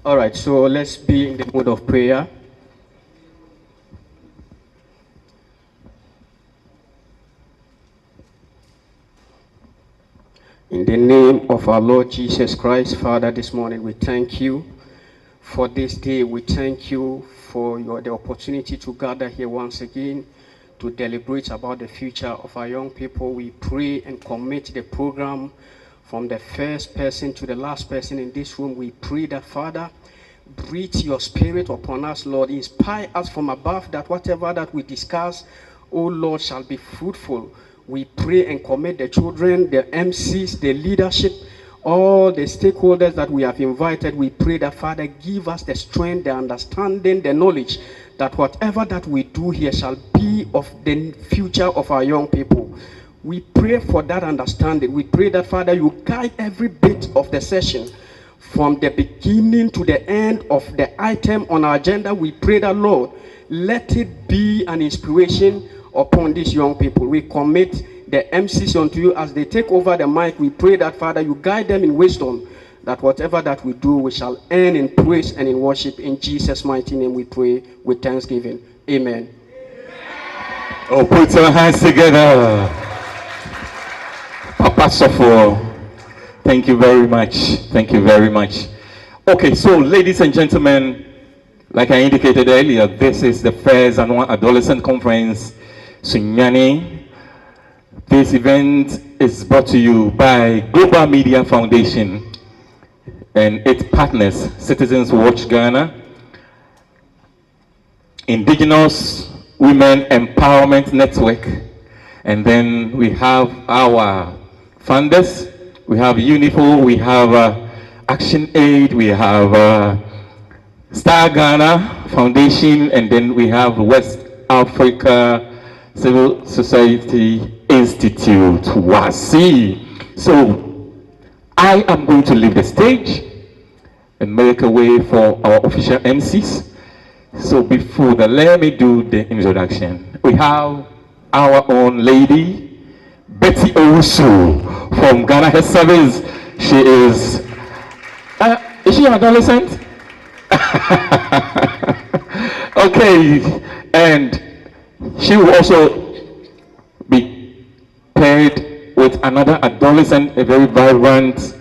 All right, so let's be in the mood of prayer. In the name of our Lord Jesus Christ, Father, this morning we thank you for this day. We thank you for the opportunity to gather here once again to deliberate about the future of our young people. We pray and commit the program from the first person to the last person in this room. We pray that, Father, breathe your spirit upon us, Lord. Inspire us from above, that whatever that we discuss, oh Lord, shall be fruitful. We pray and commit the children, the MCs, the leadership, all the stakeholders that we have invited. We pray that, Father, give us the strength, the understanding, the knowledge, that whatever that we do here shall be of the future of our young people. We pray for that understanding. We pray that, Father, you guide every bit of the session from the beginning to the end of the item on our agenda. We pray that, Lord, let it be an inspiration upon these young people. We commit the MCs unto you as they take over the mic. We pray that, Father, you guide them in wisdom, that whatever that we do, we shall earn in praise and in worship. In Jesus' mighty name we pray with thanksgiving. Amen. Oh, put your hands together. Papa Sofo, thank you very much. Thank you very much. Okay, so ladies and gentlemen, like I indicated earlier, this is the first annual Adolescent Conference, Sunyani. This event is brought to you by Global Media Foundation and its partners, Citizens Watch Ghana, Indigenous Women Empowerment Network, and then we have our funders. We have UNIFO, we have Action Aid, we have Star Ghana Foundation, and then we have West Africa Civil Society Institute, WASI. So I am going to leave the stage and make a way for our official MCs. So before that, let me do the introduction. We have our own lady, Betty Owusu from Ghana Health Service. She is she an adolescent? Okay, and she will also be paired with another adolescent, a very vibrant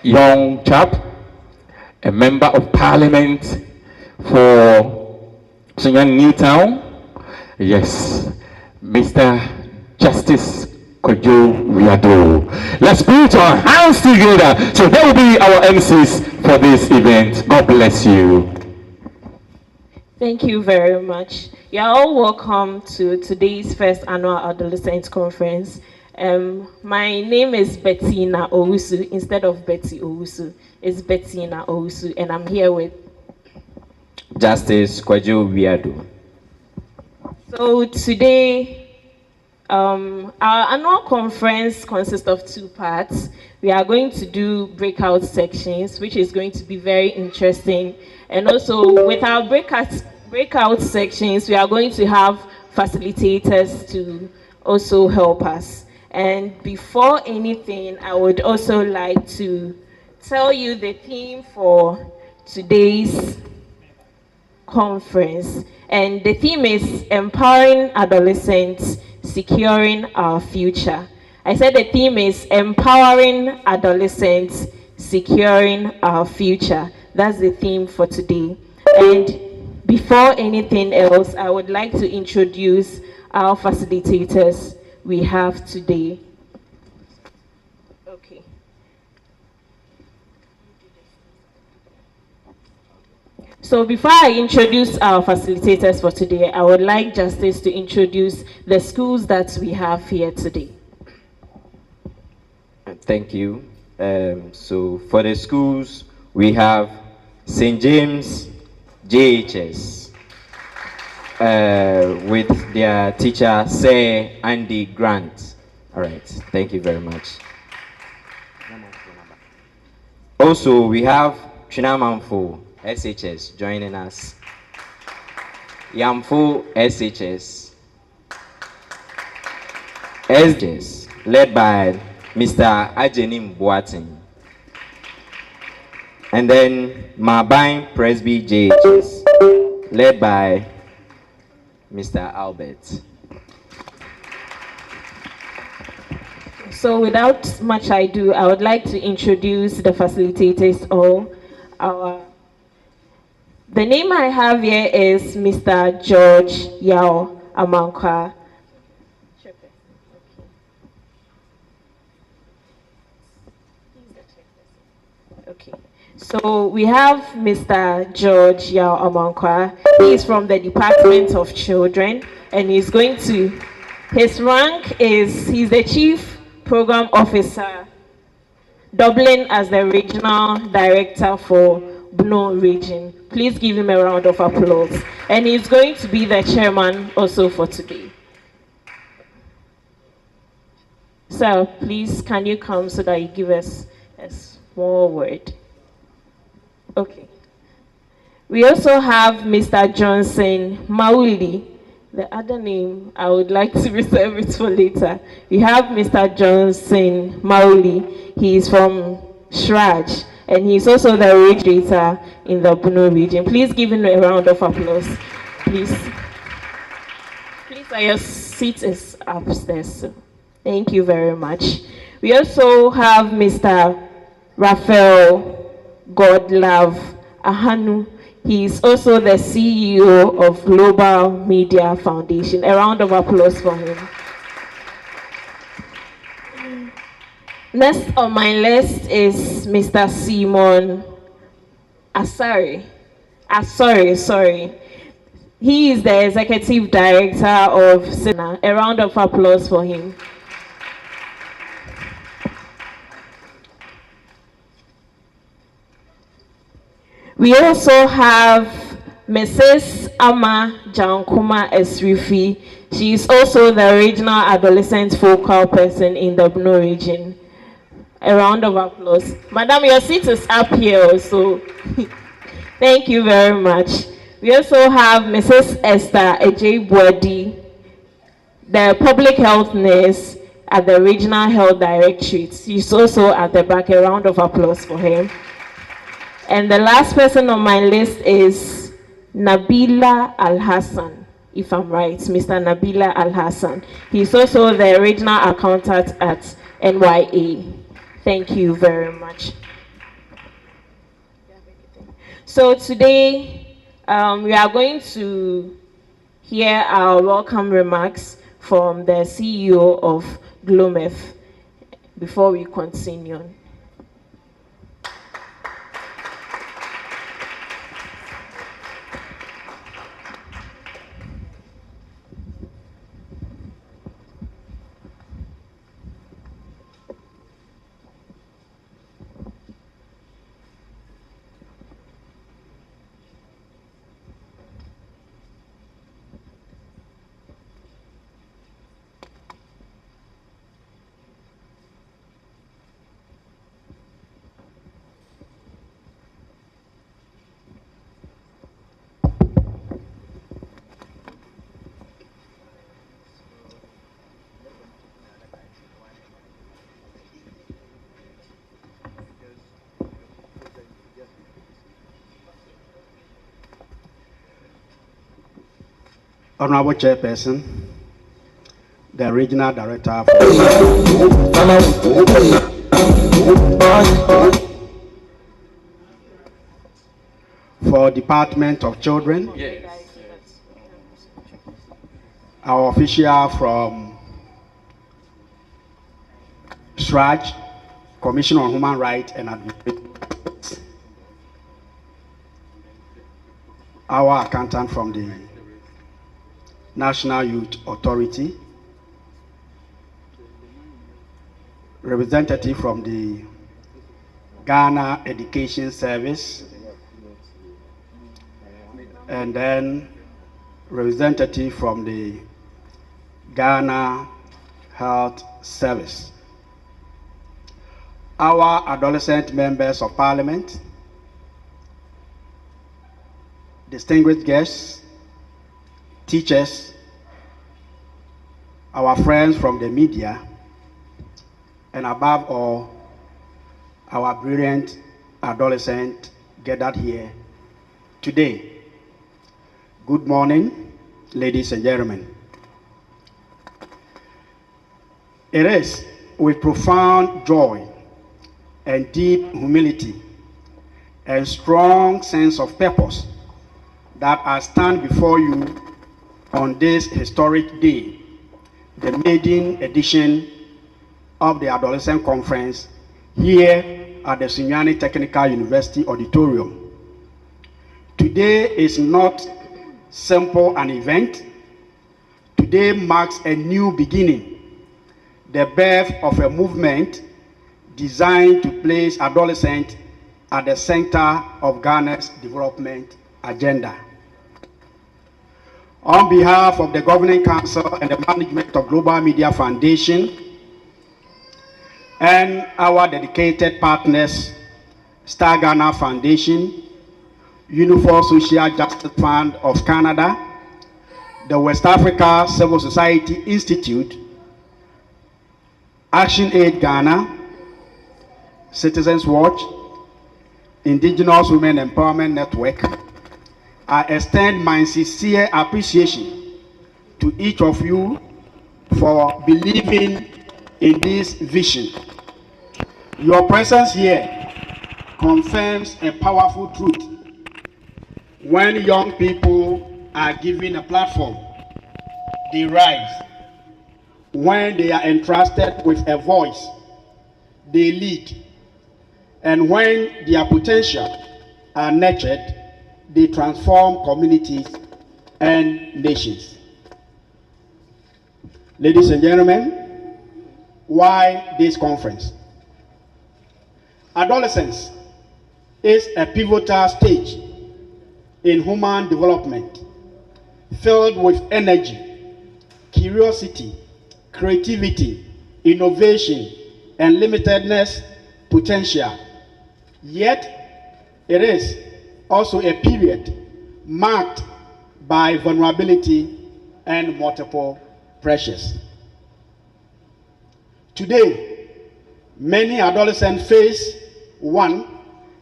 young chap, a member of parliament for Sunyani Newtown. Yes, Mr. Justice Kojo Wiado. Let's put our hands together. So that will be our MCs for this event. God bless you. Thank you very much. You're all welcome to today's first annual Adolescent Conference. My name is Bettina Owusu. Instead of Betty Owusu, it's Bettina Owusu, and I'm here with Justice Kojo Wiado. So today, our annual conference consists of two parts. We are going to do breakout sections, which is going to be very interesting. And also with our breakout sections, we are going to have facilitators to also help us. And before anything, I would also like to tell you the theme for today's conference. And the theme is Empowering Adolescents, Securing Our Future. I said the theme is Empowering Adolescents, Securing Our Future. That's the theme for today. And before anything else, I would like to introduce our facilitators we have today. Okay. So before I introduce our facilitators for today, I would like Justice to introduce the schools that we have here today. Thank you. So for the schools, we have St. James JHS with their teacher, Sir Andy Grant. All right, thank you very much. Also, we have Chinamanfo SHS joining us. Yamfo SHS. SHS, led by Mr. Ajenim Boating. And then Mabine Presby JHS, led by Mr. Albert. So without much ado, I would like to introduce the facilitators all. The name I have here is Mr. George Yao Amankwa. Okay. So we have Mr. George Yao Amankwa. He is from the Department of Children, and he's his rank is, he's the Chief Program Officer, Dublin as the Regional Director for Bno region. Please give him a round of applause. And he's going to be the chairman also for today. Sir, please, can you come so that you give us a small word? Okay. We also have Mr. Johnson Mauli. The other name, I would like to reserve it for later. We have Mr. Johnson Mauli. He is from Shraj, and he's also the originator in the Bno region. Please give him a round of applause. Please. Please, your seat is upstairs. So thank you very much. We also have Mr. Raphael Godlove Ahanu. He is also the CEO of Global Media Foundation. A round of applause for him. Next on my list is Mr. Simon Asari. Sorry. He is the Executive Director of Sena. A round of applause for him. We also have Mrs. Ama Jankuma Esrifi. She is also the regional adolescent focal person in the Bno region. A round of applause. Madam, your seat is up here also. Thank you very much. We also have Mrs. Esther Ejebwadi, the public health nurse at the Regional Health Directorate. She's also at the back. A round of applause for him. And the last person on my list is Nabila Al-Hassan, if I'm right, Mr. Nabila Al-Hassan. He's also the regional accountant at NYA. Thank you very much. So today, we are going to hear our welcome remarks from the CEO of Glometh before we continue. Honorable Chairperson, the Regional Director for Department of Children, yes. Our official from SRAJ, Commission on Human Rights and Advocacy, our accountant from the National Youth Authority, representative from the Ghana Education Service, and then representative from the Ghana Health Service. Our adolescent members of Parliament, distinguished guests, teachers, our friends from the media, and above all, our brilliant adolescents gathered here today. Good morning, ladies and gentlemen. It is with profound joy and deep humility and strong sense of purpose that I stand before you on this historic day, the maiden edition of the Adolescent Conference here at the Sunyani Technical University Auditorium. Today is not simple an event. Today marks a new beginning, the birth of a movement designed to place adolescents at the center of Ghana's development agenda. On behalf of the Governing Council and the management of Global Media Foundation and our dedicated partners, Star Ghana Foundation, Unifor Social Justice Fund of Canada, the West Africa Civil Society Institute, Action Aid Ghana, Citizens Watch, Indigenous Women Empowerment Network, I extend my sincere appreciation to each of you for believing in this vision. Your presence here confirms a powerful truth. When young people are given a platform, they rise. When they are entrusted with a voice, they lead. And when their potential are nurtured, they transform communities and nations. Ladies and gentlemen, why this conference? Adolescence is a pivotal stage in human development, filled with energy, curiosity, creativity, innovation, and limitedness potential. Yet, it is also a period marked by vulnerability and multiple pressures. Today, many adolescents face 1.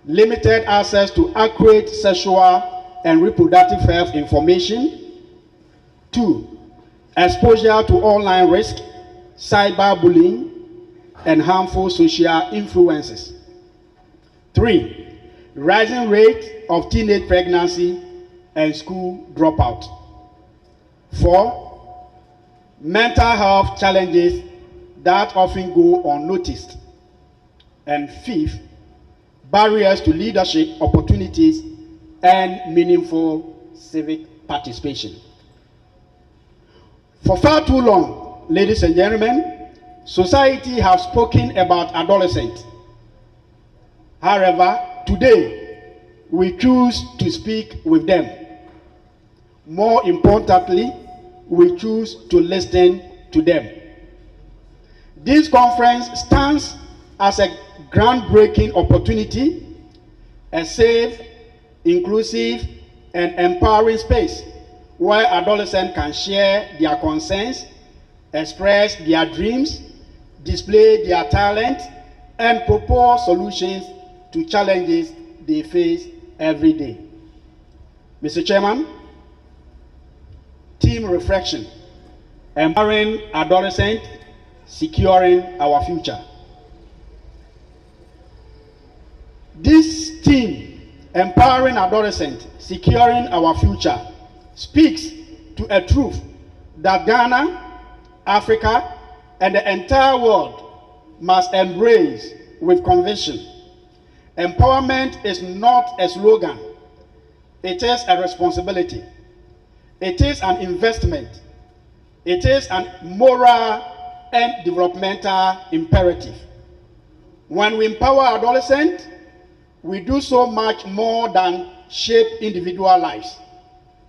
Limited access to accurate sexual and reproductive health information. 2. Exposure to online risk, cyberbullying, and harmful social influences. 3. Rising rate of teenage pregnancy and school dropout. 4. Mental health challenges that often go unnoticed. And 5th, barriers to leadership opportunities and meaningful civic participation. For far too long, ladies and gentlemen, society has spoken about adolescents. However, today, we choose to speak with them. More importantly, we choose to listen to them. This conference stands as a groundbreaking opportunity, a safe, inclusive, and empowering space where adolescents can share their concerns, express their dreams, display their talent, and propose solutions to challenges they face every day. Mr. Chairman, team reflection, empowering adolescents, securing our future. This team, empowering adolescents, securing our future, speaks to a truth that Ghana, Africa, and the entire world must embrace with conviction. Empowerment is not a slogan. It is a responsibility. It is an investment. It is a moral and developmental imperative. When we empower adolescents, we do so much more than shape individual lives.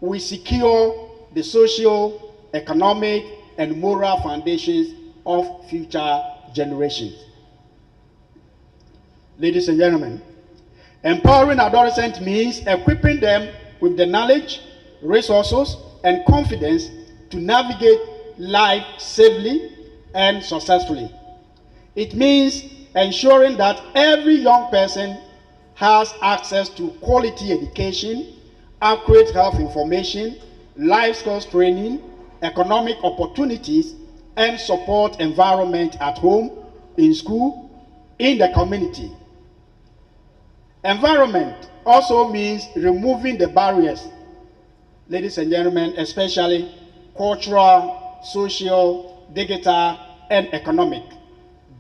We secure the social, economic, and moral foundations of future generations. Ladies and gentlemen, empowering adolescents means equipping them with the knowledge, resources, and confidence to navigate life safely and successfully. It means ensuring that every young person has access to quality education, accurate health information, life skills training, economic opportunities, and support environment at home, in school, in the community. Environment also means removing the barriers, ladies and gentlemen, especially cultural, social, digital, and economic,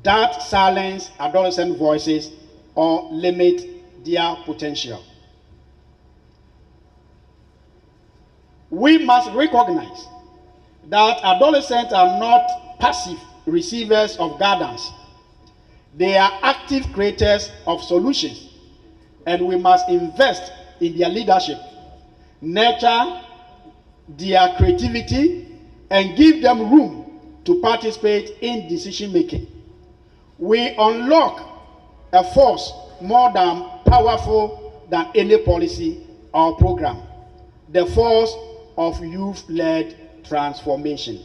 that silence adolescent voices or limit their potential. We must recognize that adolescents are not passive receivers of guidance. They are active creators of solutions, and we must invest in their leadership, nurture their creativity, and give them room to participate in decision making. We unlock a force more than powerful than any policy or program, the force of youth-led transformation.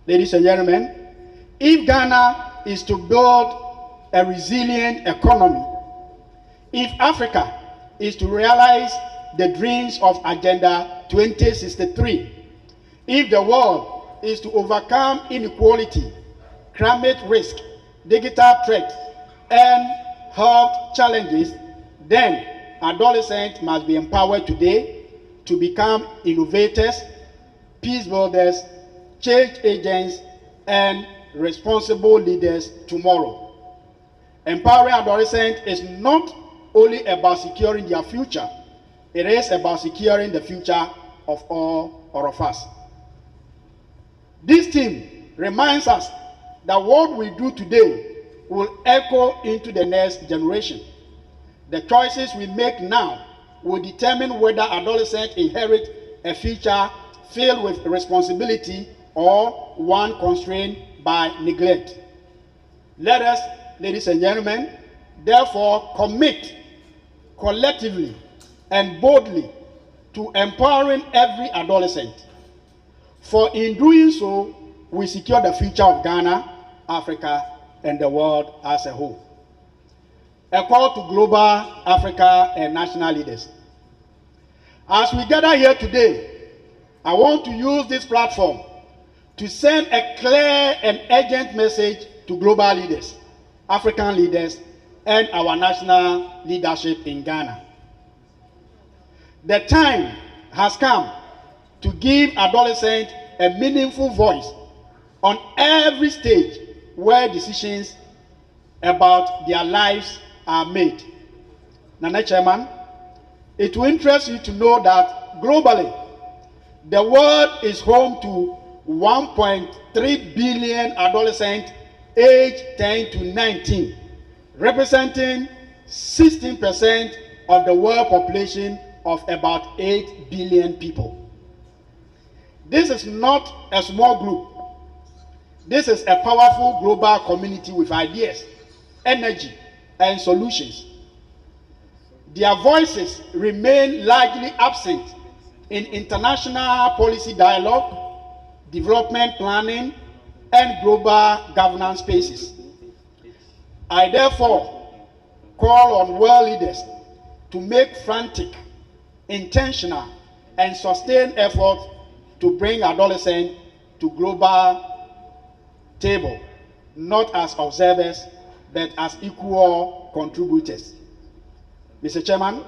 Ladies and gentlemen, if Ghana is to build a resilient economy, if Africa is to realize the dreams of Agenda 2063, if the world is to overcome inequality, climate risk, digital threats, and health challenges, then adolescents must be empowered today to become innovators, peace builders, change agents, and responsible leaders tomorrow. Empowering adolescents is not only about securing their future, it is about securing the future of all of us. This theme reminds us that what we do today will echo into the next generation. The choices we make now will determine whether adolescents inherit a future filled with responsibility or one constrained by neglect. Let us, ladies and gentlemen, therefore commit collectively and boldly to empowering every adolescent. For in doing so, we secure the future of Ghana, Africa, and the world as a whole. A call to global, Africa, and national leaders. As we gather here today, I want to use this platform to send a clear and urgent message to global leaders, African leaders, and our national leadership in Ghana. The time has come to give adolescents a meaningful voice on every stage where decisions about their lives are made. Nana Chairman, it will interest you to know that globally, the world is home to 1.3 billion adolescents aged 10 to 19, representing 16% of the world population of about 8 billion people. This is not a small group. This is a powerful global community with ideas, energy, and solutions. Their voices remain largely absent in international policy dialogue, development planning, and global governance spaces. I therefore call on world leaders to make frantic, intentional, and sustained efforts to bring adolescents to global table, not as observers, but as equal contributors. Mr. Chairman,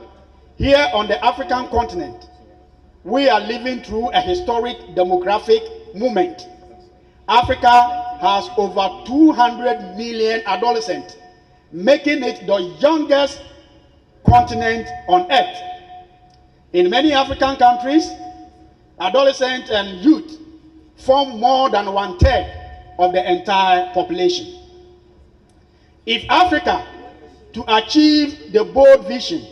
here on the African continent, we are living through a historic demographic movement. Africa has over 200 million adolescents, making it the youngest continent on earth. In many African countries, adolescents and youth form more than 1/3 of the entire population. If Africa, to achieve the bold vision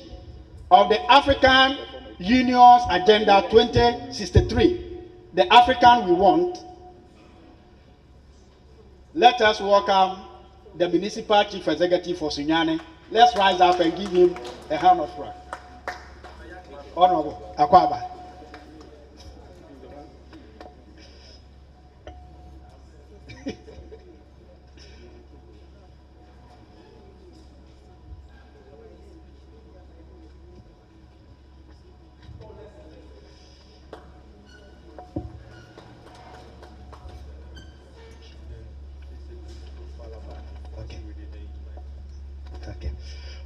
of the African Union's Agenda 2063, the African we want, let us welcome the Municipal Chief Executive for Sunyani. Let's rise up and give him a hand of praise. Honorable Akwaba.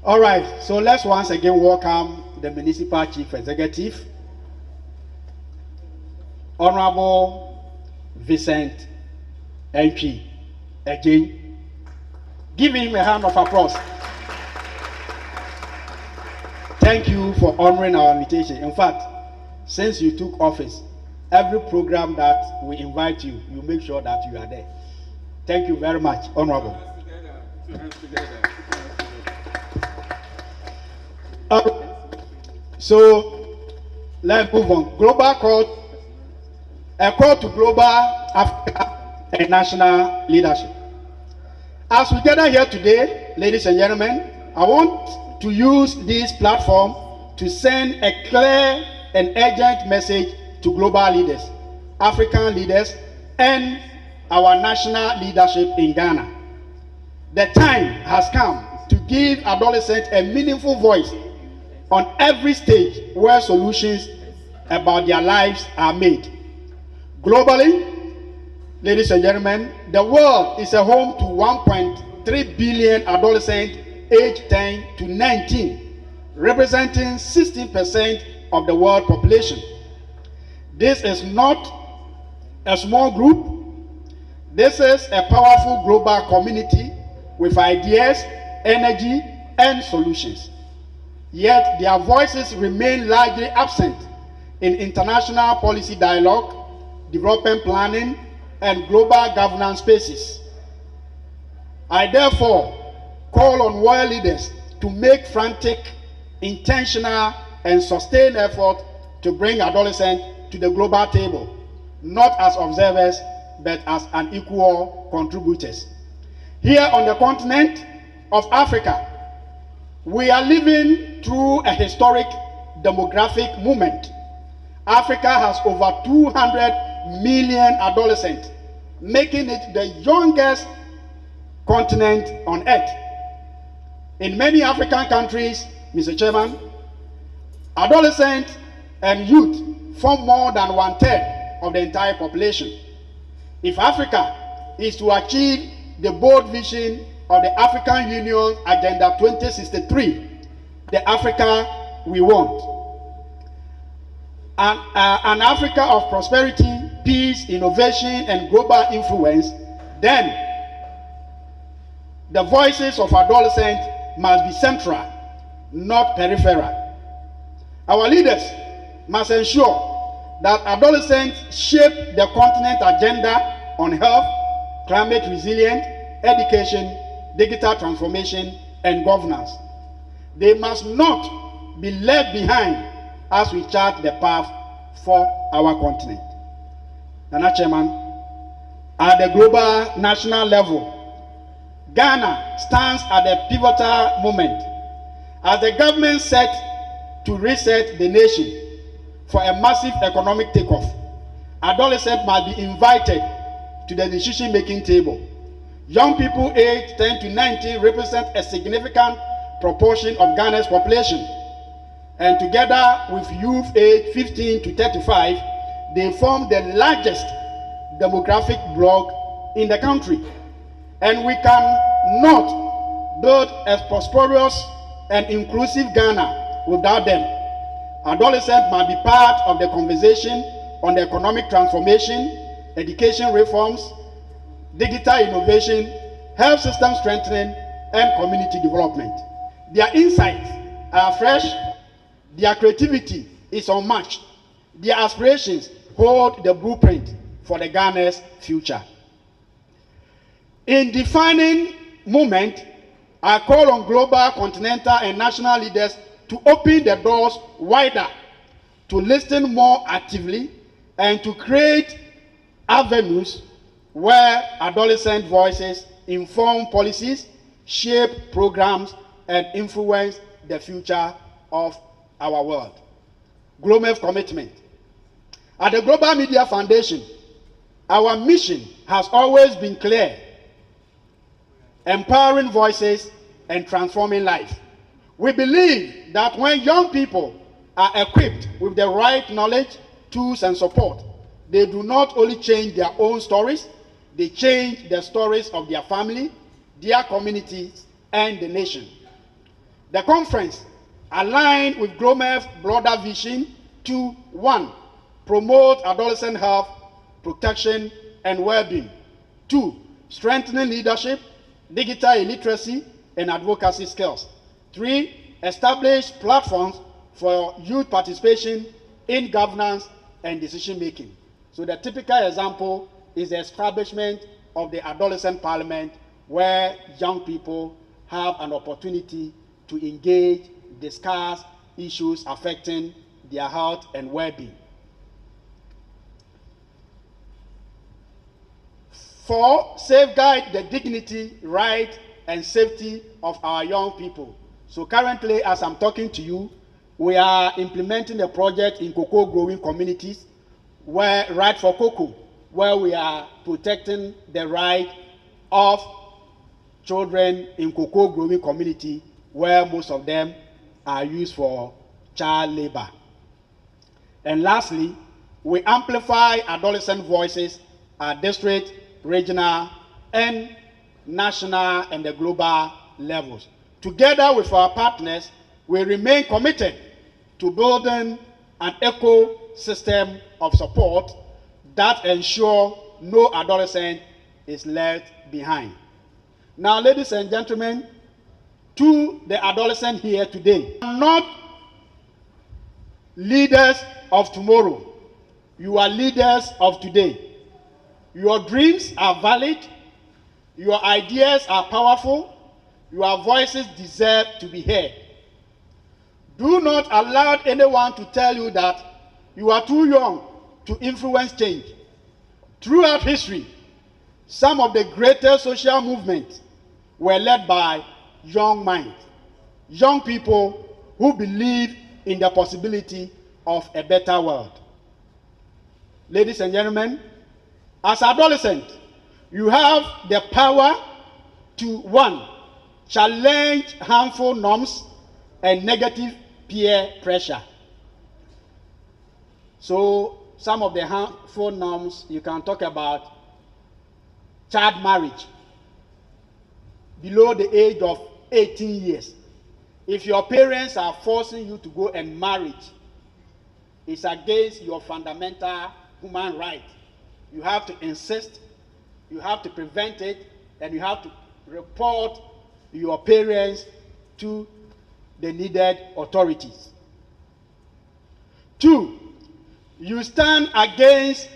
All right, so let's once again welcome the Municipal Chief Executive, Honorable Vincent N.P. again. Give him a hand of applause. Thank you for honoring our invitation. In fact, since you took office, every program that we invite you, you make sure that you are there. Thank you very much, Honorable. So let's move on. A call to global Africa and national leadership. As we gather here today, ladies and gentlemen, I want to use this platform to send a clear and urgent message to global leaders, African leaders, and our national leadership in Ghana. The time has come to give adolescents a meaningful voice on every stage where solutions about their lives are made. Globally, ladies and gentlemen, the world is a home to 1.3 billion adolescents aged 10 to 19, representing 16% of the world population. This is not a small group. This is a powerful global community with ideas, energy, and solutions. Yet their voices remain largely absent in international policy dialogue, development planning, and global governance spaces. I therefore call on world leaders to make frantic, intentional, and sustained effort to bring adolescents to the global table, not as observers, but as unequal contributors. Here on the continent of Africa, we are living through a historic demographic movement. Africa has over 200 million adolescents, making it the youngest continent on earth. In many African countries, Mr. Chairman, adolescents and youth form more than 1/3 of the entire population. If Africa is to achieve the bold vision of the African Union Agenda 2063, the Africa we want, an Africa of prosperity, peace, innovation, and global influence, then the voices of adolescents must be central, not peripheral. Our leaders must ensure that adolescents shape the continent agenda on health, climate resilience, education, digital transformation, and governance. They must not be left behind as we chart the path for our continent. Nana Chairman, at the global national level, Ghana stands at a pivotal moment as the government set to reset the nation for a massive economic takeoff. Adolescents must be invited to the decision-making table. Young people aged 10 to 19 represent a significant proportion of Ghana's population, and together with youth aged 15 to 35, they form the largest demographic bloc in the country. And we cannot build a prosperous and inclusive Ghana without them. Adolescents must be part of the conversation on the economic transformation, education reforms, digital innovation, health system strengthening, and community development. Their insights are fresh, their creativity is unmatched, their aspirations hold the blueprint for the Ghana's future. In defining moment, I call on global, continental, and national leaders to open the doors wider, to listen more actively, and to create avenues where adolescent voices inform policies, shape programs, and influence the future of our world. GLOMEF commitment. At the Global Media Foundation, our mission has always been clear: empowering voices and transforming life. We believe that when young people are equipped with the right knowledge, tools, and support, they do not only change their own stories, they change the stories of their family, their communities, and the nation. The conference aligned with GLOMEF's broader vision to 1. Promote adolescent health, protection, and well-being. 2. Strengthening leadership, digital illiteracy, and advocacy skills. 3. Establish platforms for youth participation in governance and decision-making. So the typical example is the establishment of the Adolescent Parliament, where young people have an opportunity to engage, discuss issues affecting their health and well-being. 4, safeguard the dignity, right, and safety of our young people. So currently, as I'm talking to you, we are implementing a project in cocoa growing communities, where Right for Cocoa, where we are protecting the right of children in cocoa growing community, where most of them are used for child labor. And lastly, we amplify adolescent voices at district, regional, and national and the global levels. Together with our partners, we remain committed to building an ecosystem of support that ensure no adolescent is left behind. Now, ladies and gentlemen, to the adolescent here today, not leaders of tomorrow. You are leaders of today. Your dreams are valid. Your ideas are powerful. Your voices deserve to be heard. Do not allow anyone to tell you that you are too young to influence change. Throughout history, some of the greatest social movements were led by young minds, young people who believe in the possibility of a better world. Ladies and gentlemen, as adolescents, you have the power to 1. Challenge harmful norms and negative peer pressure. So some of the harmful norms, you can talk about child marriage below the age of 18 years. If your parents are forcing you to go and marry, it's against your fundamental human right. You have to insist, you have to prevent it, and you have to report your parents to the needed authorities. 2, you stand against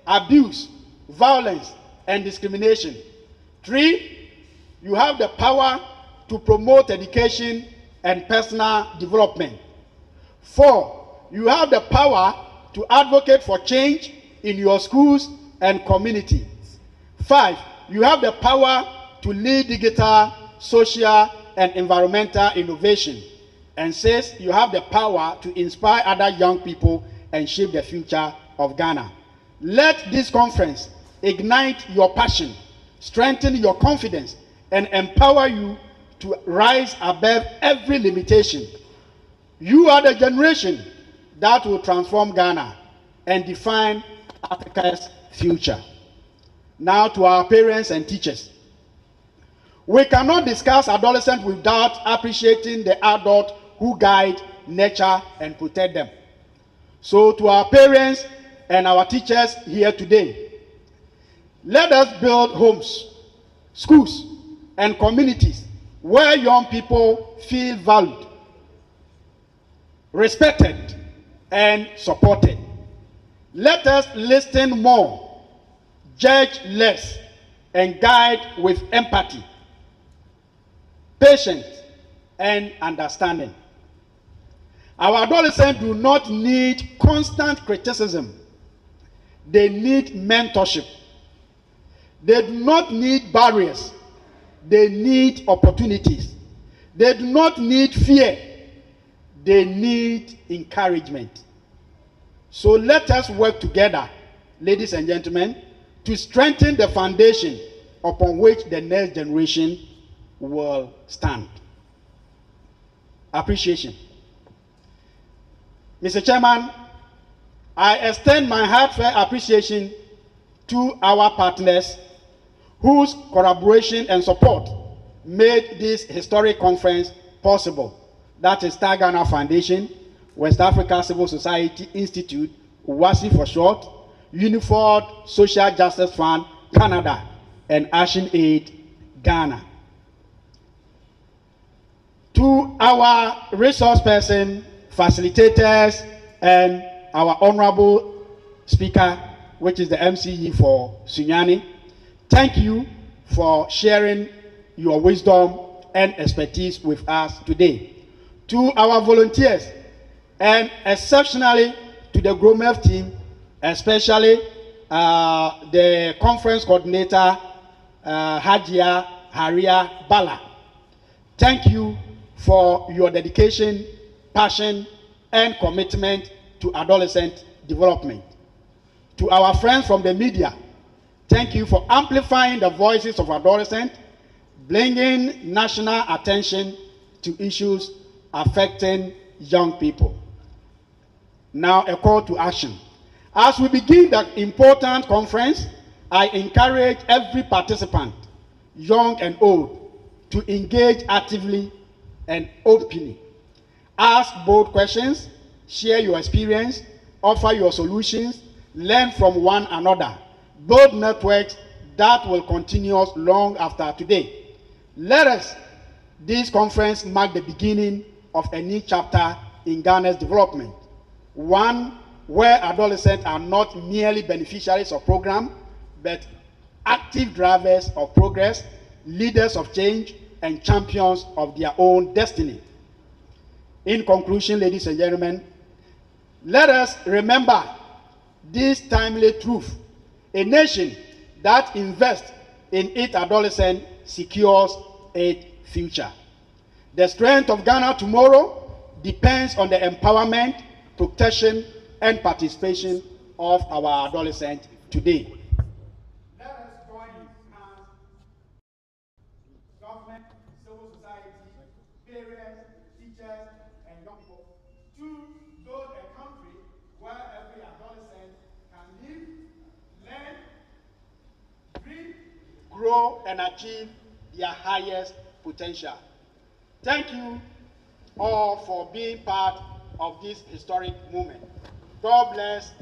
abuse, violence, and discrimination. 3, you have the power to promote education and personal development. 4, you have the power to advocate for change in your schools and communities. 5, you have the power to lead digital, social, and environmental innovation. And 6, you have the power to inspire other young people and shape the future of Ghana. Let this conference ignite your passion, strengthen your confidence, and empower you to rise above every limitation. You are the generation that will transform Ghana and define Africa's future. Now to our parents and teachers. We cannot discuss adolescents without appreciating the adult who guide, nurture, and protect them. So to our parents and our teachers here today, let us build homes, schools, and communities where young people feel valued, respected, and supported. Let us listen more, judge less, and guide with empathy, patience, and understanding. Our adolescents do not need constant criticism. They need mentorship. They do not need barriers. They need opportunities. They do not need fear. They need encouragement. So let us work together, ladies and gentlemen, to strengthen the foundation upon which the next generation will stand. Appreciation. Mr. Chairman, I extend my heartfelt appreciation to our partners whose collaboration and support made this historic conference possible. that is Star Ghana Foundation, West Africa Civil Society Institute, WASI for short, Unified Social Justice Fund, Canada, and Action Aid, Ghana. To our resource person, facilitators, and our honorable speaker, which is the MCE for Sunyani, thank you for sharing your wisdom and expertise with us today. To our volunteers, and exceptionally to the GROMEF team, especially the conference coordinator, Hajia Haria Bala. Thank you for your dedication, passion, and commitment to adolescent development. To our friends from the media, thank you for amplifying the voices of adolescents, bringing national attention to issues affecting young people. Now, a call to action. As we begin the important conference, I encourage every participant, young and old, to engage actively and openly. Ask bold questions, share your experience, offer your solutions, learn from one another, build networks that will continue long after today. Let us, this conference, mark the beginning of a new chapter in Ghana's development. One where adolescents are not merely beneficiaries of program, but active drivers of progress, leaders of change, and champions of their own destiny. In conclusion, ladies and gentlemen, let us remember this timely truth. A nation that invests in its adolescent secures its future. The strength of Ghana tomorrow depends on the empowerment, protection, and participation of our adolescents today. Let us join hands, government, civil society, parents, teachers, and young people to build a country where every adolescent can live, learn, dream, grow, and achieve their highest potential. Thank you all for being part of this historic moment. God bless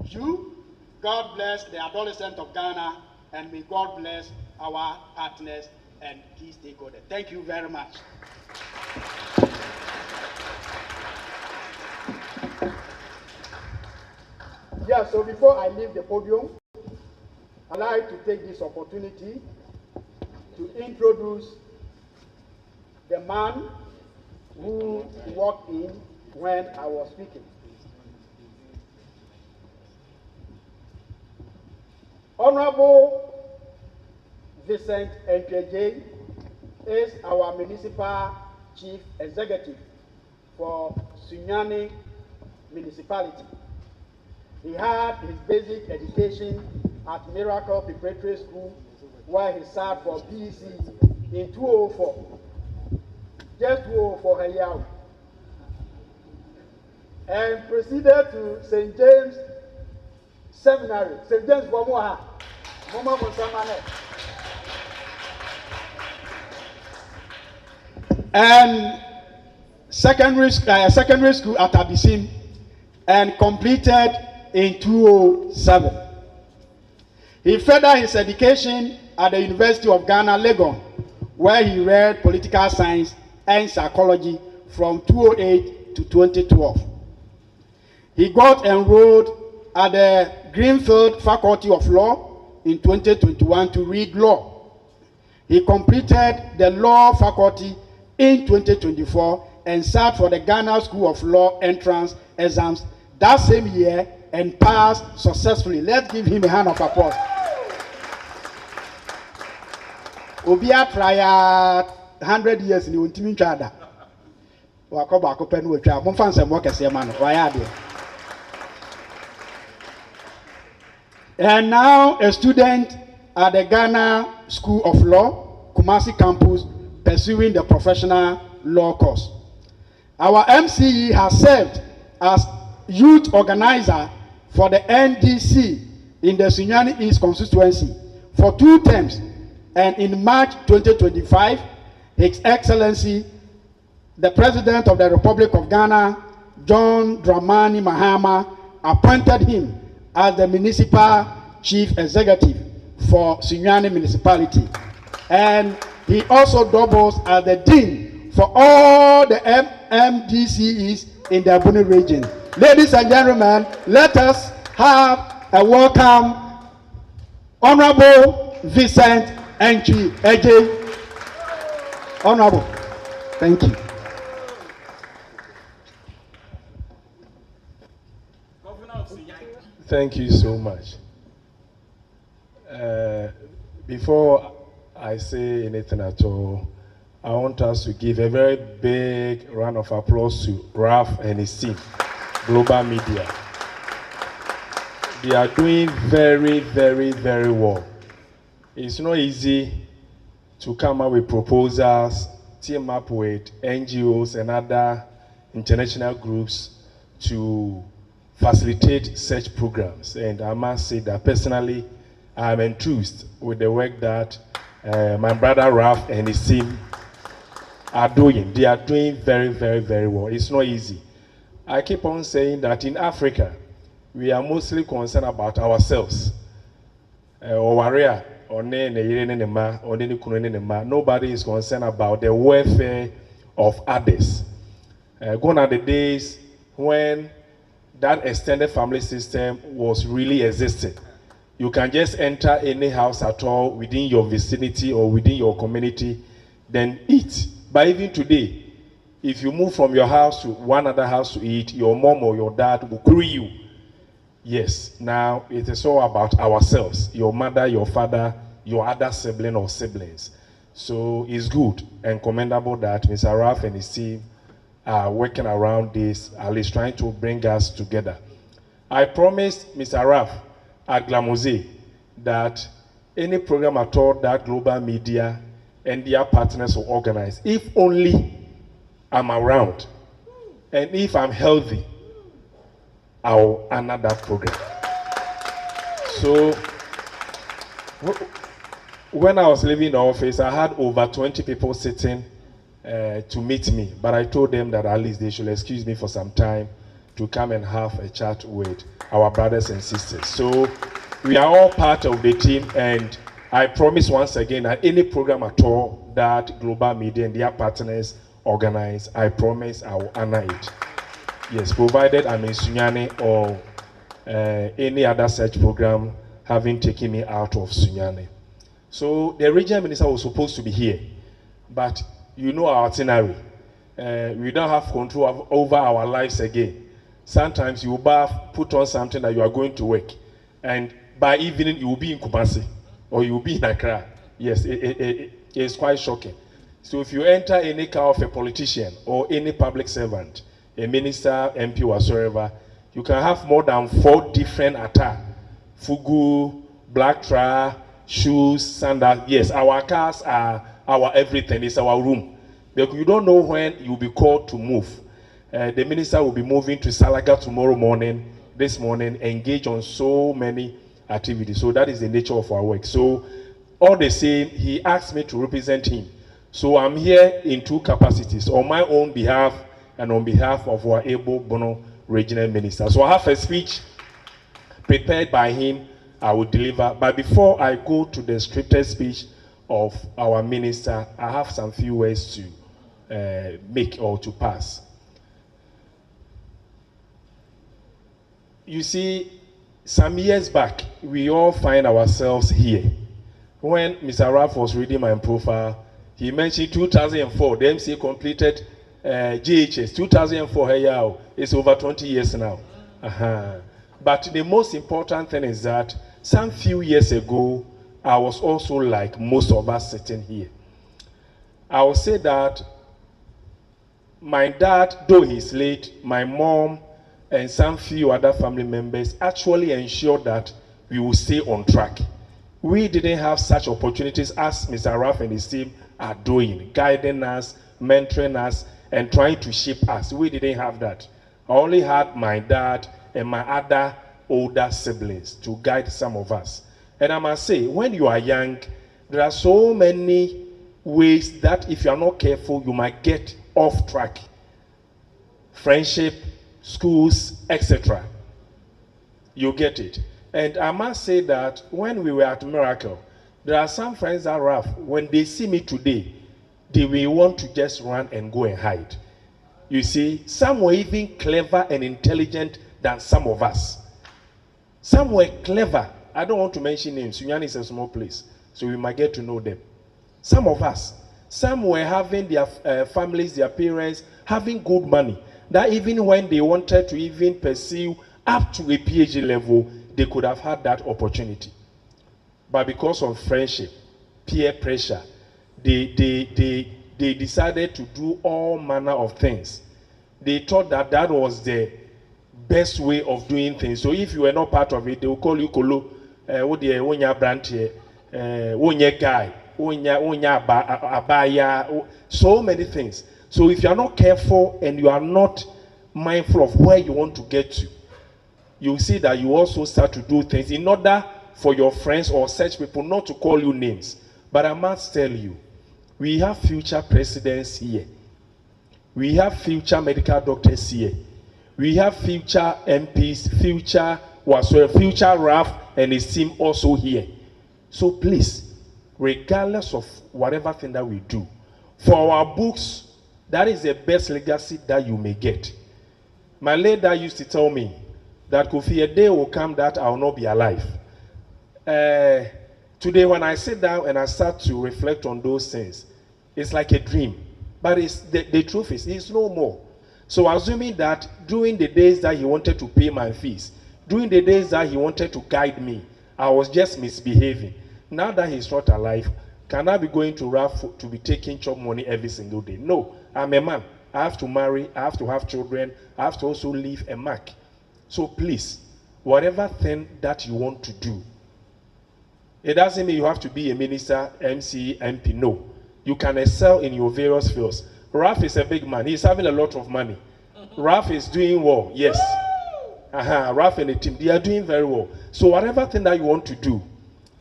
you, God bless the adolescent of Ghana, and may God bless our partners and key stakeholders. Thank you very much. Yeah, so before I leave the podium, I'd like to take this opportunity to introduce the man who walked in when I was speaking. Honorable Vincent Nkejay is our municipal chief executive for Sunyani municipality. He had his basic education at Miracle Preparatory School, where he served for PEC in 2004. Just 2004 Heliao. And proceeded to St. James Seminary, St. James Bomoha, Mama Musamane. And secondary school at Abisim, and completed in 2007. He furthered his education at the University of Ghana, Legon, where he read political science and psychology from 2008 to 2012. He got enrolled at the Greenfield Faculty of Law in 2021 to read law. He completed the law faculty in 2024 and sat for the Ghana School of Law entrance exams that same year and passed successfully. Let's give him a hand of applause. Obia try 100 years in Untimin Chada. Wakoba Copen with Monfans and Walker Seman, Wayadi. And now a student at the Ghana School of Law, Kumasi campus, pursuing the professional law course. Our MCE has served as youth organizer for the NDC in the Sunyani East constituency for 2 terms, and in March 2025, His Excellency the President of the Republic of Ghana, John Dramani Mahama, appointed him as the Municipal Chief Executive for Sunyani Municipality. And he also doubles as the Dean for all the MDCEs in the Abuni region. Ladies and gentlemen, let us have a welcome Honorable Vincent Enchi Eje. Honorable, thank you. Thank you so much. Before I say anything at all, I want us to give a very big round of applause to Ralph and his team, Global Media. They are doing very, very, very well. It's not easy to come up with proposals, team up with NGOs and other international groups to facilitate such programs. And I must say that personally, I'm enthused with the work that my brother Ralph and his team are doing. They are doing very, very, very well. It's not easy. I keep on saying that in Africa, we are mostly concerned about ourselves. Nobody is concerned about the welfare of others. Gone are the days when that extended family system was really existing. You can just enter any house at all within your vicinity or within your community, then eat. But even today, if you move from your house to one other house to eat, your mom or your dad will query you. Yes, now it is all about ourselves, your mother, your father, your other sibling or siblings. So it's good and commendable that Mr. Ralph and his team are working around this, at least trying to bring us together. I promised Mr. Ralph at Glamose that any program at all that Global Media and their partners will organize, if only I'm around and if I'm healthy, I'll honor that program. So when I was leaving the office, I had over 20 people sitting to meet me, but I told them that at least they should excuse me for some time to come and have a chat with our brothers and sisters. So we are all part of the team, and I promise once again that any program at all that Global Media and their partners organize, I promise I will honor it. Yes, provided I'm in Sunyani or any other such program having taken me out of Sunyani. So the regional minister was supposed to be here, but you know our itinerary. We don't have control over our lives again. Sometimes you put on something that you are going to work, and by evening you will be in Kumasi or you will be in Accra. Yes, it's quite shocking. So if you enter any car of a politician or any public servant, a minister, MP, or whatsoever, you can have more than 4 different attire. Fugu, black tra, shoes, sandals. Yes, our cars are our everything. It's our room. But you don't know when you'll be called to move. The minister will be moving to Salaga tomorrow morning, this morning, engage on so many activities. So that is the nature of our work. So all the same, he asked me to represent him. So I'm here in 2 capacities, on my own behalf and on behalf of our able Bono regional minister. So I have a speech prepared by him I will deliver. But before I go to the scripted speech of our minister, I have some few words to make or to pass. You see, some years back, we all find ourselves here. When Mr. Ralph was reading my profile, he mentioned 2004, the MC completed GHS. 2004, hey, it's over 20 years now. But the most important thing is that some few years ago, I was also like most of us sitting here. I will say that my dad, though he's late, my mom, and some few other family members actually ensured that we will stay on track. We didn't have such opportunities as Mr. Ralph and his team are doing, guiding us, mentoring us, and trying to shape us. We didn't have that. I only had my dad and my other older siblings to guide some of us. And I must say, when you are young, there are so many ways that if you are not careful, you might get off track. Friendship, schools, etc. You get it. And I must say that when we were at Miracle, there are some friends that rough. When they see me today, they will want to just run and go and hide. You see, some were even clever and intelligent than some of us. Some were clever. I don't want to mention names. Sunyani is a small place, so we might get to know them. Some of us. Some were having their families, their parents, having good money. That even when they wanted to even pursue up to a PhD level, they could have had that opportunity. But because of friendship, peer pressure, they decided to do all manner of things. They thought that that was the best way of doing things. So if you were not part of it, they will call you Kolo, wonya brand here, wonya guy, wonya abaya, so many things. So if you are not careful and you are not mindful of where you want to get to, you see that you also start to do things in order for your friends or such people not to call you names. But I must tell you, we have future presidents here. We have future medical doctors here. We have future MPs, future RAF and his team also here. So please, regardless of whatever thing that we do, for our books, that is the best legacy that you may get. My late dad used to tell me that Kofi, a day will come that I will not be alive. Today, when I sit down and I start to reflect on those things, it's like a dream. But it's, the truth is, it's no more. So assuming that during the days that he wanted to pay my fees, during the days that he wanted to guide me, I was just misbehaving. Now that he's not alive, can I be going to RAF to be taking chop money every single day? No, I'm a man. I have to marry, I have to have children, I have to also leave a mark. So please, whatever thing that you want to do, it doesn't mean you have to be a minister, MC, MP, no. You can excel in your various fields. Ralph is a big man. He's having a lot of money. Ralph is doing well, yes. Ralph and the team, they are doing very well. So whatever thing that you want to do,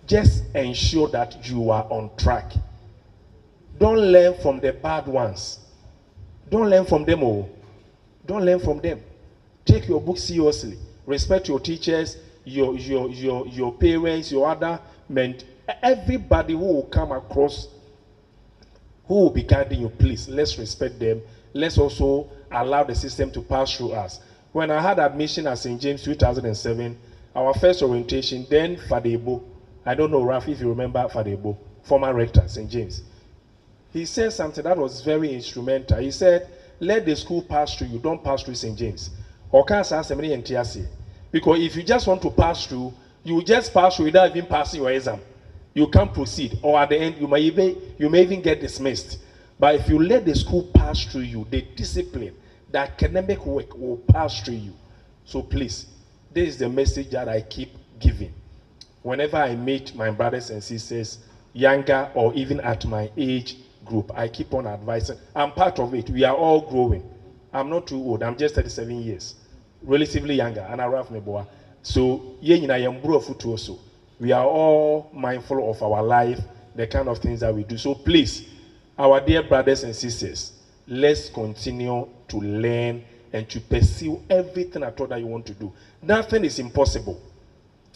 just ensure that you are on track. Don't learn from the bad ones. Don't learn from them all. Don't learn from them. Take your book seriously. Respect your teachers, your parents, your other men. Everybody who will come across, who will be guiding you, please, let's respect them. Let's also allow the system to pass through us. When I had admission at St. James 2007, our first orientation, then Fadebo, I don't know, Ralph, if you remember Fadebo, former rector, St. James. He said something that was very instrumental. He said, let the school pass through you, don't pass through St. James. Because if you just want to pass through, you just pass through without even passing your exam. You can't proceed, or at the end, you may even get dismissed. But if you let the school pass through you, the discipline, the academic work will pass through you. So please, this is the message that I keep giving. Whenever I meet my brothers and sisters, younger or even at my age group, I keep on advising. I'm part of it. We are all growing. I'm not too old. I'm just 37 years. Relatively younger. And I rough me boy. So, we are all mindful of our life, the kind of things that we do. So please, our dear brothers and sisters, let's continue to learn and to pursue everything at all that you want to do. Nothing is impossible.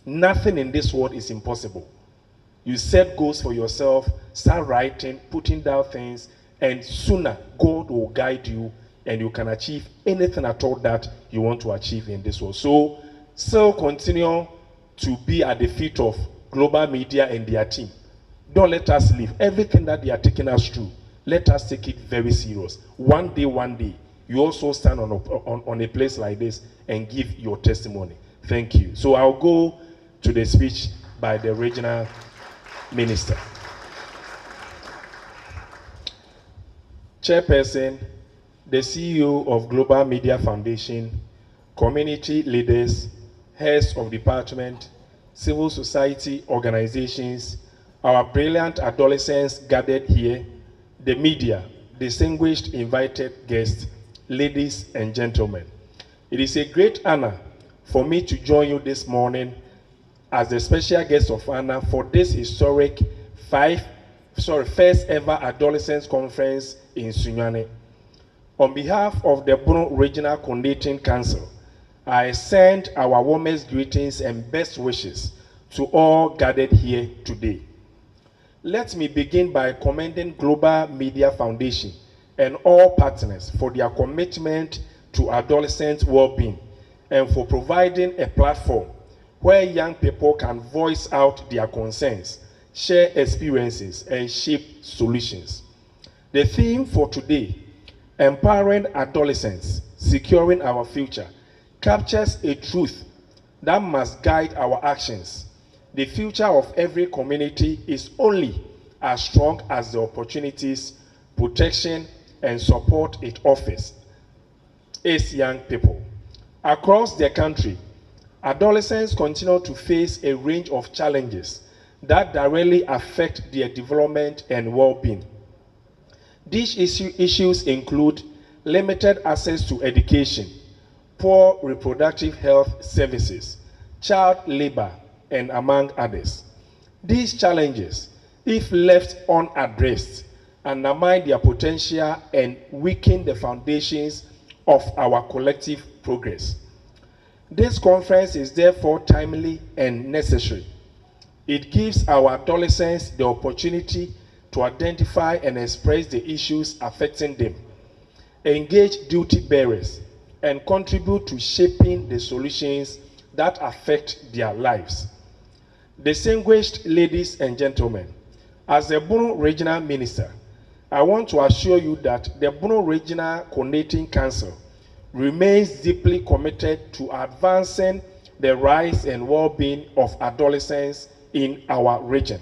Nothing in this world is impossible. You set goals for yourself, start writing, putting down things, and sooner God will guide you and you can achieve anything at all that you want to achieve in this world. So, still continue to be at the feet of global media and their team. Don't let us leave. Everything that they are taking us through, let us take it very serious. One day, you also stand on a place like this and give your testimony. Thank you. So I'll go to the speech by the regional minister. Chairperson, the CEO of Global Media Foundation, community leaders, heads of department, civil society organizations, our brilliant adolescents gathered here, the media, distinguished invited guests, ladies and gentlemen. It is a great honor for me to join you this morning as the special guest of honor for this historic first ever Adolescents Conference in Sunyani. On behalf of the Bono Regional Coordinating Council, I send our warmest greetings and best wishes to all gathered here today. Let me begin by commending Global Media Foundation and all partners for their commitment to adolescent well-being and for providing a platform where young people can voice out their concerns, share experiences, and shape solutions. The theme for today, Empowering Adolescents, Securing Our Future, captures a truth that must guide our actions. The future of every community is only as strong as the opportunities, protection, and support it offers its young people. Across the country, adolescents continue to face a range of challenges that directly affect their development and well-being. These issues include limited access to education, poor reproductive health services, child labor, and among others. These challenges, if left unaddressed, undermine their potential and weaken the foundations of our collective progress. This conference is therefore timely and necessary. It gives our adolescents the opportunity to identify and express the issues affecting them, engage duty bearers, and contribute to shaping the solutions that affect their lives. Distinguished ladies and gentlemen, as the Bono Regional Minister, I want to assure you that the Bono Regional Coordinating Council remains deeply committed to advancing the rights and well-being of adolescents in our region.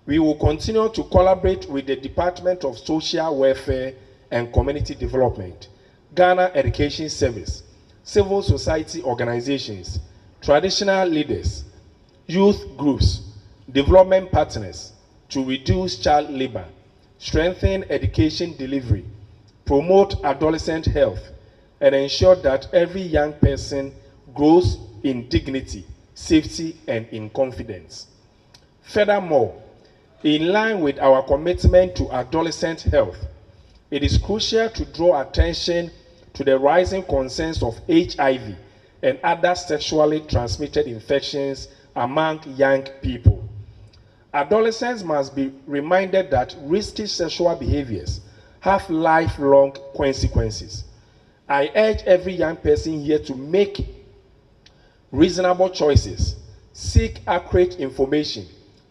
We will continue to collaborate with the Department of Social Welfare and Community Development, Ghana Education Service, civil society organizations, traditional leaders, youth groups, development partners to reduce child labor, strengthen education delivery, promote adolescent health, and ensure that every young person grows in dignity, safety, and in confidence. Furthermore, in line with our commitment to adolescent health, it is crucial to draw attention to the rising concerns of HIV and other sexually transmitted infections among young people. Adolescents must be reminded that risky sexual behaviors have lifelong consequences. I urge every young person here to make reasonable choices, seek accurate information,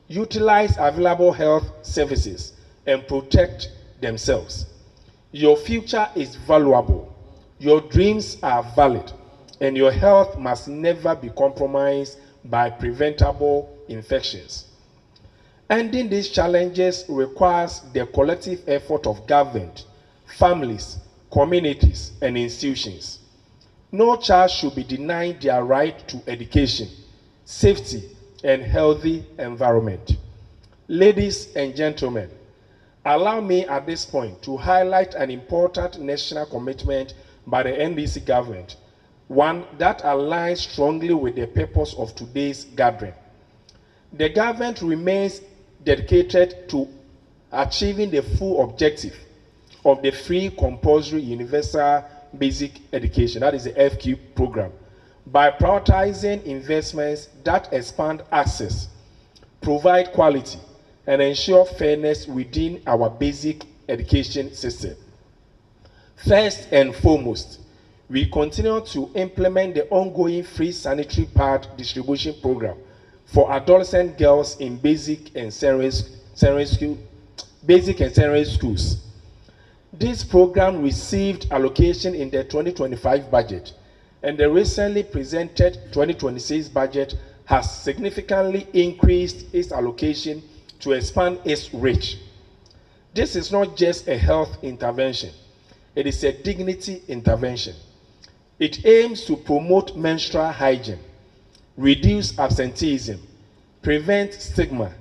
utilize available health services, and protect themselves. Your future is valuable, your dreams are valid, and your health must never be compromised by preventable infections. Ending these challenges requires the collective effort of government, families, communities, and institutions. No child should be denied their right to education, safety, and healthy environment. Ladies and gentlemen, allow me at this point to highlight an important national commitment by the NDC government, one that aligns strongly with the purpose of today's gathering. The government remains dedicated to achieving the full objective of the free compulsory universal basic education, that is the FQ program, by prioritizing investments that expand access, provide quality, and ensure fairness within our basic education system. First and foremost, we continue to implement the ongoing free sanitary pad distribution program for adolescent girls in basic and secondary schools. This program received allocation in the 2025 budget, and the recently presented 2026 budget has significantly increased its allocation to expand its reach. This is not just a health intervention, it is a dignity intervention. It aims to promote menstrual hygiene, reduce absenteeism, prevent stigma,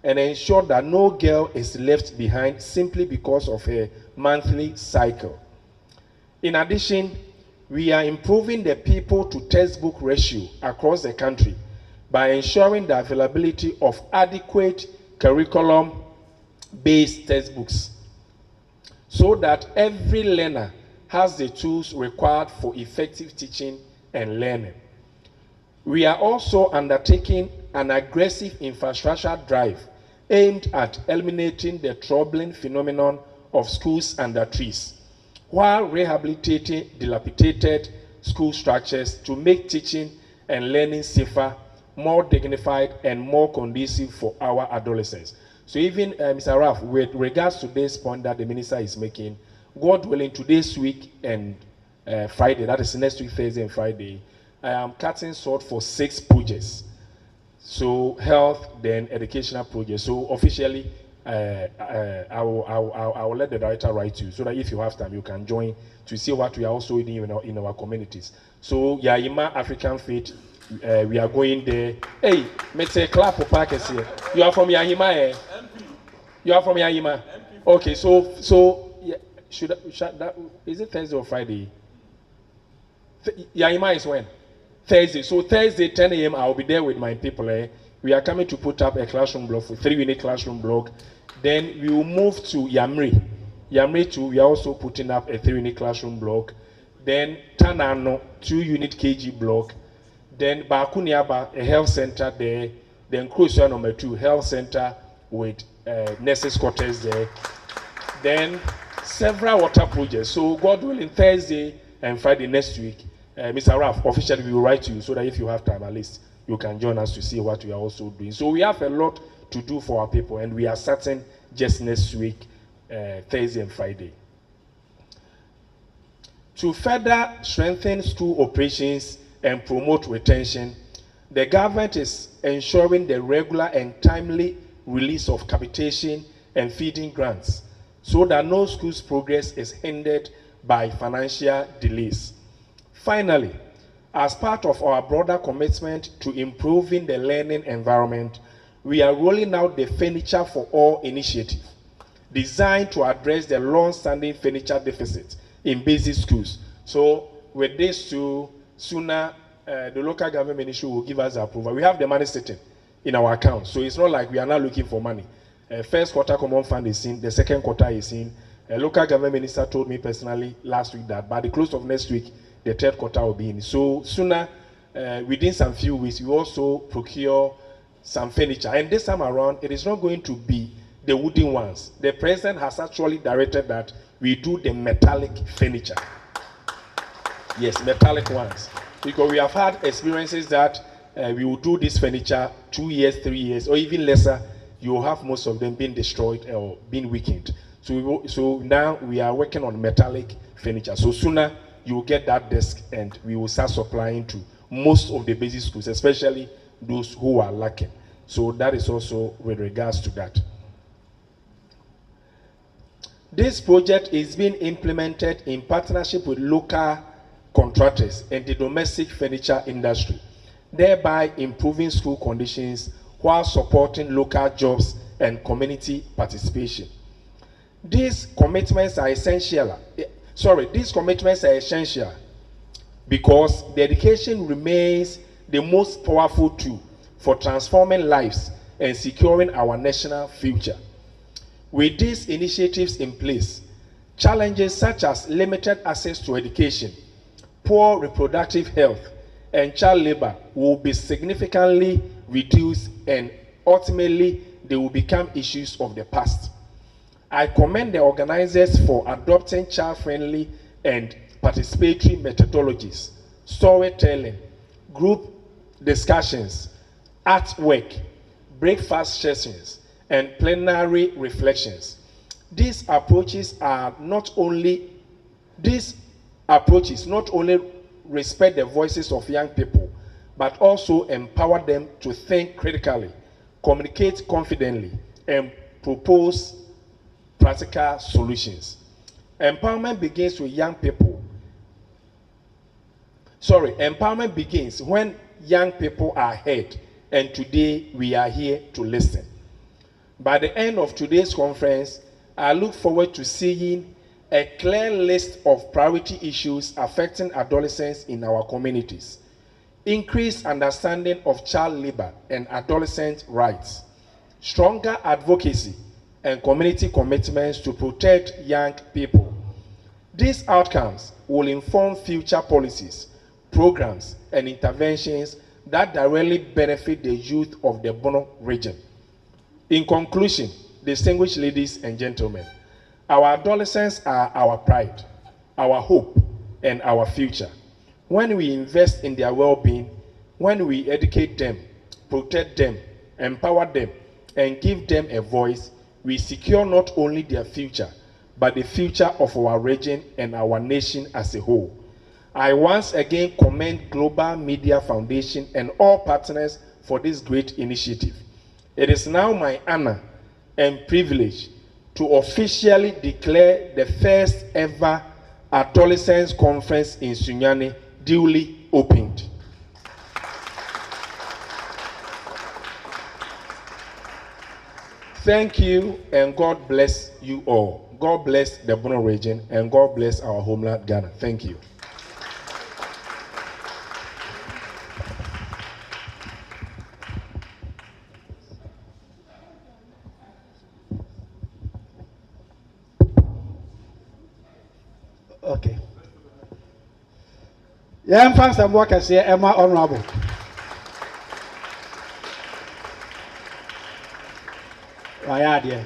and ensure that no girl is left behind simply because of her monthly cycle. In addition, we are improving the people to textbook ratio across the country by ensuring the availability of adequate curriculum-based textbooks. so that every learner has the tools required for effective teaching and learning. We are also undertaking an aggressive infrastructure drive aimed at eliminating the troubling phenomenon of schools under trees, while rehabilitating dilapidated school structures to make teaching and learning safer, more dignified, and more conducive for our adolescents. So even Mr. Raf, with regards to this point that the minister is making, God willing, today's week and Friday, that is next week, Thursday and Friday, I am cutting short for 6 projects. So health, then educational projects. So officially, I will let the director write you so that if you have time, you can join to see what we are also doing in our communities. So Yaima African Faith, we are going there. Hey, let's clap for Parkers here. You are from Yahima, eh? MP. You are from Yahima. Okay, so yeah, should that is it Thursday or Friday? Yahima is when? Thursday. So Thursday, 10 a.m. I'll be there with my people. We are coming to put up a classroom block for 3-unit classroom block. Then we will move to Yamri. Yamri too, we are also putting up a 3-unit classroom block. Then Tanano, 2-unit KG block. Then Bakuniaba, a health center there. Then Crucial number 2, health center with nurses quarters there. Then several water projects. So God willing, Thursday and Friday next week, Mr. Raf, officially we will write to you so that if you have time at least, you can join us to see what we are also doing. So we have a lot to do for our people, and we are starting just next week, Thursday and Friday. To further strengthen school operations and promote retention, the government is ensuring the regular and timely release of capitation and feeding grants so that no school's progress is hindered by financial delays. Finally, as part of our broader commitment to improving the learning environment, we are rolling out the Furniture for All initiative, designed to address the long-standing furniture deficit in basic schools. So with this too, sooner the local government ministry will give us approval. We have the money sitting in our account, so it's not like we are now looking for money. First quarter common fund is in, the second quarter is in. A local government minister told me personally last week that by the close of next week, the third quarter will be in. So sooner, within some few weeks, we also procure some furniture. And this time around, it is not going to be the wooden ones. The president has actually directed that we do the metallic furniture. Yes, metallic ones. Because we have had experiences that we will do this furniture 2 years, 3 years, or even lesser. You will have most of them being destroyed or being weakened. So now we are working on metallic furniture. So sooner you will get that desk, and we will start supplying to most of the basic schools, especially those who are lacking. So that is also with regards to that. This project is being implemented in partnership with local contractors and the domestic furniture industry, thereby improving school conditions while supporting local jobs and community participation. These commitments are essential because the education remains the most powerful tool for transforming lives and securing our national future. With these initiatives in place, challenges such as limited access to education, poor reproductive health, and child labor will be significantly reduced, and ultimately they will become issues of the past. I commend the organizers for adopting child-friendly and participatory methodologies, storytelling, group discussions, artwork, breakfast sessions, and plenary reflections. These approaches not only respect the voices of young people, but also empower them to think critically, communicate confidently, and propose practical solutions. Empowerment begins with young people. Empowerment begins when young people are heard, and today we are here to listen. By the end of today's conference, I look forward to seeing a clear list of priority issues affecting adolescents in our communities, increased understanding of child labor and adolescent rights, stronger advocacy and community commitments to protect young people. These outcomes will inform future policies, programs, and interventions that directly benefit the youth of the Bono region. In conclusion, distinguished ladies and gentlemen, our adolescents are our pride, our hope, and our future. When we invest in their well-being, when we educate them, protect them, empower them, and give them a voice, we secure not only their future, but the future of our region and our nation as a whole. I once again commend Global Media Foundation and all partners for this great initiative. It is now my honor and privilege to officially declare the first ever Adolescents Conference in Sunyani duly opened. Thank you, and God bless you all. God bless the Bono region, and God bless our homeland, Ghana. Thank you. Okay. Yeah, I'm fast and work as Emma Honorable. Why, dear?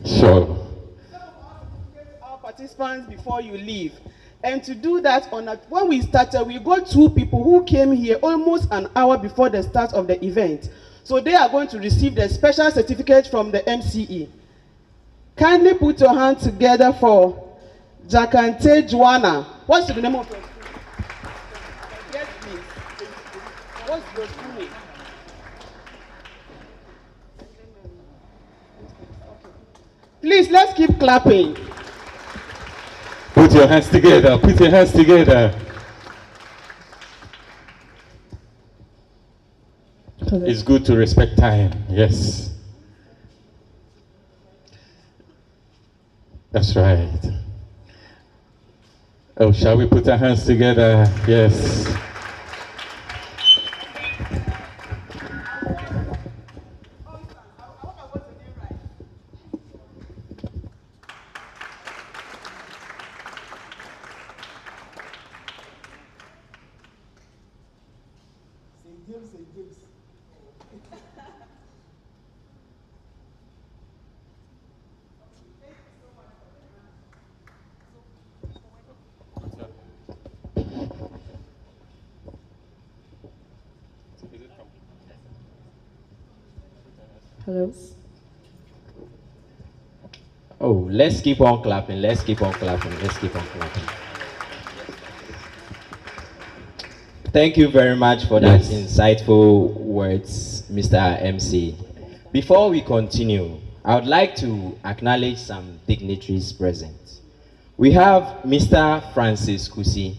Sure. Our participants before you leave. And to do that, when we started, we got 2 people who came here almost an hour before the start of the event. So they are going to receive the special certificate from the MCE. Kindly put your hands together for Jakante Joanna. What's the name of your school? Yes, please. What's your school name? Please, let's keep clapping. Put your hands together. Put your hands together. It's good to respect time. Yes. That's right. Oh, shall we put our hands together? Yes. Hello. Oh, let's keep on clapping. Let's keep on clapping. Let's keep on clapping. Thank you very much for that insightful words, Mr. MC. Before we continue, I would like to acknowledge some dignitaries present. We have Mr. Francis Kusi.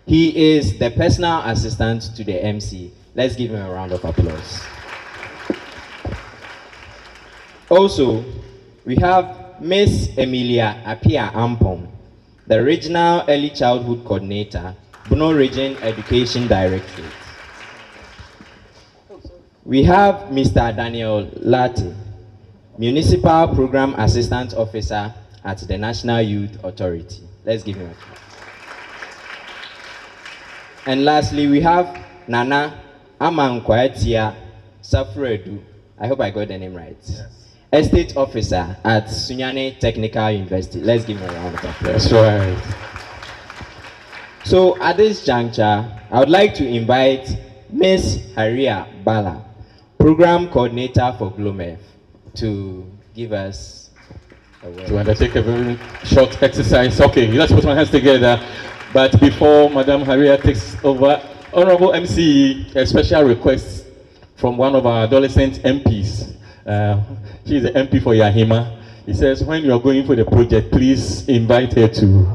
He is the personal assistant to the MC. Let's give him a round of applause. Also, we have Miss Emilia Apia Ampom, the Regional Early Childhood Coordinator, Bono Region Education Directorate. We have Mr. Daniel Lati, Municipal Program Assistant Officer at the National Youth Authority. Let's give him a clap. And lastly, we have Nana Amankwaetia Safredu. I hope I got the name right. Yes. Estate Officer at Sunyani Technical University. Let's give him a round of applause. That's right. So at this juncture, I would like to invite Ms. Haria Bala, Program Coordinator for GLOMEF, to give us a word. To undertake a very short exercise. Okay, let's put our hands together. But before Madam Haria takes over, Honorable MC, a special request from one of our adolescent MPs. She's the MP for Yahima. He says, when you are going for the project, please invite her to.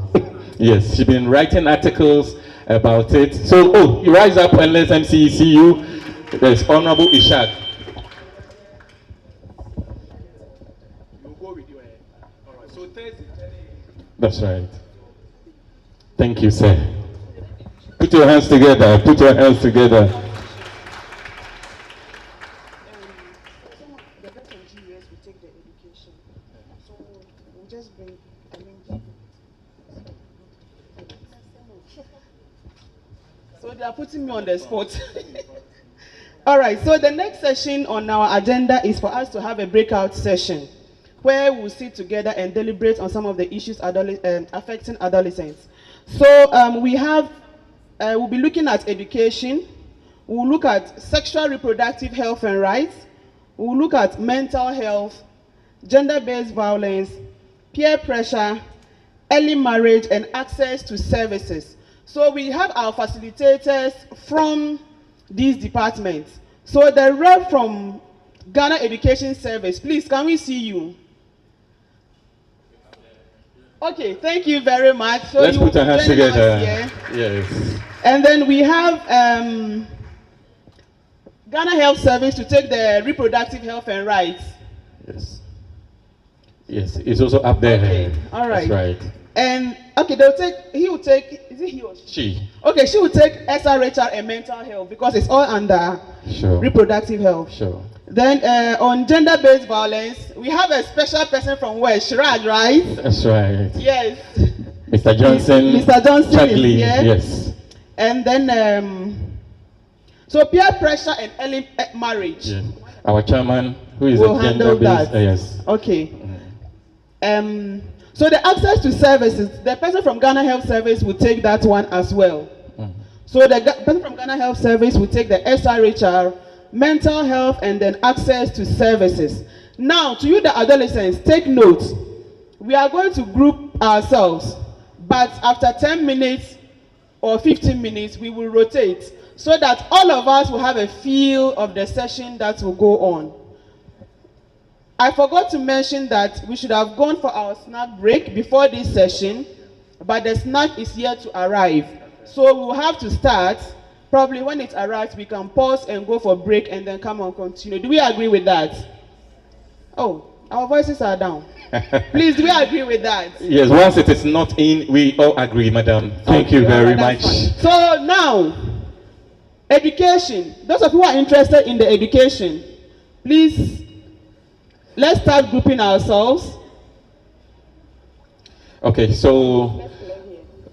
Yes, she's been writing articles about it. So, you rise up and let MC see you. There's Honorable Ishak. We'll go with you. All right. So Thursday. That's right. Thank you, sir. Put your hands together. Put your hands together. So they are putting me on the spot. All right, so the next session on our agenda is for us to have a breakout session where we'll sit together and deliberate on some of the issues affecting adolescents. So we'll be looking at education, we'll look at sexual reproductive health and rights, we'll look at mental health, gender-based violence, peer pressure, early marriage, and access to services. So we have our facilitators from these departments. So the rep from Ghana Education Service, please, can we see you? Okay, thank you very much. So let's put our hands together. Yes. And then we have Ghana Health Service to take the reproductive health and rights. Yes. Yes, it's also up there. Okay, all right. That's right. And okay, he will take, is it he or she? She. Okay, she will take SRHR and mental health because it's all under reproductive health. Sure. Then on gender-based violence, we have a special person from West, Shiraj, right? That's right. Yes. Mr. Johnson. Mr. Johnson Chadley, is here. yes. And then, so peer pressure and early marriage. Yeah. Our chairman, who is will a handle gender-based, that. yes. Okay. So the access to services, the person from Ghana Health Service will take that one as well. So the person from Ghana Health Service will take the SRHR, mental health, and then access to services. Now, to you, the adolescents, take note. We are going to group ourselves, but after 10 minutes or 15 minutes, we will rotate so that all of us will have a feel of the session that will go on. I forgot to mention that we should have gone for our snack break before this session, but the snack is yet to arrive. So we'll have to start. Probably when it arrives, we can pause and go for break and then come and continue. Do we agree with that? Oh, our voices are down. Please, do we agree with that? Yes, once it is not in, we all agree, madam. Thank you very much. Fine. So now, education. Those of you who are interested in the education, please, let's start grouping ourselves. Okay, so,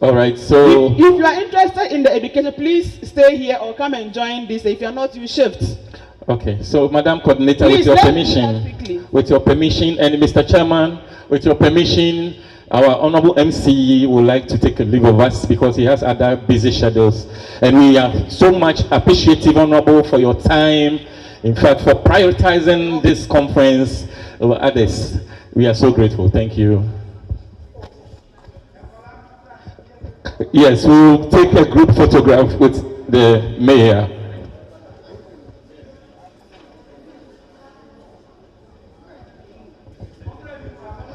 all right, so. If you are interested in the education, please stay here or come and join this. If you are not, you shift. Okay, so Madam Coordinator, Please, with your permission, and Mr. Chairman, with your permission, our Honorable MC would like to take a leave of us because he has other busy schedules. And we are so much appreciative, Honorable, for your time. In fact, for prioritizing this conference over others. We are so grateful. Thank you. Yes, we'll take a group photograph with the mayor.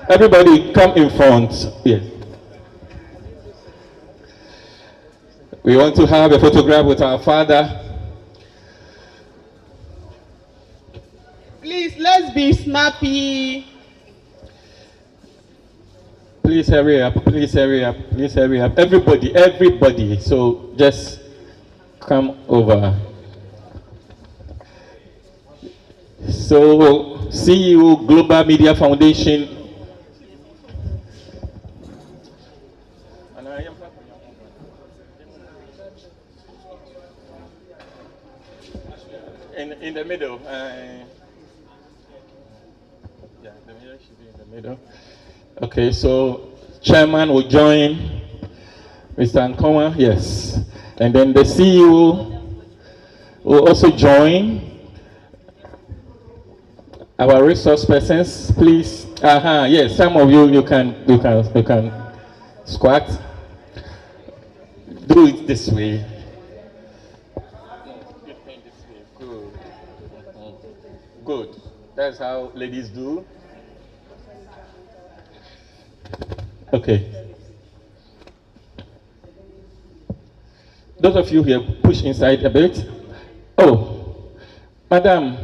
Everybody come in front. Yes. We want to have a photograph with our father. Please, let's be snappy. Please hurry up, please hurry up, please hurry up. Everybody, everybody. So just come over. So, CEO Global Media Foundation. In the middle. Yeah, the middle should be in the middle. Okay, so chairman will join Mr. Nkoma, yes. And then the CEO will also join. Our resource persons, please. Yes, some of you can squat. Do it this way. Good. Good. That's how ladies do. Okay. Those of you here, push inside a bit. Oh, madam,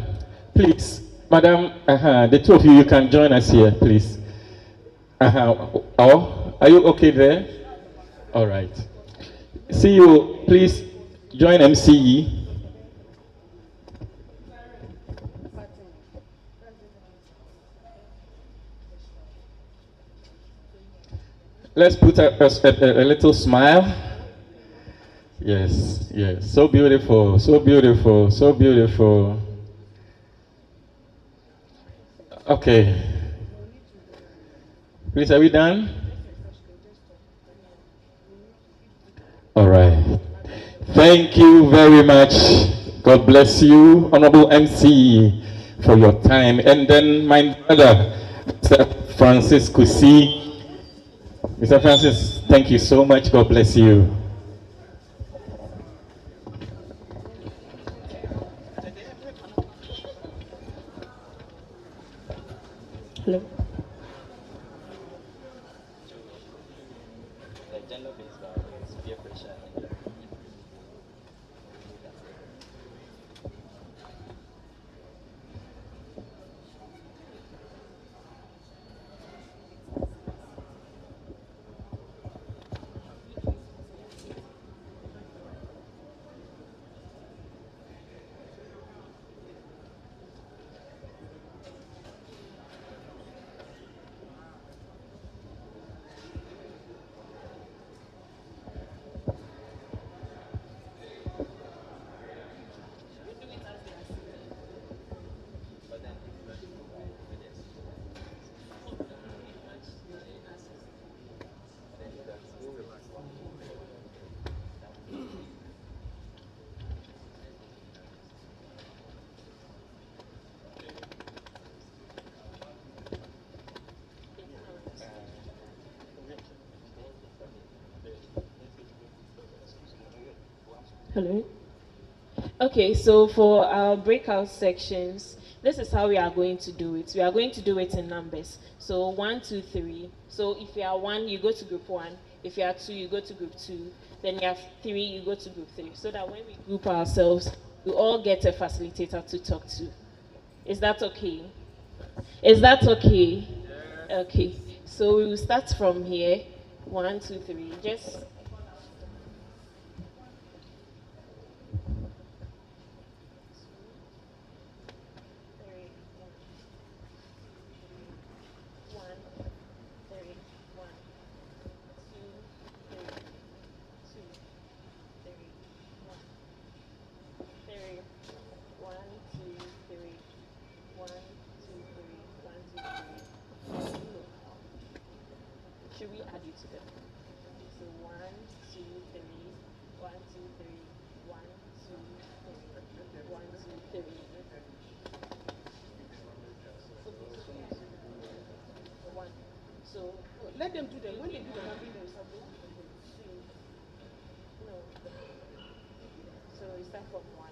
please. Madam, the two of you, you can join us here, please. Oh, are you okay there? All right. See you. Please join MCE. Let's put a little smile. Yes, yes. So beautiful, so beautiful, so beautiful. Okay. Please, are we done? All right. Thank you very much. God bless you, Honorable MC, for your time. And then my brother, Mr. Francis Kusi. Mr. Francis, thank you so much. God bless you. Hello. Hello. Okay, so for our breakout sections, this is how we are going to do it. We are going to do it in numbers. So 1, 2, 3. So if you are 1, you go to group 1. If you are 2, you go to group 2. Then you have 3, you go to group 3. So that when we group ourselves, we all get a facilitator to talk to. Is that okay? Is that okay? Okay. So we will start from here. 1, 2, 3. Just should we add it together? So 1, 2, 3, 1, 2, 3, 1, 2, 3, 1, 2, 3. One. So Let them do them. When they do the numbering themselves, they want to do it. no. So we start from 1.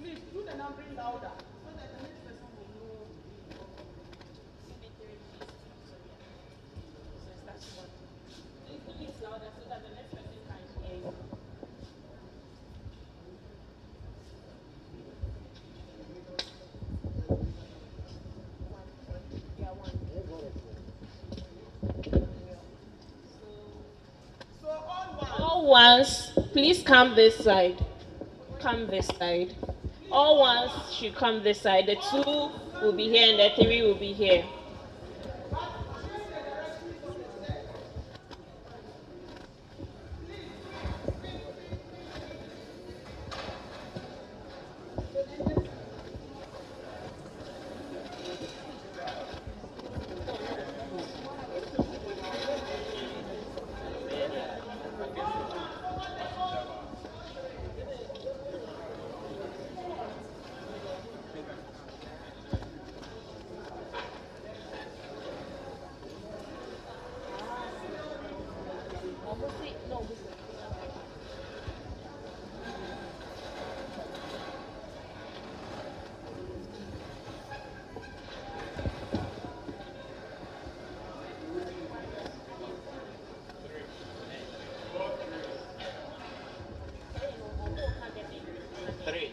Please do the numbering louder so that the next person will know. So it starts 1. It's louder so that the next person can hear you. Yeah, 1. So all one. All ones, please come this side. Come this side. All ones should come this side. The 2 will be here and the 3 will be here.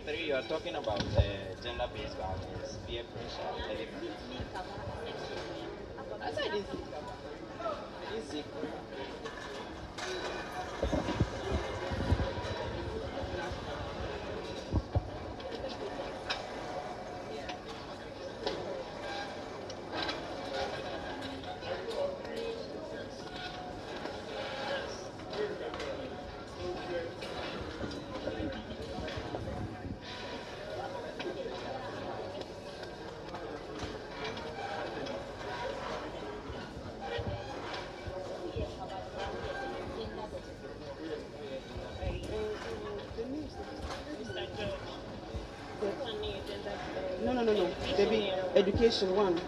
Three, you are talking about gender-based violence, peer pressure, I said this. No. Maybe education one.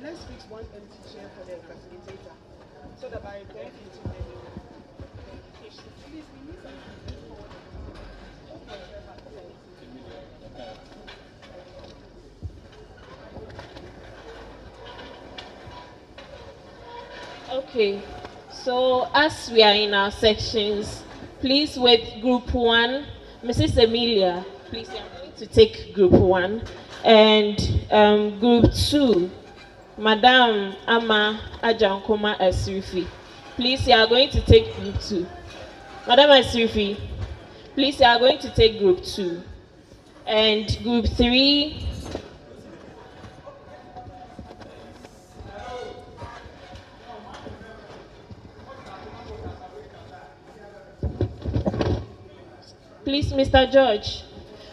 Let's fix one empty chair for the facilitator, so that by going into the education, please, we need Okay, so as we are in our sections, please with group 1, Mrs. Emilia, please you are going to take group 1, and group 2, Madam Ama Ajankoma Asrifi, please you are going to take group 2. Madam Asrifi, please you are going to take group 2, and group 3, please, Mr. George,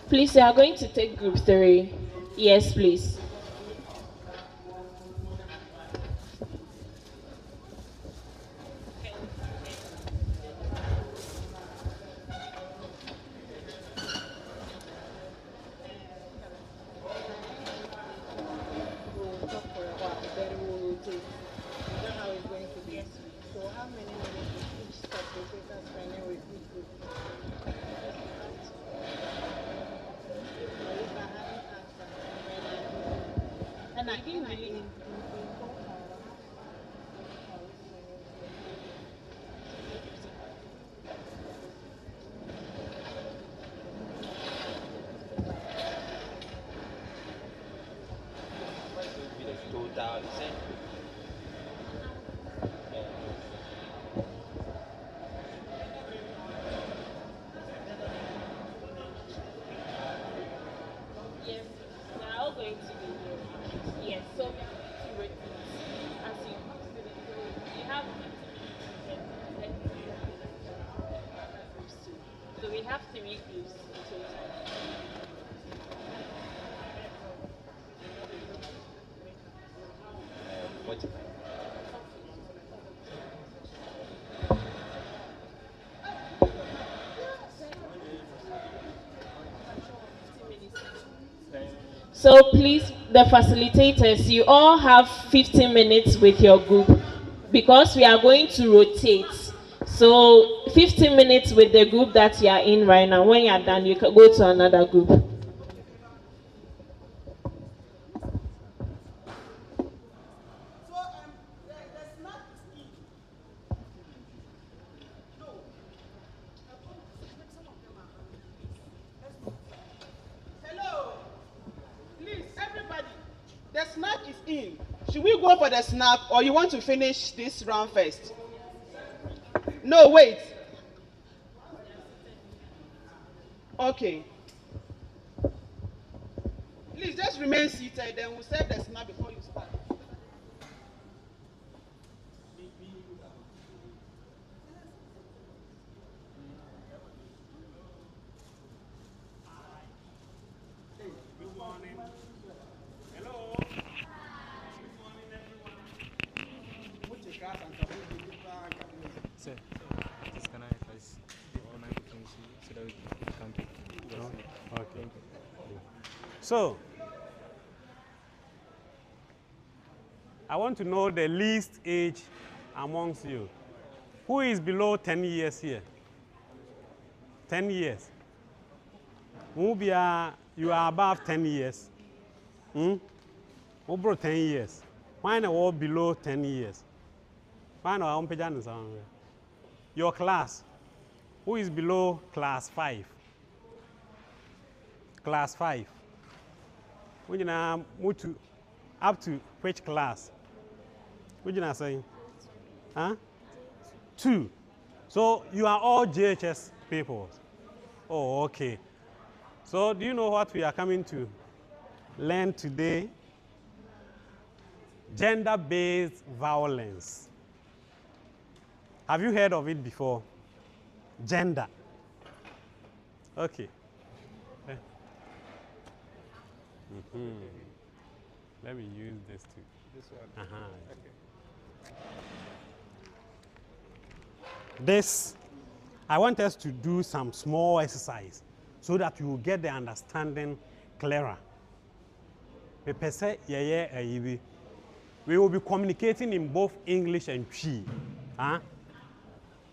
please, you are going to take group 3. Yes, please. So please, the facilitators, you all have 15 minutes with your group because we are going to rotate. So 15 minutes with the group that you are in right now. When you are done, you can go to another group. The snack is in. Should we go for the snack or you want to finish this round first? No, wait. Okay. Please just remain seated, then we'll serve the snack before you start. Good morning. Hello. Good morning, everyone. Sir, this can I advise? So, I want to know the least age amongst you. Who is below 10 years here? 10 years. Mubia, you are above 10 years. Over 10 years. Why not all below 10 years? Why not your class? Who is below class 5? Class 5. When you now move to up to which class? What you now saying? Huh? 2. So you are all JHS people. Oh, okay. So do you know what we are coming to learn today? Gender-based violence. Have you heard of it before? Gender. Okay. Let me use this too. This one. Okay. This, I want us to do some small exercise so that you will get the understanding clearer. We will be communicating in both English and Twi.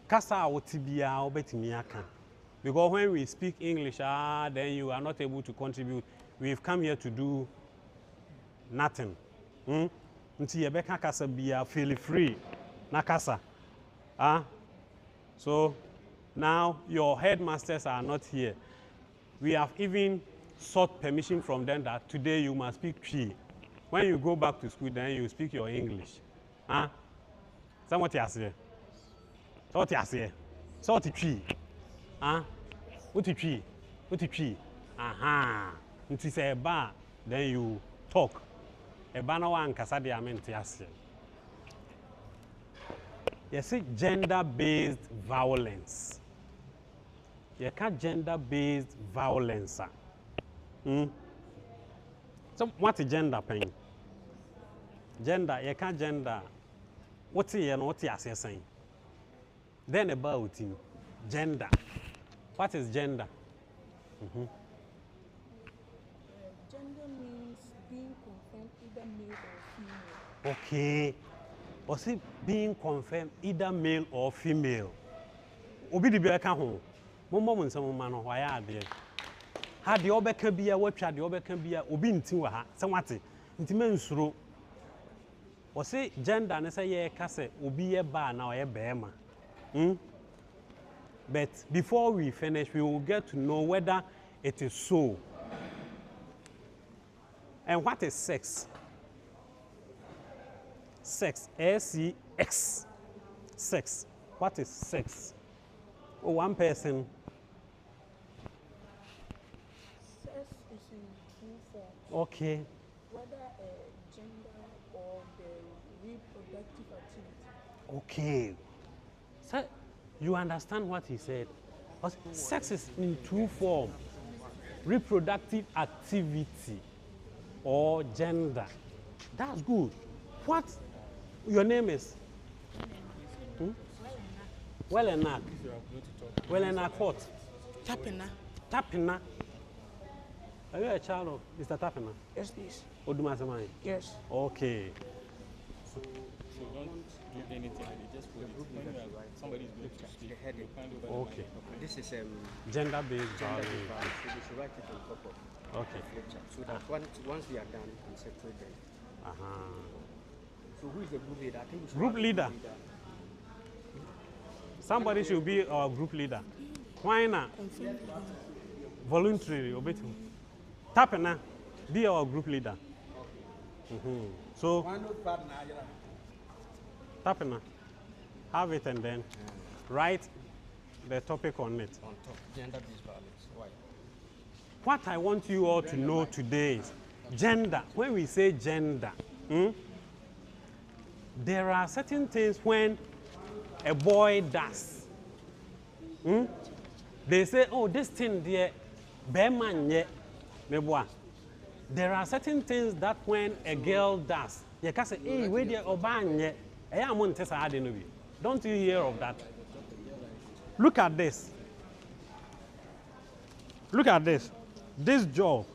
Kasa wotibia obetimi aka. Because when we speak English, then you are not able to contribute. We've come here to do nothing. Nti yebeka kasa bia feel free na kasa. So now your headmasters are not here. We have even sought permission from them that today you must speak Twi. When you go back to school, then you speak your English. What you say? What you say? So what you Twi? What you Twi? What you Twi? It is a bar, then you talk. A banner one casadi amentias. You see, gender-based violence. You can't gender-based violence. So, what is gender pain? Gender, you can't gender. What is saying? Then about you, gender. What is gender? Gender means being confirmed either male or female. Okay. Was it being confirmed either male or female? Obi di beka ho. Mommo mun sam ma no why ade. Ha de obeka bia watwa de obeka bia obi nti wa ha. Se wate. Nti mensuro. Was it gender ne say ye ka se obi ye ba na oye bema. But before we finish, we will get to know whether it is so. And what is sex? Sex. S-E-X. Sex. What is sex? Oh, one person. Sex is in two forms. Okay. Whether gender or the reproductive activity. Okay. So, you understand what he said? Sex is in two forms. Reproductive activity or gender. That's good. What your name is? Welenak. Welenak what? Tapina. Tapina. Are you a child of Mr. Tapina? Yes, please. Odumasamai? Yes. Okay. So don't do anything. Just put it. Somebody is going to speak. Okay. This is Gender-based gender violence. violence. So we should write it on top of Okay. the lecture. So that once we are done, we separate them. So who is the group leader? I think we should Group have a leader. Somebody should be our group leader. Why not? Voluntarily, obetu. Tapena, be our group leader. So, Tapena, have it and then write the topic on it. On top, gender-based violence. Why? What I want you all to know today is gender. When we say gender, there are certain things when a boy does. They say, oh, this thing there, there are certain things that when a girl does, you can say, hey, where there obanye, don't you hear of that? Look at this. Look at this. This job.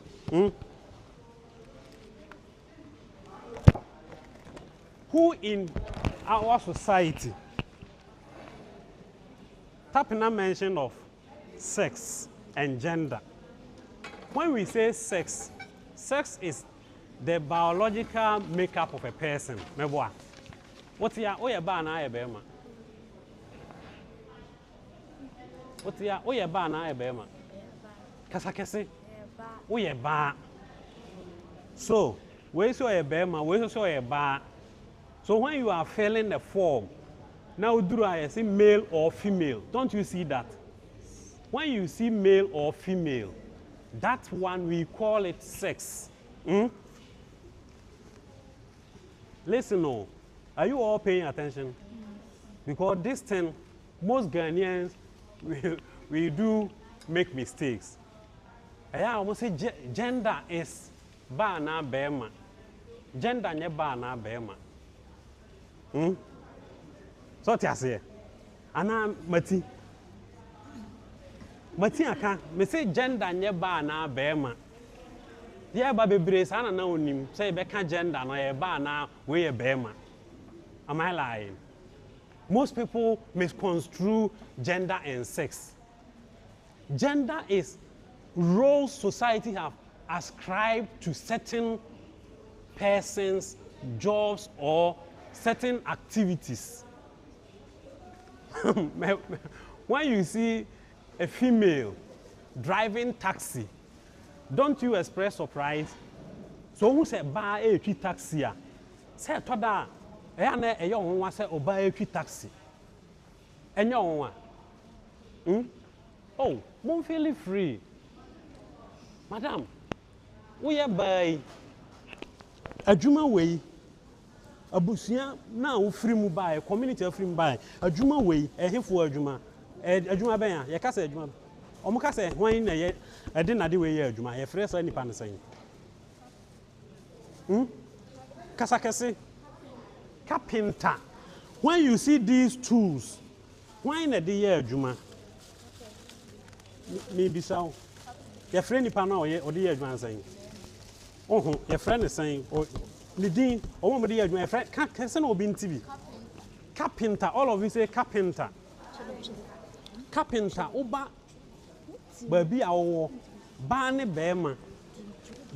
who in our society, Tapina mention of sex and gender. When we say sex, sex is the biological makeup of a person. What's ya? Oh, ya bana ya bema. What's ya? Oh, ya bana ya bema. Kasakese. Oh, ya ba. So, where's your bema? Where's your ba? So when you are filling the form, now do I say male or female? Don't you see that? When you see male or female, that one we call it sex. Listen, oh, are you all paying attention? Because this thing, most Ghanaians, we do make mistakes. I almost say gender is ba na bema. Gender nye ba na bema. So what you say? Ana mati. Mati aka, me say gender nye ba na bema. Yeah, ba bebre sa na onim say be ka gender no ye ba na we ye bema. Am I lying? Most people misconstrue gender and sex. Gender is roles society have ascribed to certain persons, jobs, or certain activities. When you see a female driving taxi, don't you express surprise? So who said buy a taxi? Say toda a young one say buy a taxi. And young one. Oh, won't feel free. Madam, we are by a Juma way. A busia now free by community free by a Juma way, a him for a Juma, a Juma Baya, Yakasa Juma. Omokase, when I didn't do a Juma, a fresh any pan saying. Kasakase, carpenter. When you see these tools, why in a day Juma? Maybe so. Your friend Pano or the Juma saying. Oh, your friend is saying, or Lidin, or one of my friend can't send or be in TV. Carpenter, all of you say carpenter. Carpenter, Oba, baby, our Barney Bearman.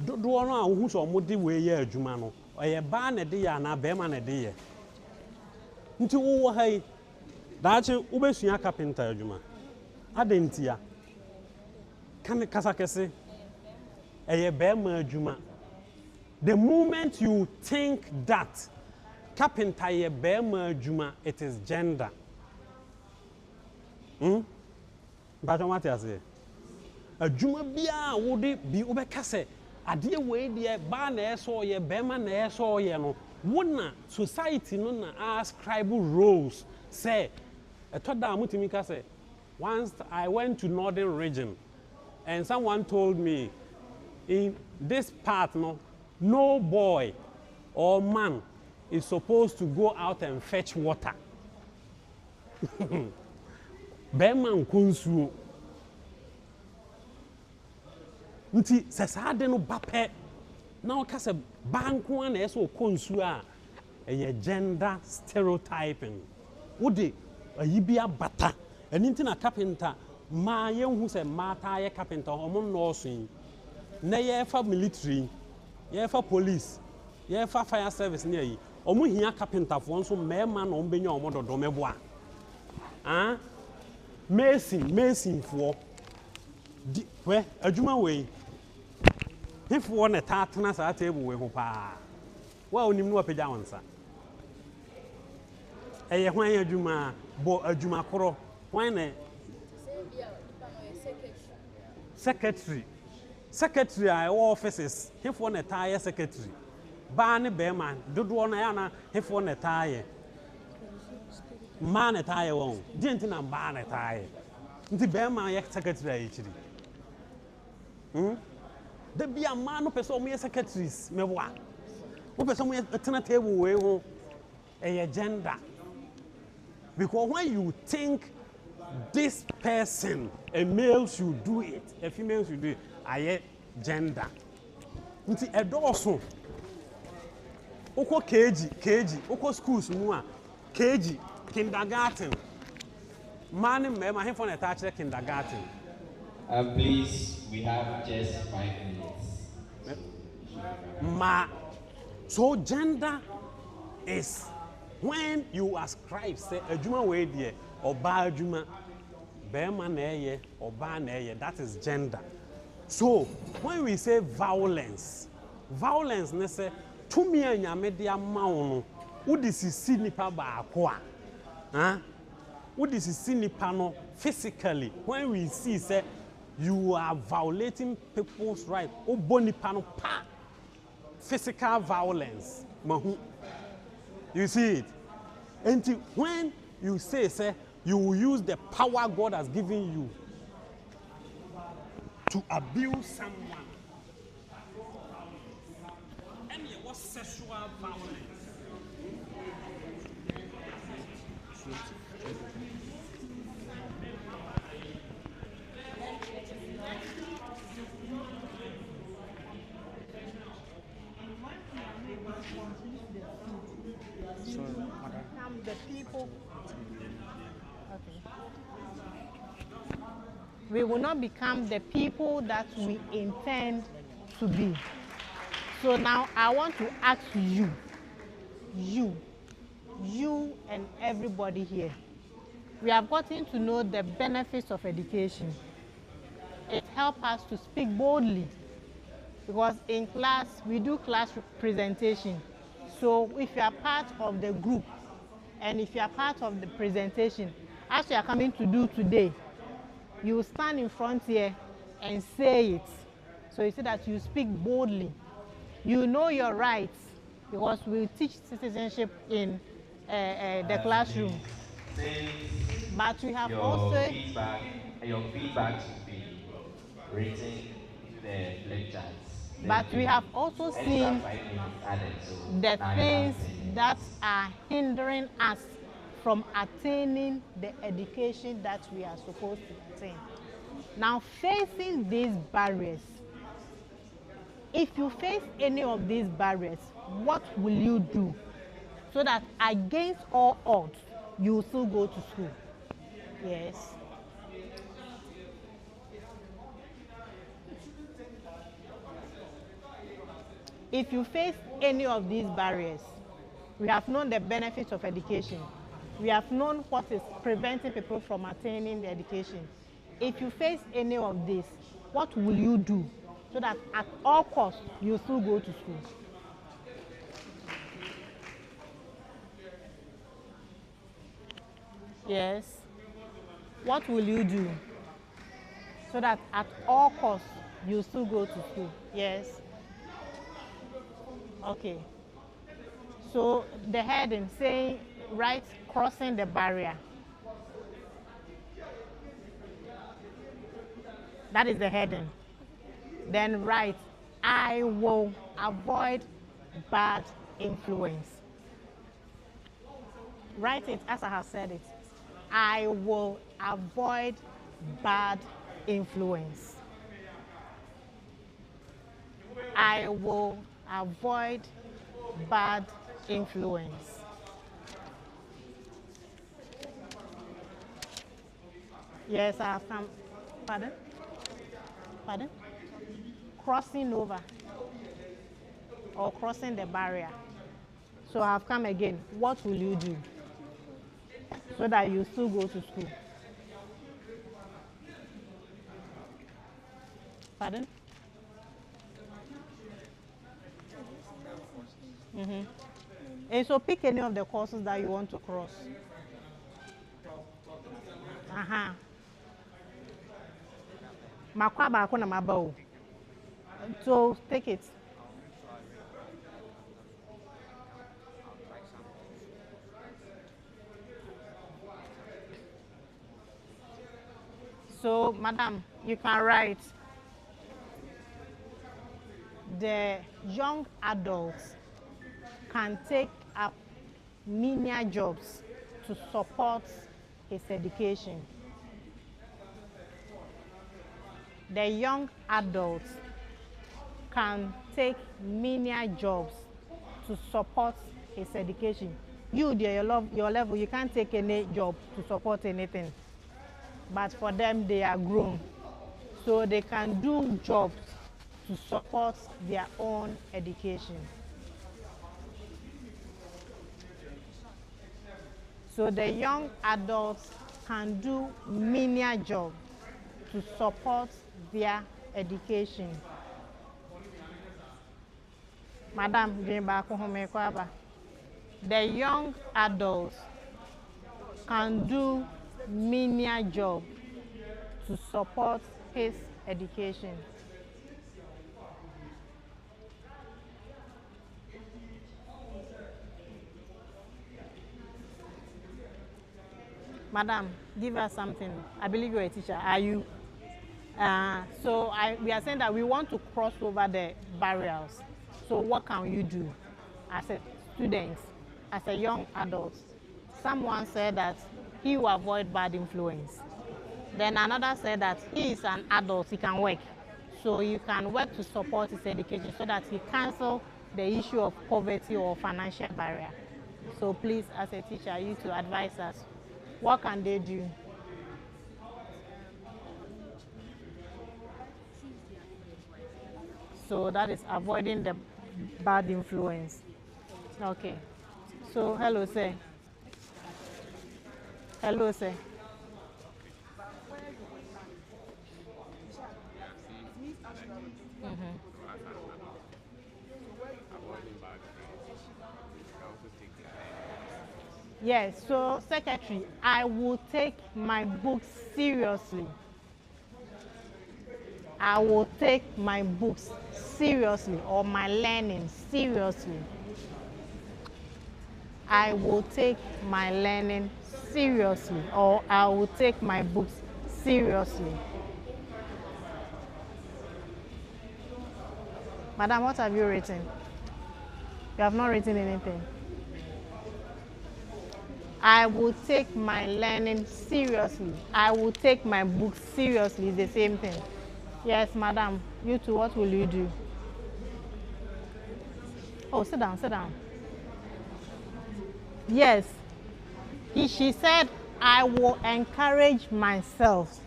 Do know who's or Moody way, Jumano, or a barn a day and a Bearman a day. Into all hey, that's your Ubesia carpenter, Juma. Adentia. Can the Kasakese a Bearman Juma? The moment you think that carpenter a Bearman Juma, it is gender. But what I say? A Juma bia would it be Ubekase? A dear way, dear Barnes or your Bearman or no. Wouldn't society no ascribe roles? Say, a Toda Mutimika say, once I went to northern region and someone told me in this part, no boy or man is supposed to go out and fetch water. Bearman kunsu. Nti sesade no bape na o kase banko na eso konsu a gender stereotyping. Wode ayibia bata eni nti na carpenter ma ye hu se mata ye carpenter omo no so na ye fa military ye fa police ye fa fire service na yi omo hia carpenter fo nso mema na ombenya omo dodo meboa mason for where adwuma we if one a tartana sa table we ho pa wa onim no apagya wonsa eye hwan adwuma bo adwuma koro hwan na secretary a offices if one a tire secretary ba ne be man dodo na ya na if one a tire man a tire won didn't na ba na tire nti be man ya secretary a chiri the be a man no person me secretaries me wa wo person me atena table we ho a gender because when you think this person a male should do it a female should do it aye gender nti edoso Oko KG, oko schools mu a KG, kindergarten. Man, mema him for attach kindergarten. Please, we have just 5 minutes. So gender is when you ascribe say adwuma we there oba adwuma bema na eye oba na eye, that is gender. So when we say violence ne say tumi anyame de ama wo no wodi sisi nipa baako a wodi sisi nipa no physically, when we see say you are violating people's right obo nipa no pa physical violence mahu. You see it? And when you say you will use the power God has given you to abuse someone, and what sexual violence? The people. Okay. We will not become the people that we intend to be. So now I want to ask you and everybody here. We have gotten to know the benefits of education. It helps us to speak boldly because in class we do class presentation. So if you are part of the group and if you are part of the presentation, as you are coming to do today, you stand in front here and say it. So you see that you speak boldly. You know your rights because we teach citizenship in the classroom. But we have also your feedback should be written in the lectures. But we have also seen the things that are hindering us from attaining the education that we are supposed to attain. Now, facing these barriers, if you face any of these barriers, what will you do so that against all odds, you will still go to school? Yes. If you face any of these barriers, we have known the benefits of education. We have known what is preventing people from attaining the education. If you face any of this, what will you do so that at all costs you still go to school? Yes. What will you do so that at all costs you still go to school? Yes. Okay. So the heading saying, right, crossing the barrier. That is the heading. Then right, I will avoid bad influence. Write it as I have said it. I will avoid bad influence. I will avoid bad influence. Yes, I have come. Pardon? Pardon? Crossing over or crossing the barrier. So I have come again. What will you do so that you still go to school? Pardon? Mm-hmm. And so pick any of the courses that you want to cross. Uh-huh. So take it. So, madam, you can write the young adults can take up menial jobs to support his education. The young adults can take menial jobs to support his education. You, dear, your level, you can't take any job to support anything. But for them, they are grown. So they can do jobs to support their own education. So the young adults can do menial jobs to support their education. Madam, the young adults can do menial job to support his education. Madam, give us something. I believe you're a teacher. Are you? We are saying that we want to cross over the barriers. So what can you do as a student, as a young adult? Someone said that he will avoid bad influence. Then another said that he is an adult, he can work. So you can work to support his education so that he cancel the issue of poverty or financial barrier. So please, as a teacher, you to advise us. What can they do? So that is avoiding the bad influence. Okay. So hello, sir. Hello, sir. Yes, so secretary, I will take my books seriously. I will take my books seriously, or my learning seriously. I will take my learning seriously, or I will take my books seriously. Madam, what have you written? You have not written anything. I will take my learning seriously. I will take my books seriously. It's the same thing. Yes, madam. You too, what will you do? Oh, sit down, sit down. Yes. She said, I will encourage myself.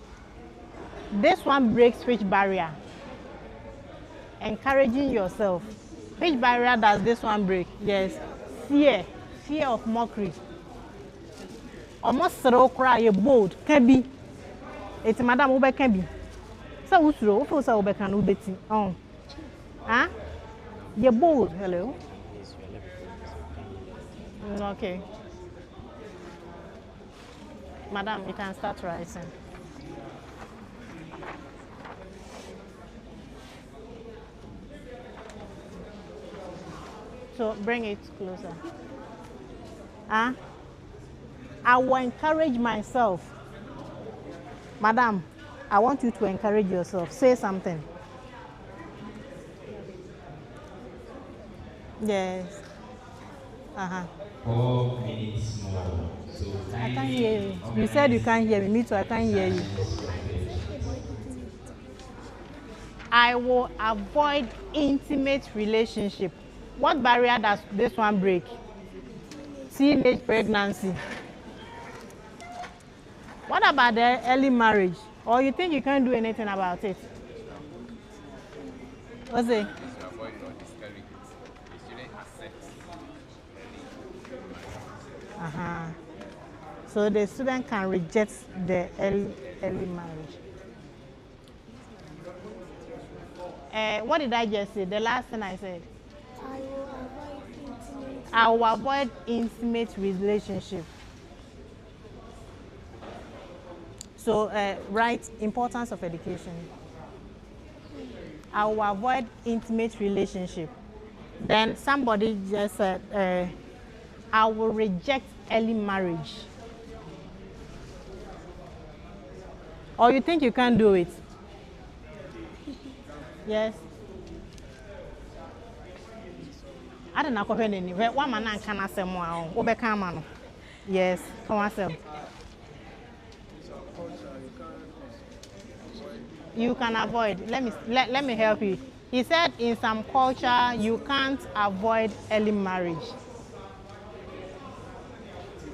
This one breaks which barrier? Encouraging yourself. Which barrier does this one break? Yes. Fear. Fear of mockery. Almost so cry, you're bold. Can be. It's madam Ube can be. So who's slow? Who's so Ube can Ube? Oh. Huh? You're bold. Hello. Okay. Madam, you can start writing. So bring it closer. Huh? I will encourage myself. Madam, I want you to encourage yourself. Say something. Yes. 4 minutes more. So I can't hear you. You said you can't hear me. Me too, I can't hear you. I will avoid intimate relationship. What barrier does this one break? Teenage pregnancy. What about the early marriage? Or you think you can't do anything about it? What's it? So the student can reject the early marriage. What did I just say? The last thing I said. I will avoid intimate relationship. So, right, importance of education. I will avoid intimate relationship. Then somebody just said, I will reject early marriage. Or you think you can't do it? Yes. I don't know what happened. One man can say more. Yes, come on, sir. You can avoid. Let me help you. He said in some culture, you can't avoid early marriage.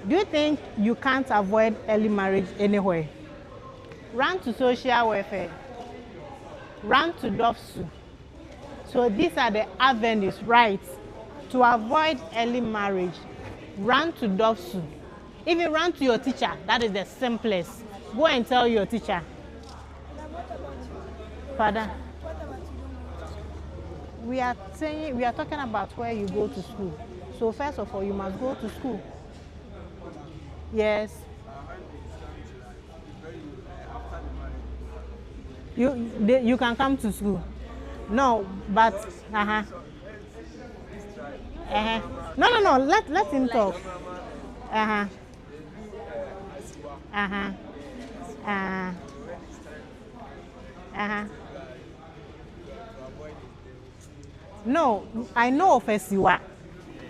Do you think you can't avoid early marriage anywhere? Run to social welfare. Run to DOFSU. So these are the avenues, right? To avoid early marriage, run to DOFSU. Even run to your teacher. That is the simplest. Go and tell your teacher. Father, we are talking about where you go to school. So first of all, you must go to school. Yes. You can come to school. No, but no. Let him talk. No, I know of a siwa.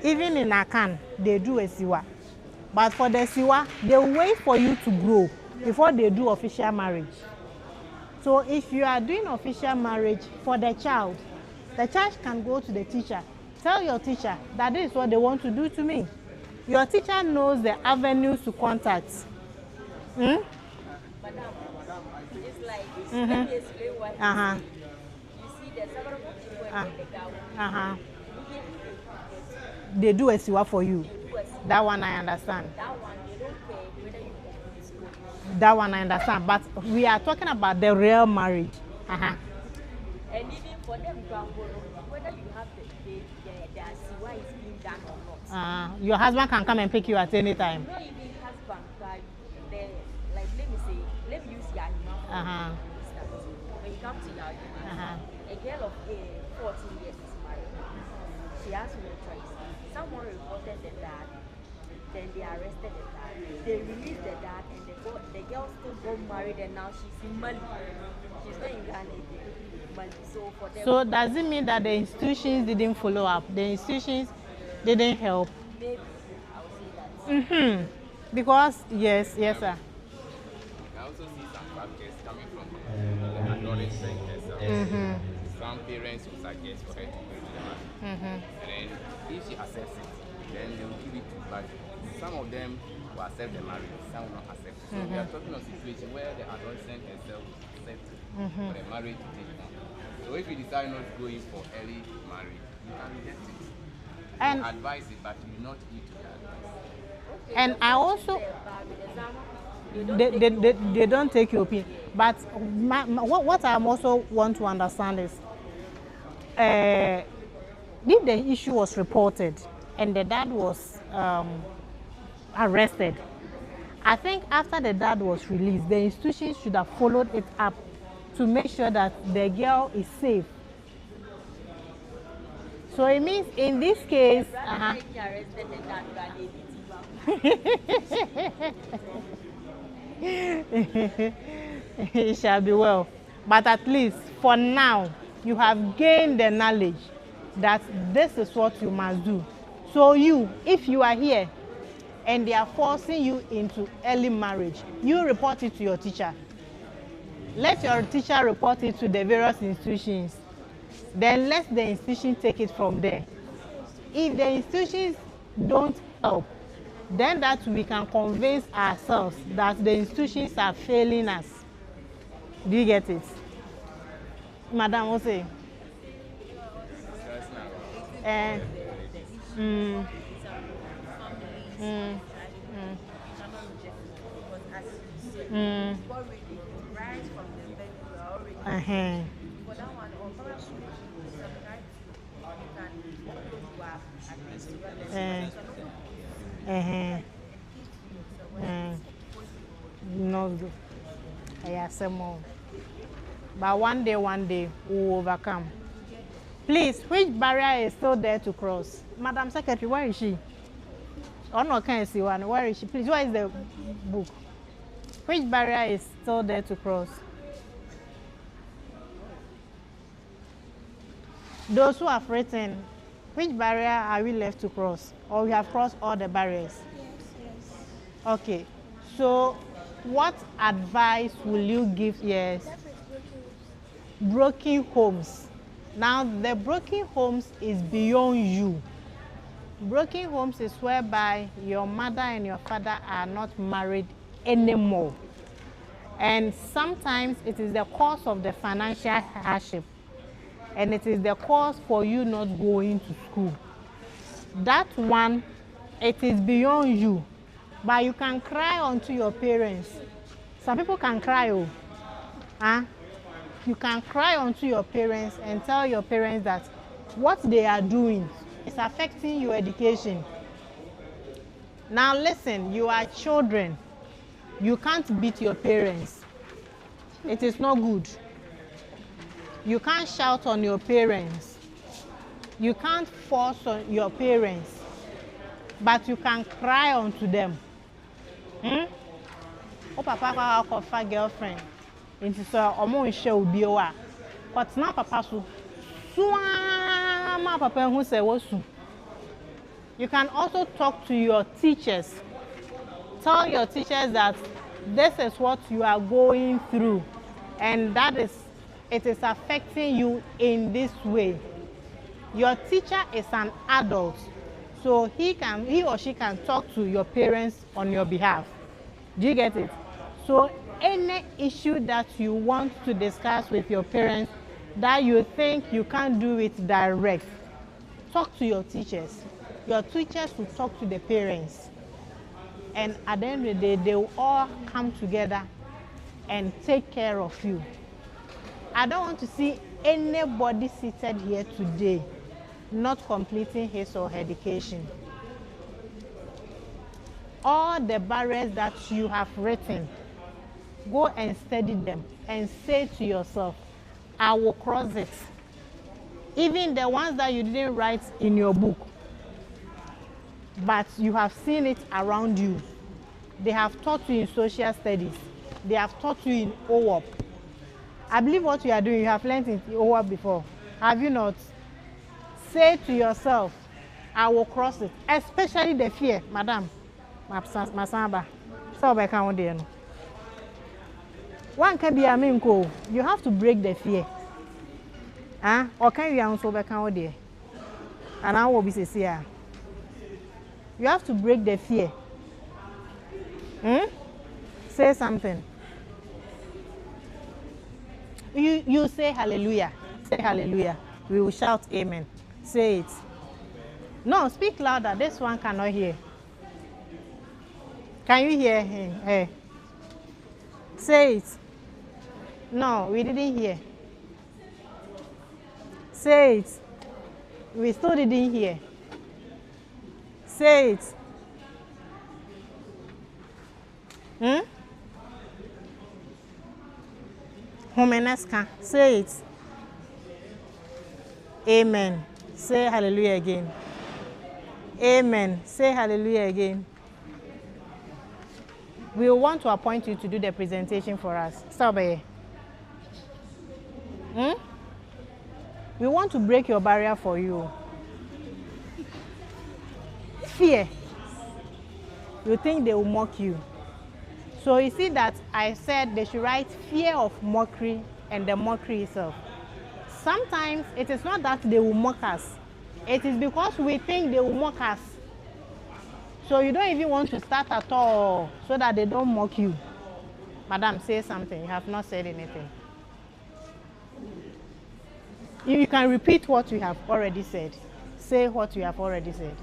Even in Akan, they do a siwa. But for the siwa, they wait for you to grow before they do official marriage. So if you are doing official marriage for the child can go to the teacher. Tell your teacher that this is what they want to do to me. Your teacher knows the avenues to contact. Madam, it's like, let me explain what you see, there's several people in the government. They do a siwa for you. That one I understand. That one, they don't care whether you go to school. That one I understand. But we are talking about the real marriage. And even for them, whether you have the siwa is being done or not. Your husband can come and pick you at any time. Not even husband, but like let me use Yahima. When you come to Yahima, a girl of 14 years is married. She has no choice. Someone reported the dad, then they arrested the dad. They released the dad, and the girl still got married, and now she's in Mali. She's not in Ghana, Mali. So for them. So does it mean that the institutions didn't follow up? The institutions didn't help? Maybe I would say that. Because yes, sir. I also see some factors coming from the adolescent herself. Some parents will suggest for her to go to the marriage. And then if she accepts it, then they will give it to back. Some of them will accept the marriage, some will not accept it. So we are talking of a situation where the adolescent herself accepts for the marriage to take on. So if you decide not to go in for early marriage, you can reject it. And advise it, but you will not eat to the advice. And I also they don't take your opinion. But what I also want to understand is if the issue was reported and the dad was arrested, I think after the dad was released, the institution should have followed it up to make sure that the girl is safe. So it means in this case, it shall be well. But at least for now, you have gained the knowledge that this is what you must do. So if you are here and they are forcing you into early marriage, you report it to your teacher. Let your teacher report it to the various institutions. Then let the institution take it from there. If the institutions don't help, then that we can convince ourselves that the institutions are failing us. Do you get it? Madam, what's it? No good. But one day we will overcome. Please, which barrier is still there to cross? Madam Secretary, where is she? Oh no, can't see one. Where is she? Please, where is the book? Which barrier is still there to cross? Those who have written, which barrier are we left to cross? Or we have crossed all the barriers? Yes. Okay. So, what advice will you give? Yes. Broken homes. Now, the broken homes is beyond you. Broken homes is whereby your mother and your father are not married anymore. And sometimes it is the cause of the financial hardship. And it is the cause for you not going to school. That one, it is beyond you. But you can cry unto your parents. Some people can cry, oh. Huh? You can cry unto your parents and tell your parents that what they are doing is affecting your education. Now listen, you are children. You can't beat your parents. It is not good. You can't shout on your parents. You can't force on your parents. But you can cry unto them. Oh, papa can offer girlfriend. Into so omo show bioa. But now papa so swama papa who say wosu. You can also talk to your teachers. Tell your teachers that this is what you are going through, and it is affecting you in this way. Your teacher is an adult, so he or she can talk to your parents on your behalf. Do you get it? So any issue that you want to discuss with your parents that you think you can't do it direct, talk to your teachers. Your teachers will talk to the parents. And at the end of the day, they will all come together and take care of you. I don't want to see anybody seated here today not completing his or her education. All the barriers that you have written, go and study them and say to yourself, I will cross it. Even the ones that you didn't write in your book, but you have seen it around you. They have taught you in social studies. They have taught you in OWOP. I believe what you are doing, you have learned in OWOP before. Have you not? Say to yourself, I will cross it. Especially the fear, madam. Masamba. So I can't do. One can be a minko. You have to break the fear. Or can you also be can't do? And I will be sincere. You have to break the fear. Say something. You say hallelujah. Say hallelujah. We will shout amen. Say it. No, speak louder. This one cannot hear. Can you hear him? Hey. Say it. No, we didn't hear. Say it. We still didn't hear. Say it. Homeneska. Say it. Amen. Say hallelujah again. Amen. Say hallelujah again. We want to appoint you to do the presentation for us. Stop here. We want to break your barrier for you. Fear. You think they will mock you. So you see that I said they should write fear of mockery and the mockery itself. Sometimes it is not that they will mock us. It is because we think they will mock us. So you don't even want to start at all so that they don't mock you. Madam, say something. You have not said anything. You can repeat what you have already said. Say what you have already said.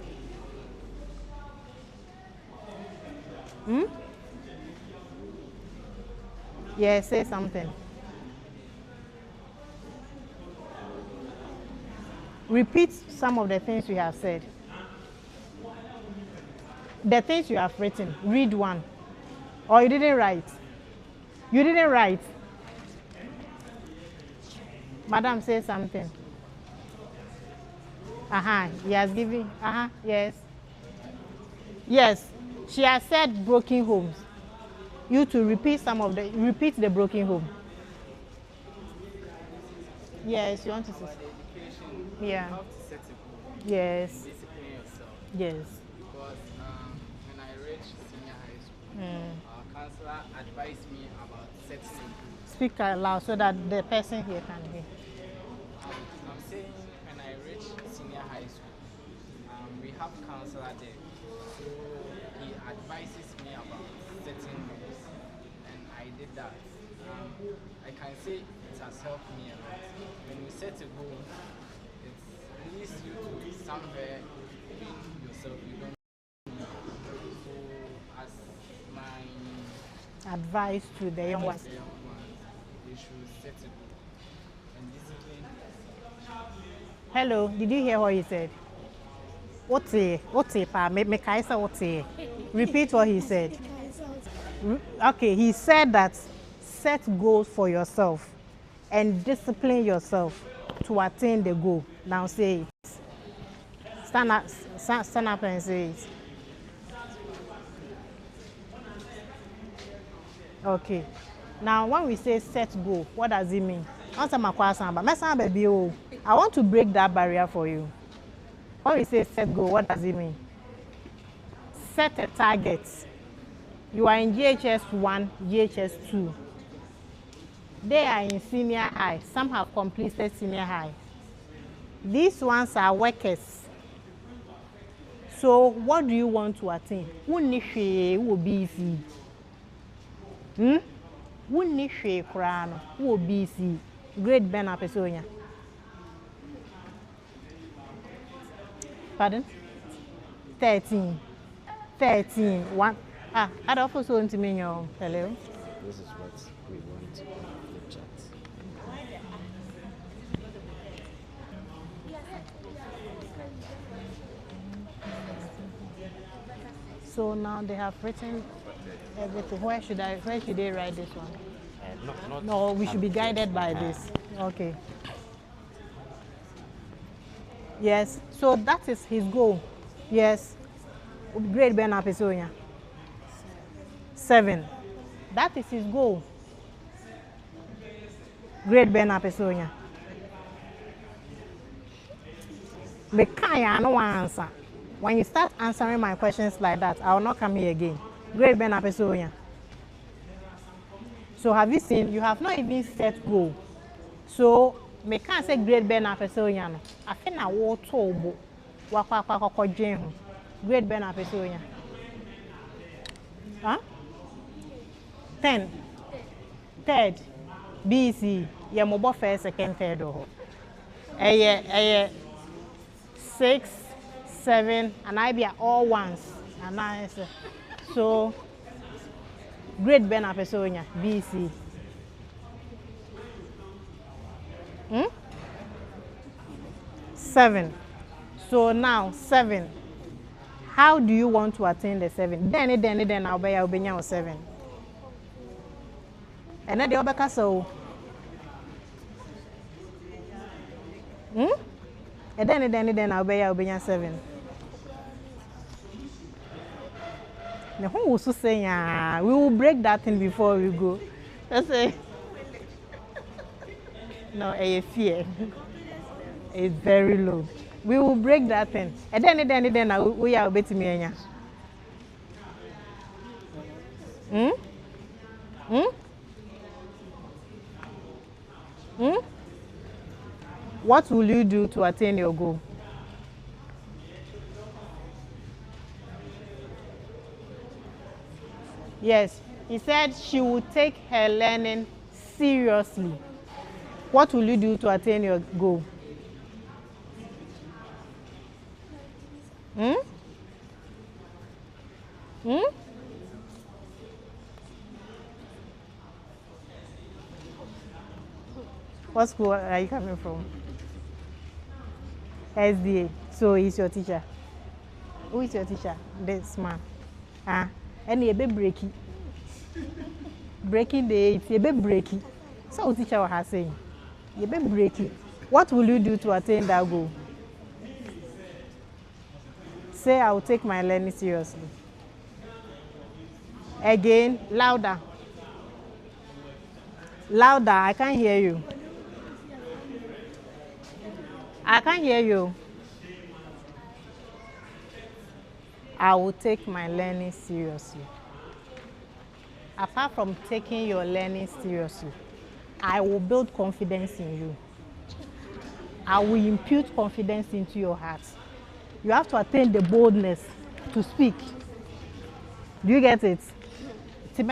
Yeah, say something. Repeat some of the things you have said. The things you have written. Read one. Or you didn't write. You didn't write. Madam, say something. He has given. Yes. Yes. She has said broken homes. You to repeat repeat the broken home. Yes, you want to say. Yeah. How to set a goal. Yes. Discipline yourself. Yes. Because when I reached senior high school, our counselor advised me about setting a goal. Speak out loud so that the person here can hear. I'm saying when I reach senior high school, we have counselor there. So he advises me about certain goals, and I did that. I can say it has helped me a lot. When you set a goal, it leads you to somewhere even yourself you don't know. So as my Advice to the young ones. They should set a goal and discipline. Hello, did you hear what he said? What's it, pa? Me kaisa what's it? Repeat what he said. Okay, he said that set goals for yourself and discipline yourself to attain the goal. Now say it. Stand up and say it. Okay. Now when we say set goal, what does it mean? Answer my question, but I want to break that barrier for you. When we say set goal, what does it mean? Set a target. You are in GHS 1, GHS 2. They are in senior high. Some have completed senior high. These ones are workers. So what do you want to attain? Who will be easy? Who will be easy? Grade Ben Apesonia. Pardon? 13. 13. One. I'd also so into me. Hello. This is what we want on the chat. So now they have written everything. Where should they write this one? No, we should be guided by this. Okay. Yes. So that is his goal. Yes. Grade Ben Apesonia. 7. That is his goal. Grade Ben Apesonia. I no answer. When you start answering my questions like that, I will not come here again. Grade Ben Apesonia. So have you seen? You have not even set goal. So me can't say grade Ben Apesonia. No. I think I will tobo. Grade Ben Apesonia. Huh? 10. Third. BC. Yeah, mobile first, second, third. 6, 7, and I be all ones. And I say, so grade Ben Apesonia, BC. 7. So now 7. How do you want to attain the 7? Then I'll be 7. And then the other castle. And then I'll be 7. Now who was saying we will break that thing before we go? Let's say no, a fear. It's very low. We will break that thing. And then we are betting me. What will you do to attain your goal? Yes, he said she would take her learning seriously. What will you do to attain your goal? What school are you coming from? SDA. So he's your teacher. Who is your teacher? This man. And he a bit breaky. Breaking the 8, a bit breaky. So teacher was saying, you bit breaky. What will you do to attain that goal? Say, I will take my learning seriously. Again, louder. Louder, I can't hear you. I can't hear you. I will take my learning seriously. Apart from taking your learning seriously, I will build confidence in you. I will impute confidence into your heart. You have to attain the boldness to speak. Do you get it? You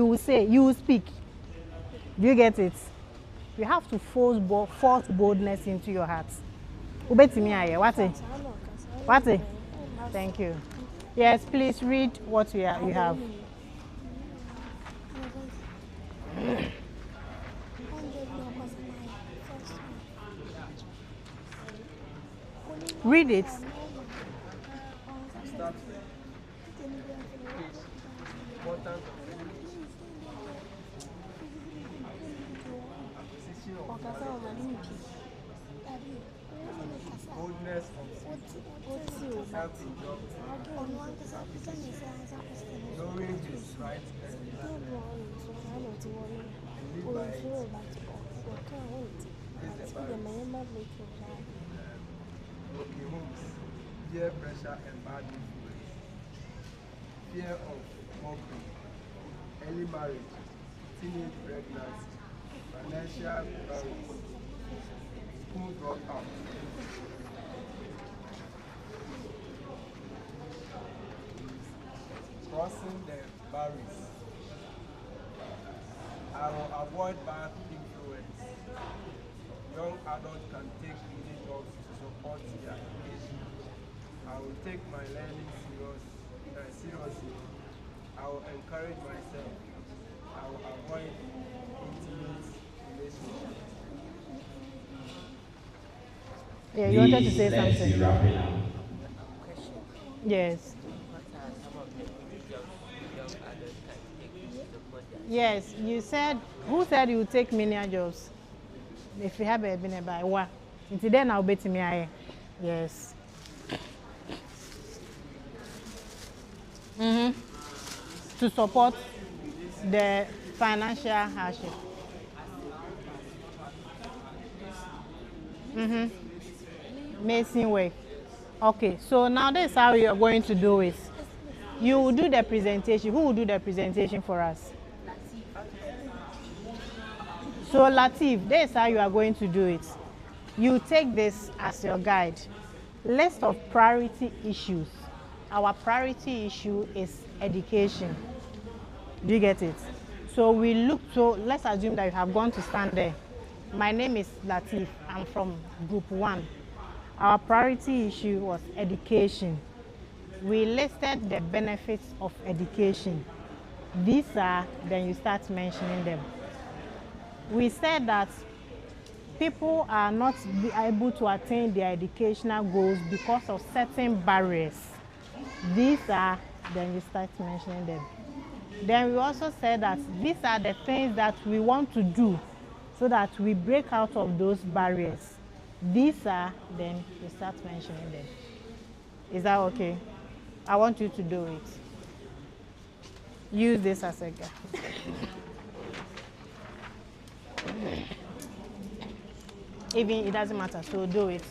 will say, you will speak. Do you get it? You have to force boldness into your heart. What? Thank you. Yes, please read what you have. Read it. Boldness of helping job, knowing his right and live by it. Okay, homes, peer pressure and bad influence, fear of mockery, early marriage, teenage pregnancy, financial barriers, school dropout. Crossing the barriers. I will avoid bad influence. Young adults can take mini jobs to support their education. I will take my learning seriously. I will encourage myself. I will avoid intimate relationships. Yeah, you wanted to say Let's something. be wrapping up. Yes. Yes, you said, who said you would take menial jobs? If you have been a by what? Until then I'll bet me. Yes. To support the financial hardship. Mason way. Okay, so now this is how you are going to do it. You will do the presentation. Who will do the presentation for us? So Latif, this is how you are going to do it. You take this as your guide. List of priority issues. Our priority issue is education. Do you get it? So let's assume that you have gone to stand there. My name is Latif. I'm from group 1. Our priority issue was education. We listed the benefits of education. These are, then you start mentioning them. We said that people are not able to attain their educational goals because of certain barriers. These are, then you start mentioning them. Then we also said that these are the things that we want to do so that we break out of those barriers. These are, then you start mentioning them. Is that okay? I want you to do it. Use this as a guide. Even it doesn't matter, so do it.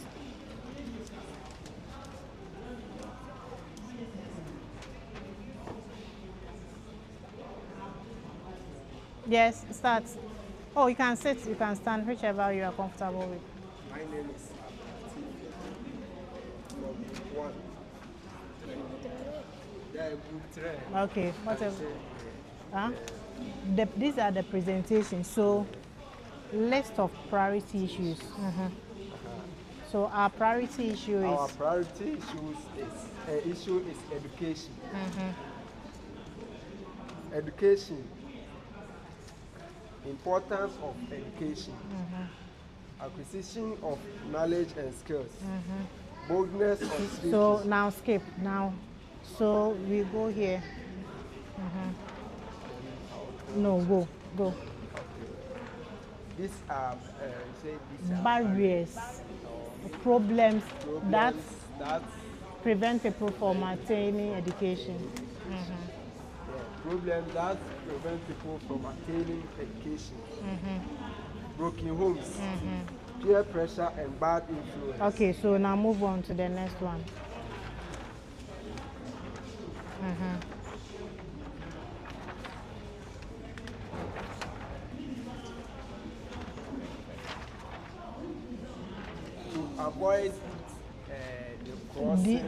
Yes, start. Oh, you can sit, you can stand, whichever you are comfortable with. My name is Group 1. Yeah, Group 3. Okay, whatever. Huh? These are the presentations. So, list of priority issues. So our priority issue is. Our priority issue is education. Education. Importance of education. Acquisition of knowledge and skills. Boldness of speaking. So now skip now. So we go here. No, go. These are barriers, problems that prevent people from attaining education. Problems that prevent people from attaining education. Broken homes, peer pressure and bad influence. Okay, so now move on to the next one. avoid the crossing.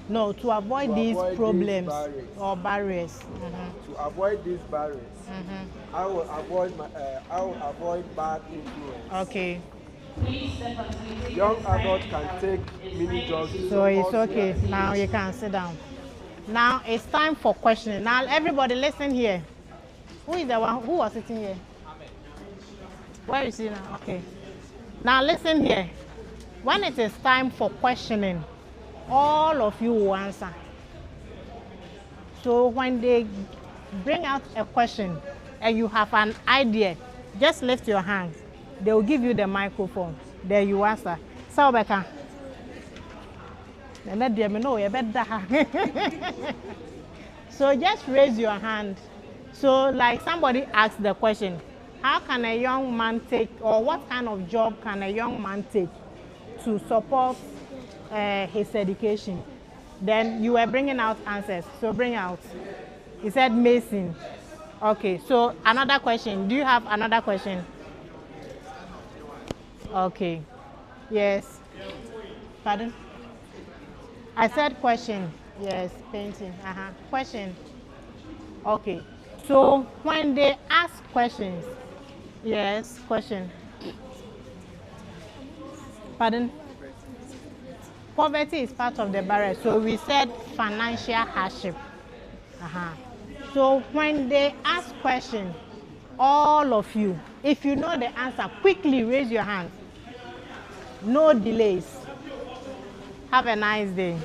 No, to avoid these problems or barriers. To avoid these barriers, I will avoid bad influence. Okay. Young adults can take mini jobs. So it's okay. Now you can sit down. Now it's time for questioning. Now everybody listen here. Who is the one who was sitting here? Where is he now? Okay. Now listen here. When it is time for questioning, all of you will answer. So when they bring out a question and you have an idea, just lift your hand. They will give you the microphone. There you answer. So Becca. So just raise your hand. So like somebody asked the question, how can a young man take, or what kind of job can a young man take to support his education? Then you were bringing out answers. So bring out. He said mason. Okay, so another question. Do you have another question? Okay. Yes. Pardon? I said question. Yes, painting. Question. Okay. So when they ask questions, yes, question. Pardon? Poverty is part of the barrier. So we said financial hardship. So when they ask questions, all of you, if you know the answer, quickly raise your hand. No delays. Have a nice day.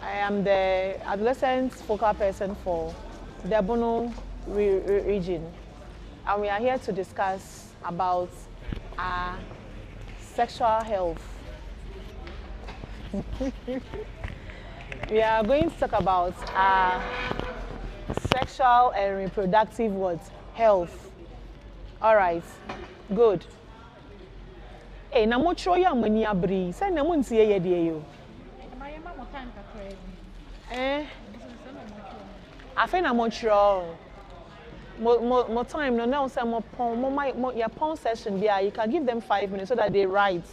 I am the adolescent focal person for the Bono region, and we are here to discuss about sexual health. We are going to talk about sexual and reproductive health. All right, good. Hey, na mo tro ya mani abri. Say na mo ntie ye de yo. I think I'm not sure. More time no now say more pon your pon session there. You can give them 5 minutes so that they write.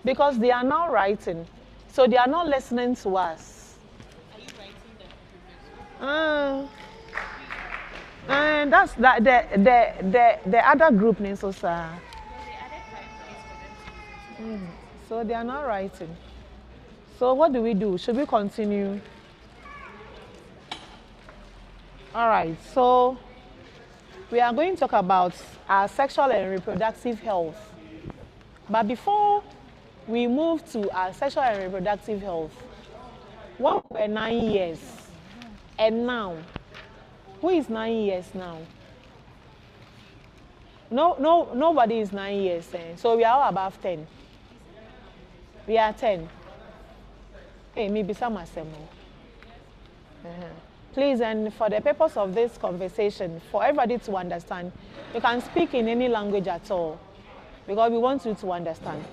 Because they are now writing. So they are not listening to us. Are you writing Uh, and that's that the other group names also. So they are not writing. So what do we do? Should we continue? All right. So we are going to talk about our sexual and reproductive health. But before we move to our sexual and reproductive health, when we were 9 years, and now, who is 9 years now? Nobody is 9 years, so we are all above 10. We are 10. Hey, maybe some are Please, and for the purpose of this conversation, for everybody to understand, you can speak in any language at all, because we want you to understand.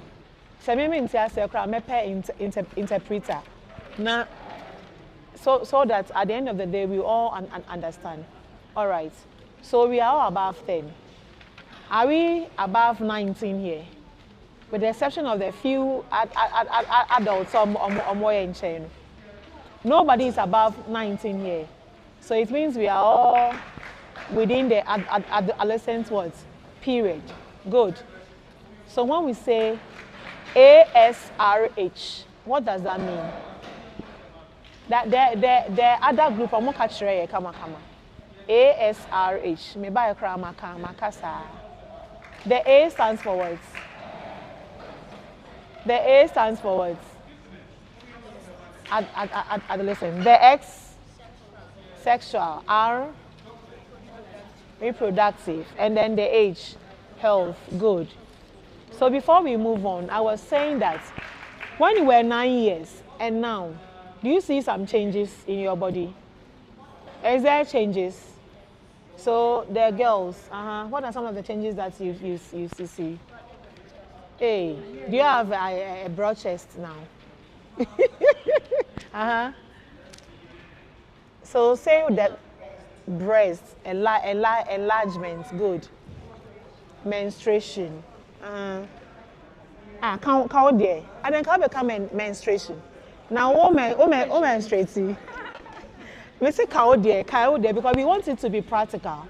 So, interpreter. Now, so that at the end of the day, we all understand. All right. So we are all above 10. Are we above 19 here? With the exception of the few adults or more in chain. Nobody is above 19 here. So it means we are all within the adolescent words, period. Good. So when we say ASRH, what does that mean? That the other group of Mokachre kama. ASRH. The A stands for what? The A stands for what? Adolescent. The X, sexual. R, reproductive. And then the H, health. Good. So before we move on, I was saying that when you were 9 years and now, do you see some changes in your body? Is there changes? So the girls, what are some of the changes that you see? Hey, do you have a broad chest now? So say that breast, enlargement, good. Menstruation. Count there. And then can become menstruation. Now, woman menstruating. We say count there, because we want it to be practical.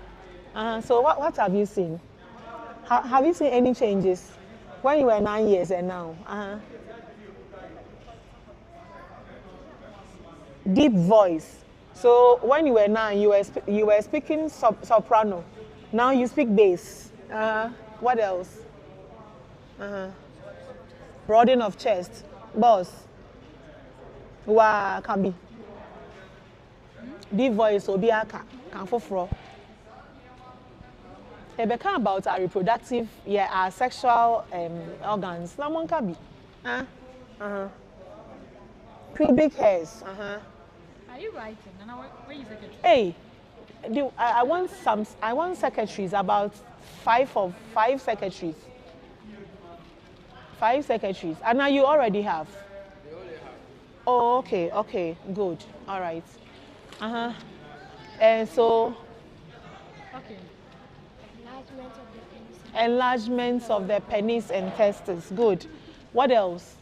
So what have you seen? Have you seen any changes when you were 9 years and now? Deep voice. So when you were 9, you were speaking soprano. Now you speak bass. What else? Broadening of chest. Boss. Can be. Deep voice obiaka can foforo. They become about our reproductive, our sexual organs. Na one can be. Pubic hairs. Are you writing? And where is secretary? Hey, I want secretaries, about five secretaries. 5 secretaries. And now you already have. Oh, okay, good. All right. And so, okay. Enlargements of the penis and testes. Good. What else?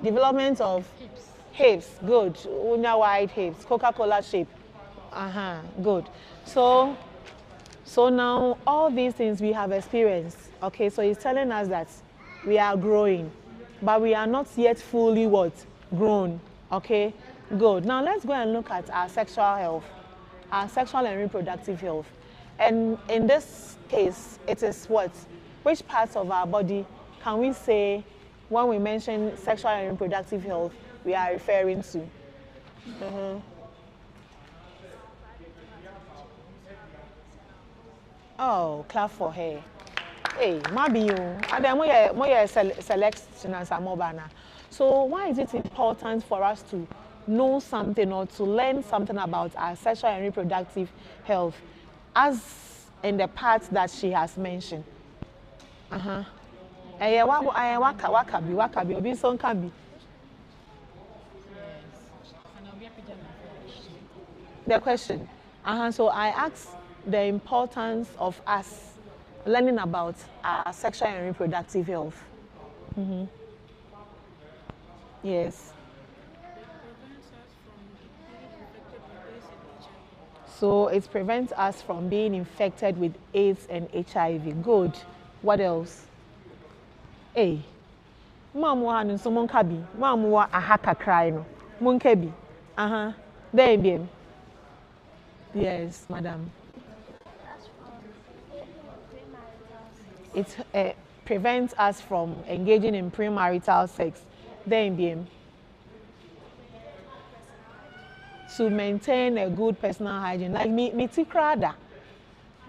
Development of hips. Good. Unya wide hips. Coca-Cola shape. Good. So now all these things we have experienced. Okay, so it's telling us that we are growing, but we are not yet fully what? Grown. Okay, good. Now let's go and look at our sexual health, our sexual and reproductive health. And in this case, it is what? Which parts of our body can we say when we mention sexual and reproductive health we are referring to? Oh, clap for her. Hey, maybe you. And then we selection as a mobana. So why is it important for us to know something or to learn something about our sexual and reproductive health, as in the parts that she has mentioned? Wakabi, obi son kabi. The question. So I asked the importance of us learning about our sexual and reproductive health. Yes. So it prevents us from being infected with AIDS and HIV. Good. What else? Hey, Mamu hanu so monkabi. Mamu wa ahaka cry no. Monkabi. There bien. Yes, madam. It prevents us from engaging in premarital sex. There bien. To maintain a good personal hygiene. Like me tikrada.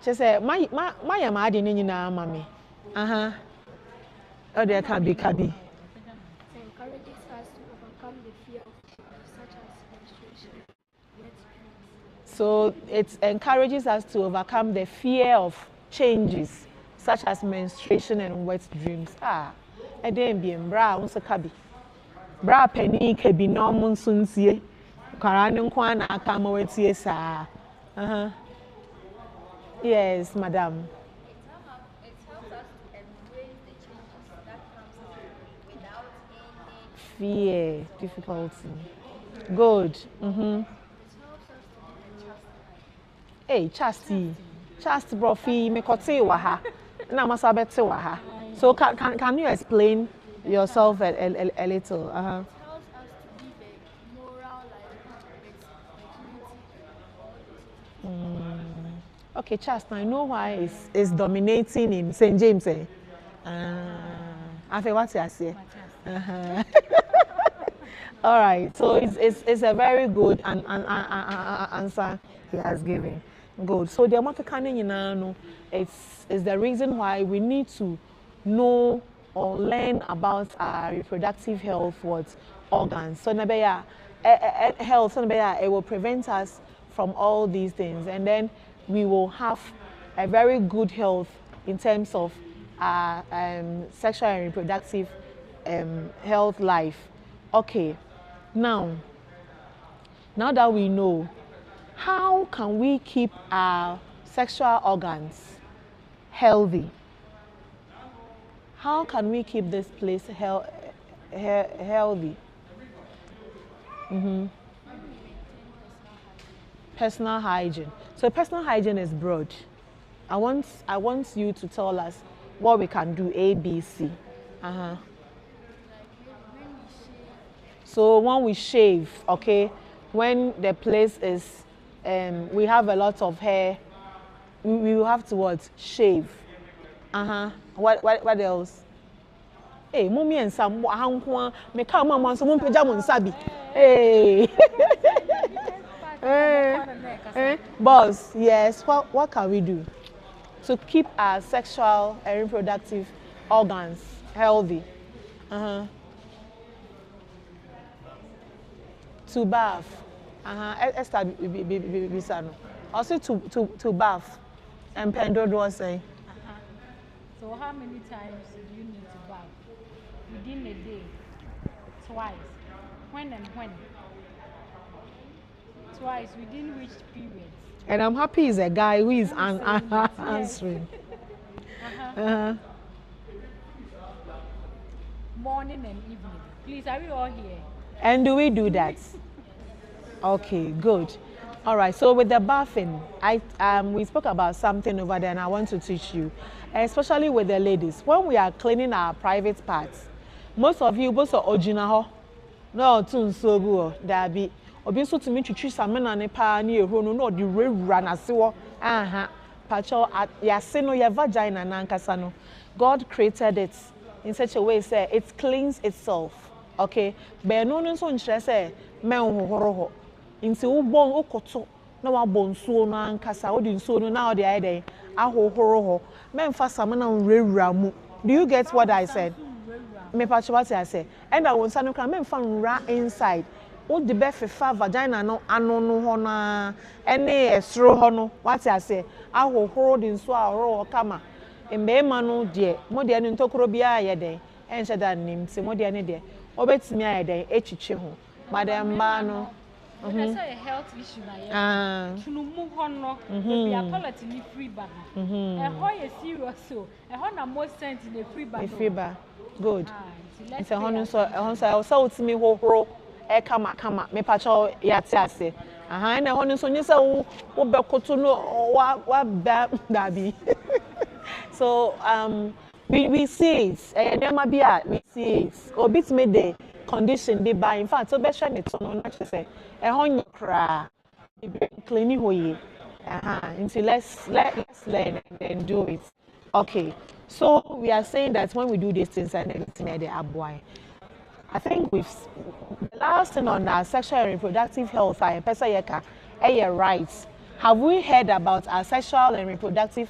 She say my yamadi ni na mami. Oh, there can be kabi. It encourages us to overcome the fear of such as menstruation. So it encourages us to overcome the fear of changes such as menstruation and wet dreams. And then be bra unsa kabi. Bra penny kabi no mun sunsie. Karane kwa na aka ma wetie sa. Yes, madam. It helps us to embrace the changes that comes without any Fear, difficulty. Good. Hey, chastity. Chastity, profi, me kote wa ha. Na masabete wa ha. So can you explain yourself a little? It helps us to live a moral life with purity. Okay, Chast, I know why it's dominating in St. James. I feel what you say. All right, so it's a very good answer he has given. Good. So the Amakakane Yinano, it's the reason why we need to know or learn about our reproductive health, organs. So nabeya health, so nabeya it will prevent us from all these things, and then we will have a very good health in terms of our sexual and reproductive health life. Okay, now that we know, how can we keep our sexual organs healthy? How can we keep this place healthy? Personal hygiene. So personal hygiene is broad. I want you to tell us what we can do. A, B, C. So when we shave, okay, when the place is, we have a lot of hair, we will have to shave. What else? Hey, mommy and some me come on so sabi. Hey. Boss, yes, what can we do to keep our sexual and reproductive organs healthy? To bath. Esther Bisano. Also to bath. And Pendro was saying. So how many times do you need to bath? Within a day? Twice. When and when? Twice. Within which period? And I'm happy he's a guy who is answering. Morning and evening. Please, are we all here? And do we do that? Okay, good. All right, so with the bathing, we spoke about something over there and I want to teach you, especially with the ladies. When we are cleaning our private parts, most of you, both are original, no, too so good, there be, obi so to me to choose some men ne pa ni ehro no the run as wo pacho ya se no your vagina na nkasa no. God created it in such a way say it cleans itself, okay? But no so nkyere say men hohoro ho nti wo bon okoto na wa bon suo no ankasa wo di nsuo no na wo de ayede ahohoro ho men fa some na nwura mu. Do you get what I said? Me pacho what I say, and I won sanu kra men fa nwura inside. O de be fefa vagina no ano no ho na ene esro ho no what I say ahohoro di nsuo ahoro kama mbema no de mo de ne ntokoro bia ye den enhye da nim se mo de ne de obetimi ayeden echiche ho madam ba no When I say a health issue, na to move on, no, we are toilet in the free bag. A hoy serious so, a honor more cent in the free bag. Free bag, good. It's a honor so, I saw to me who kama me pacho yatiase. And a honor so you say, oh, Bekotuno, what baby. So, we see it, and there might be we see it. Or bits made the condition be by. In fact, so best try it on actually say, a honey cry, cleaning hoye. Until let's learn and do it. Okay. So we are saying that when we do these things and everything at the abwai, I think the last thing on our sexual and reproductive health, rights. Have we heard about our sexual and reproductive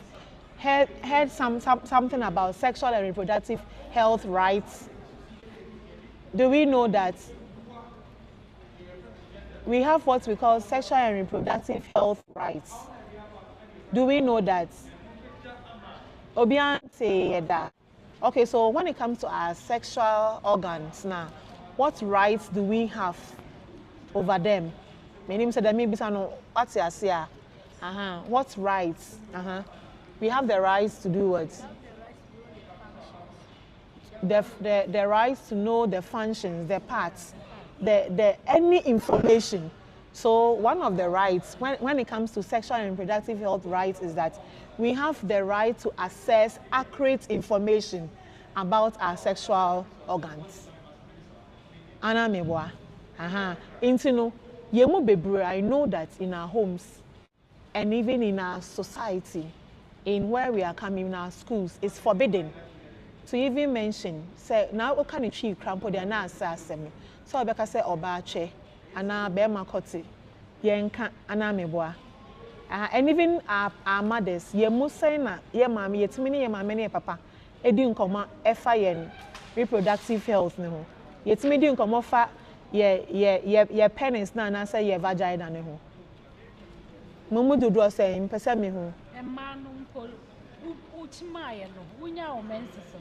heard something about sexual and reproductive health rights? Do we know that we have what we call sexual and reproductive health rights? Do we know that? Obian say that. Okay, so when it comes to our sexual organs now, what rights do we have over them? My name said that maybe what's your say? What rights? We have the rights to do what? The rights to know the functions, the parts, any information. So one of the rights, when it comes to sexual and reproductive health rights, is that we have the right to access accurate information about our sexual organs. Anna meboa. Intino, yemu bebre, I know that in our homes and even in our society, in where we are coming, in our schools, it's forbidden to even mention. Say now what can you achieve crampo de na asasemi. So Obeka say obache, ana bema koti, yenka ana meboa. And even our mothers, ye musa na ye mami, ye timini ye mami ye papa, edi nkoma efa yen reproductive health ne ho. Ye timidi nkoma fa ye penis na say ye vagina ne ho. Mumu dudu say mpesa me ho. Emanu nkol uchimaye no, unya o menses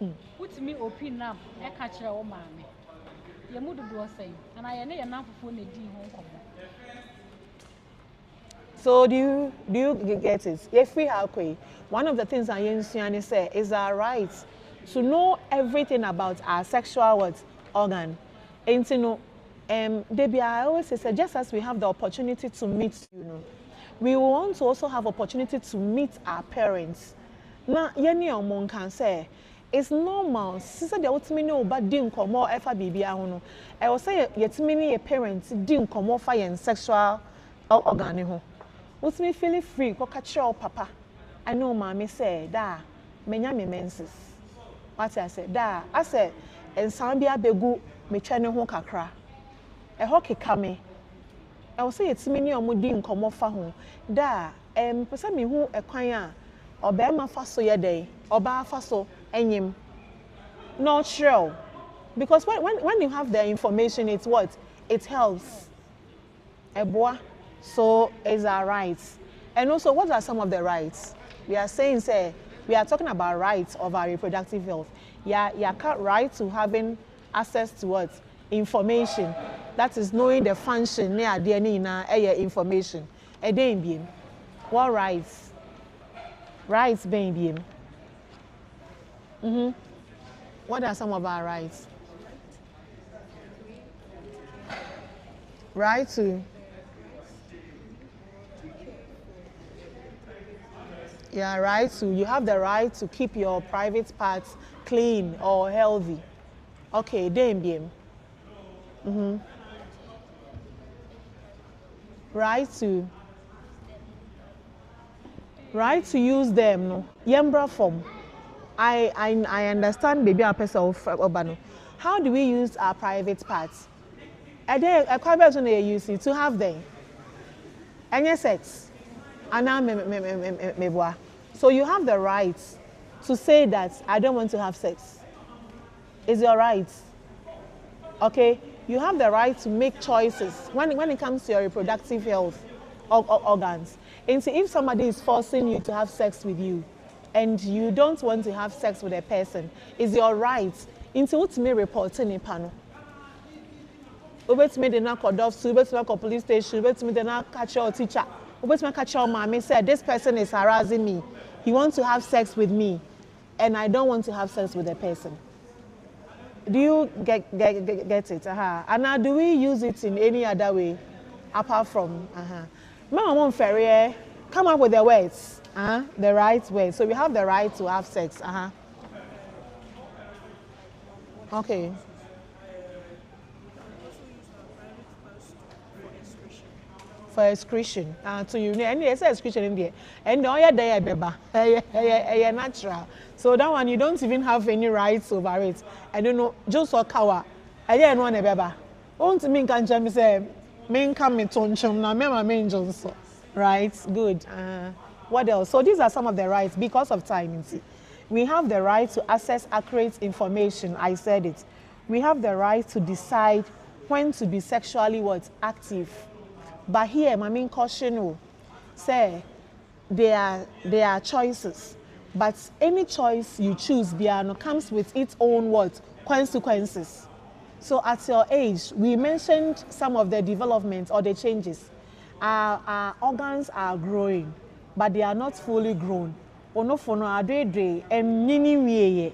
no. Utimi opinam e ka kire o mami. Ye mu dudu say, and I ne ye nanfofo na di ho nkomo. So do you get it? If we have one of the things I usually say is our right to know everything about our sexual organ. And to know, Debbie, I always say, just as we have the opportunity to meet, we want to also have opportunity to meet our parents. Now, yeni omon can say, it's normal. Sister, the ultimate no, but didn't come more ever baby. I will say, yet many parents didn't come more fire sexual organ. What's me feeling free? Go catch your papa. I know mommy say da menya me menses. What I said da I said and sambia begu me chane ho kakra. E ho keka me. I will say it's me ni omudi nkomo fa ho. Da pesa me hu ekwan a obema fa so ye dey. Oba fa so enyim. Not sure. Because when you have the information, it's what? It helps. Eboa. So it's our rights. And also, what are some of the rights? We are saying, we are talking about rights of our reproductive health. Right to having access to what? Information. That is knowing the function near DNA information. What rights? Rights being. What are some of our rights? Right to you have the right to keep your private parts clean or healthy. Okay, then right to use them. No, yembra form. I understand baby a person of obano. How do we use our private parts? A quite person they use it to have them. Any sex. So you have the right to say that I don't want to have sex. It's your right. Okay? You have the right to make choices when it comes to your reproductive health organs. And so if somebody is forcing you to have sex with you and you don't want to have sex with a person, it's your right. Into what me reporting in panel. Obetumi de na call off, obetumi call police station, obetumi de na catch your teacher, obetumi catch your mommy said this person is harassing me. He wants to have sex with me, and I don't want to have sex with the person. Do you get it? And now do we use it in any other way apart from Mama Ferrier, come up with the words, the right words. So we have the right to have sex. Okay. For excretion. So you know, and there's excretion in there. And all your day, beba, natural. So that one, you don't even have any rights over it. I don't know, just for kawa. I didn't want a beba. Want to mean can me say, main come me tonchum na me my main just right. Good. What else? So these are some of the rights because of time. We have the right to access accurate information. I said it. We have the right to decide when to be sexually active. But here, my main caution say there are choices, but any choice you choose, Biano, comes with its own consequences. So at your age, we mentioned some of the developments or the changes. Our organs are growing, but they are not fully grown. Onofono adede enyini wieye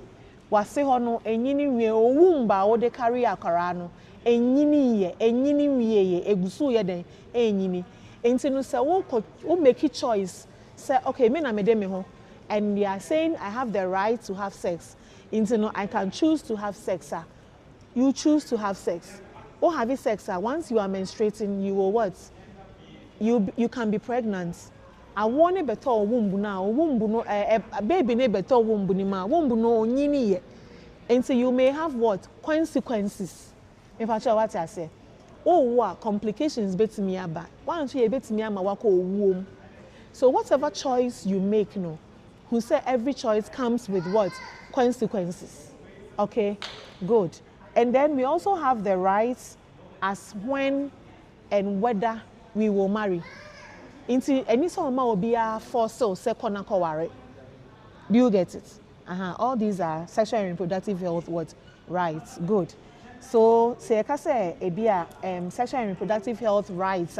wase hono enyini wie owumba wo de carry akara no enyini wieye egusu ye den enyini enti no say wo make a choice say okay me na me de me ho and they are saying I have the right to have sex enti no I can choose to have sex you choose to have sex or having sex once you are menstruating you will what you can be pregnant. I want a better womb now, a baby ne better womb ma, womb no nyini. And so you may have what? Consequences. If I tell what I say. Oh, what complications bet me about. Why don't you bet me ama wako womb? So whatever choice you make, no, who say every choice comes with what? Consequences. Okay, good. And then we also have the rights as when and whether we will marry. Into any song will be a for so second worry. Do you get it? All these are sexual and reproductive health rights. Good. So say sexual and reproductive health rights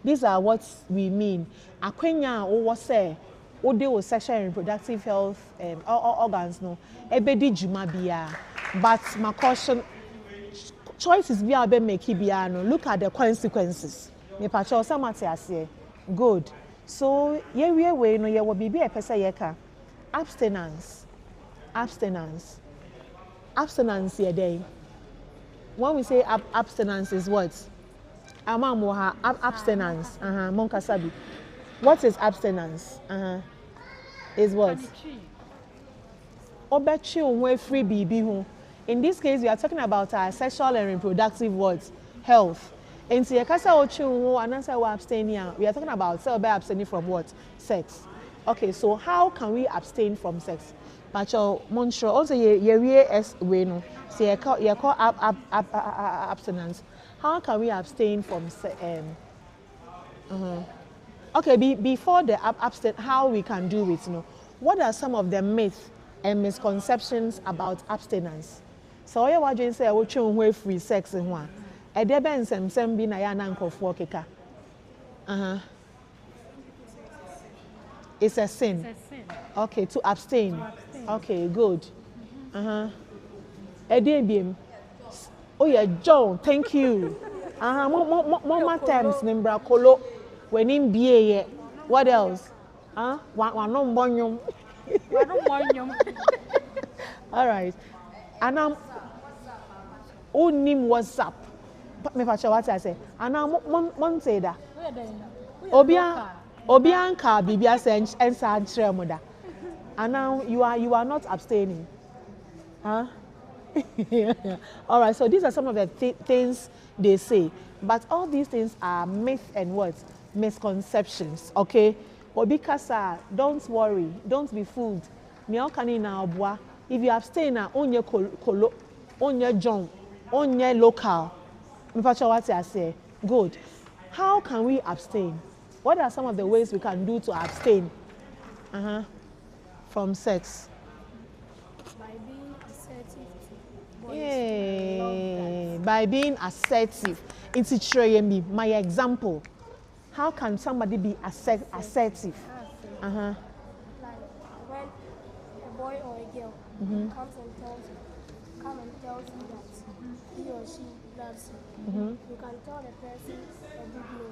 these are what we mean. Akwenya o say o deal with sexual and reproductive health organs no ebedi juma bia but my caution choices bia be make bia no look at the consequences. Me pacho samate good. So we no ye will be a person yeka abstinence ye day. When we say abstinence is what? Amamoha abstinence. Monkasabi. What is abstinence? Is what? Obechi onwe free bibi hu. In this case, we are talking about our sexual and reproductive health. And so, we are talking about abstaining from what? Sex. Okay, so how can we abstain from sex? But Montreal also abstinence. How can we abstain from okay, before the abstain, how we can do it? What are some of the myths and misconceptions about abstinence? So you want to say we free sex in one. Be na ya nankofo keka. It's a sin. It's a sin. Okay, to abstain. Okay, good. Oh yeah, John, thank you. More times nembra kolo when in BA. What else? All right. And unim WhatsApp. Me pacha what I say. Ana mon say that. Obianka bibia say ensa nchire mo da. And now you are not abstaining. All right, so these are some of the things they say. But all these things are myths and words, misconceptions, okay? Obikasa, don't worry, don't be fooled. If you abstain, onye kolo, onye John, onye local. What I say? Good. How can we abstain? What are some of the ways we can do to abstain from sex? By being assertive to boys. Yay. By being assertive. Into me, my example. How can somebody be assertive? Like when a boy or a girl comes and tells you that he or she loves you, you can tell the person a big no.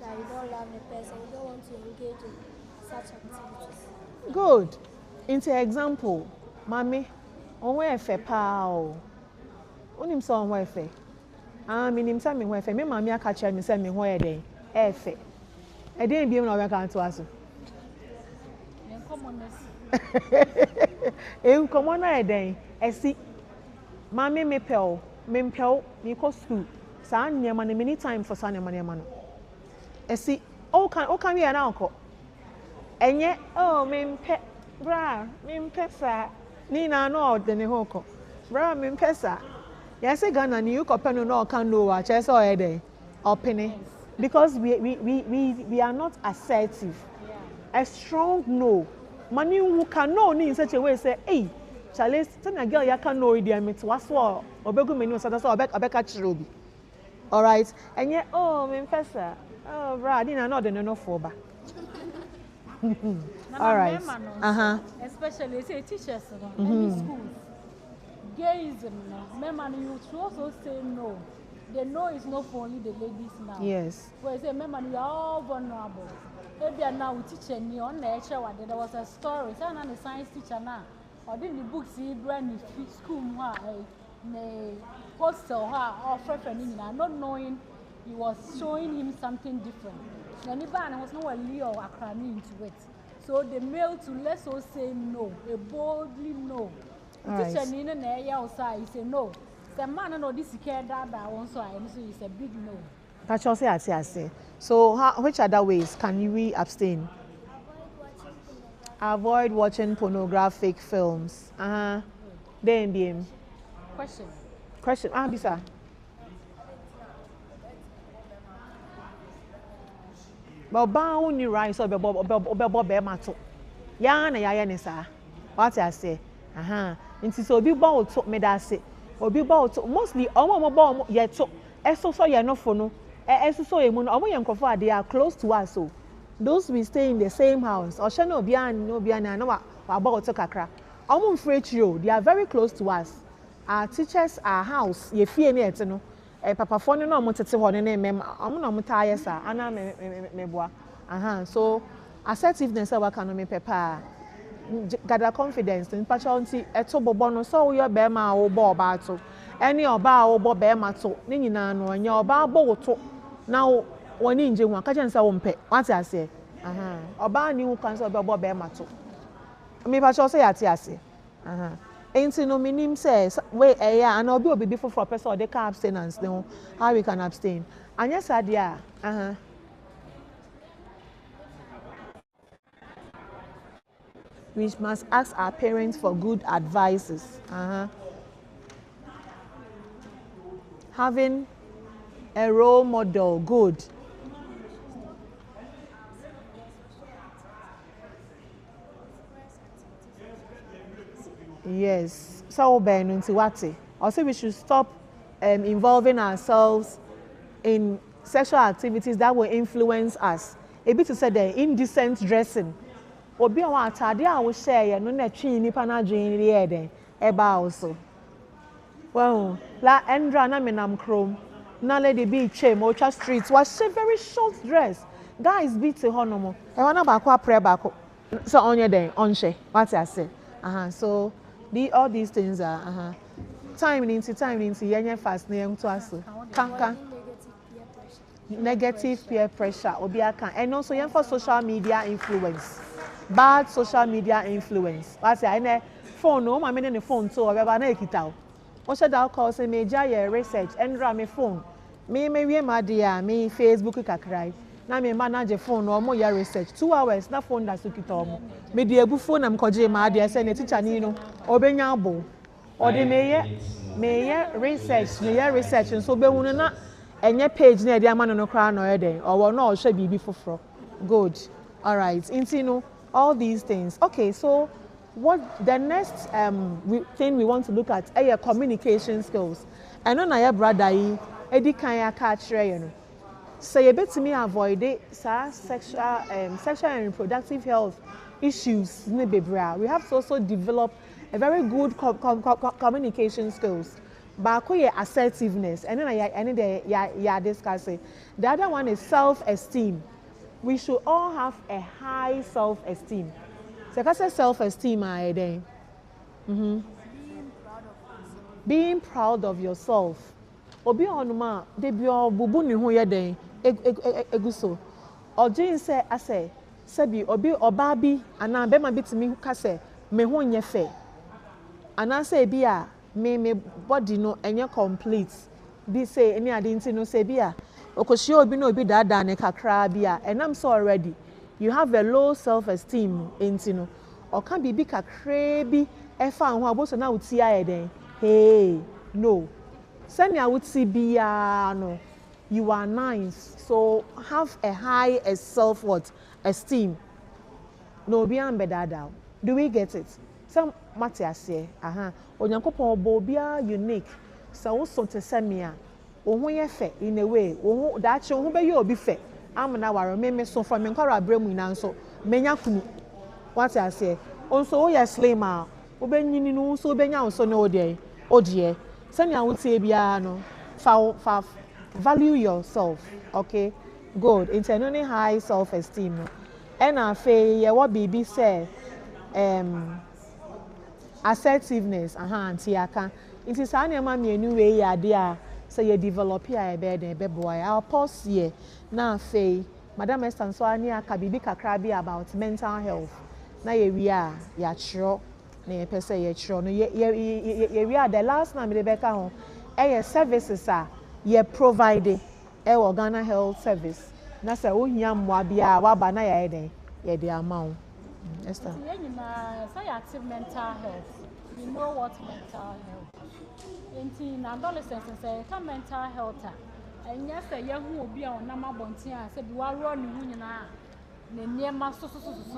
That you don't love the person, you don't want to engage in such activities. Good. Into example, mommy, on where fe pao. On him so on where fe. Minim say me where fe. Me mommy aka catch me say me where dey. Fe. E dey be na we kan to aso. Common na e dey. E si mommy me pel, me go school. Sa nyama na many time for sa nyama no. E si o kan we na anko. Enye mempe bra mempe sa ni na no de ne hoko bra mempe sa yes Ghana ni you kopeno no kan no wa che so e dey opini because we are not assertive. A strong no mani who can no ni in such a way say hey chale tell me girl ya can no e dey me to aso obegu meni so that so obeka chiro bi all right enye mempe sa bra ni na no de no for ba. All right. Especially say teachers in schools. Gayism, you should also say no. The no is not for only the ladies now. Yes. Where say, you are all vulnerable. Maybe now we teach you on nature. There was a story. Say, I'm a science teacher now. Or did the books see brand new school, hostel, or friend, not knowing he was showing him something different. Anybody was not a Leo or Akrani into it. So the male to let's all say no, a boldly no. Teacher Nina Naya outside, he say no. The man and all this care that wants so it's a big no. That's also I say. So which other ways can we abstain? Avoid watching pornographic films. Then Question. Bisa. But bound ni right so be mato. Ya na ya ne sa. What I say? Nti so obi ba to me da say. Obi ba to mostly omo ba ye to. Eso so ye no fo no. Eso so ye mu no. Omo ye nkofo they are close to us so. Those we stay in the same house. Osha no obi an na wa ba to kakra. Omo mfrechiro, they are very close to us. Our teachers, our house, ye fie ne ete no. Papa phone no mo tete ho ne mem am na mo taye sa ana me boa so assertiveness we can me papa gather confidence in patronti eto bobo no so yo be ma wo bo ba to any oba wo bo be ma to ne nyina no nya oba bo to na woni nje hu aka chense wo mpe what ase oba ni hu kan so be bo be ma to me patron say ate ase Ain't no minim says, wait, and I'll be before for a person or they can abstinence, no, how we can abstain. And yes, idea, we must ask our parents for good advices. Having a role model, good. Yes, so also we should stop involving ourselves in sexual activities that will influence us. A bit to say the indecent dressing. Obi awa atade a wo share no na twi nipa na adwen ri den eba also. Well, la Endra na menam krom na lady be chem Ocha street was she very short dress. Guys beat to honomo. E wana ba kwa prayer ba ko. So onye den onche. What I say. So all these things are time into yenye fast na yem to aso kanka negative peer pressure obi aka and also yen for social media influence bad social media influence what say phone no ma me ne phone to oba na ekita o she da call say meja ye research endra me phone me wie ma dia me Facebook kakrai na me manage phone no mo ya research 2 hours na phone da so kita omo me di ebu phone am koje ma dia say na teacher ni no obenya abo o de me research so be hunu na enye page na e dia ma no kra no e den o no o hwe bibi foforo good all right intino all these things okay so what the next thing we want to look at are communication skills I know na your brother edi kan ya ka kyerɛ you no say you betimi avoid sexual and reproductive health issues ne bebra. We have to also develop a very good communication skills. Baako yɛ assertiveness, and then ya discussing. The other one is self-esteem. We should all have a high self-esteem. So I say self-esteem, being proud of yourself. Obi onuma de bio bubu ni ho ye den eguso. Ojin say ase sebi obi oba bi ana be ma bitimi ka say me ho nye fe. Ana say bi a me body no enye complete. Bi say any ade nti no say bi a okohie obi no obi dada ne kakra bi a enam so already you have a low self-esteem nti no oka bibi kakra bi efa ho aboso na uti aye den. Hey, no. Send your no. You are nice. So have a high self-esteem. No be ambedada. Do we get it? Some Matias Onyankopon bo bia unique. So so te semia. Ohun ye fe in a way. Ohun that ho be ye obi fe. Am na waro me so from nkwara abremu ina nso menya kunu. What I say? Onso ye slim a obenyini no so obenya onso ne odie. Send your no value yourself, okay? Good. Internally high self-esteem. And I feel what baby say assertiveness, antiaka. It is any man you way idea so you develop here a boy. I'll pause here. Now say Madam Estan so ania kabibi kakrabi about mental health. Now we are sure. Na pese ye tro no ye we are the last time the beka ho services are ye provide Ghana Health Service na say wo hia mmoa bia wa ba na ye den ye de amount Esther say active mental health. You know what mental health in adolescents say ka mental health and yes say ye hu obi a onam abonten a say bi wa ro ne hu nyina na niema so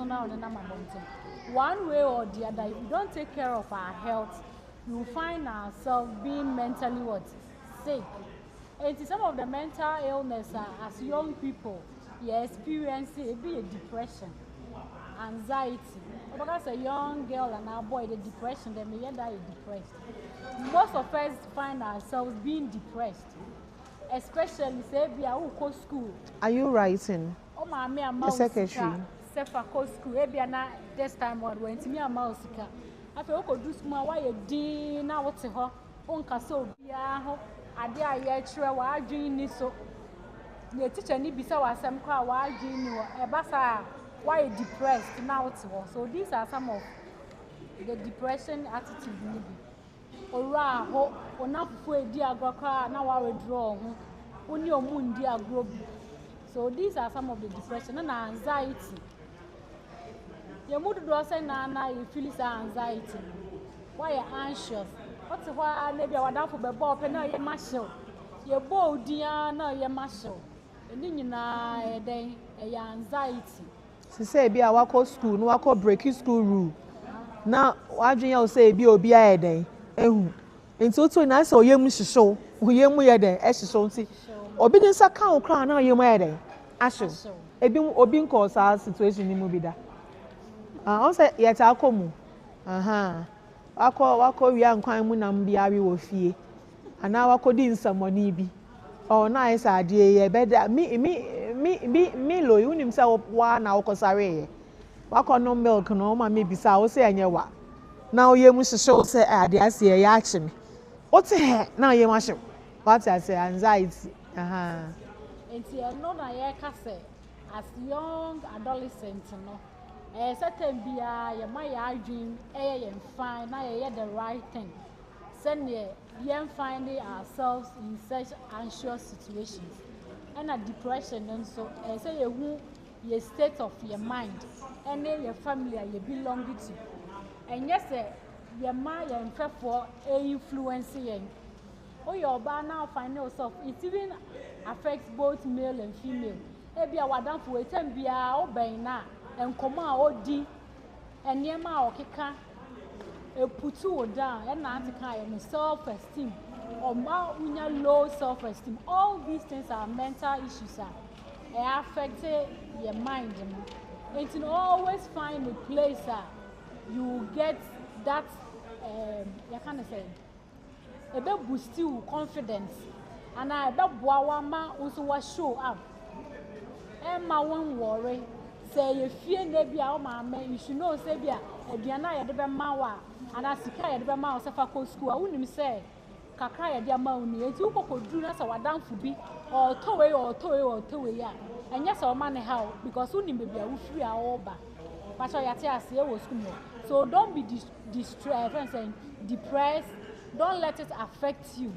na onam abonten. One way or the other, if we don't take care of our health, we will find ourselves being mentally sick. And some of the mental illness as young people, you experience it be a depression, anxiety. Because a young girl and a boy, the depression, they may die depressed. Most of us find ourselves being depressed, especially say we are go school. Are you writing? Oh, my secretary. Sefa ko school ebia na this time on when me ama osika afi o ko do school wa ye din na wote ho onka so bia ho ade a ye kire wa adwin ni so na teacher ni bisa wa asem kwa wa adwin ni wo e basa wa ye depressed na wote ho. So these are some of the depression attitude ni bi ora ho onafufu edi agokra na wa withdraw ho oni omu ndi agro bi. So these are some of the depression and anxiety. Your mood do say na you feel anxiety. Why you anxious? What's why maybe I down for the ball pen na you marshal. Your bow dia na you marshal. And then then anxiety. She say be a wako school, no wako break school rule. Now wadwen ya say be obi a den. Ehu. Nti to na say oyem hyeso. Oyem ye den ehyeso nti. Obi den sa kan okra na oyem ye den. Asho. Ebi obi nko sa situation ni mu bi da. On say yet akomu. Wako wi ankwan mu nam bia wi wo fie. Ana wako di nsamoni bi. Oh na esa ade ye beda me lo you nim say wa na wokosare ye. Wako no milk no ma me bisa wo say anye wa. Na wo yemu hyehyɛ say ade ase ye ache me. What he na ye ma hye. What I say anxiety. Enti no na ye ka say as young adolescents no certain bia ye my adwin ye fine na ye the right thing. Send ye finding ourselves in such anxious situations. And a depression and so say you who your state of your mind and your family you belong to. And yes your mind and for influencing. Oh your bar now find yourself it even affects both male and female. Ebi a wadan for a time bia oben na enkoma odi eniema okeka eputu down and na antika your self esteem or low self-esteem. All these things are mental issues. They affect your mind. And to always find a place you get that, you can't say, a bit boost you confidence. And I bet Boawama also was show up. Emma won't worry. Say, if you maybe our mamma, you should know, say, Diana, I had a mawa, and I see Kaya, the mouse of a school. I wouldn't say, Kakaya, dear Mauni, and 2 could do us our down for be, or tow, and yes, our money how, because soon maybe I will free our over. But I say, was so don't be distressed and saying depressed, don't let it affect you.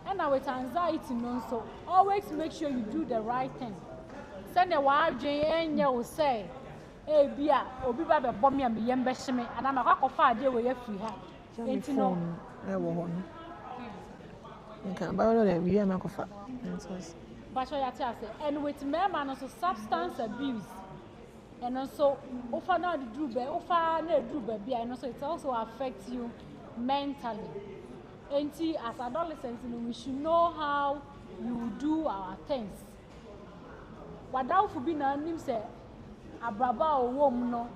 And now with anxiety, no, so always make sure you do the right thing. Send a wife, Jane, will say, hey, Bia, or be by the bomb and be young beshame, and I'm a rock of 5 days with free her. Ain't you know? Okay, but I don't know, I'm but I say, and with men, also substance abuse. And also, offer not do be, offer not do be, and also it also affects you mentally. And as adolescents, we should know how you do our things. Without for being an name, say, Abraba or woman, no,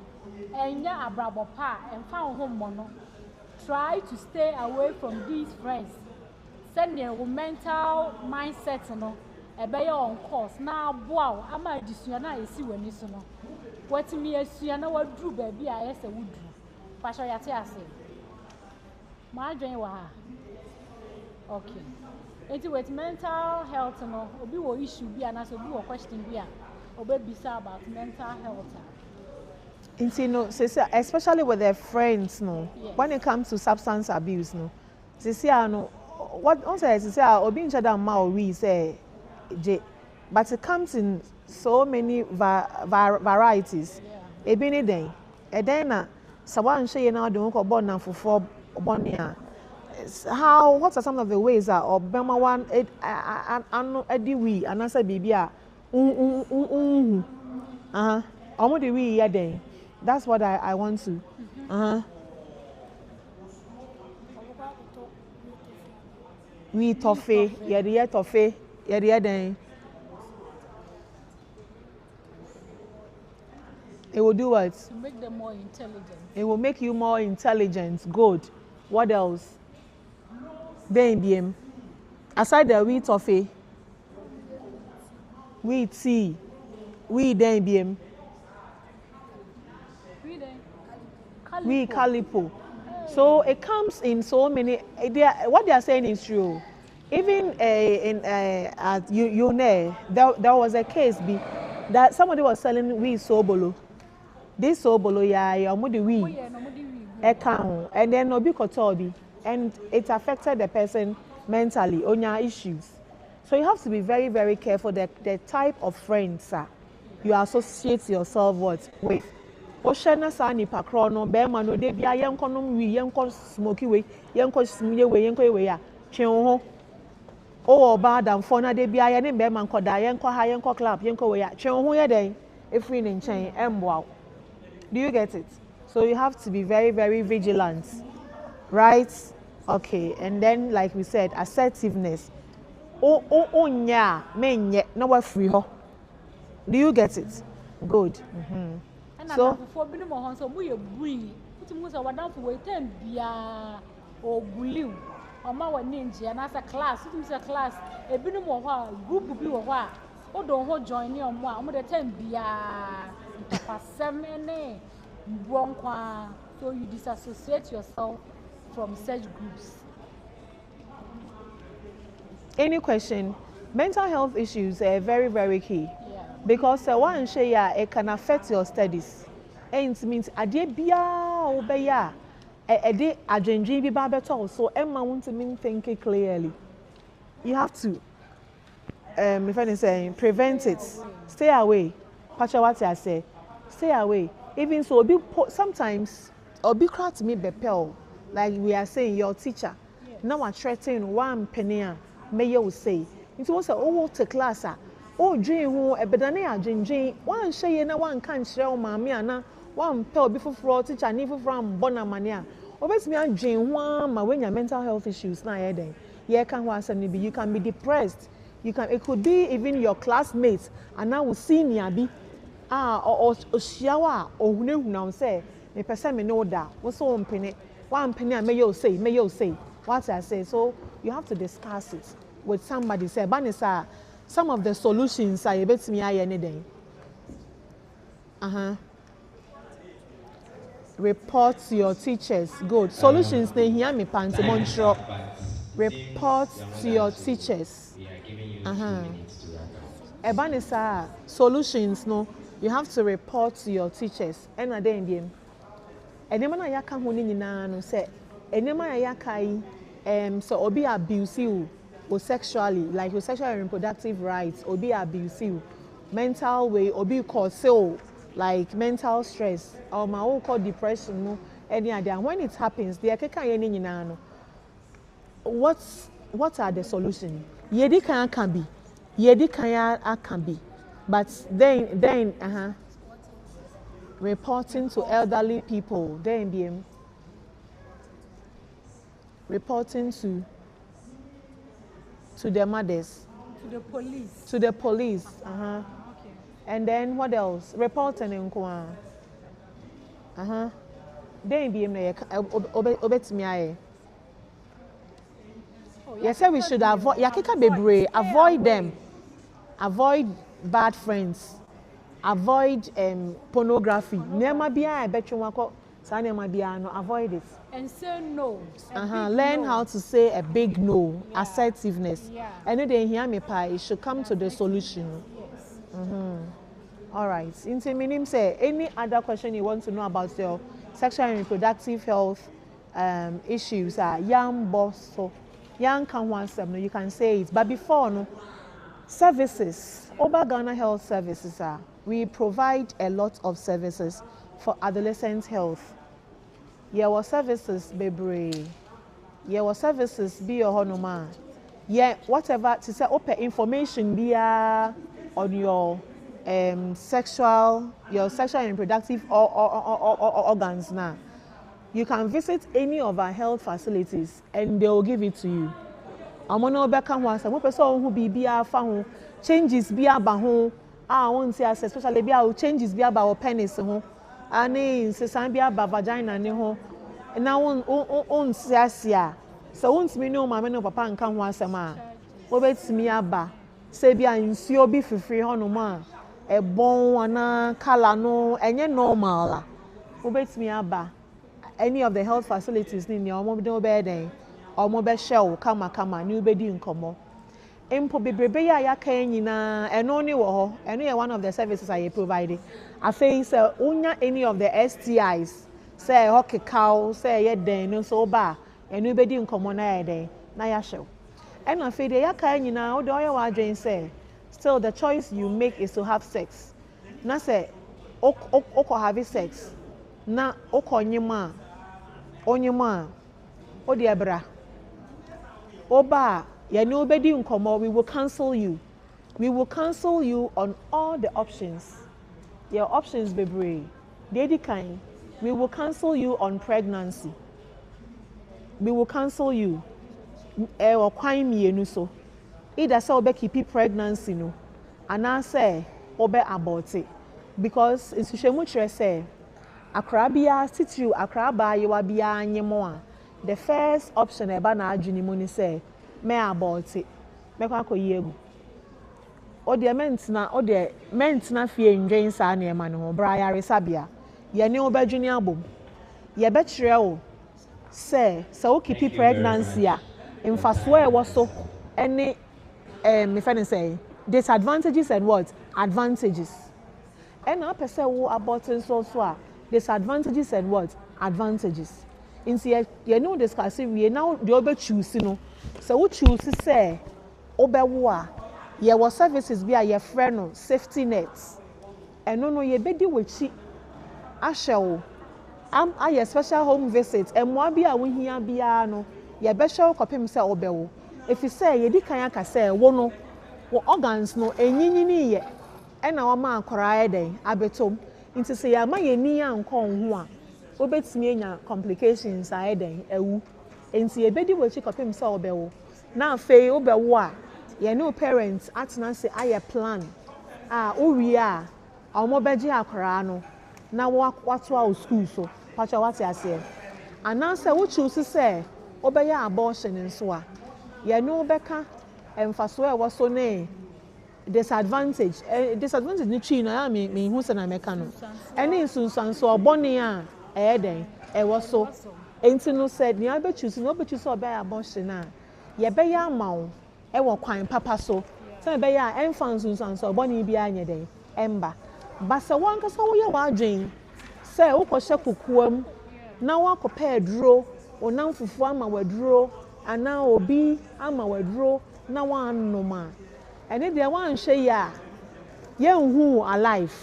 and ya Abraba pa, and found home mono. Try to stay away from these friends. Send their mental mindset, no, a better on course. Now, wow, I'm a disuniona, I see when you know. What me as you know what drew baby, I asked a wood. Pasha Yatia say, my dream was okay. It's with mental health, no, or be what issue be an answer, be a question be or be about mental health. You know, especially with their friends, no, yes. When it comes to substance abuse, no, no, what also is or being shut down, we say, but it comes in so many varieties. A bini day, a dana, someone saying now don't go born for 1 year. How, what are some of the ways that or Bema one, Eddie we, and I said, baby, almost the we a day. That's what I want to. We toffee, yeah, toffee, yeah, day. It will do what? To make them more intelligent. It will make you more intelligent. Good. What else? BM. Aside the wheat toffee, wheat tea, wheat BM. We calipo. So it comes in so many. What they are saying is true. Even at you know, there was a case that somebody was selling wheat sobolo. This sobolo ya omudi we account and then obi kotobi and it affected the person mentally onya issues. So you have to be very, very careful the type of friends you associate yourself with. Oshana sa nipa kro no be ma no de bia yenko no wi yenko smoky we yenko smye we yenko we ya twen ho o ba dan fo na de bia ye ne be ma nkoda yenko ha yenko club yenko we ya twen ho ye den efri ne nchen emboa. Do you get it? So you have to be very, very vigilant, right? Okay, and then like we said, assertiveness. Menye no wa free ho. Do you get it? Good. So before being more so we bully. It means our down for wait and bia or bully. Or my ninja and as a class, it means a class. A bit more group be or or don't hold join you on one. The 10 bia. So you disassociate yourself from such groups. Any question? Mental health issues are very, very key. Yeah. Because one share it can affect your studies. And it means adie bia obeya ede adwendwen bi ba beto so emma want to mean think clearly. You have to if anything saying prevent it. Stay away. Pacha what I say. Stay away. Even so, sometimes obi crack me bepel, like we are saying your teacher. Yes. Now I threaten one penny, may you say. It was a to class. Oh, dream who a bedane dream. One shay na one can't share mammy and one pel before fraud teacher and even from Bonamania. Always me and dream one my when your mental health issues na then. Yeah, can was you can be depressed. It could be even your classmates and now senior be or shiawa or who now say me person me know that what's so one penny may you say what I say. So you have to discuss it with somebody. Say Banisa, some of the solutions are a bit me anything. Report to your teachers. Good. Solutions they hear me panty montro. Report to your teachers. Ebanisa solutions no. You have to report to your teachers. And at the end, enema na yaka ho ni nyina no say enema na yaka yi so obi abuse you or sexually, like your sexual and reproductive rights, obi abuse you, mental way, obi cause like mental stress or my own called depression no any other. And when it happens, they keka ye ni nyina no. What are the solutions? Yedi can be. But then reporting to elderly people, then reporting to their mothers. To the police. Okay. And then what else? Reporting in Kwa. Then yes, we should avoid yakika bebre, avoid them. Avoid bad friends. Avoid pornography. Nema bia betwumako sa nema bia no, avoid it. And say no. Learn how to say a big no. Yeah. Assertiveness. Yeah. And then hear me pa, it should come to the solution. Yes. All right. Into meaning say any other question you want to know about your sexual and reproductive health issues are young boss so young can want some, you can say it. But before no services, Oba Ghana Health Services we provide a lot of services for adolescent health. Your services bebre. Your services be your honoma. Yeah, whatever to say open information be on your sexual and reproductive organs now. You can visit any of our health facilities and they will give it to you. Amono beka ho asa mo person who bibia fa ho changes bia ba ho won see as especially bia changes bia ba o penis ho ani nsesan bia ba vagina ne ho na won see asia so won timi no mama no papa nka ho asem a wo betimi aba se bia nsuo bi fifiri ho no ma ebon ana kala no enye normal la wo betimi aba any of the health facilities ni omo do be den omo be shell kama ni ubedi nkomo empo bebrebe ya yaka nyina eno ni wo ho eno ye one of the services I provide afei say unya any of the STIs say hokekau say ye den no so ba eno ubedi nkomo na ye den na ya shell eno afei de yaka nyina wo de oye wa adwen say still the choice you make is to have sex na say oko have sex na oko nyima onyima odi abra oba ya no bedi nkomo we will cancel you. We will cancel you on all the options. Your options bebre. Dedi kind. We will cancel you on pregnancy. We will cancel you. Or kwan mienu so. Either say obe keep pregnancy no. And I say obe abort it. Because institution much say akrabia situ akraba yewa bia nyemo a the first option eba na adwini mu ni say me abort it me kwa koyegu o de mentina fie ndwen sa na ema ne ho bra ya resabia ye ne obadwini abom ye be kire o say o keep pregnancy a mfaso e wo so any me fa say disadvantages and what advantages and na person wo aborting so a disadvantages and what advantages in see you know discuss we now the obe choose no so we choose say obewo a ye wo services bi a ye frɛ no safety nets eno no ye bedi wechi ahyew aye special home visit emwa bi a wohia bia no ye be hyew kopem say obewo if you say ye di kan aka say wo no wo organs no enyinyini ye ena wo ma akora eden abetom nti say ya ma ye ni anko ho a obetimi enya complications eden ewu nti ye bedi wechi kopem say obewo na afei obewo a ye ne parents atena se aye plan owie a omo beje akora no na wato a school so pacha wate ase ananse wo choose say obeye abortion nso a ye ne obeka emfaso e wo so ne disadvantage ni twi na me hu se na meka no ene nsunsanso obone a den e wo so enti no said ni abe choose no be choose obeye abortion na ye beye amawo e wo kwan papa so se beye a emfa nsunsanso obone bi anye den emba basa wan kasa wo ye wadwen se wo kohye kokoam na wo akopɛ aduro onam fufu ama waduro ana obi ama waduro na wanoma ene de wanhwe ya ye nhu alive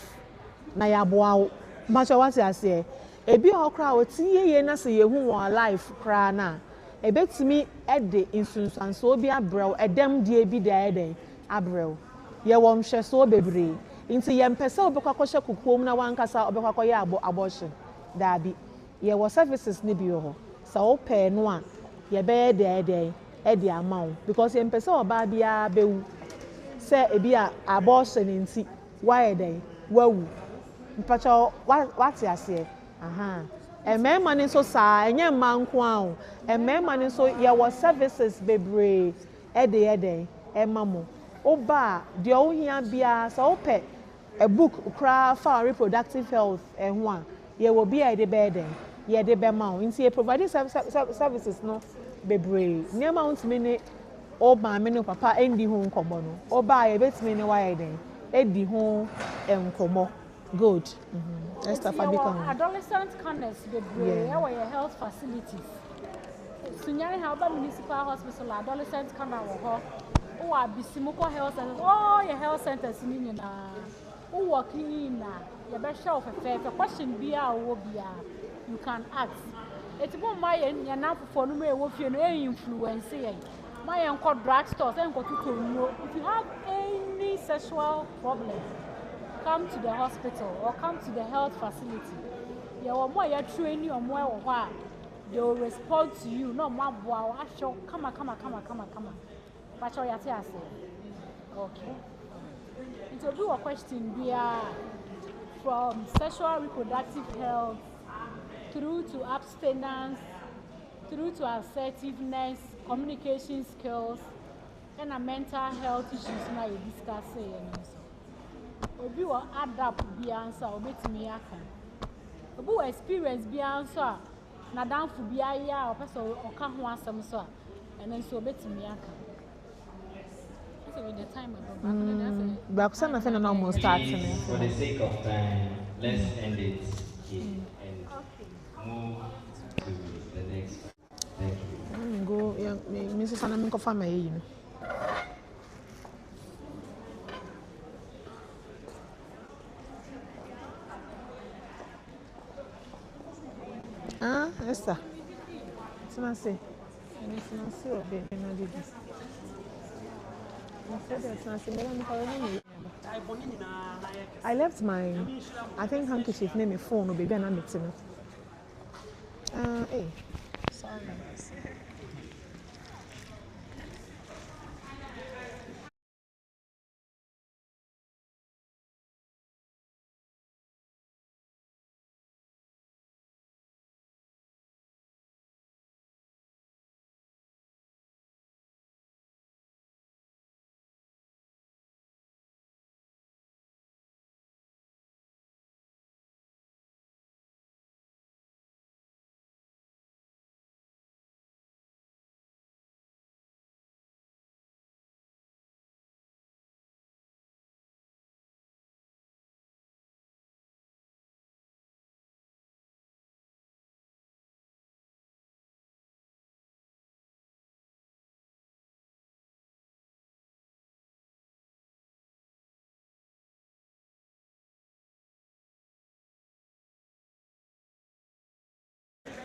na ya boa macho wase ase ebi okra otiye ye na se ye hu alive kra na ebetimi ede insunsanso obi abrew edem die bi da eden abrew ye wo nhwe so bebre nti ye mpese obekwakohye kokoom na wankasa obekwakoye abortion dabi ye wo services ni bi ho sa wo pɛ no a ye be de ede amount because ye mpese oba bia bewu se ebi a abortion nti why den wawu mpacha wate ase emema ni so sa enye mma nko a emema ni so ye wo services bebre ede emamo oba de ohia bia sa wo pɛ a book cry for reproductive health ho a ye will be a de bed ye de be ma nti ye provide services no bebre ni amount me ne o ba me no papa endi ho nkomo no o ba ye betime ne wa ye den edi ho enkomo good Esther Fabicon adolescent kindness bebre ya your health facilities Sunyani Haba Municipal Hospital adolescent kindness wo ho o abisimuko health centers oh your health centers ni na who working na you be sure of a question bia wo bia you can ask it won my ya na for no me wo fie no influence ye my enko drug stores enko tuto no if you have any sexual problem come to the hospital or come to the health facility ya wo mo ya train o mo wo ho a they will respond to you no mo aboa asho kama but you ya say okay. It will be a question from sexual reproductive health through to abstinence, through to assertiveness, communication skills, and a mental health issues now you discuss it. Obi will adapt the answer or bet me aka. Obi will experience the answer. Na down for be or person or can't want some so and then so bet me aka. With the time almost starting. For the sake of time, let's end it here and move to the next. Thank you. Go, Mrs. Anaminko family, you know. Esther. It's not say. It's not say. I left my, I think handkerchief name a phone or baby and I'm mixing it. Hey, sorry.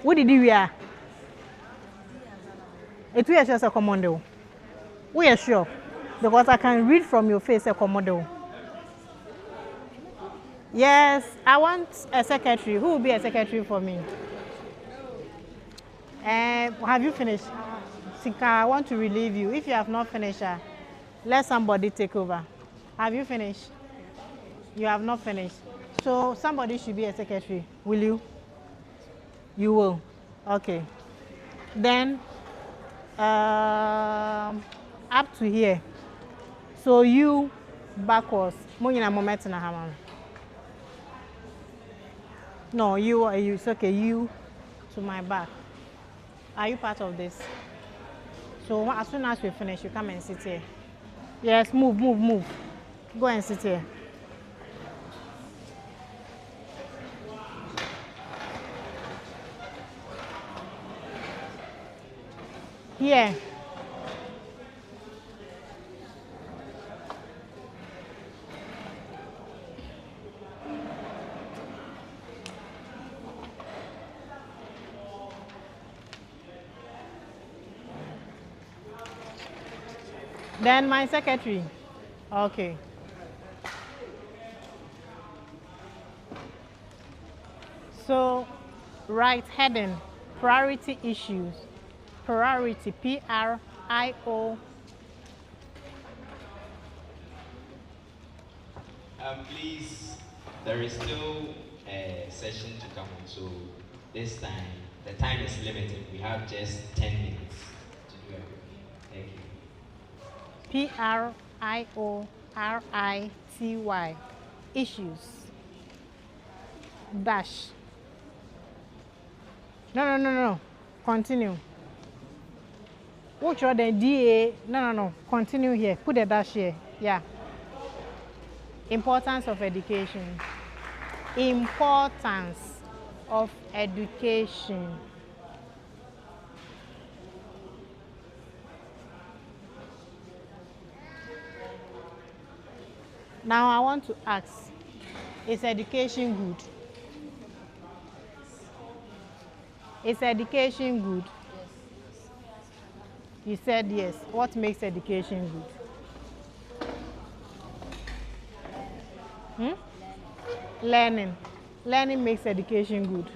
What did you wear? It was just a commando. We are sure because I can read from your face a commando. Yes, I want a secretary. Who will be a secretary for me? Have you finished? Tika, I want to relieve you. If you have not finished, let somebody take over. Have you finished? You have not finished. So somebody should be a secretary. Will you? You will. Okay. Then up to here. So you backwards. No, you are you. It's okay. You to my back. Are you part of this? So as soon as we finish, you come and sit here. Yes, move, move, move. Go and sit here. Here. Then my secretary. Okay. So, right heading, priority issues. Priority, P-R-I-O. Please, there is still a session to come on, so this time, the time is limited. We have just 10 minutes to do everything. Thank you. P-R-I-O-R-I-T-Y. Issues. Dash. No. Continue. Which are the DA? No. Continue here. Put the dash here. Yeah. Importance of education. Importance of education. Now I want to ask, is education good? Is education good? Yes. You said yes. What makes education good? Learning. Learning makes education good.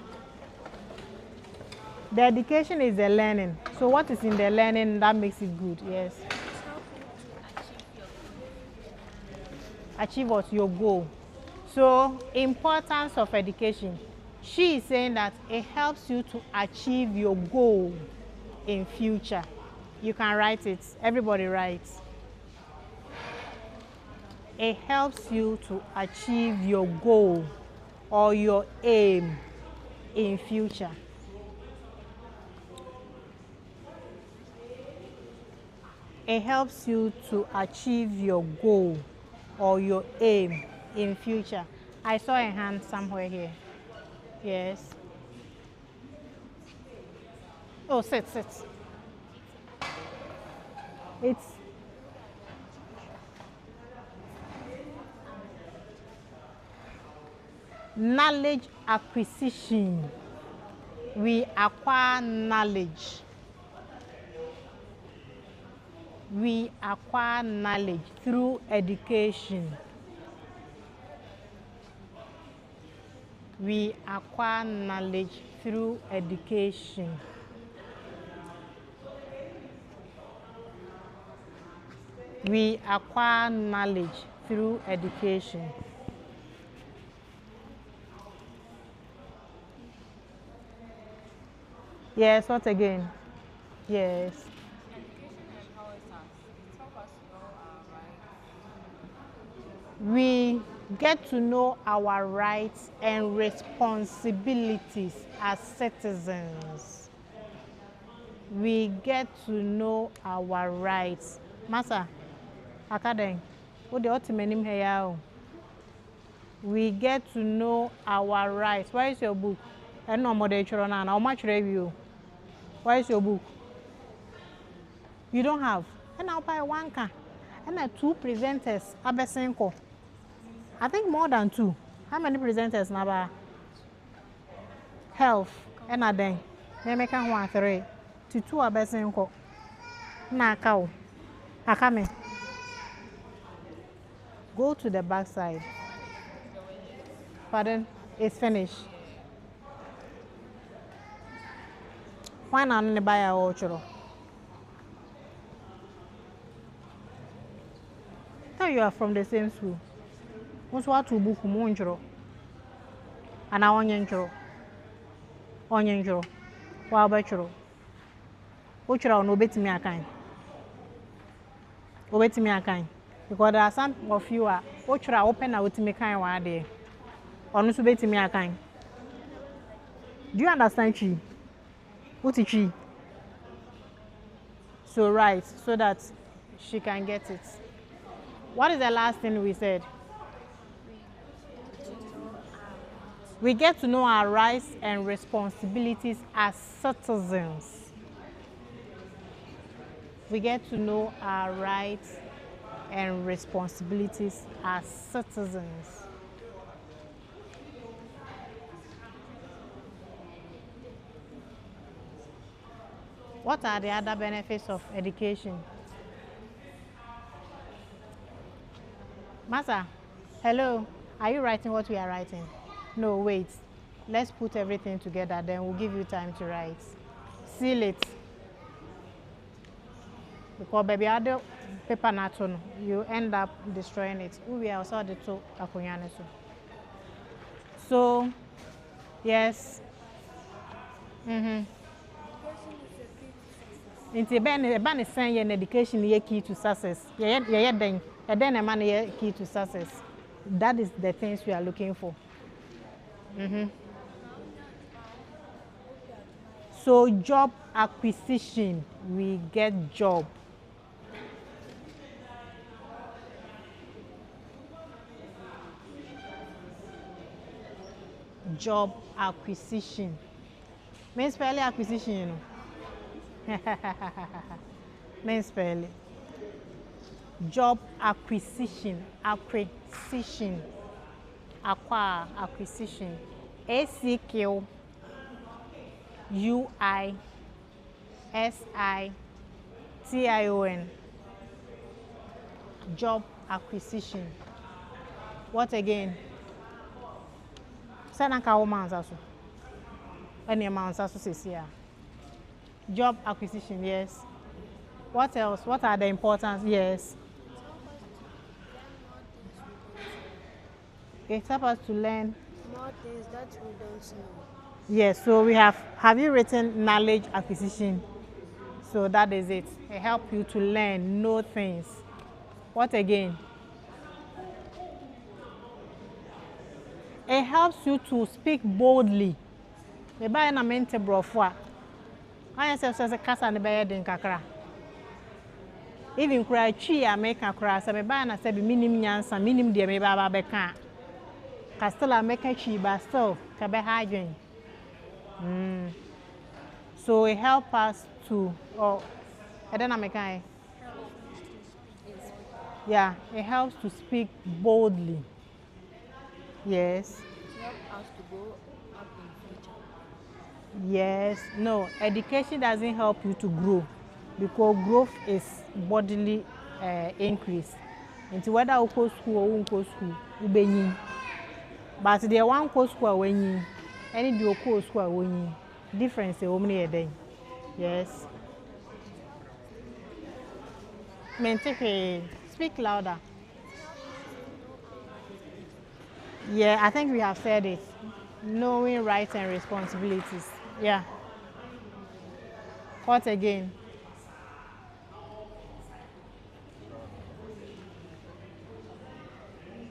The education is the learning. So what is in the learning that makes it good? Yes. Achieve what? Your goal. So, importance of education. She is saying that it helps you to achieve your goal in future. You can write it. Everybody writes. It helps you to achieve your goal or your aim in future. It helps you to achieve your goal or your aim in future. I saw a hand somewhere here. Yes. Oh, sit. It's knowledge acquisition. We acquire knowledge. We acquire knowledge through education. We acquire knowledge through education. We acquire knowledge through education. Yes, what again? Yes. We get to know our rights and responsibilities as citizens. We get to know our rights. Masa, Akadeng, what the ultimate name here? We get to know our rights. Where is your book? I know more than how much review? Where is your book? You don't have. And I'll buy one car. And 2 presenters. Abesenko. I think more than 2. How many presenters now? Health. And I then. They make 1, 3. To 2 abesenko. Na cow. Akame. Go to the back side. Pardon? It's finished. Why not buy a ochoro? sure you are from the same school. What's what to book Monjro? And I want Yanjro. Onyanjro. Wow, Bachro. Uchra no bet me a kind. Obet me a kind. Because there are some of you are Uchra open out me kind one day. Or no bet me a kind. Do you understand chi? What is chi? So right, so that she can get it. What is the last thing we said? We get to know our rights and responsibilities as citizens. We get to know our rights and responsibilities as citizens. What are the other benefits of education? Master, hello, are you writing what we are writing? No, wait. Let's put everything together, then we'll give you time to write. Seal it. Because baby, other paper naton, you end up destroying it. We are also the two akunyane. So, yes. Inti ben is saying education is key to success. Then a man is key to success. That is the things we are looking for. So job acquisition, we get job. Job acquisition. Means spell acquisition, you know. Means spell. Job acquisition. Acquisition. Acquire. Acquisition. ACQ. UISITION. Job acquisition. What again? Sanaka woman's also. Any amounts also says here. Job acquisition, yes. What else? What are the importance? Yes. It helps us to learn more things that we don't know. Yes, so we have you written knowledge acquisition? So that is it. It helps you to learn, know things. What again? It helps you to speak boldly. The buy na mente brofwa. I say a casa and bed in kakra. Even cry chi a make a crass, and buy na say minim yansa, minim de me baba beka. Castella make a chi, but still, cabe hygiene. So it helps us to, I don't know, yeah, it helps to speak boldly. Yes. It helps us to go up in future. Yes. No, education doesn't help you to grow because growth is bodily increase. Into whether you go school or you go school, you be. But the one go school when you, any do go school when you, difference is only a day. Yes. Speak louder. Yeah, I think we have said it. Knowing rights and responsibilities. Yeah. What again?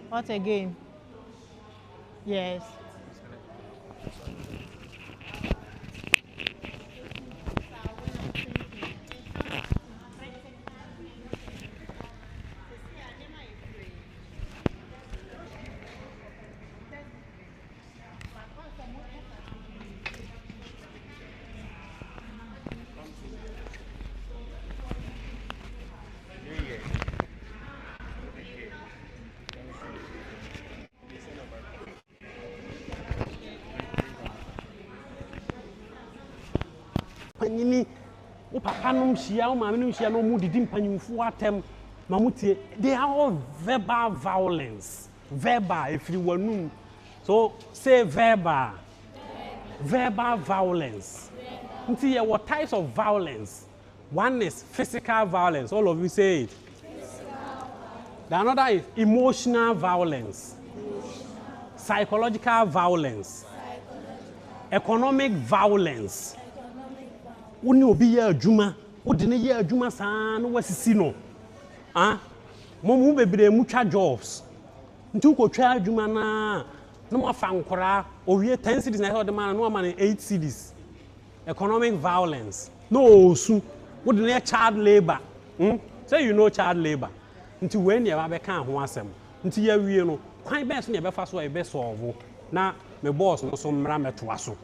What again? Yes. Panyini, o papa no mhia, o maame no mhia no mu didi mpanyimfo atem ma mutie. They are all verbal violence. Verbal if you wanum. So say verbal. Verbal violence. Until there were types of violence. One is physical violence. All of you say it. The another is emotional violence, psychological violence, economic violence. Uni obi ye adwuma, odi ne ye adwuma saa no wasisi no. Ah, mo bebre mu twa jobs. Nti ko twa adwuma na mo afa nkora, owie 10 cities na he man no man 8 cities. Economic violence. No su, odi ne child labor. Say you know child labor. Nti when you be kan ho asem. Nti ya wie no, kwan be so ne be fa so e be solve. Na me boss no so mra metoa so.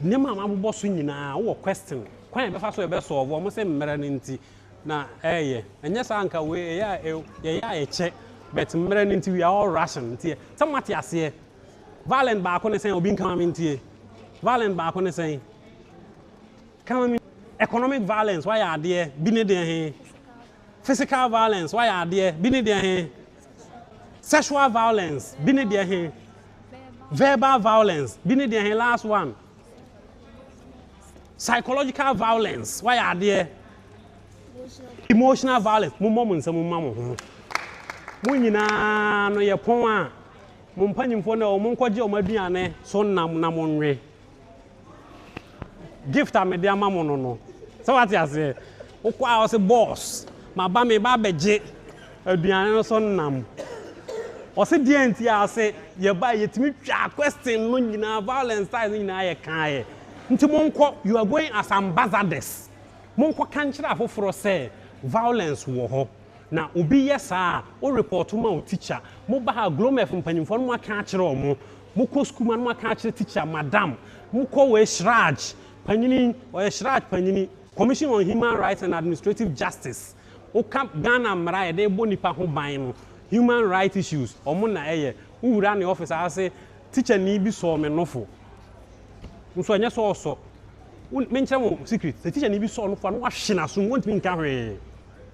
Nema mabobo so nyina wo question. Kwan be fa so e be solve. Mo say mra nti na enye sa anka we ya eche but mra nti we are all ration nti somewhat ase. Violent ba ko ne say obi nkan me nti. Violent ba ko ne say economic violence why are there bi ne de physical violence why are there bi ne de sexual violence bi ne de verbal violence bi ne de last one psychological violence why are there emotional violence mo nsam mo ho mo nyina no ye pon a mo mpanyimfo na o mo nkwaje o maduane so nam na mo nwe gift amede amamu no so what you say okwa o se boss ma ba me ba beje aduane no so nam o se dienti a se ye ba yetimi twa question no nyina violence size nyina ye kan ye nti monko you are going as ambassadors monko kanchira afoforo se violence wo ho na obi yesa o report ma o teacher mo ba ha glomef mpanyimfo no aka akire o mo ko school man no aka akire teacher madam mo ko we shraj Panyini or Shraj Panyini, Commission on Human Rights and Administrative Justice. O Camp Ghana Mara, they bonipa who buying human rights issues. Or Mona Aye, who ran the office, I say, teacher need be so menofo. So I just also mention secret. The teacher need be so no for no shina soon won't mean carry.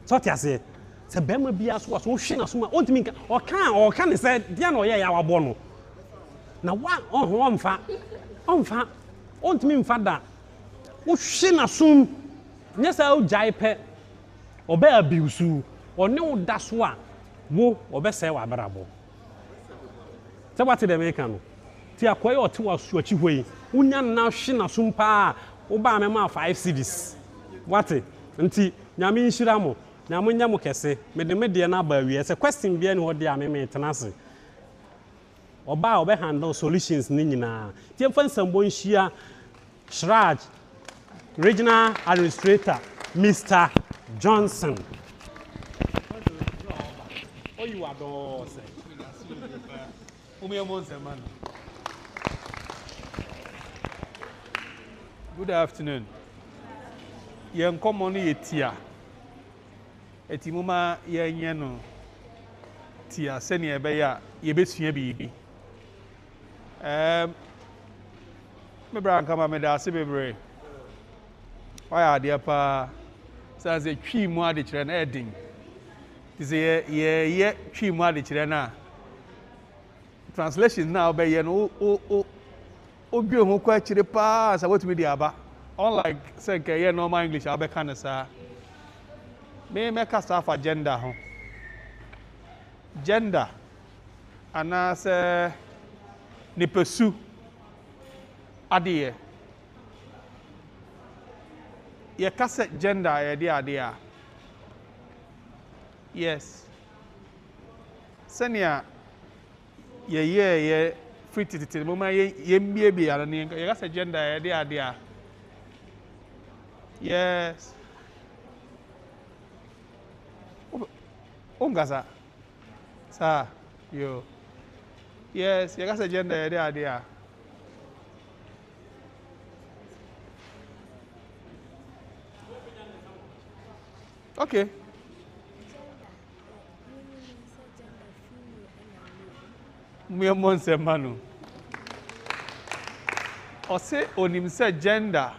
So I say, Sabema be as was so shina soon won't mean or can say, Diano, yeah, our bono. Now one fat, won't mean father. O shina sum nyesa o jaipe obe abiusu one o daso a wo obese wa brabo se what the make no ti akoye o te wasu achi hoi unya na shina sum pa o ba me ma 5 cities what nti nyame nhira mo na mo nya mo kese me de na ba wi se question bia ne ho de ameme tenase oba obe handle solutions ni nyina ti emfa nsambo nhia Shraj Regional Administrator, Mr. Johnson. Oh, you are Good afternoon. Yen common yetia. Etimuma yen no tia seni ebeya yebesua bibi. Me bra nka ma me da se bebre. Why are there pa says a twi mu ade kire na edin. Ti say ye twi mu ade kire na. Translation na obeye no o dwe ho kwa kire pa sa what me di aba. Unlike say ke ye normal English abe kan sa. Me ka sa for gender ho. Gender ana se ni pursue adie ye kase gender ye de adie yes senia ye free tititi mo ma ye mbie bi ara ni ye kase gender ye de adie yes ongasa sa yo yes ye kase gender ye de adie okay. Me monse manu. O say onim say gender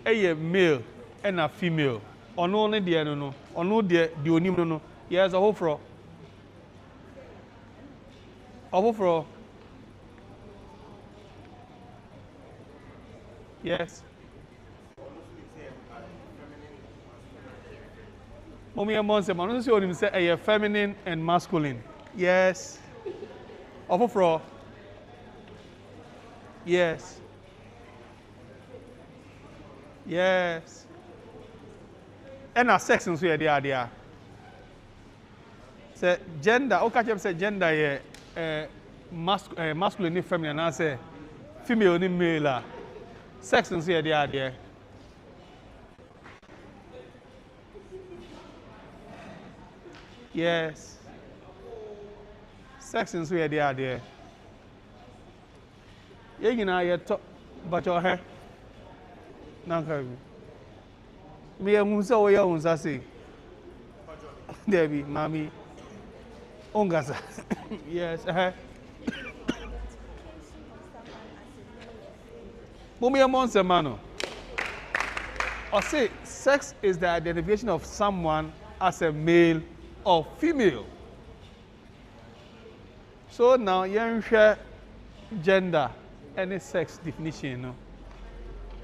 eye male and a female. Ono ne de no. Ono de onim no. Yes, a hofro. Yes. Mommy and Monse, man, don't see what him say, a feminine and masculine. Yes. Ofofro. Yes. Yes. And our sex and so the idea. Say gender, okay, say gender, masculine and feminine, I say female and male. Sex and so the idea. Yes. Sex and so the idea. You know, you talk about your hair. Nanka. Me a musa o ya unsa say. Debbie, mommy. Ongasa. Yes, Mummy among mano. Or say sex is the identification of someone as a male or female. So now you share gender, any sex definition. No?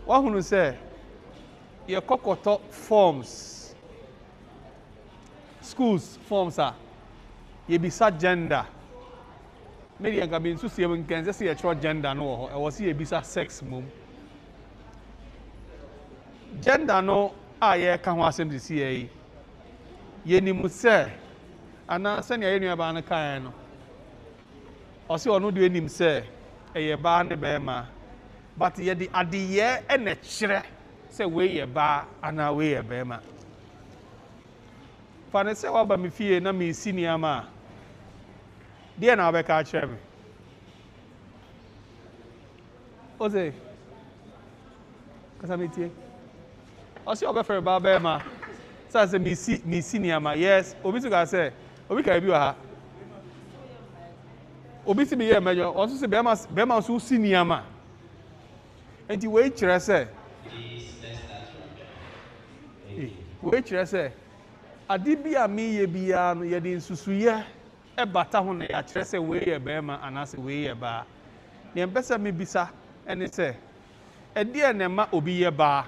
What you say? Your kokoto forms. Schools forms are. You be such gender. Maybe you can be so see when can just see a true gender no. I was see a bisa sex mum. Gender no. Yeah, can was him to see. Ye ni muse. Ana send ya enu aba na kan no. O se onu de enim se eye ba ne be ma. But ye di adeye e na kire se we ye ba ana we ye be ma. Fa ne se wa ba mi fie na mi senior ma. De na be ka kire me. O se kasa mi tie. O se oba fe ba be ma. Say me senior ma. Yes, obi to ga say obi ka bi wa ha. Obi si me ye mejo, also say be ma so senior ma. Enti we kire say we kire say ade bia me ye bia no ye de nsusuye e bata ho na ya kire say we ye be ma anase we ye ba. Ne mpesa me bisa ene say e de na ma obi ye ba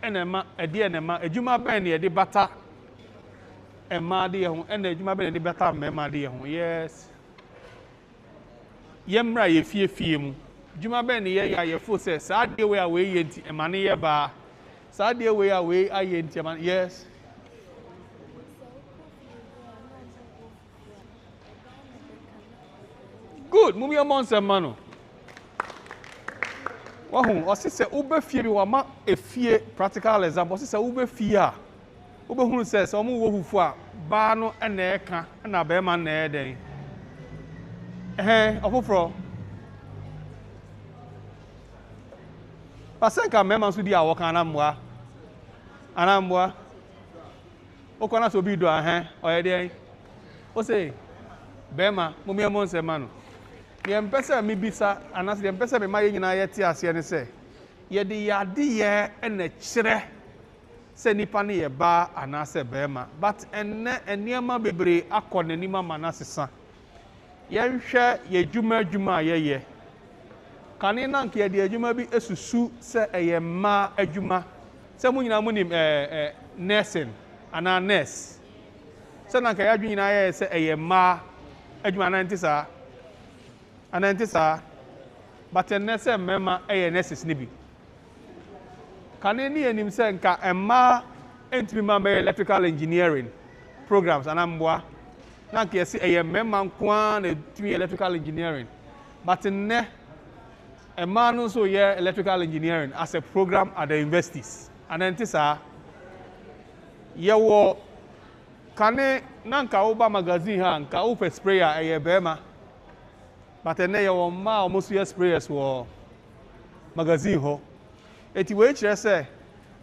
enema edi enema ejuma ben ne de bata ema de ho ena ejuma ben ne de bata mema de ho. Yes, yemra ye fie mu ejuma ben ne ye ya ye fo se sa de we a we ye nti ema ne ye ba sa de we a we aye nti ema. Yes, good mumi among mano. Wahun o se ube fie bi wa ma efie practical example se ube fie a ube hunu se omu wo hufu a ba no na eka na be ma na eden ofofro pasenka mema so di awo kan na mwa okona so bi do oye den o se be ma mumi amon se mano. Ye mpesa mi bisa anase ye mpesa me ma ye nyina ye ti ase ne se ye de yade ye na kire se nipa ne ye ba anase be ma but enne eniema bebre akọ n'anima ma na sesa ye nhwe ye dwuma ye kane na nke ye de adwuma bi esusu se eye ma adwuma se mu nyina mu nim nursing ana nurse se na nke ya dwu nyina ye se eye ma adwuma na ntisa anantisa but ennese mema nurses ni bi kane ni enim se nka emma entimi ma be electrical engineering programs anamboa na nke ese mema nkoa na timi electrical engineering but nne emma no so ye electrical engineering as a program at the universities anantisa ye wo kane na nka oba magazine ha nka open sprayer bema but ene ye wo ma almost yes prayers wo magazine ho eti we kire se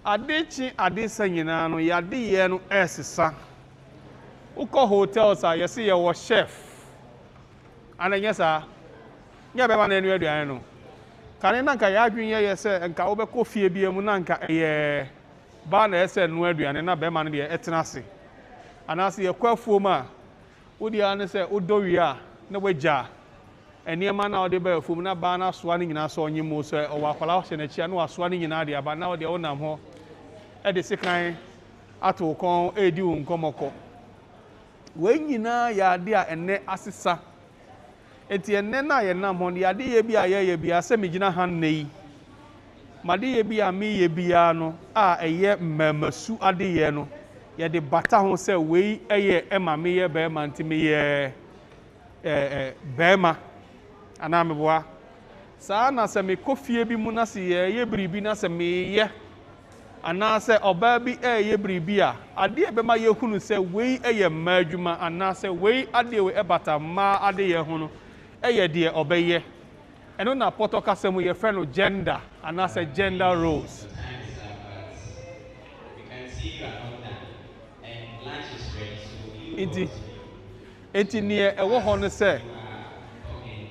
adechi adesa nyina no yade ye no esesa uko hotels a yesi ye wo chef ananya sa nya be ba na enu aduan no kane na nka ya adwen ye se nka wo be ko fie bia mu na nka ye ba na ese nu aduan na be ma no de etena se anase ye kwafuo ma wodi ane se odowi a na wagya eniema na ode ba fom na ba na soa ni nyina so onye mo so o wakwala hye na chia na wasoa ni nyina de aba na ode wonam ho e de sekan ato kon edi wo nkomoko we nyina ya ade a enne asesa enti enne na ye nam ho ya ade ye bi a ye bi ase megina han nei made ye bi a me ye bia no a eye mmamasu ade ye no ye de bata ho se we eye ema me ye be ma nti me ye bema ana me boa saa na se me kofie bi mu na se ye bribi na se me ye ana se oba bi ye bribi a ade e be ma ye hunu se we eye mma adwuma ana se we ade we ebata ma ade ye ho no eye de oba ye eno na poto kasem ye friend no gender ana se gender roles enti ne ewo ho no se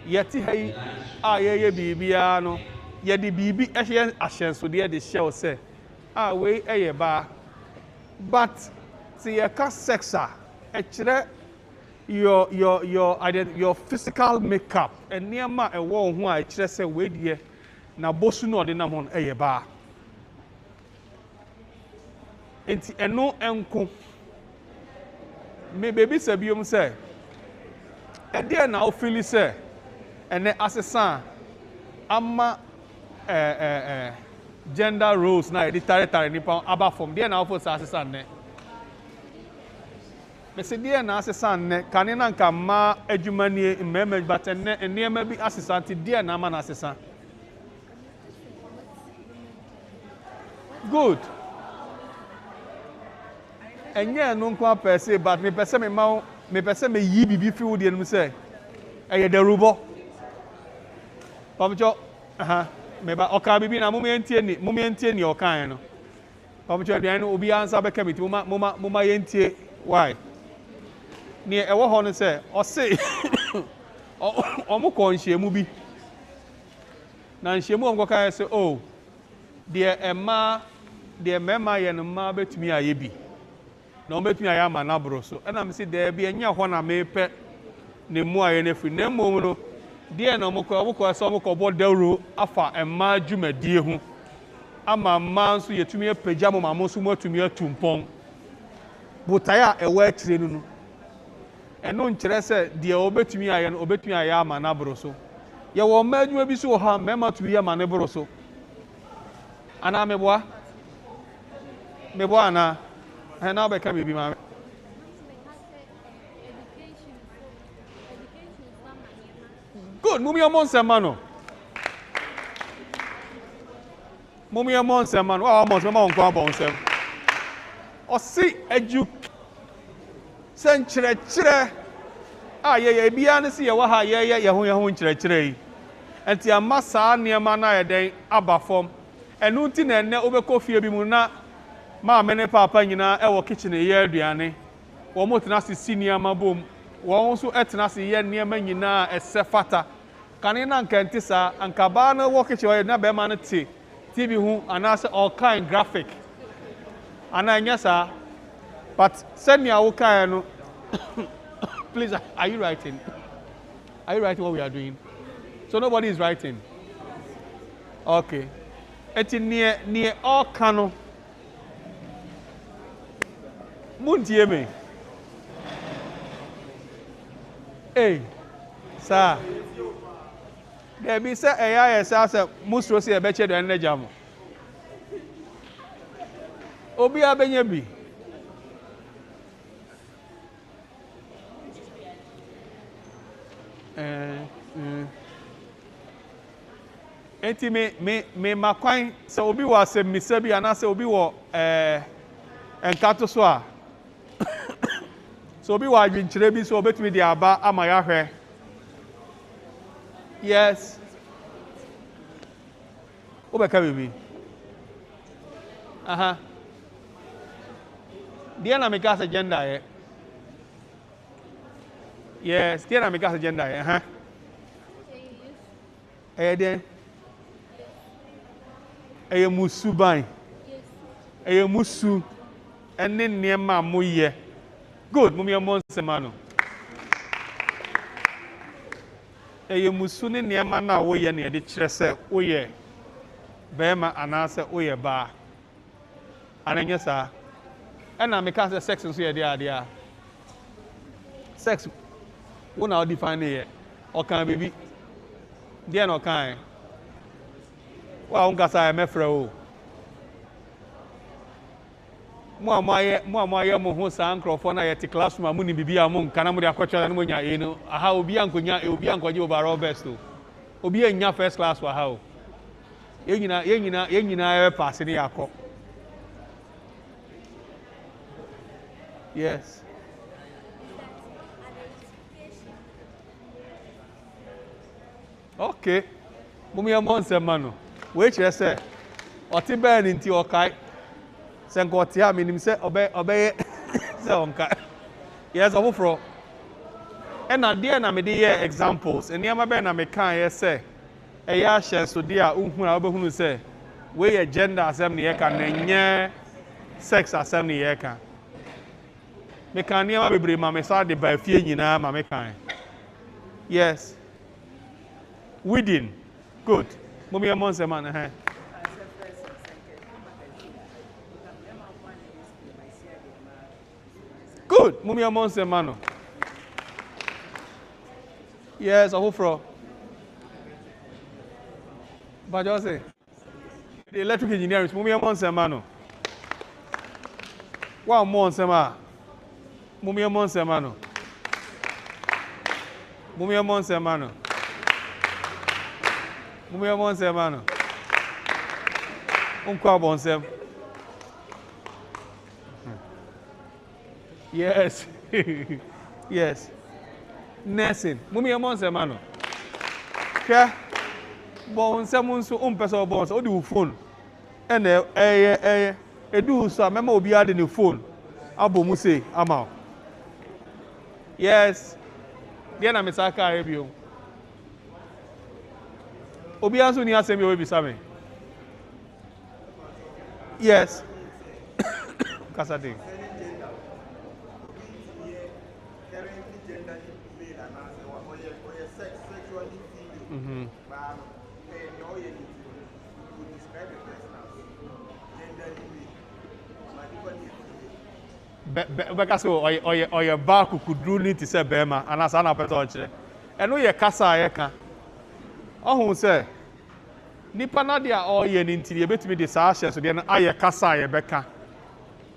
yeti hai a ye bibia no ye de bibi ehye ahyensode de hye se a we eye ba but see ye ka sex a ekire your physical makeup and niema ewo ho a ekire se we die na bosu no de nam ho eye ba enti eno enko me baby sabiom se ede na o feel se ene asesa ama gender roles na editare nipa aba from there na o for asesa ne me se there na asesa ne kane na nka ma adwumanie mmemme but ene enema bi asesa ti there na ama na asesa good enye no nko apese but me pese me pese me yi bibi fi wo de no se eye derubo pamcho me ba oka bibi na mumientie ni okan no pamcho de no obi ansa be kamiti muma yentie why ni ewo ho no se o se omo ko nhyiemu bi na nhyiemu onko kan se oh de mema ye no ma betumi aye bi na o betumi aye ama na bro so na me se de bi enye ho na me pe ne mu aye na fi na mom no de na omko so omko bo dawro afa emma dwumadie hu ama ma nso yetumi apagya mo ma mo so mo atumi atumpon butaya ewa atire nu no eno nkyere se de obetumi aye no obetumi aye ama na bro so ye wo ma adwuma bi so ha mema tumi ama ne bro so ana meboa ana na be ka bibi ma good mummy amon semano wa amon se ma onko abon sem o si edu sen kire ye bia ne se ye wa ha ye ho kire yi enti amasa niema na ye den abafom enu ti na enne obekofie bi mu na ma me ne papa nyina e wo kitchen ye aduane wo mo tena sisi niema bom wo nso etena se ye niema nyina esefata kane na nkenti sa ankaba na wo kitchen ye na be ma no ti TV hu anase all kind graphic ana nya sa but send me awo kan no please are you writing what we are doing so nobody is writing okay eti near all kano muntie me sir there be say AI say musro say e be che do en jam obi abenya bi enti me makwan se obi wa se misa bi ana se obi wo enkato so a so obi wa adwinkyere bi so obetumi di aba ama ya hwe yes obeka bibi dia na me gas agenda ye yes dia na me gas agenda ye den eye musu ban eye musu ene niema moye good mummy amon semano eye musu ne niema na wo ye ne de kire se wo ye bema anase wo ye ba ananya sa And I make us sex and say there. Sex, when I define it, or can baby, dear no kind. Well, I'm gonna say I'm a friend. Mo my mo ho san microphone na yet classroom amuni bibia mo kana mo de akwacha na mo nya e no aha obi ankonya obi ankoje overall best o obi anya first class wa ha o ye nyina e pass ni yakọ yes okay mo mi amon se mano we kire se oti be ni nti okai se nkoti a minim se obeye se onka yes ofofro na de na me de ye examples eniama be na me kan ye se eya hye so de a unhu na obehunu se we ye gender asem ne ye ka na nye sex asem ne ye ka me kan niama bebre ma me sa de ba fie nyina ma me kan yes within good mo mi amon se man good mumi amon se mano yes ofofro but just say the electric engineering mumi amon se mano wa amon se ma mumi amon se mano mumi amon se mano mumi amon se mano unkwa bon se yes yes nursing mumi amon se mano hwe bon se mun so person bon so odi phone ene edu so mema obi ade ne phone abomu say ama yes dia na mesaka arebio obi anso ni asemi obi same yes kasade mm-hmm. Because or your back could do need to say Bema and as an appetite. And we a casa eka. Oh, say Nipa Nadia or ye into the bit me the sashes so then I casa ye beka.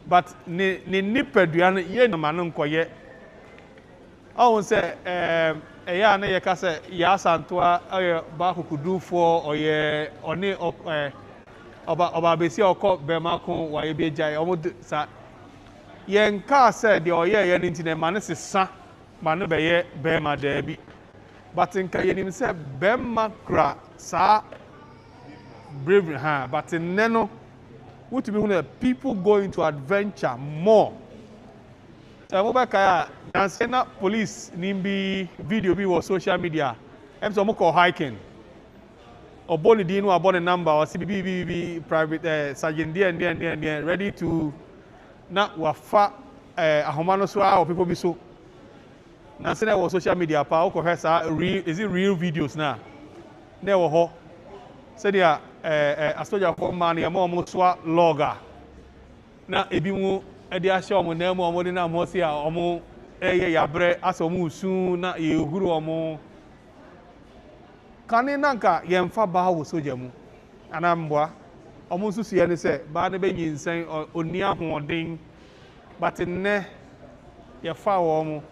But ni nipper duan ye no manum koye. Oh, say eya na ye kase ya santoa ba kukudu for oye oni oba besi okọ bema kon wa ye beja omo sa ye nka se de oye ye nti na mane sesa mane be ye bema da bi but nka ye nim se bema kra sa brave ha but neno what me when people go into adventure more Mobile na police nimbi video bi was social media. So mo call hiking. Or boni dinu abone number or CBB private sergeant there ready to na wafa ahomano so or people be so. Na say na was social media pa ko hesa real is it real videos na. Na wo ho. Say dia asoja for man ya mo so logger. Na ebi mu edi ahye omo na mu omo de na mo si a omo yabre aso mu su na ye huru omo kane nanka ye mfa ba wo soja mu ana mboa omo su su ye ne se ba ne be nyinsen oni ahoden but ne ye fa wo omo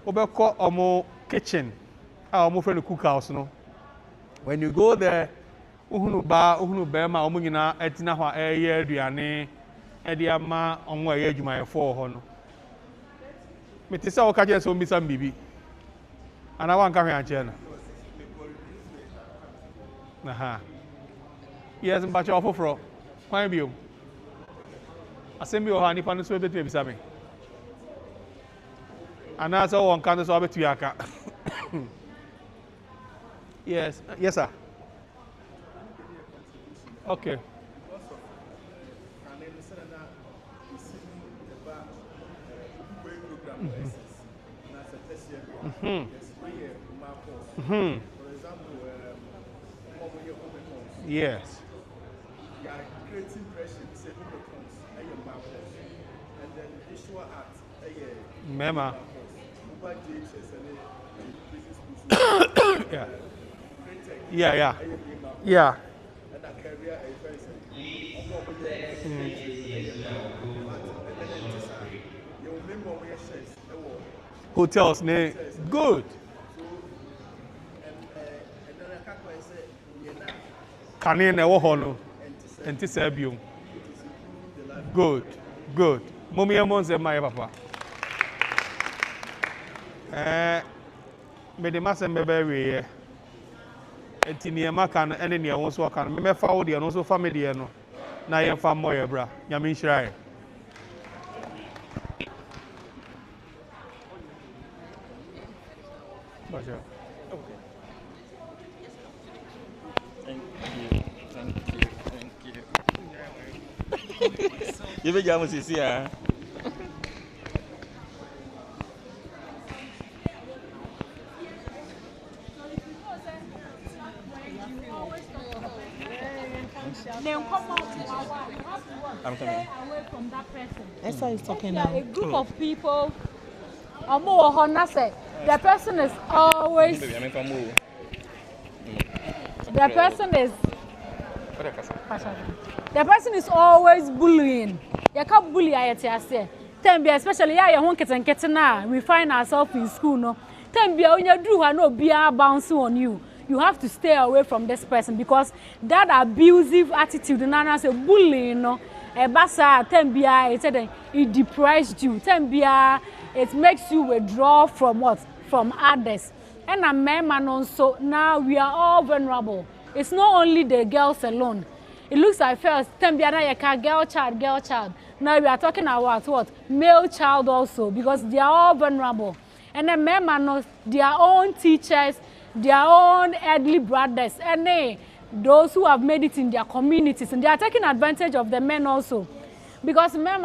obekọ omo kitchen a omo friend cook house no when you go there uhunu ba ma omo nyina etina ho aduane Ediama on where you my for honor. Metisa okaje so mbisa bibi. Ana wan ka hwan che na. Aha. Yes, mbacho ofofro. Kwan biom. Asemi o ha ni panu so betu ebisa me. Ana so won kan so abetu aka. Yes, yes sir. Okay. Mm-hmm. Mm-hmm. For example, yes. You are creating pressure. Say, and your And then issue at Mema. Yeah. Yeah. Yeah. Hotels, ne? Good. Kane na wo no. Enti sabium. Good. Good. Mommy amonse my papa. Me de masem bebe we. Enti ne maka no ene ne wo so aka no me fa wo de no so family no. Na ye fa moye bra. Nyame nhira ye. Baja. Okay. Thank you. You be jamu sisi ah. I'm coming. Stay away from that person. Esther is talking Yeah, now. a group of people. The person is always. The person is always bullying. You can't bully ayetiase. Especially we find ourselves in school, no. When you do no beer bouncing on you. You have to stay away from this person because that abusive attitude, nana say bullying, no. Basa it depresses you. It makes you withdraw from what? From others. And a man also now we are all vulnerable. It's not only the girls alone. It looks like first girl child. Now we are talking about what? Male child also because they are all vulnerable. And then men knows their own teachers, their own elderly brothers, and those who have made it in their communities, and they are taking advantage of the men also. Because men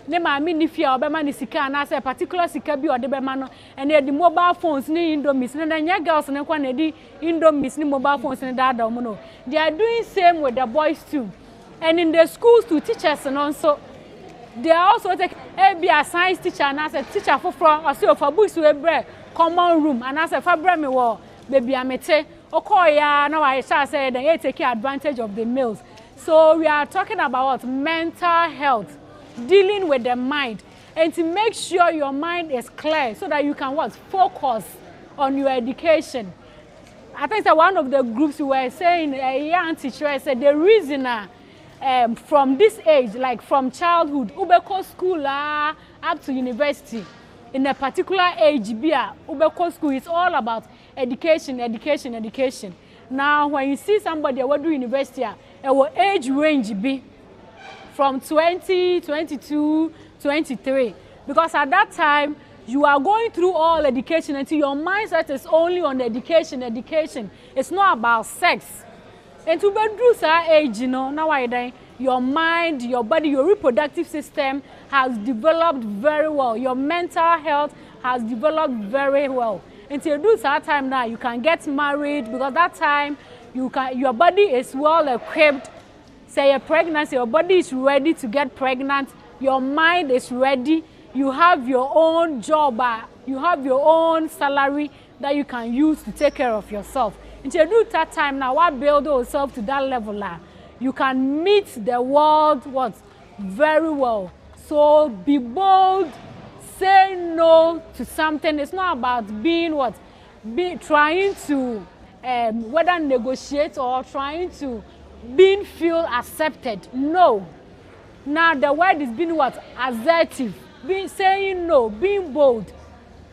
ne maami ni fia obema ni sika na say particular sika bi odebema no and the mobile phones ni indomies na nya girls ne kwa na di indomies ni mobile phones ni dada omo no they are doing same with the boys too. And in the schools to teachers and also they are also take be a science teacher and as a teacher for of books we bre common room and as a fabre me wo baby amete okoya na why say they take advantage of the males. So we are talking about mental health, dealing with the mind, and to make sure your mind is clear so that you can what? Focus on your education. I think that one of the groups we were saying, a young teacher said the reason from this age, like from childhood, ubeko school up to university, in a particular age, ubeko school is all about education. Now, when you see somebody who do university, our age range be from 20, 22, 23. Because at that time, you are going through all education until your mindset is only on education. It's not about sex. And to be through that age, you know, now your mind, your body, your reproductive system has developed very well. Your mental health has developed very well. Until you do that time now, you can get married because that time your body is well equipped. Say you're pregnant, your body is ready to get pregnant. Your mind is ready. You have your own job. You have your own salary that you can use to take care of yourself. Until you do that time now, what build yourself to that level? You can meet the world very well. So be bold. Say no to something. It's not about being trying to whether negotiate or trying to feel accepted. No. Now the word is being assertive. Saying no, being bold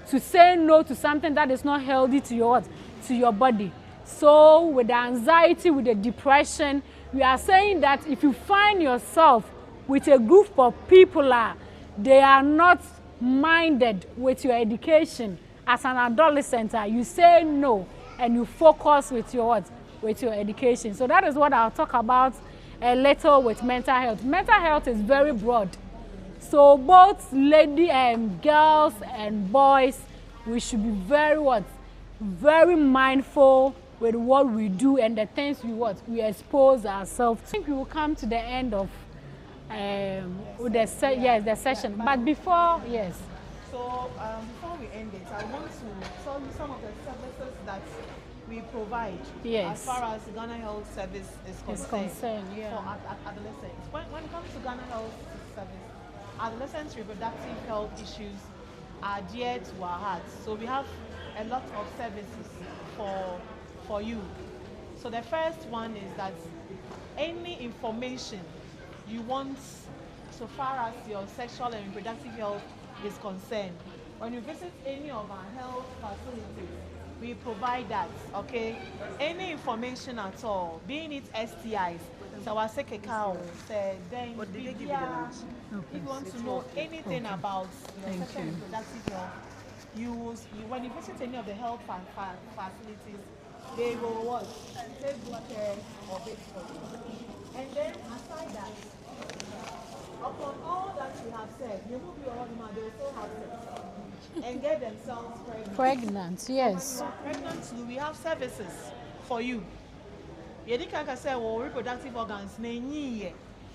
to say no to something that is not healthy to your body. So with the anxiety, with the depression, we are saying that if you find yourself with a group of people they are not minded with your education as an adolescent, you say no and you focus with your education. So that is what I'll talk about a little with mental health. Mental health is very broad. So both girls and boys, we should be very mindful with what we do and the things we expose ourselves. I think we will come to the end of With the yes, the session. But before, yes. So before we end it, I want to tell you some of the services that we provide as far as Ghana Health Service is concerned yeah. for adolescents. When it comes to Ghana Health Service, adolescents' reproductive health issues are dear to our hearts. So we have a lot of services for you. So the first one is that any information you want so far as your sexual and reproductive health is concerned, when you visit any of our health facilities, we provide that, okay? Any information at all, being it STIs, so I say cacao, say then if you want to know anything about your sexual and reproductive health, when you visit any of the health facilities, they will what? Take good care of it for you. And then aside that, upon all that you have said, you will be all they will still have sex and get themselves pregnant. Pregnant, yes. So when you are pregnant, we have services for you. You can say, well, reproductive organs,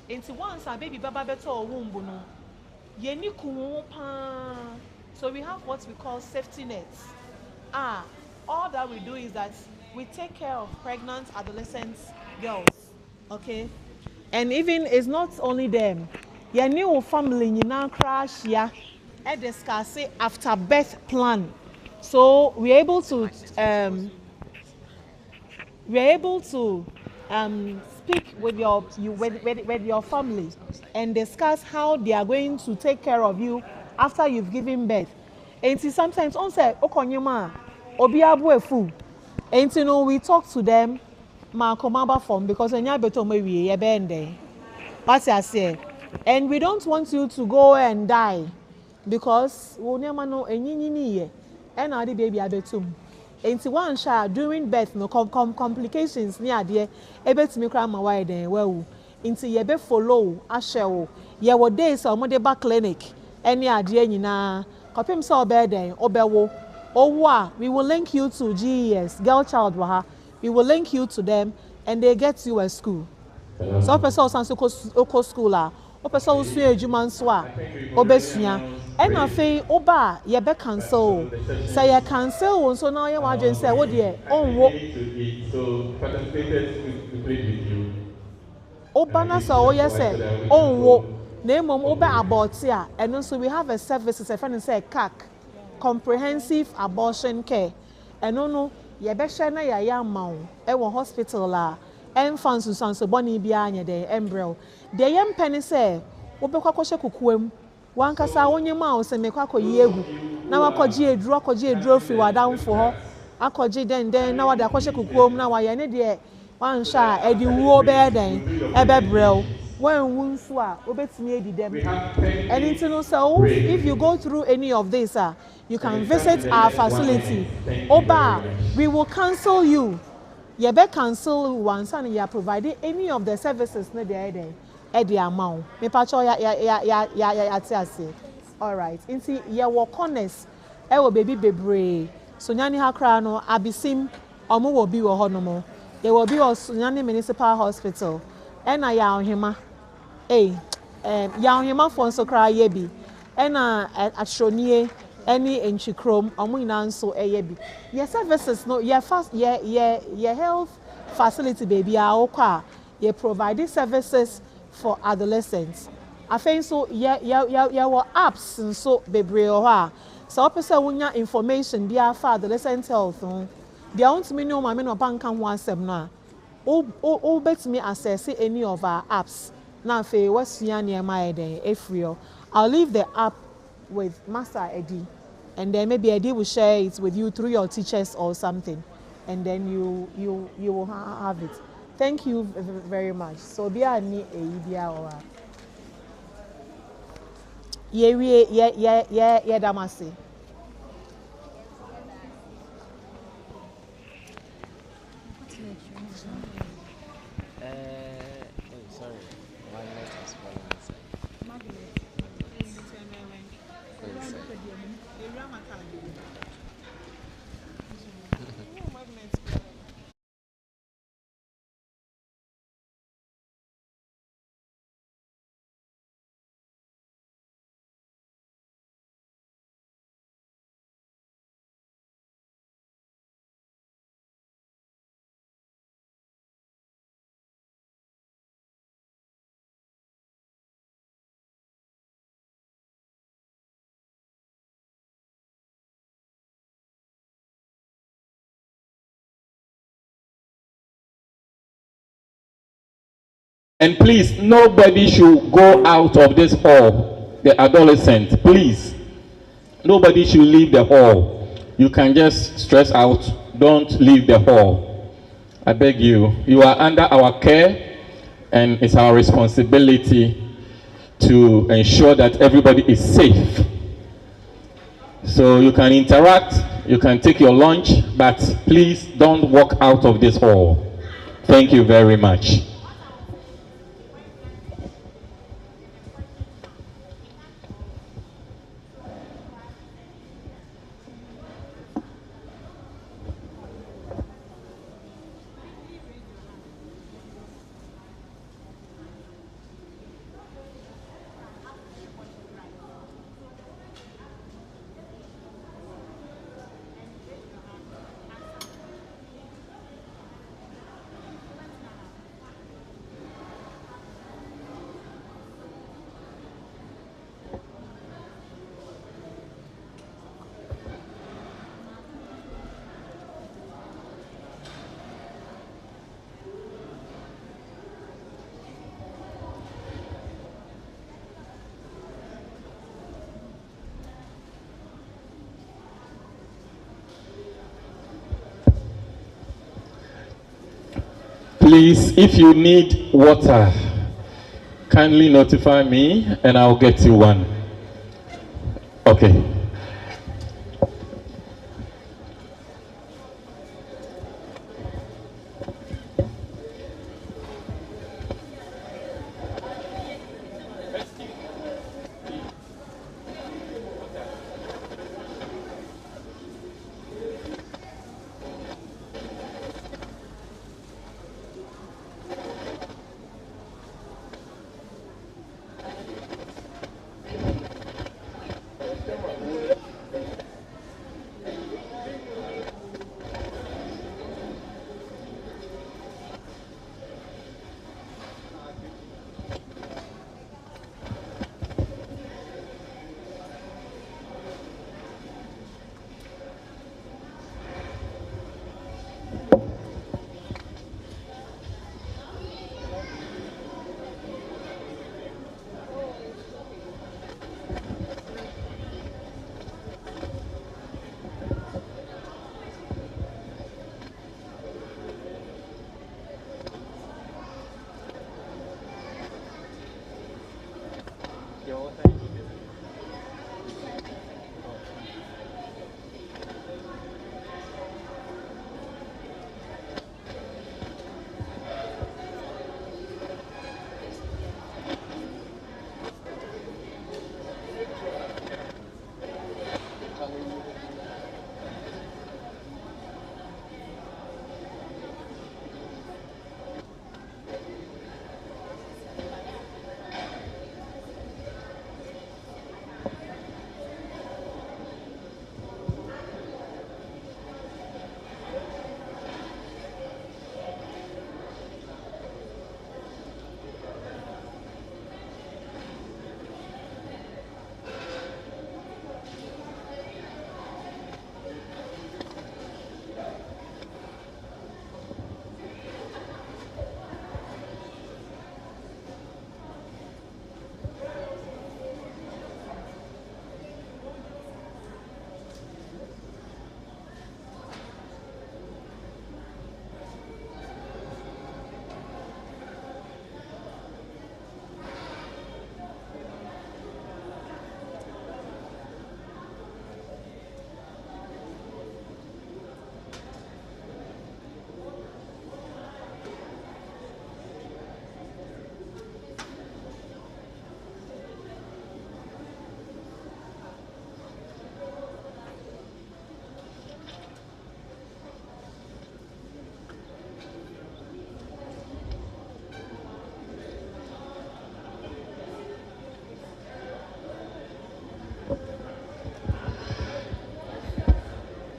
into once a baby baba better or womb, so we have what we call safety nets. All that we do is that we take care of pregnant adolescent girls, okay? And even it's not only them. Your new family you now crash and discuss it after birth plan. So we're able to speak with your family and discuss how they are going to take care of you after you've given birth. And sometimes on say okonyema obi abuefu. And we talk to them form because when you better we bend. What I say, and we don't want you to go and die because we never know any and the baby abetum. And one child during birth no complications near there ebet me cry my wide well into ye be follow ashewo ye wo days or modeba clinic any adie nyina kopim so obeden obewo owo we will link you to GES girl child waha we will link you to them and they get you a school. So person sanso ko school o person wo sua adwuma nso a obesua and afei oba ye be cancel say ye cancel won so now ye wadwen say wo de onwo oba na so ye say onwo na emom oba abort a eno so we have a services a friend say CAC comprehensive abortion care eno no ye be hwe na ye amawo e wo hospital la enfants so boni bia anya de embryo de yem peni say wobekwa kwhye kukuam wankasa wonyema o se mekwa koyi egu na wakoji eduro fi wadamfo ho akoji den na wada kwhye kukuam na waye ne de wansha edi wuo be den ebebrel when wunsu a obetimi edi dem anything no so if you go through any of this you can visit our facility oba we will cancel you. You be cancel once and you are providing any of the services na there at the amount. Me pacho ya all right. Inti ya wo corners e wo baby bebre. So nyani ha kra no abisim omo wo bi wo ho no mo. Ye wo bi wo nyani municipal hospital. E na ya ohima. Ya ohima fo nso kra ye bi. E na atronie any enchikrom omo ina nso eyebi your services no your fast your health facility baby akwa you provide services for adolescents afen so your apps nso bebre ho a so opese wonya information bia for adolescent health they want me know ma me no banka ho asem no o bet me access any of our apps na afen wasua ne ma eden efrio I'll leave the app with Master Eddie, and then maybe Eddie will share it with you through your teachers or something, and then you will have it. Thank you very much. So be a ni idea or yeah damasi. And please, nobody should go out of this hall, the adolescents, please. Nobody should leave the hall. You can just stress out, don't leave the hall. I beg you. You are under our care, and it's our responsibility to ensure that everybody is safe. So you can interact, you can take your lunch, but please don't walk out of this hall. Thank you very much. Please, if you need water, kindly notify me and I'll get you one. Okay.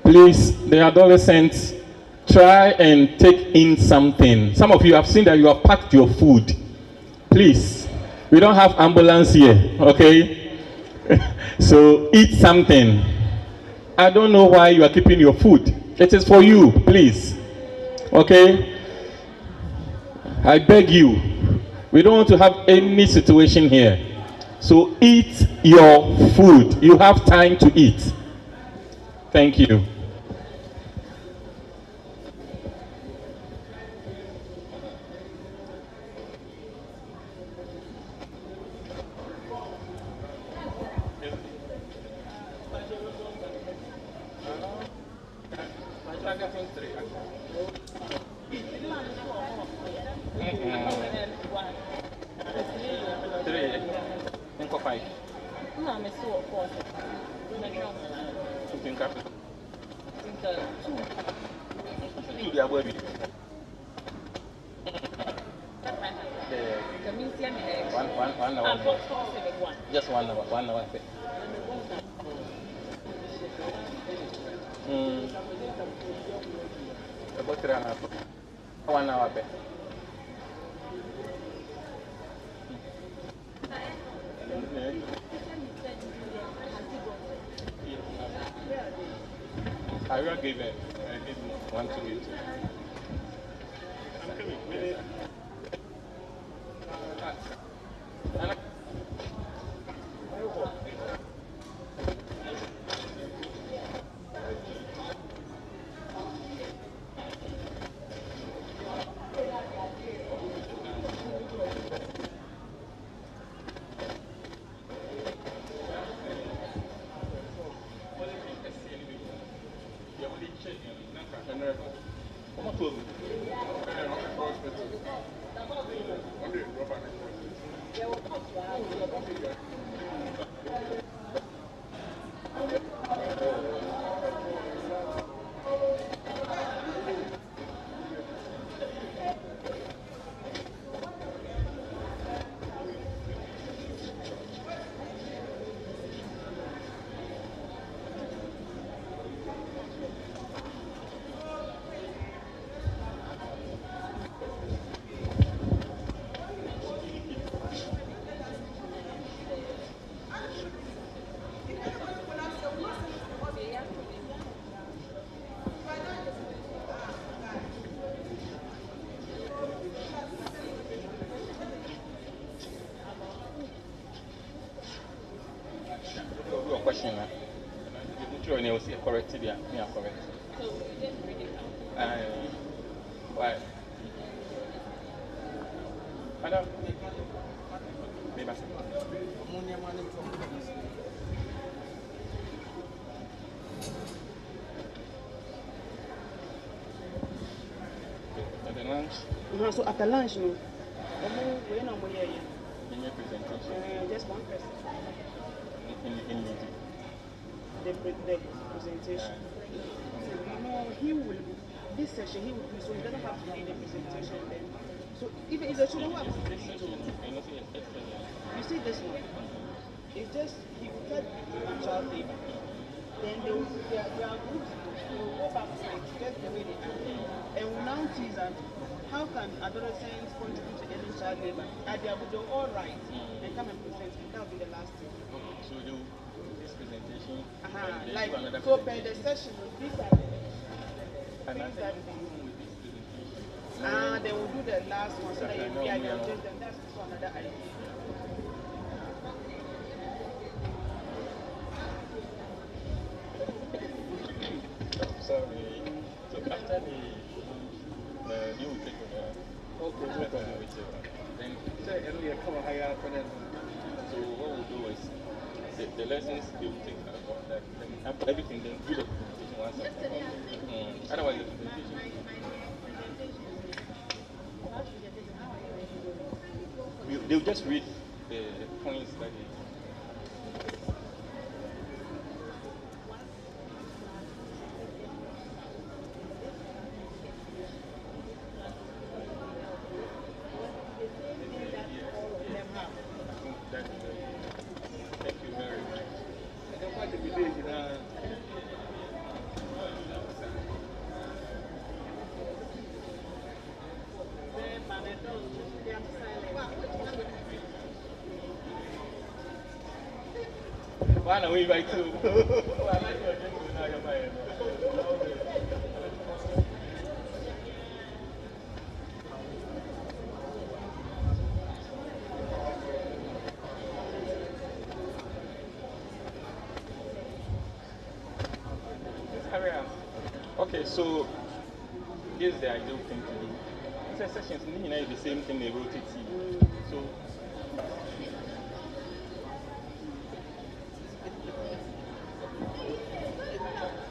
Please, the adolescents, try and take in something. Some of you have seen that you have packed your food. Please, we don't have ambulance here, okay? So eat something. I don't know why you are keeping your food. It is for you, please. Okay? I beg you. We don't want to have any situation here. So eat your food. You have time to eat. Thank you. Just 1 hour, 1 hour. About 3 hours. 1 hour. I will give it 1 to you. I'm coming. Question. I'm sure you see corrected. Yeah, me are correct. So just read it out. Why? Madam. At the lunch. So after lunch, no. We're not here. In your presentation. Just one person. In the presentation. So, he will, this session he will do, so he doesn't have to do the presentation then. So even if the children who are you see this one, it's just, he will tell child labor. Then there are groups, they will go back to it, just the way they are. And we now tease that how can adolescents contribute to ending child labor? Are they all right? And come and present, and that will be the last thing. So do this presentation. Like so per the session, these are the things that they will do the last one so that you can just them. That's also another idea. Sorry. So after you will take over. Then come higher for them. So what we'll do is the lessons they will take that. Then after everything, then do the presentation once after. Otherwise, the presentation. They'll just read the points that they. Why don't we invite you? Okay, so here's the ideal thing to do. These sessions, the same thing they rotate you. So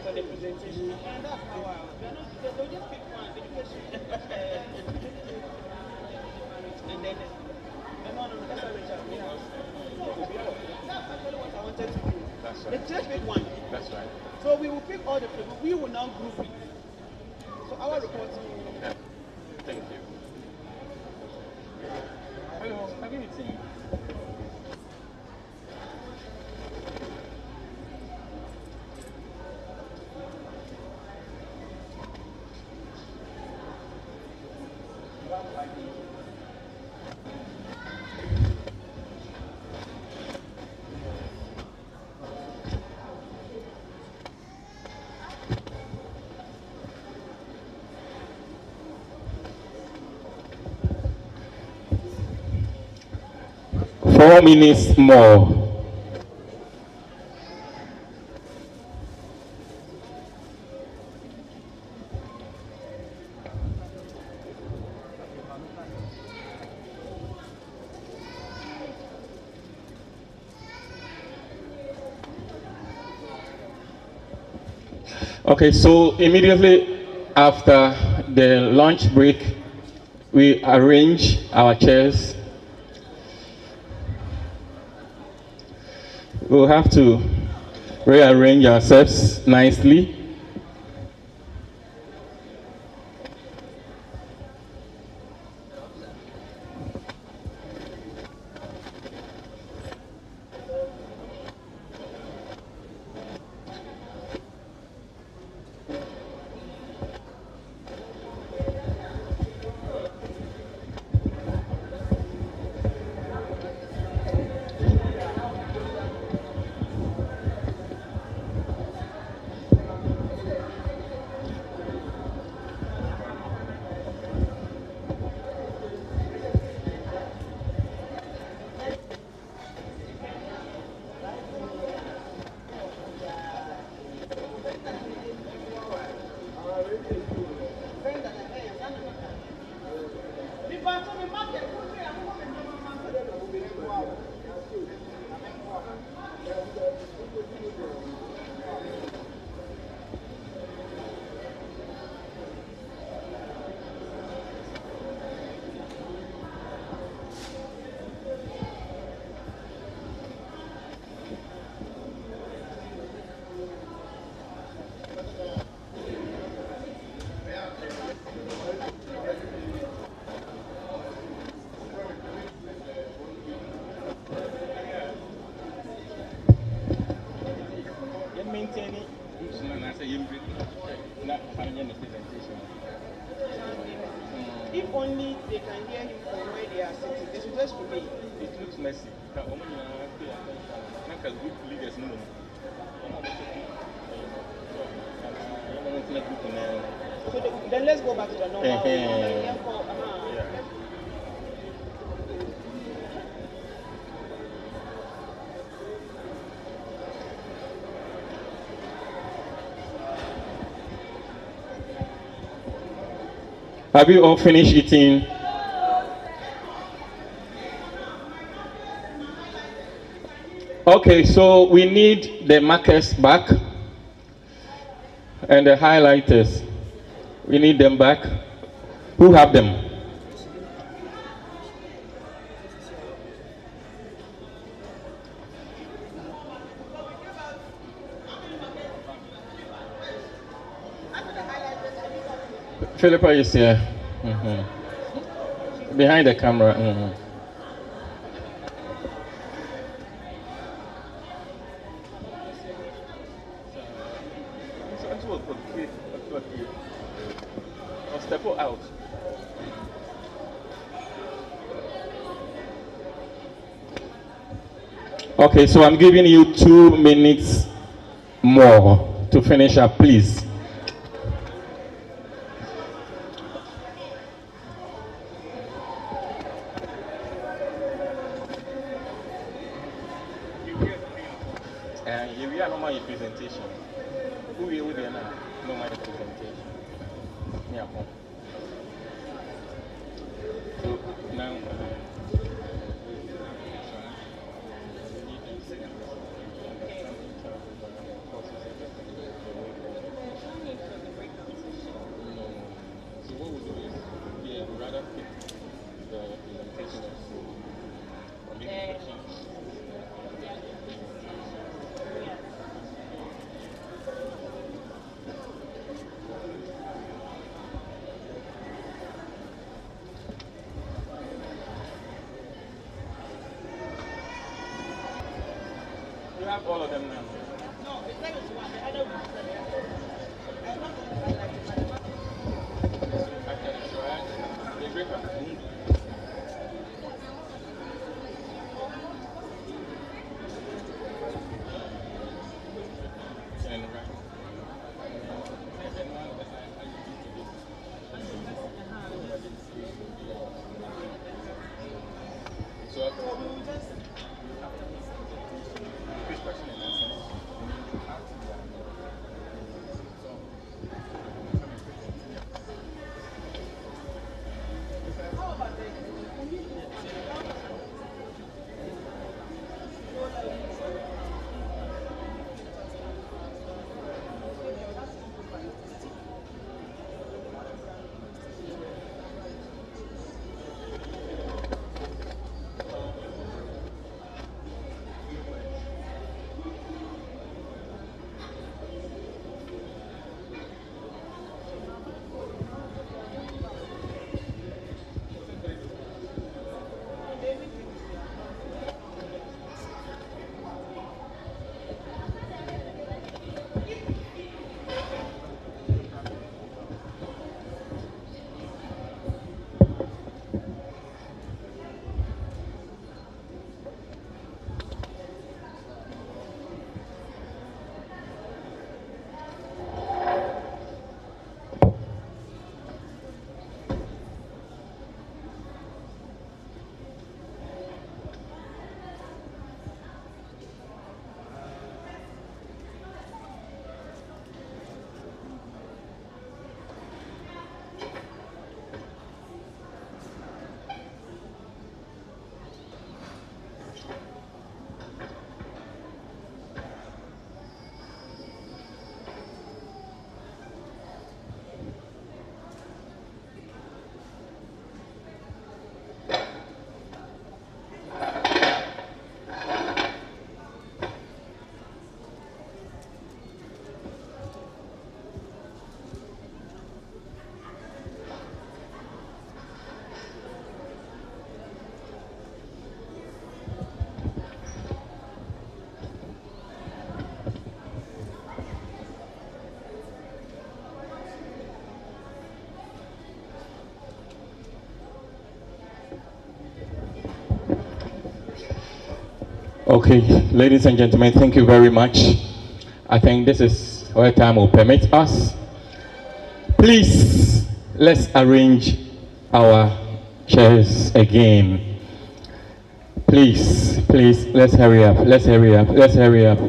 for the presentation. And that's how they'll just pick one education. And then, no, that's how Richard. That's actually what I wanted to do. That's right. Just pick one. That's right. So we will pick all the people. We will now group it. So our reporting. Yeah. Thank you. Hello, how are you doing? Four minutes more. Okay, so immediately after the lunch break, we arrange our chairs. We'll have to rearrange ourselves nicely. If only they can hear him from where they are sitting, they should just remain. It looks messy. So then let's go back to the normal. Yeah. Have you all finished eating? Okay, so we need the markers back and the highlighters. We need them back. Who have them? Philippa is here. Behind the camera. Step out. Okay, so I'm giving you 2 minutes more to finish up, please. You are normal presentation. Who are you with now? No my presentation. Yeah. So now. So what we'll do is, yeah, we'd rather pick the presentation or maybe questions. You have all of them now. No, the same is one. The other one. Actually, right? They break up. And right. So quick question and answer. Okay, ladies and gentlemen, thank you very much. I think this is where time will permit us. Please, let's arrange our chairs again. Please, please, let's hurry up, let's hurry up, let's hurry up.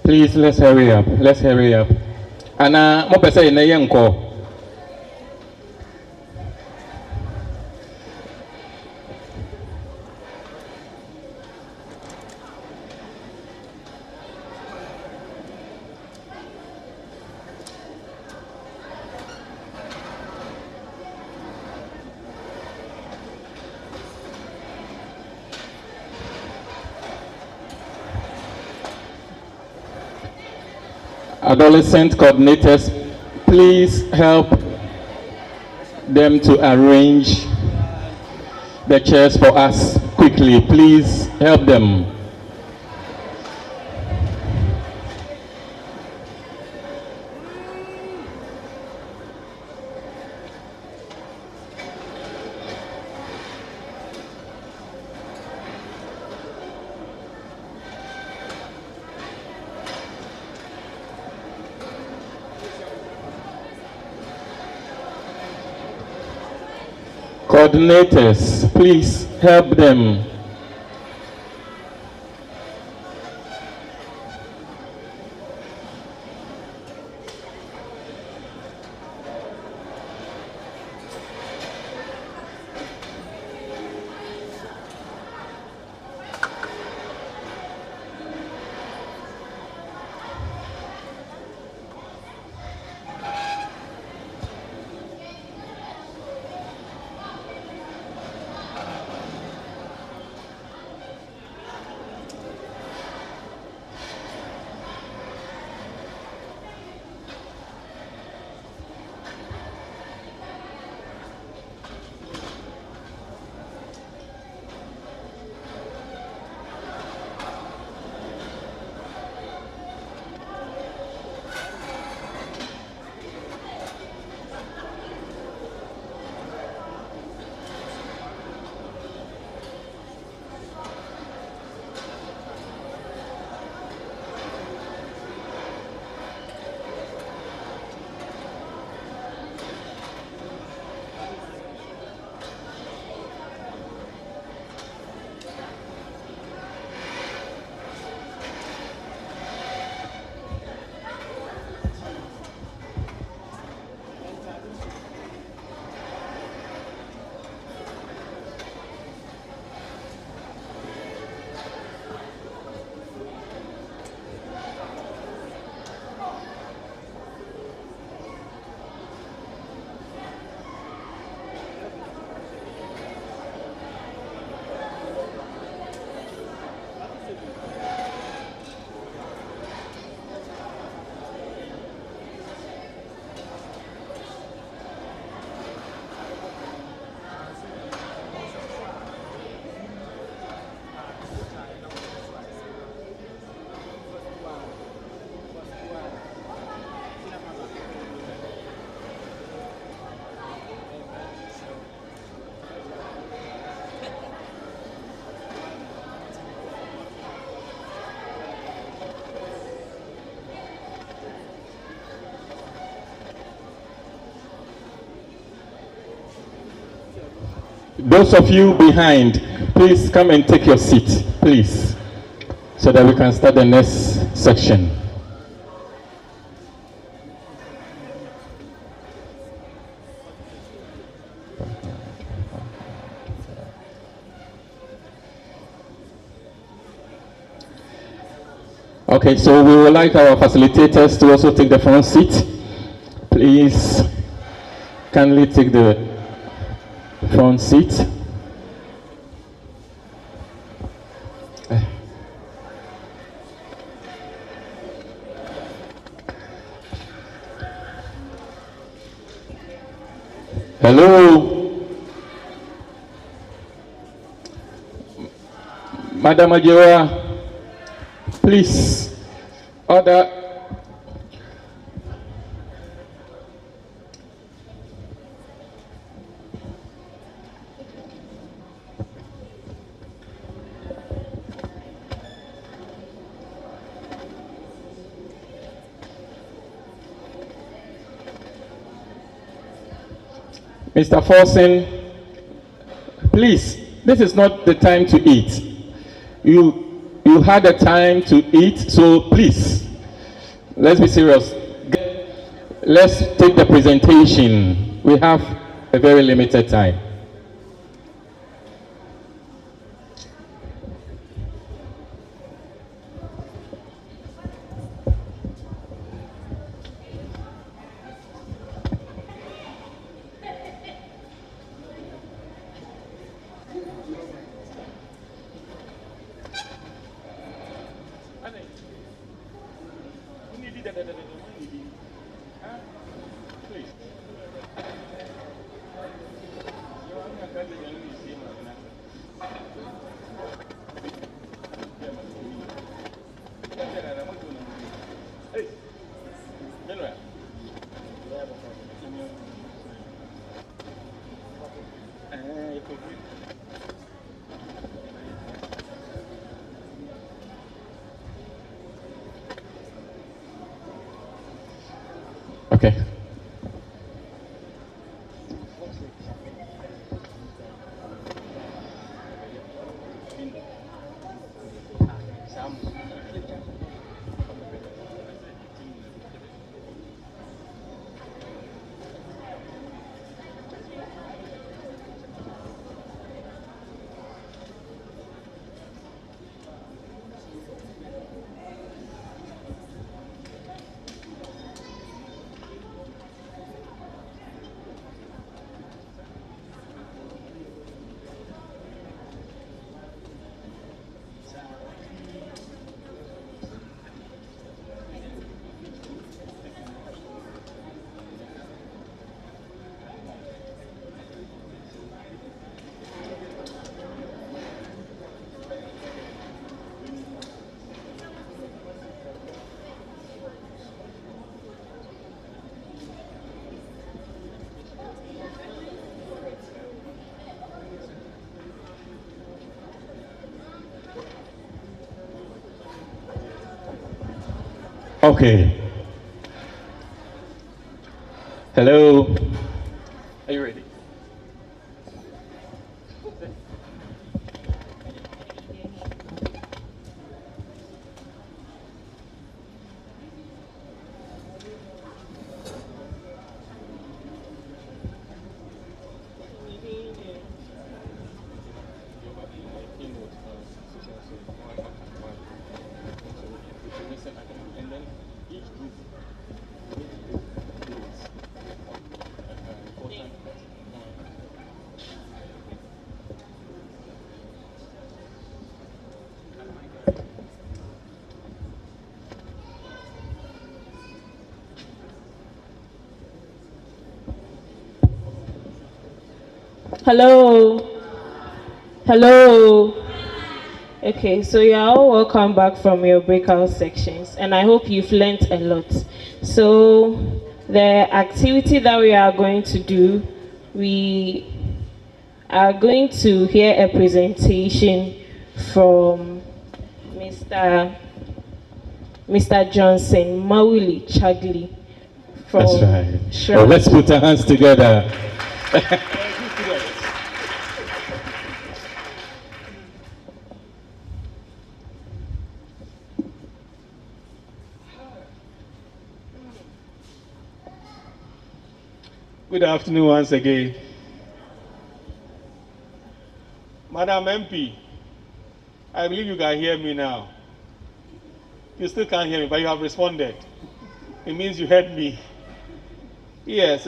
Please, let's hurry up. Let's hurry up. And mo pese ina yenko. Adolescent coordinators, please help them to arrange the chairs for us quickly. Please help them. Coordinators, please help them. Those of you behind, please come and take your seat, please, so that we can start the next section. Okay, so we would like our facilitators to also take the front seat. Please kindly take the front seat. Hello, Madam Ajira, please order. Mr. Forson, please, this is not the time to eat. You had a time to eat, so please, let's be serious. Let's take the presentation. We have a very limited time. Okay. Okay. Hello. Are you ready? Hello. Hello. Okay, so you're all welcome back from your breakout sections, and I hope you've learned a lot. So, the activity that we are going to do, we are going to hear a presentation from Mr. Johnson Mawuli Chagli from That's right. Shrine. Well, let's put our hands together. Good afternoon once again. Madam MP, I believe you can hear me now. You still can't hear me, but you have responded. It means you heard me. Yes,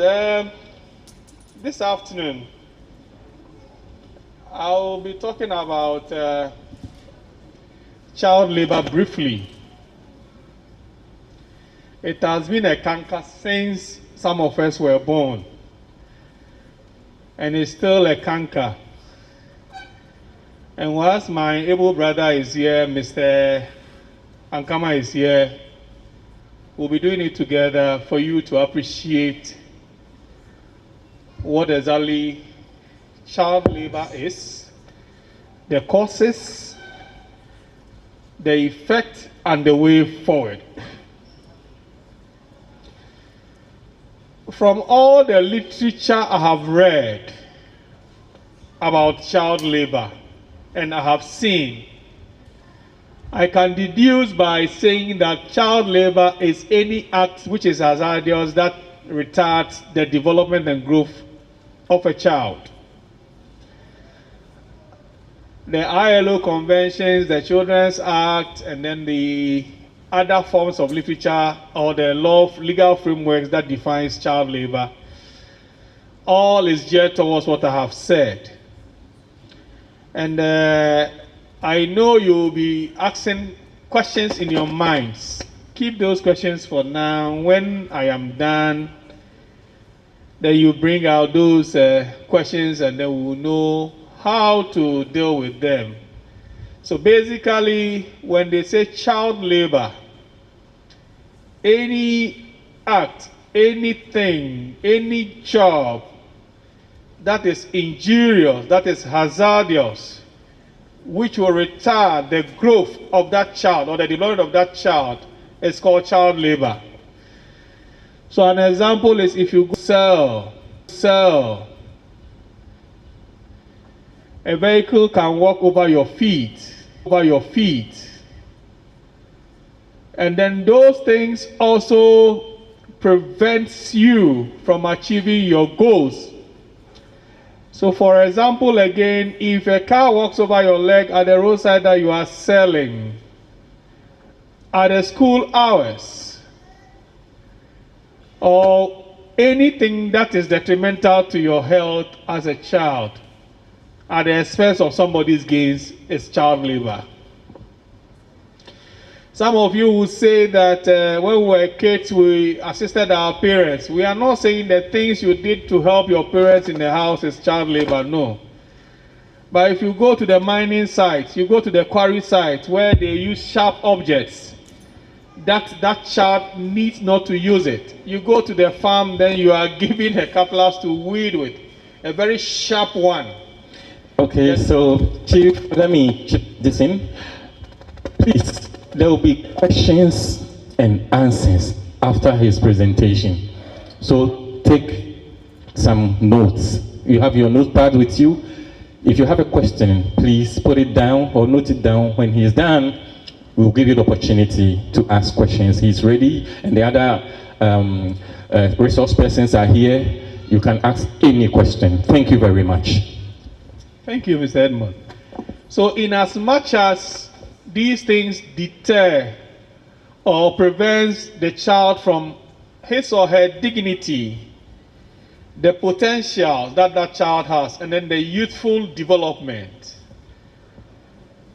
this afternoon, I'll be talking about child labor briefly. It has been a canker since some of us were born, and it's still a canker. And whilst my able brother is here, Mr. Ankama is here, we'll be doing it together for you to appreciate what exactly child labor is, the causes, the effect, and the way forward. From all the literature I have read about child labor and I have seen, I can deduce by saying that child labor is any act which is hazardous that retards the development and growth of a child. The ILO conventions, the Children's Act, and then the other forms of literature or the legal frameworks that defines child labor, all is geared towards what I have said. And I know you'll be asking questions in your minds. Keep those questions for now. When I am done, then you bring out those questions and then we'll know how to deal with them. So basically, when they say child labor, any act, anything, any job that is injurious, that is hazardous, which will retard the growth of that child or the development of that child, is called child labor. So an example is if you go sell, a vehicle can walk over your feet. And then those things also prevents you from achieving your goals. So for example, again, if a car walks over your leg at the roadside that you are selling, at the school hours, or anything that is detrimental to your health as a child, at the expense of somebody's gains, is child labor. Some of you will say that when we were kids, we assisted our parents. We are not saying the things you did to help your parents in the house is child labor, no. But if you go to the mining sites, you go to the quarry sites where they use sharp objects, that child needs not to use it. You go to the farm, then you are giving a cutlass to weed with, a very sharp one. Okay, so Chief, let me chip this in. Please, there will be questions and answers after his presentation. So take some notes. You have your notepad with you. If you have a question, please put it down or note it down. When he's done, we'll give you the opportunity to ask questions. He's ready, and the other resource persons are here. You can ask any question. Thank you very much. Thank you, Mr. Edmond. So in as much as these things deter or prevents the child from his or her dignity, the potential that that child has, and then the youthful development,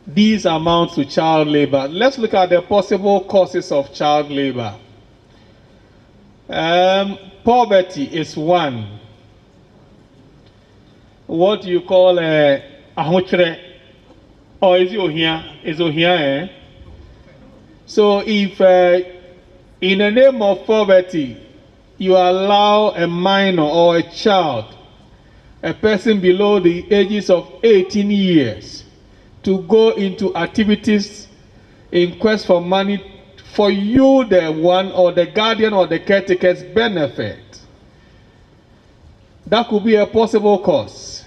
these amount to child labor. Let's look at the possible causes of child labor. Poverty is one. What you call ahotre, or is it here? So if in the name of poverty, you allow a minor or a child, a person below the ages of 18 years, to go into activities in quest for money for you, the one or the guardian or the caretaker's benefit, that could be a possible cause.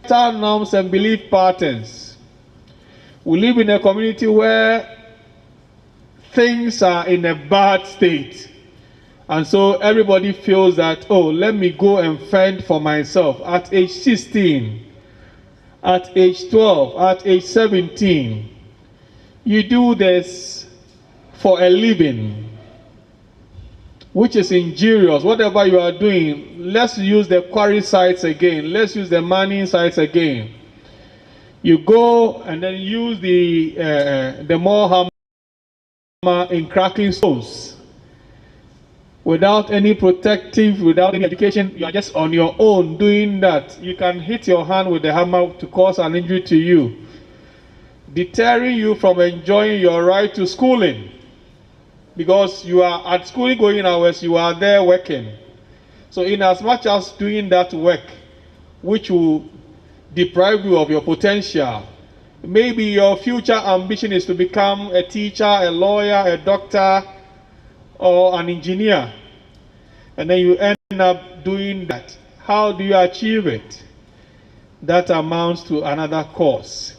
Child norms and belief patterns. We live in a community where things are in a bad state. And so everybody feels that, oh, let me go and fend for myself at age 16, at age 12, at age 17. You do this for a living, which is injurious. Whatever you are doing, let's use the quarry sites again. Let's use the mining sites again. You go and then use the more hammer in cracking stones. Without any protective, without any education, you are just on your own doing that. You can hit your hand with the hammer to cause an injury to you, deterring you from enjoying your right to schooling. Because you are at school going hours, you are there working. So in as much as doing that work, which will deprive you of your potential, maybe your future ambition is to become a teacher, a lawyer, a doctor, or an engineer, and then you end up doing that. How do you achieve it? That amounts to another cause.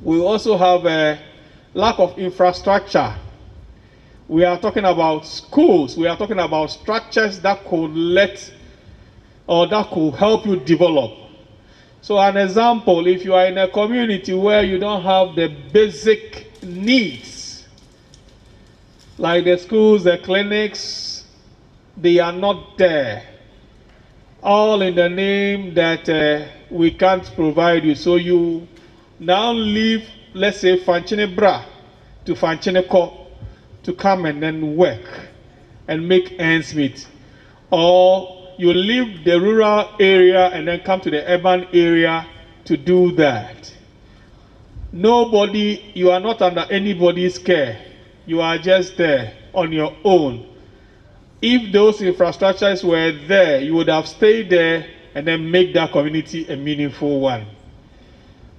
We also have a lack of infrastructure. We are talking about schools. We are talking about structures that could that could help you develop. So an example, if you are in a community where you don't have the basic needs, like the schools, the clinics, they are not there. All in the name that we can't provide you. So you now leave, let's say, Fanchine Bra to Fanchine Ko to come and then work and make ends meet. Or you leave the rural area and then come to the urban area to do that. Nobody, you are not under anybody's care. You are just there on your own. If those infrastructures were there, you would have stayed there and then make that community a meaningful one.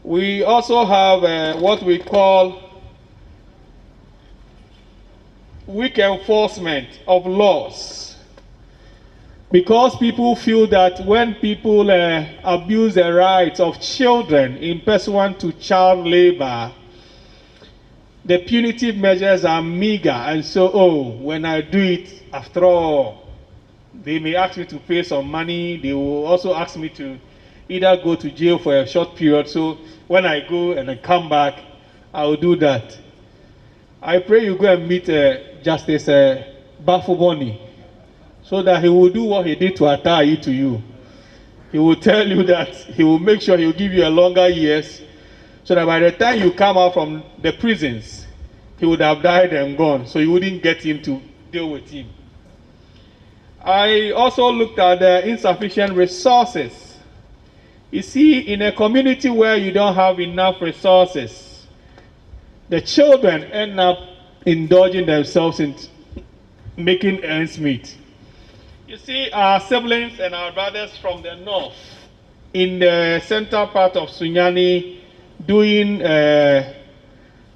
We also have what we call weak enforcement of laws. Because people feel that when people abuse the rights of children in pursuant to child labor, the punitive measures are meager, and so, oh, when I do it, after all, they may ask me to pay some money. They will also ask me to either go to jail for a short period. So when I go and I come back, I will do that. I pray you go and meet Justice Bafuboni, so that he will do what he did to Atayi to you. He will tell you that he will make sure he will give you a longer years, so that by the time you come out from the prisons, he would have died and gone, so you wouldn't get him to deal with him. I also looked at the insufficient resources. You see, in a community where you don't have enough resources, the children end up indulging themselves in making ends meet. You see, our siblings and our brothers from the north, in the central part of Sunyani, doing the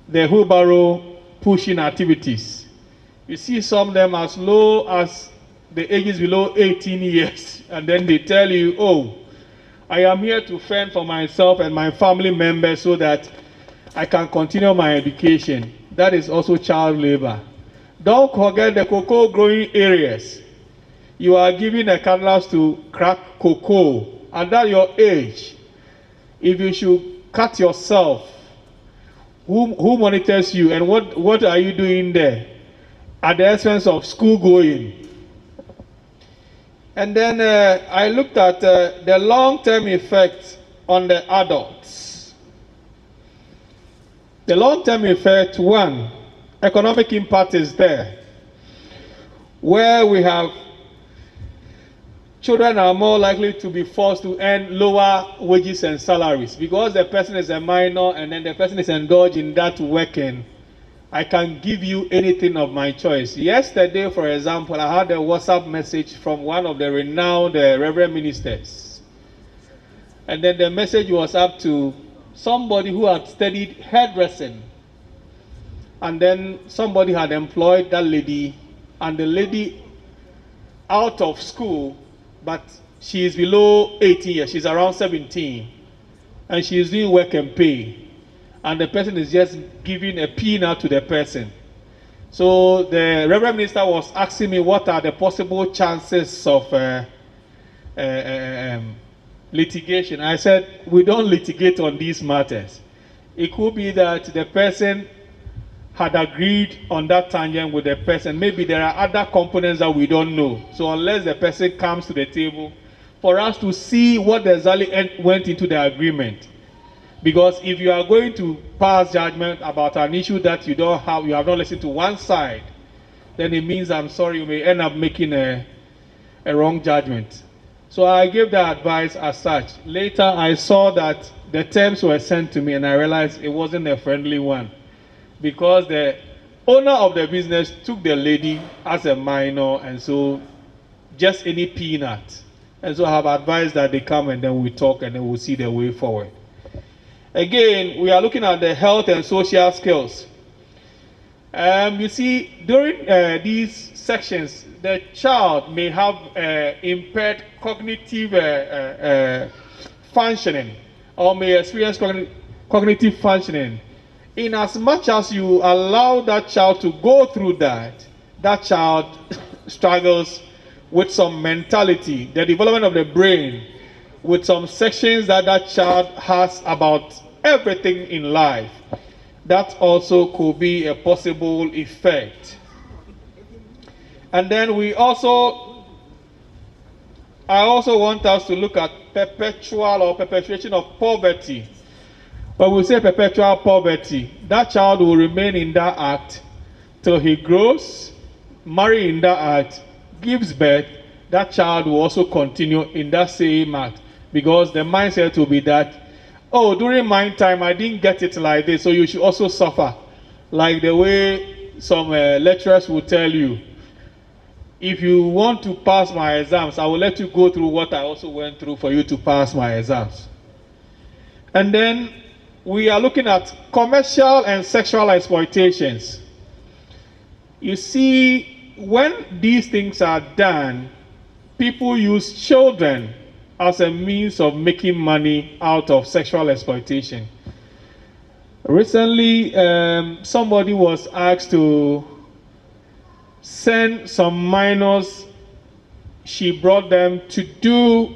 wheelbarrow pushing activities. You see some of them as low as the ages below 18 years, and then they tell you, oh, I am here to fend for myself and my family members so that I can continue my education. That is also child labor. Don't forget the cocoa growing areas. You are giving the cutlass to crack cocoa. At that your age, if you should cut yourself, who monitors you, and what are you doing there at the expense of school going? And then I looked at the long-term effect on the adults. The long-term effect, one, economic impact is there, where we have children are more likely to be forced to earn lower wages and salaries because the person is a minor and then the person is indulged in that working. I can give you anything of my choice. Yesterday, for example, I had a WhatsApp message from one of the renowned Reverend ministers. And then the message was up to somebody who had studied hairdressing. And then somebody had employed that lady, and the lady out of school, but she is below 18 years, she's around 17, and she is doing work and pay, and the person is just giving a peanut to the person. So the Reverend Minister was asking me what are the possible chances of litigation. I said, we don't litigate on these matters. It could be that the person had agreed on that tangent with the person. Maybe there are other components that we don't know. So unless the person comes to the table for us to see what exactly went into the agreement. Because if you are going to pass judgment about an issue that you have not listened to one side, then it means, I'm sorry, you may end up making a wrong judgment. So I gave the advice as such. Later I saw that the terms were sent to me and I realized it wasn't a friendly one, because the owner of the business took the lady as a minor, and so just any peanut. And so I have advised that they come and then we talk and then we'll see the way forward. Again, we are looking at the health and social skills. You see, during these sections, the child may have impaired cognitive functioning, or may experience cognitive functioning. In as much as you allow that child to go through that, that child struggles with some mentality, the development of the brain, with some sections that that child has about everything in life. That also could be a possible effect. And then I also want us to look at perpetual or perpetuation of poverty. When we say perpetual poverty, that child will remain in that act till he grows, marry in that act, gives birth. That child will also continue in that same act, because the mindset will be that, oh, during my time I didn't get it like this, so you should also suffer. Like the way some lecturers will tell you, if you want to pass my exams, I will let you go through what I also went through for you to pass my exams. And then we are looking at commercial and sexual exploitations. You see, when these things are done, people use children as a means of making money out of sexual exploitation. Recently, somebody was asked to send some minors. She brought them to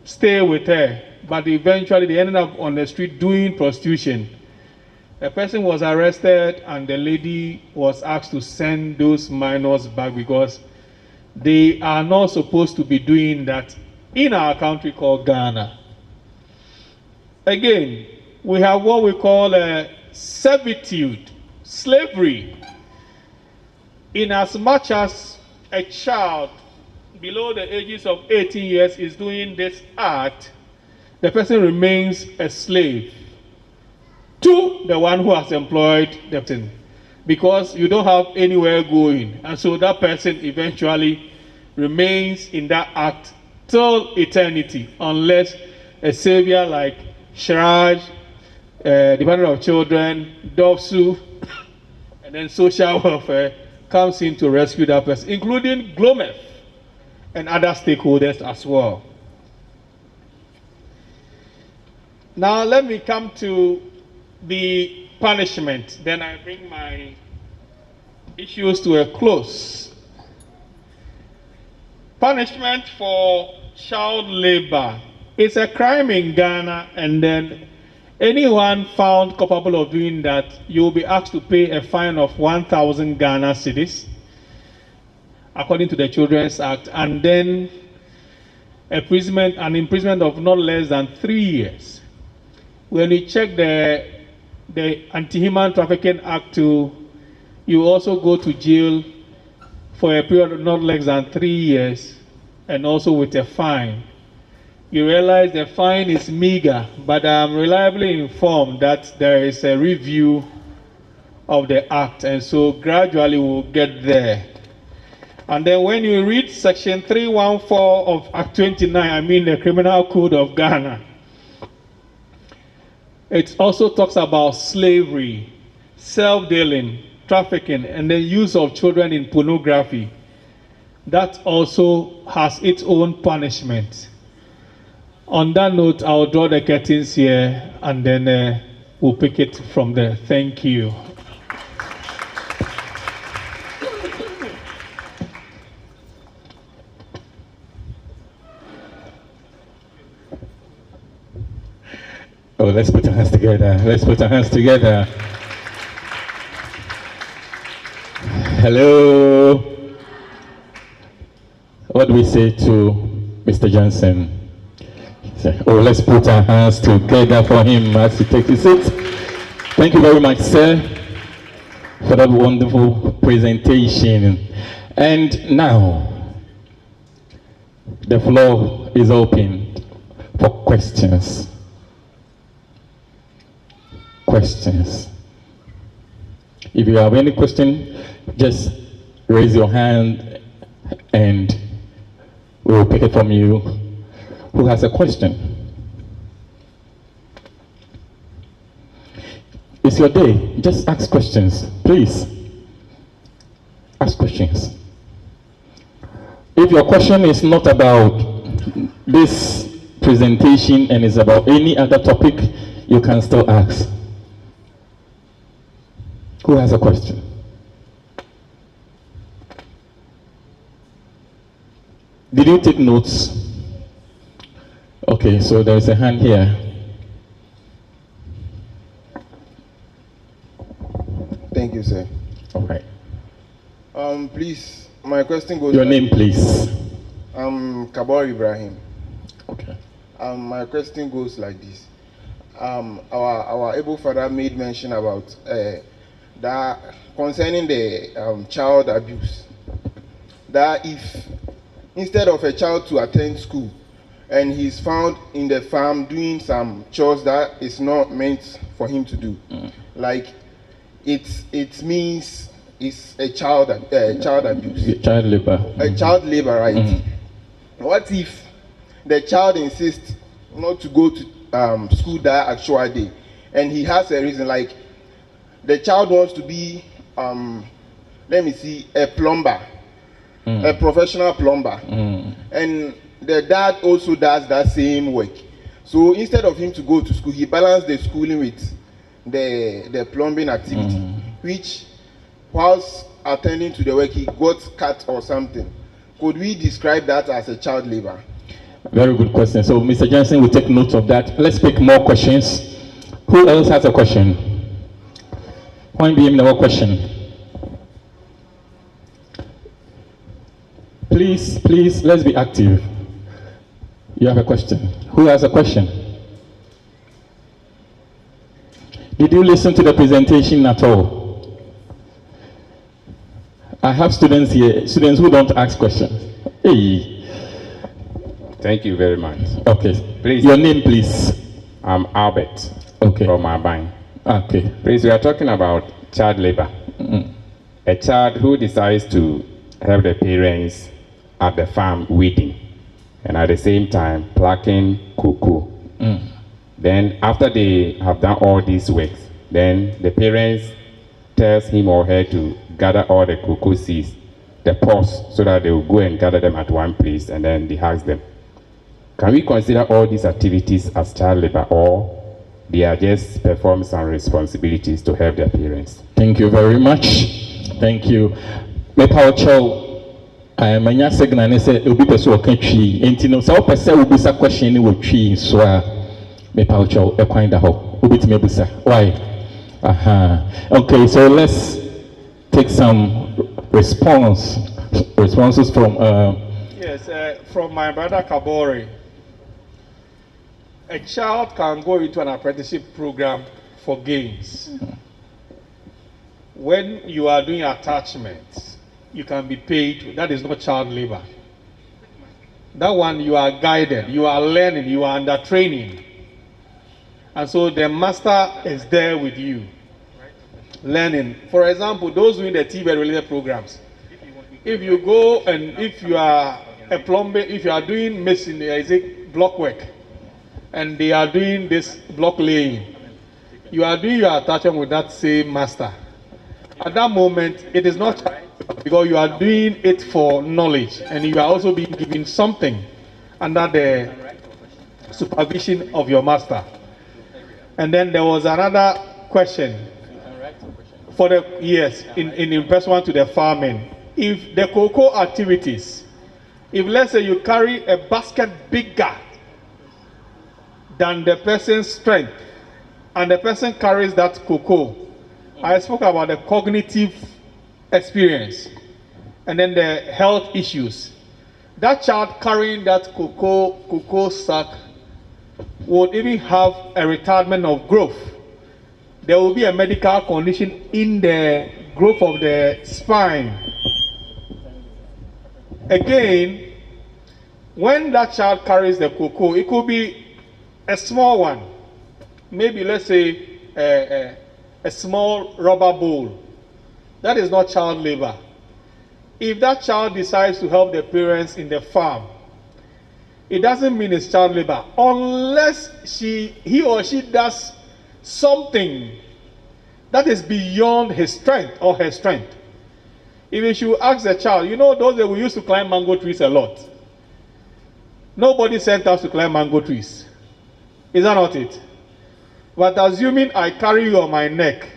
stay with her, but eventually they ended up on the street doing prostitution. A person was arrested and the lady was asked to send those minors back because they are not supposed to be doing that in our country called Ghana. Again, we have what we call servitude, slavery. In as much as a child below the ages of 18 years is doing this act, the person remains a slave to the one who has employed the person, because you don't have anywhere going, and so that person eventually remains in that act till eternity, unless a savior like Shraj, Department of Children, Dovsu, and then social welfare comes in to rescue that person, including GLOMEF and other stakeholders as well. Now let me come to the punishment. Then I bring my issues to a close. Punishment for child labor. It's a crime in Ghana, and then anyone found culpable of doing that, you will be asked to pay a fine of 1,000 Ghana cedis, according to the Children's Act, and then an imprisonment of not less than 3 years. When you check the Anti-Human Trafficking Act you also go to jail for a period of not less than 3 years, and also with a fine. You realize the fine is meager, but I'm reliably informed that there is a review of the act, and so gradually we'll get there. And then when you read section 314 of Act 29, I mean the Criminal Code of Ghana, it also talks about slavery, self-dealing, trafficking, and the use of children in pornography. That also has its own punishment. On that note, I'll draw the curtains here, and then we'll pick it from there. Thank you. Oh, let's put our hands together. Let's put our hands together. Hello. What do we say to Mr. Johnson? Oh, let's put our hands together for him as he takes his seat. Thank you very much, sir, for that wonderful presentation. And now, the floor is open for questions. Questions. If you have any question, just raise your hand and we will pick it from you. Who has a question? It's your day. Just ask questions, please. Ask questions. If your question is not about this presentation and is about any other topic, you can still ask. Who has a question? Did you take notes? Okay, so there's a hand here. Thank you, sir. All right. Please, my question goes. Your name, please. I'm Kabor Ibrahim. Okay. My question goes like this. Our able father made mention about that concerning the child abuse. That if instead of a child to attend school, and he's found in the farm doing some chores that is not meant for him to do, like it means it's a child abuse, child labor, child labor, right? What if the child insists not to go to school that actual day, and he has a reason, like the child wants to be let me see, a plumber, a professional plumber, and the dad also does that same work. So instead of him to go to school, he balanced the schooling with the plumbing activity, which whilst attending to the work, he got cut or something. Could we describe that as a child labor? Very good question. So Mr. Johnson will take note of that. Let's pick more questions. Who else has a question? Why be no question? Please, let's be active. You have a question. Who has a question? Did you listen to the presentation at all? I have students here, students who don't ask questions. Hey. Thank you very much. Okay. Please. Your name, please. I'm Albert. Okay. From Abine. Okay. Please, we are talking about child labor. A child who decides to help the parents at the farm weeding, and at the same time plucking cocoa. Then after they have done all these works, then the parents tells him or her to gather all the cocoa seeds, the pods, so that they will go and gather them at one place and then they harvest them. Can we consider all these activities as child labor, or they are just performing some responsibilities to help their parents? Thank you very much. Thank you. Me paucho, manya signal ne say obi pese o kan twi. Enti no say o pese obi sa question ni wo twi so a me paucho e kwan da ho. Obi ti me busa. Why? Okay, so let's take some responses from Yes, from my brother Kabori. A child can go into an apprenticeship program for gains. When you are doing attachments, you can be paid. That is not child labor. That one, you are guided, you are learning, you are under training. And so the master is there with you, learning. For example, those doing the TV-related programs, if you go and if you are a plumber, if you are doing masonry, block work, and they are doing this block laying, you are doing your attachment with that same master. At that moment, it is not because you are doing it for knowledge, and you are also being given something under the supervision of your master. And then there was another question for the in pursuant to the farming. If the cocoa activities, if let's say you carry a basket bigger than the person's strength, and the person carries that cocoa, I spoke about the cognitive experience and then the health issues. That child carrying that cocoa sack would even have a retardment of growth. There will be a medical condition in the growth of the spine. Again, when that child carries the cocoa, it could be a small one, maybe let's say a small rubber bowl. That is not child labor. If that child decides to help the parents in the farm, it doesn't mean it's child labor unless he or she does something that is beyond his strength or her strength. If you should ask the child, you know those that we used to climb mango trees a lot. Nobody sent us to climb mango trees. Is that not it? But assuming I carry you on my neck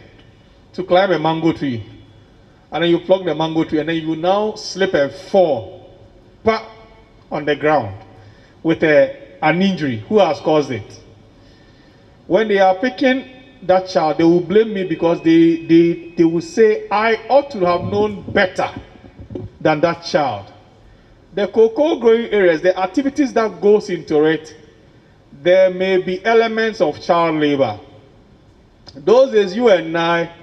to climb a mango tree, and then you pluck the mango tree, and then you now slip and fall on the ground with an injury, who has caused it? When they are picking that child, they will blame me because they will say, I ought to have known better than that child. The cocoa growing areas, the activities that goes into it, there may be elements of child labor. Those days, you and I,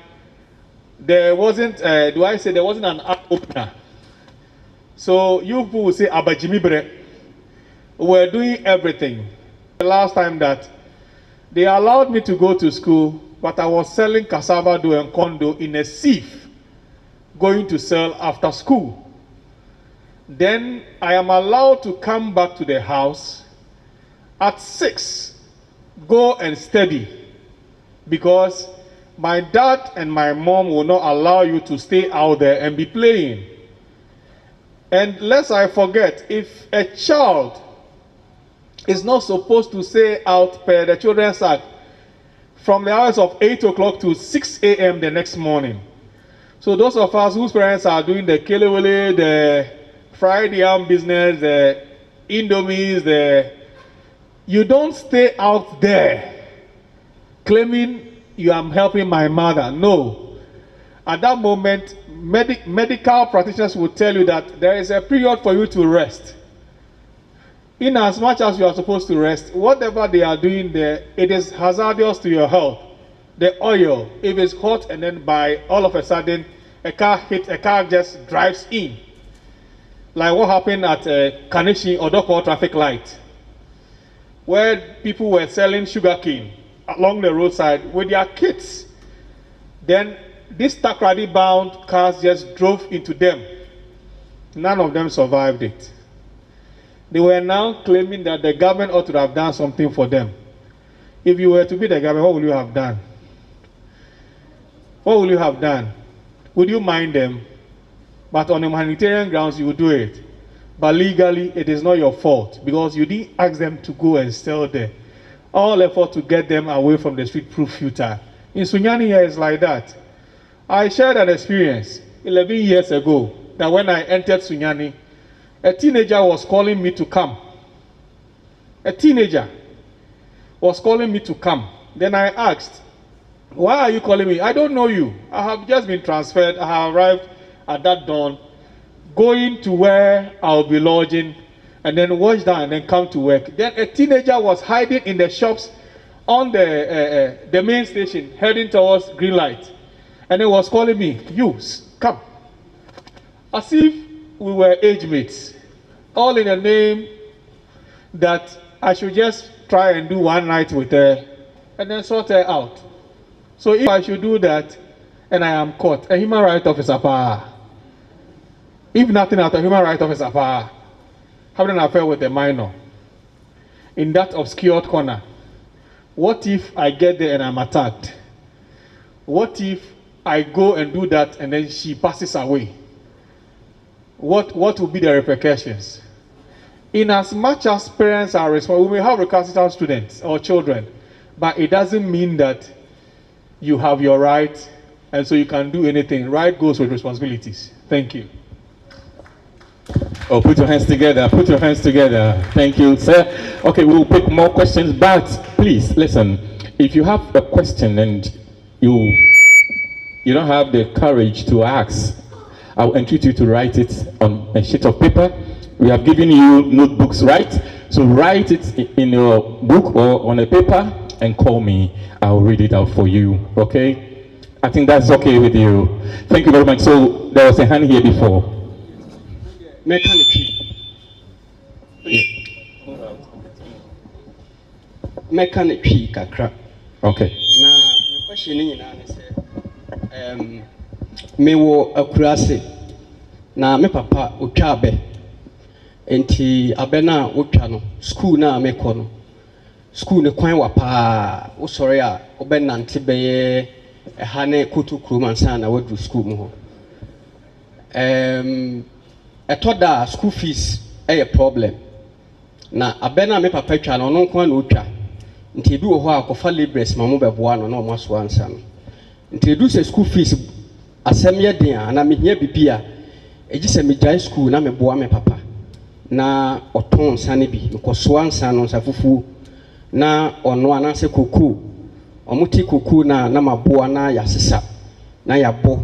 there wasn't, there wasn't an eye opener. So you people will say, Abajimibre, we're doing everything. The last time that they allowed me to go to school, but I was selling cassava dough and corn dough in a sieve, going to sell after school. Then I am allowed to come back to the house at 6, go and study, because my dad and my mom will not allow you to stay out there and be playing. And lest I forget, if a child is not supposed to stay out per the Children's Act from the hours of 8 o'clock to 6 a.m. the next morning. So those of us whose parents are doing the kelewele, the fried yam business, the indomies, you don't stay out there claiming you are helping my mother. No. At that moment, medical practitioners will tell you that there is a period for you to rest. In as much as you are supposed to rest, whatever they are doing there, it is hazardous to your health. The oil, if it's hot and then by all of a sudden, a car just drives in. Like what happened at Kaneshi Odoko traffic light, where people were selling sugarcane along the roadside with their kids. Then these takrady bound cars just drove into them. None of them survived it. They were now claiming that the government ought to have done something for them. If you were to be the government, what would you have done? what will you have done? Would you mind them? But on humanitarian grounds, you will do it. But legally, it is not your fault because you didn't ask them to go and sell there. All effort to get them away from the street proved futile. In Sunyani here, it's like that. I shared an experience 11 years ago that when I entered Sunyani, a teenager was calling me to come. A teenager was calling me to come. Then I asked, why are you calling me? I don't know you. I have just been transferred. I have arrived at that dawn, going to where I'll be lodging, and then wash down and then come to work. Then a teenager was hiding in the shops on the main station, heading towards green light. And he was calling me, you, come. As if we were age mates. All in the name that I should just try and do one night with her and then sort her out. So if I should do that and I am caught, a human rights officer, if nothing else, a human rights officer, having an affair with a minor in that obscured corner, what if I get there and I'm attacked? What if I go and do that and then she passes away? What will be the repercussions? In as much as parents are responsible, we may have recalcitrant students or children, but it doesn't mean that you have your right and so you can do anything. Right goes with responsibilities. Thank you. Oh, put your hands together. Put your hands together. Thank you, sir. Okay, we'll pick more questions, but please listen. If you have a question and you don't have the courage to ask, I'll entreat you to write it on a sheet of paper. We have given you notebooks, right? So write it in your book or on a paper and call me. I'll read it out for you, okay? I think that's okay with you. Thank you very much. So there was a hand here before. Mechanic kakra. Okay. Na the question is me wo akurase na me papa otwa abe enti abe na otwa no school na me kɔ no school ne kwan wa pa wo sɔre a obe nante beye ha ne kotu krom ansa na wadu school mu ho etoda school fees a problem na abe na me papa twa no no kwan na otwa nti bi wo ho akɔfa libres ma mo bɛboa no na ɔmo aso ansa no nti do se school fees asɛm yɛ den na mehia bibia egi se me gyae school na me boa me papa na ɔtɔn nsa ne bi nkɔso ansa no nsa fufu na ɔno anase koko ɔmo ti koko na maboa na yasesa na yabɔ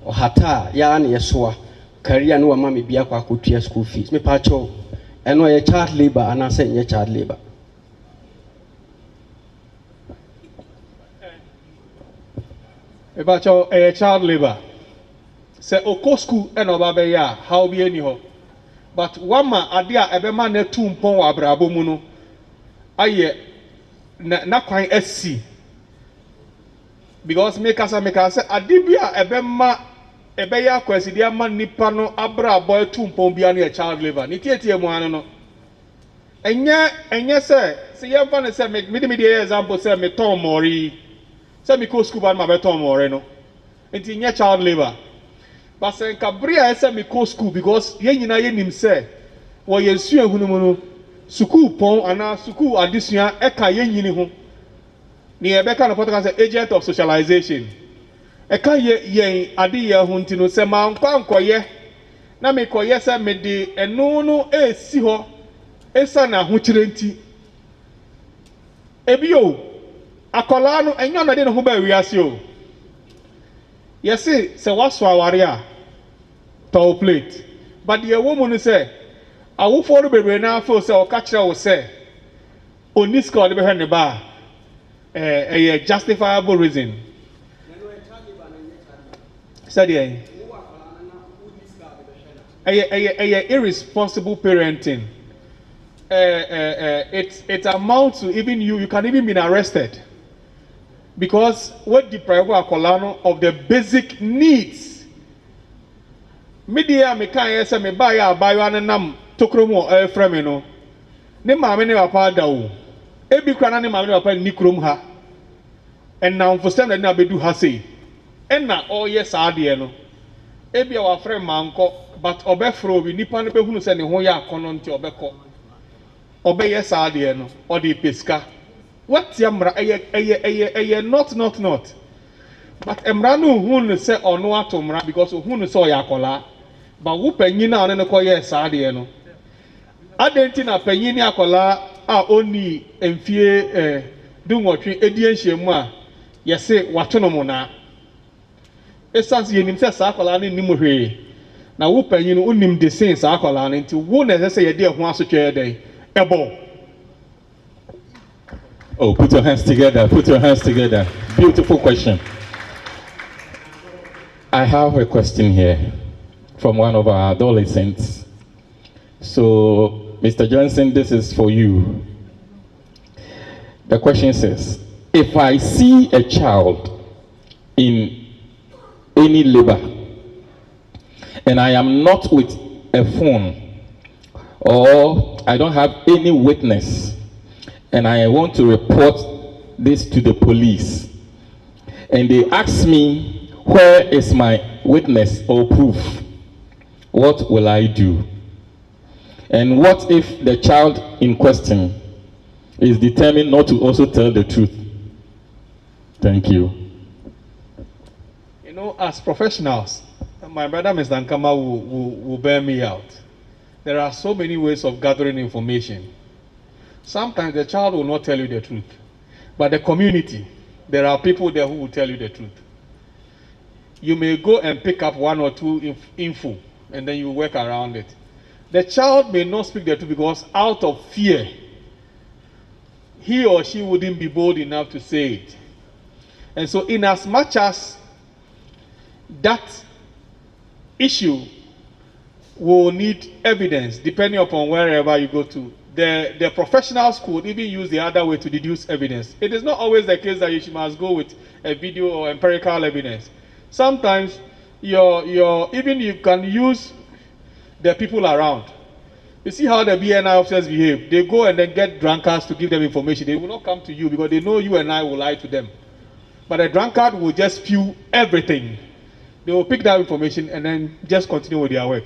ɔhata ya na yɛsoa career no wa ma me bia kwa akɔtua school fees me pa kyɛw ɛno yɛ child labor anase nyɛ child labor. About a child labor. Say oko school and obabeya how be any ho. But one man adia ebema ne tumpon wa brabo muno. Aye na kwan SC. Because make us say adibia ebema ebeya kwesidia man nipa no abra boy tumpon bia na child labor. Ni tietie mu anu no. Enye say yemfa ne say me de example say me ton mori. Say me go school but my beton more no. Enti nye child labor. But say kabria say me go school because ye nyina ye nim say wo ye nsu ehunu mu no school pon ana school adesua e ka ye nyini ho. Ni e be ka no podcast say agent of socialization. E ka ye ade ye ho nti no say ma nkwankoye na me koye say me de eno no esi ho esa na ho kire nti. Ebio akola no enyo na de no ho ba wiase o yesi se waso aware a to plate but the woman no say awofo no bebre na afo say o ka kire wo say oni score de be hwe ne ba a justifiable reason said a irresponsible parenting it amounts to even you can even be arrested. Because what deprive Akolano of the basic needs. Media me can say me buy and nam tokromo frame ne maame ne papa da wo. Ebi kra na ne maame ne papa ni krom ha. And now for some na bedu ha say. Enna all yes adeɛ no. Ebi our friend manko, but obefro bi nipa no behunu se ne ho ya akono nti obekɔ. Obeye adeɛ no, ɔde peska. What yamra eye not. But emra no hunu se ɔno atomra because hunu se ɔyɛ akola. But wo panyin na ɔne ne kɔ yɛ adeɛ no. Adenti na panyin ni akola a oni emfie dunwɔtwe edi enhyemu a yɛse wato no mo na. Esanse yenim se saa akola no nim hwee. Na wo panyin no unim de sen saa akola no nti wo na se yɛde ho asotwe yɛden. Ebo. Oh, put your hands together. Put your hands together. Beautiful question. I have a question here from one of our adolescents. So, Mr. Johnson, this is for you. The question says, if I see a child in any labor and I am not with a phone or I don't have any witness and I want to report this to the police and they ask me where is my witness or proof, what will I do? And what if the child in question is determined not to also tell the truth? Thank you. You know, as professionals, my brother Mr. Nkama will bear me out. There are so many ways of gathering information. Sometimes the child will not tell you the truth. But the community, there are people there who will tell you the truth. You may go and pick up one or two info and then you work around it. The child may not speak the truth because out of fear, he or she wouldn't be bold enough to say it. And so in as much as that issue will need evidence, depending upon wherever you go to, the professionals could even use the other way to deduce evidence. It is not always the case that you must go with a video or empirical evidence. Sometimes even you can use the people around. You see how the BNI officers behave. They go and then get drunkards to give them information. They will not come to you because they know you and I will lie to them. But a drunkard will just spew everything. They will pick that information and then just continue with their work.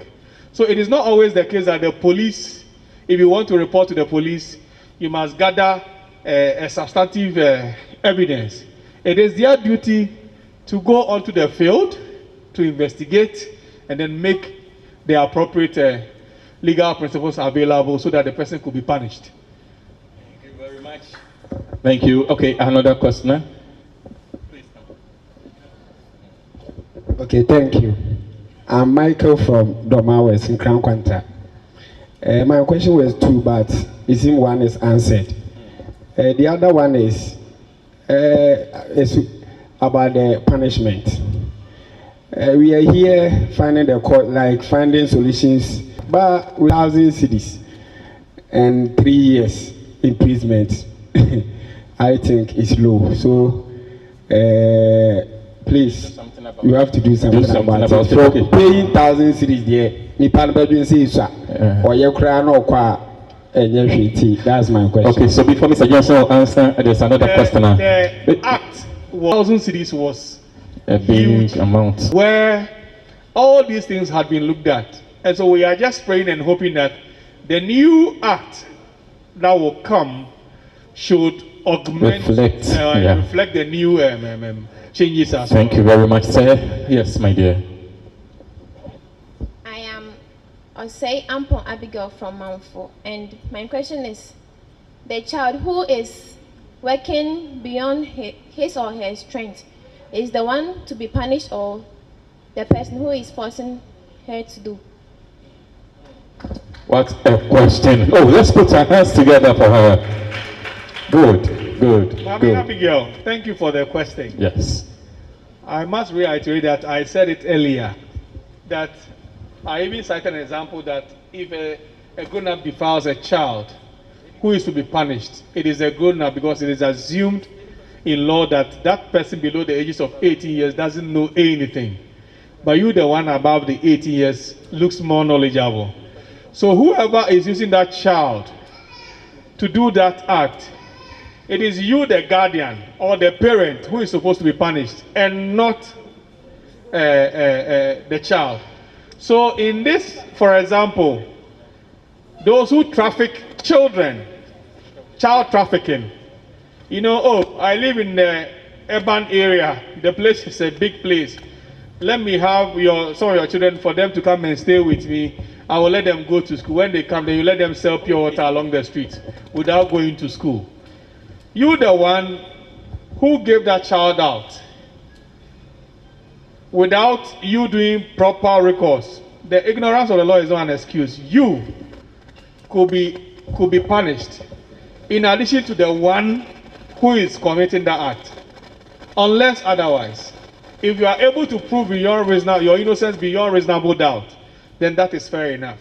So it is not always the case that the police, if you want to report to the police, you must gather a substantive evidence. It is their duty to go onto the field, to investigate, and then make the appropriate legal principles available so that the person could be punished. Thank you very much. Thank you. Okay, another questioner. Okay, thank you. I'm Michael from Domawes in Crown Quanta. My question was two, but it seems one is answered. The other one is about the punishment. We are here finding the court, like finding solutions, but with 1,000 cities and 3 years imprisonment, I think is low. So, please, you have to do something about it. So, paying 1,000 cities there, that's my question. Okay, so before Mr. Johnson will answer, there's another questioner. The act, 1,000 cities was a big amount where all these things had been looked at. And so we are just praying and hoping that the new act that will come should augment, reflect the new changes as Thank you very much, sir. Yes, my dear. I am Osei Ampon Abigail from Manfo, and my question is, the child who is working beyond his or her strength is the one to be punished or the person who is forcing her to do? What a question. Oh, let's put our hands together for her. Good. Mami Abigail, thank you for the question. Yes. I must reiterate that I said it earlier, that I even cited an example that if a grown-up defiles a child who is to be punished, it is a grown-up because it is assumed in law that that person below the ages of 18 years doesn't know anything. But you, the one above the 18 years, looks more knowledgeable. So whoever is using that child to do that act, it is you, the guardian or the parent, who is supposed to be punished, and not the child. So in this, for example, those who traffic children, child trafficking, you know, oh, I live in the urban area, the place is a big place. Let me have some of your children for them to come and stay with me. I will let them go to school. When they come, then you let them sell pure water along the street without going to school. You the one who gave that child out without you doing proper recourse. The ignorance of the law is not an excuse. You could be punished in addition to the one who is committing that act, unless otherwise. If you are able to prove beyond your innocence beyond reasonable doubt, then that is fair enough.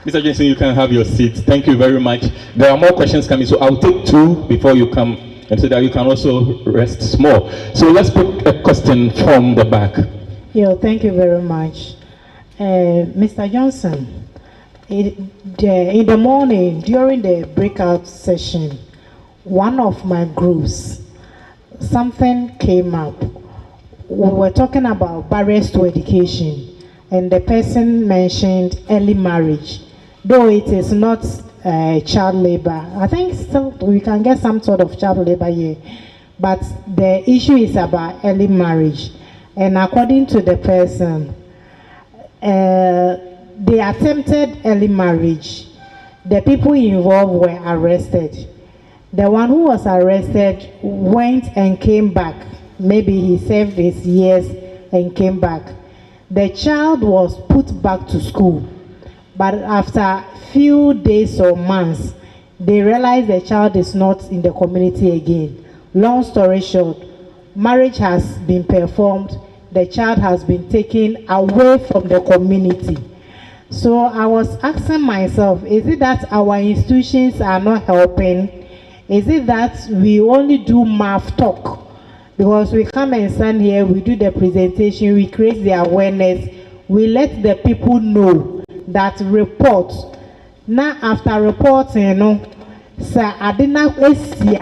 Mr. Jensen, you can have your seat. Thank you very much. There are more questions coming, so I'll take two before you come, and so that you can also rest small. So let's pick a question from the back. Yeah, thank you very much. Mr. Johnson, in the morning, during the breakout session, one of my groups, something came up. We were talking about barriers to education, and the person mentioned early marriage. Though it is not child labor, I think still we can get some sort of child labor here, but the issue is about early marriage. And according to the person, they attempted early marriage. The people involved were arrested. The one who was arrested went and came back. Maybe he served his years and came back. The child was put back to school. But after few days or months, they realized the child is not in the community again. Long story short, marriage has been performed. The child has been taken away from the community. So I was asking myself, is it that our institutions are not helping? Is it that we only do math talk? Because we come and stand here, we do the presentation, we create the awareness, we let the people know that report. Now after reporting, you know, sir, I did not see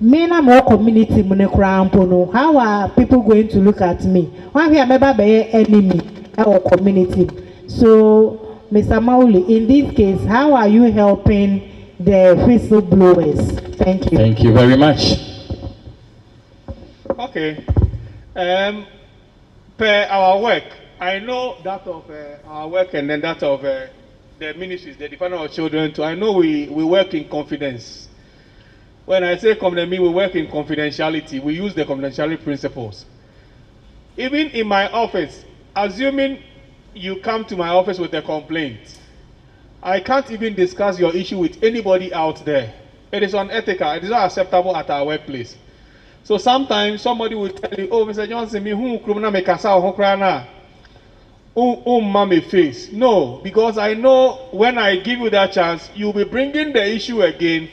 me na more community munekrampo. How are people going to look at me? Why we are never be enemy or community? So, Mr. Mauli, in this case, how are you helping the whistleblowers? Thank you. Thank you very much. Okay. Per our work, I know that of our work and then that of the ministries, the Department of Children too. I know we work in confidence. When I say confidence, we work in confidentiality. We use the confidentiality principles. Even in my office, assuming you come to my office with a complaint, I can't even discuss your issue with anybody out there. It is unethical. It is not acceptable at our workplace. So sometimes somebody will tell you, oh, Mr. Johnson, me who criminal make us out mommy face. No, because I know when I give you that chance, you'll be bringing the issue again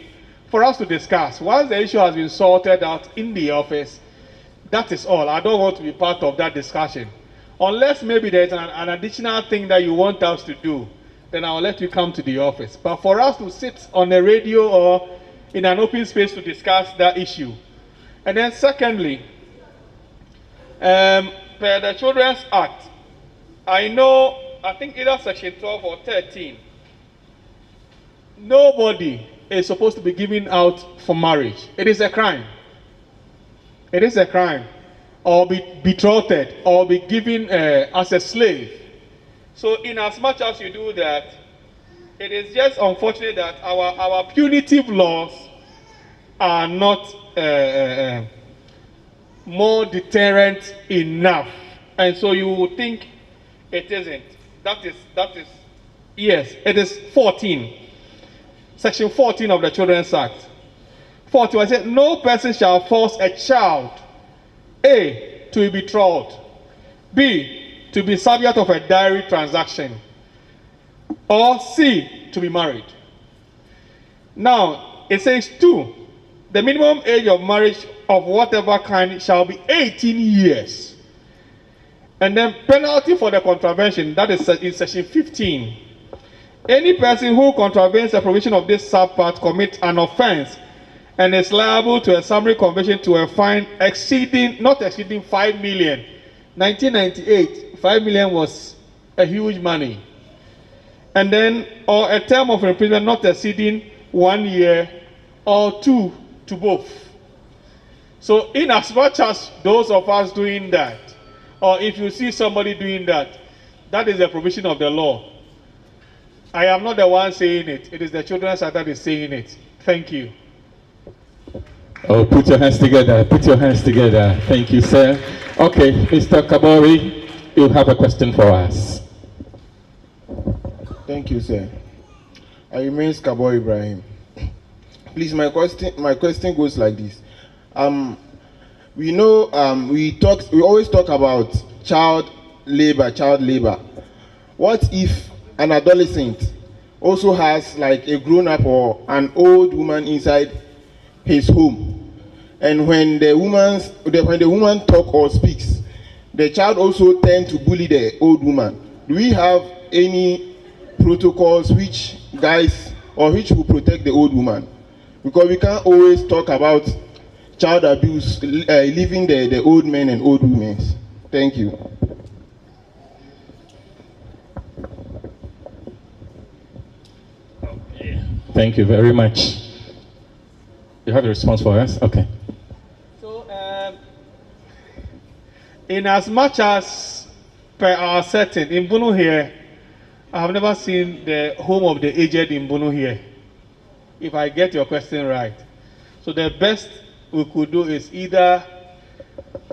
for us to discuss. Once the issue has been sorted out in the office, that is all. I don't want to be part of that discussion. Unless maybe there's an additional thing that you want us to do, then I'll let you come to the office. But for us to sit on a radio or in an open space to discuss that issue. And then secondly, per the Children's Act, I know, I think either section 12 or 13, nobody is supposed to be given out for marriage. It is a crime. It is a crime. Or be betrothed, or be given as a slave. So in as much as you do that, it is just unfortunate that our punitive laws are not more deterrent enough. And so you would think it isn't. That is, yes, it is 14. Section 14 of the Children's Act. 14, I said, no person shall force a child, A, to be betrothed, B, to be subject of a dowry transaction, or C, to be married. Now, it says 2, the minimum age of marriage of whatever kind shall be 18 years. And then penalty for the contravention, that is in section 15. Any person who contravenes the provision of this subpart commits an offense and is liable to a summary conviction to a fine not exceeding 5 million. 1998, 5 million was a huge money. And then, or a term of imprisonment not exceeding 1 year or 2 to both. So, in as much as those of us doing that, or if you see somebody doing that, that is a provision of the law. I am not the one saying it. It is the Children's Act that is saying it. Thank you. Oh, put your hands together. Put your hands together. Thank you, sir. Okay, Mr. Kabori, you have a question for us. Thank you, sir. I remain Kabori Ibrahim. Please, my question goes like this. We know we always talk about child labor. What if an adolescent also has like a grown-up or an old woman inside his home, and when the woman talk or speaks, the child also tend to bully the old woman? Do we have any protocols which will protect the old woman? Because we can't always talk about child abuse leaving the old men and old women. Thank you. Thank you very much. You have a response for us? Okay. So, in as much as per our setting, in Bunu here, I have never seen the home of the aged in Bunu here, if I get your question right. So the best we could do is either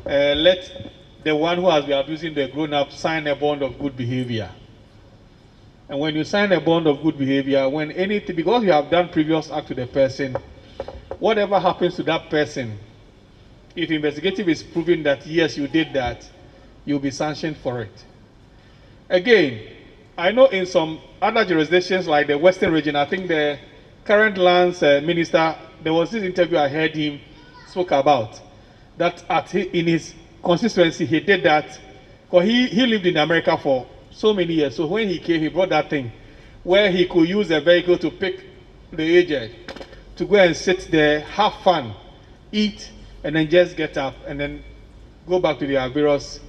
let the one who has been abusing the grown-up sign a bond of good behavior. And when you sign a bond of good behavior, when anything, because you have done previous act to the person, whatever happens to that person, if investigative is proving that yes, you did that, you'll be sanctioned for it. Again, I know in some other jurisdictions like the Western region, I think the current lands minister, there was this interview I heard him spoke about, that in his constituency he did that, because he lived in America for so many years. So when he came, he brought that thing where he could use a vehicle to pick the aged to go and sit there, have fun, eat, and then just get up and then go back to their various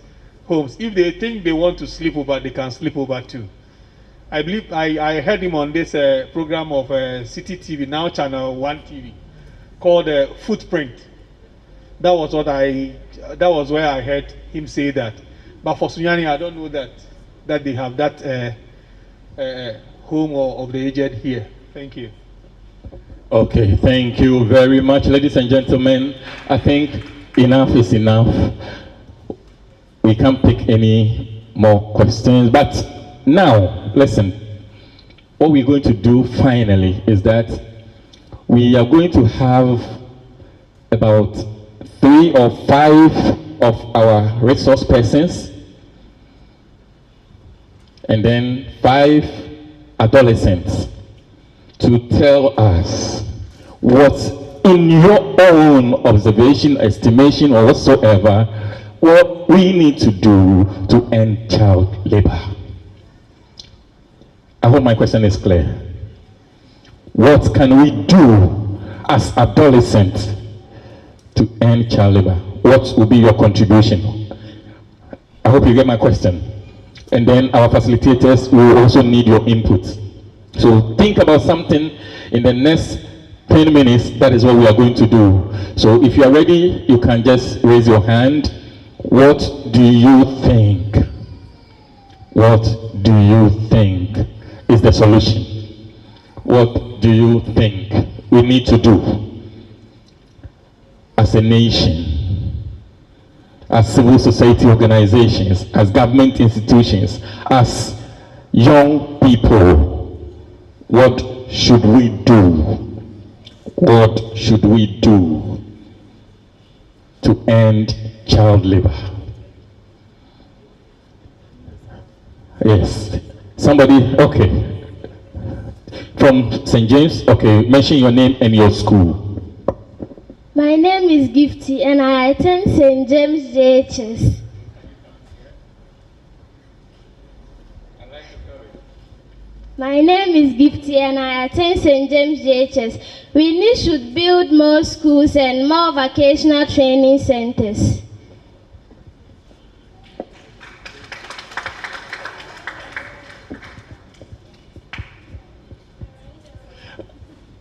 homes. If they think they want to sleep over, they can sleep over too. I believe I heard him on this program of City TV, now Channel 1 TV, called Footprint. That was where I heard him say that. But for Sunyani, I don't know that they have that home of the aged here. Thank you. Okay, thank you very much, ladies and gentlemen. I think enough is enough. We can't pick any more questions, but now, listen. What we're going to do finally is that we are going to have about 3 or 5 of our resource persons, and then 5 adolescents to tell us what, in your own observation, estimation, or whatsoever, what we need to do to end child labor. I hope my question is clear. What can we do as adolescents to end child labor? What will be your contribution? I hope you get my question. And then our facilitators will also need your input. So think about something in the next 10 minutes. That is what we are going to do. So if you are ready, you can just raise your hand. What do you think? What do you think is the solution? What do you think we need to do as a nation, as civil society organizations, as government institutions, as young people? What should we do? What should we do to end child labor? Yes. Somebody, okay. From St. James, okay, mention your name and your school. My name is Gifty and I attend St. James JHS. My name is Gifty and I attend St. James JHS. We should build more schools and more vocational training centers.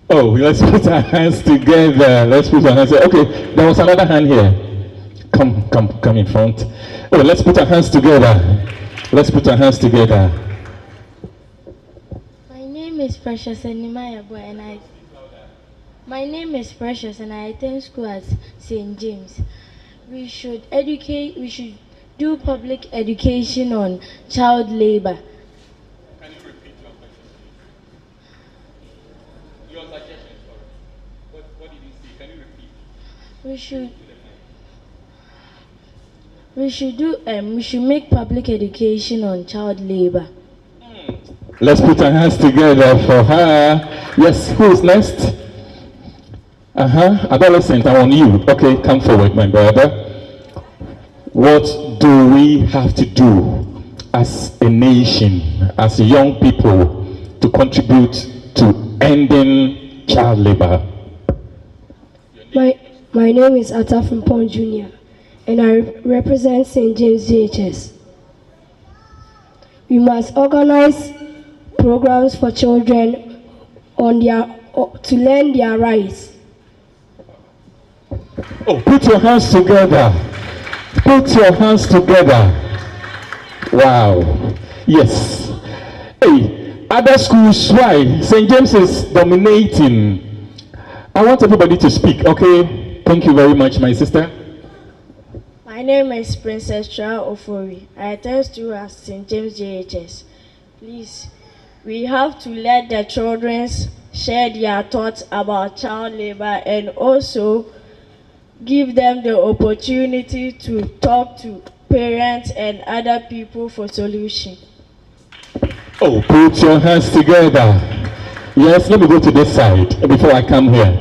Oh, let's put our hands together. Let's put our hands together. Okay, there was another hand here. Come in front. Oh, let's put our hands together. Let's put our hands together. My name is Precious Enimayabo and My name is Precious and I attend school at St. James. We should do public education on child labor. Can you repeat your question? Your suggestion, sorry. What did you say? Can you repeat? We should make public education on child labor. Let's put our hands together for her. Yes, who's next? Adolescent, I want you. Okay, come forward, my brother. What do we have to do as a nation, as young people, to contribute to ending child labor? My name is Atta from Pond Jr. and I represent St. James JHS. We must organize programs for children to learn their rights. Oh, put your hands together. Put your hands together. Wow. Yes. Hey, other schools, why? St. James is dominating. I want everybody to speak, okay? Thank you very much, my sister. My name is Princess Chua Ofori. I attend school at St. James JHS. Please, we have to let the children share their thoughts about child labor and also give them the opportunity to talk to parents and other people for solution. Oh, put your hands together. Yes, let me go to this side before I come here.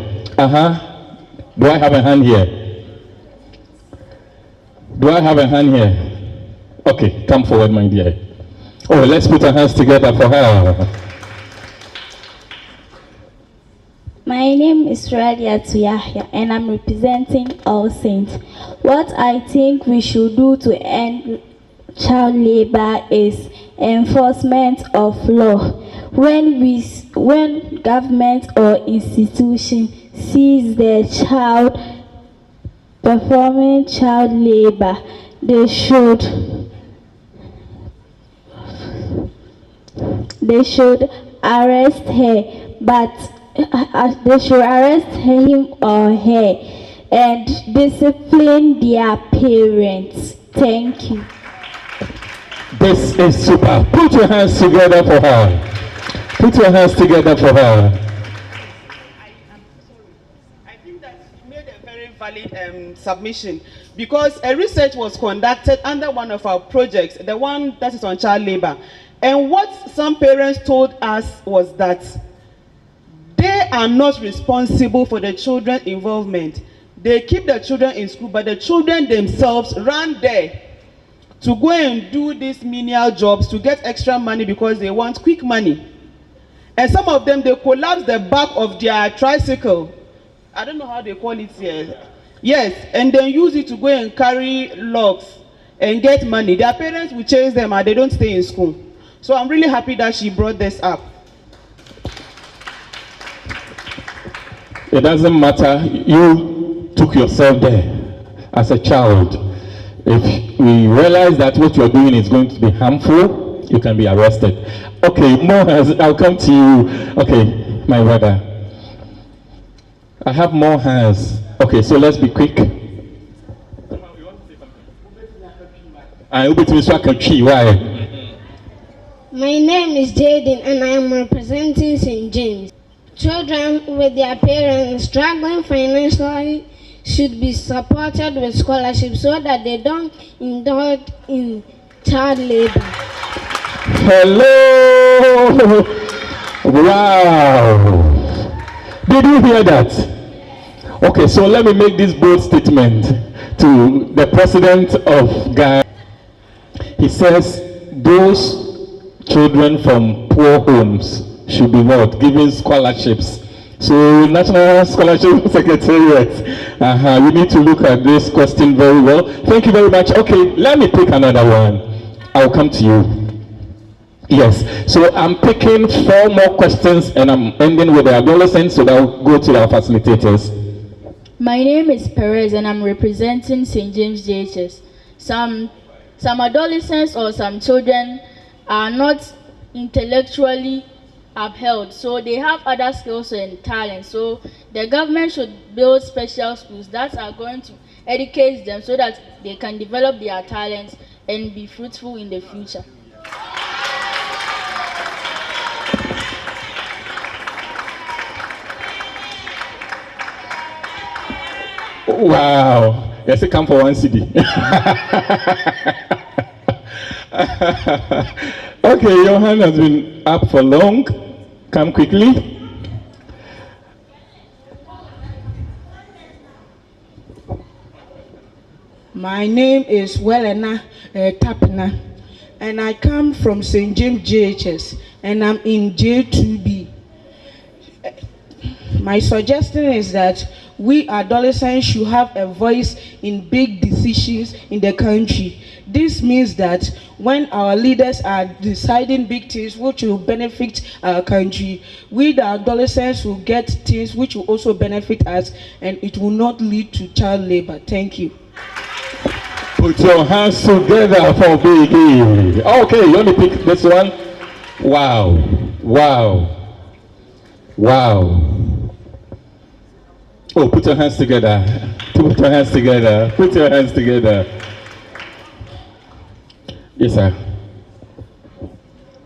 Do I have a hand here? Do I have a hand here? Okay, come forward, my dear. Oh, let's put our hands together for her. My name is Radia Tuyahya and I'm representing All Saints. What I think we should do to end child labor is enforcement of law. When government or institution sees the child performing child labor, they should arrest her, but they should arrest him or her and discipline their parents. Thank you. This is super. Put your hands together for her. Put your hands together for her. I think that she made a very valid submission because a research was conducted under one of our projects, the one that is on child labor. And what some parents told us was that they are not responsible for the children's involvement. They keep the children in school, but the children themselves run there to go and do these menial jobs to get extra money because they want quick money. And some of them, they collapse the back of their tricycle. I don't know how they call it here. Yes, and then use it to go and carry logs and get money. Their parents will chase them and they don't stay in school. So I'm really happy that she brought this up. It doesn't matter. You took yourself there as a child. If we realize that what you're doing is going to be harmful, you can be arrested. Okay, more hands. I'll come to you. Okay, my brother. I have more hands. Okay, so let's be quick. Why? My name is Jaden and I am representing St. James. Children with their parents struggling financially should be supported with scholarships so that they don't indulge in child labor. Hello! Wow! Did you hear that? Okay, so let me make this bold statement to the president of Ghana. He says those children from poor homes should be what? Giving scholarships. So National Scholarship Secretariat, you need to look at this question very well. Thank you very much. Okay, let me pick another one. I'll come to you. Yes, so I'm picking 4 more questions and I'm ending with the adolescents, so that I'll go to our facilitators. My name is Perez and I'm representing St. James JHS. Some adolescents or some children are not intellectually upheld, so they have other skills and talents. So the government should build special schools that are going to educate them so that they can develop their talents and be fruitful in the future. Wow, yes, it come for 1 CD. Okay, your hand has been up for long. Come quickly. My name is Welena Tapna, and I come from St. James JHS, and I'm in J2B. My suggestion is that we adolescents should have a voice in big decisions in the country. This means that when our leaders are deciding big things which will benefit our country, we the adolescents will get things which will also benefit us, and it will not lead to child labor. Thank you. Put your hands together for Biggie. Okay, let me pick this one. Wow, wow, wow. Oh, put your hands together. Put your hands together. Put your hands together. Yes, sir.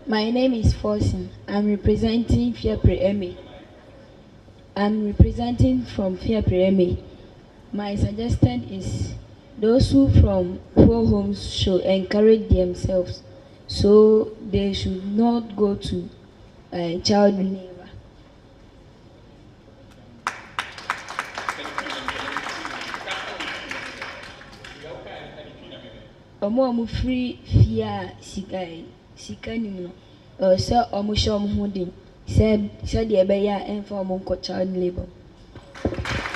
My name is Forsin. I'm representing Fiapre-Eme. I'm representing from Fiapre-Eme. My suggestion is those who from poor homes should encourage themselves, so they should not go to child labor. Omo free fear sika nim no say omo show omo hodin say the ebeya and for omo child labor.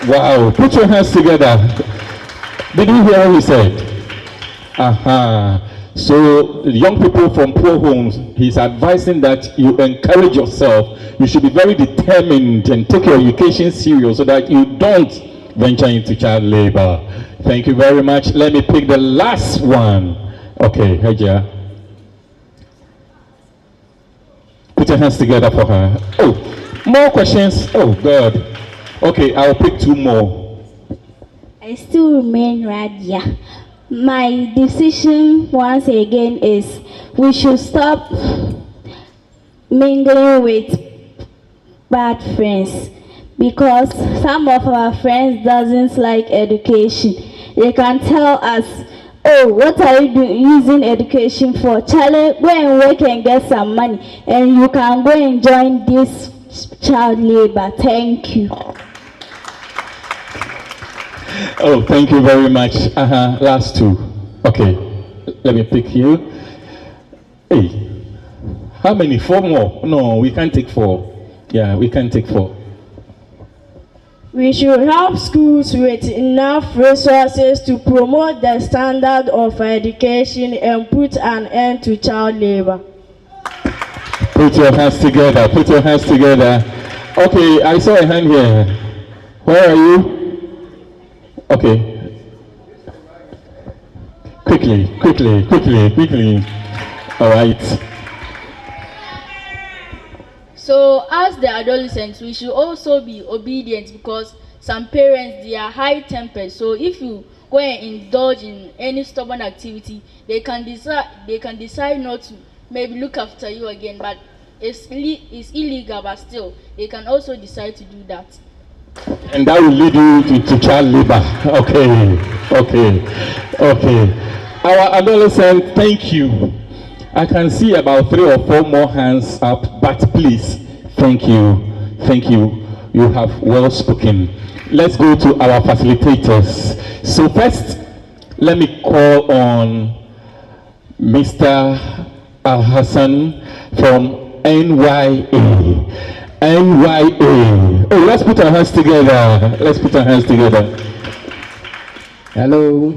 Wow, put your hands together. Did you hear what he said? So young people from poor homes, he's advising that you encourage yourself. You should be very determined and take your education serious so that you don't venture into child labor. Thank you very much. Let me pick the last one. Okay, Haja. Put your hands together for her. Oh, more questions. Oh, God. Okay, I'll pick 2 more. I still remain Radia. My decision once again is we should stop mingling with bad friends, because some of our friends doesn't like education. They can tell us, oh, what are you using education for? Charlie, go and work and get some money, and you can go and join this child labor. Thank you. Oh, thank you very much. Last 2. Okay, let me pick you. Hey, how many? 4 more? No, we can't take 4. Yeah, we can't take 4. We should help schools with enough resources to promote the standard of education and put an end to child labor. Put your hands together. Put your hands together. Okay, I saw a hand here. Where are you? Okay. Quickly. All right. So as the adolescents, we should also be obedient, because some parents, they are high-tempered. So if you go and indulge in any stubborn activity, they can decide not to maybe look after you again. But it's illegal, but still, they can also decide to do that. And that will lead you to child labor. Okay. Our adolescent, thank you. I can see about 3 or 4 more hands up, but please, thank you. You have well spoken. Let's go to our facilitators. So first, let me call on Mr. Al Hassan from NYA. NYA. Oh, let's put our hands together. Let's put our hands together. Hello.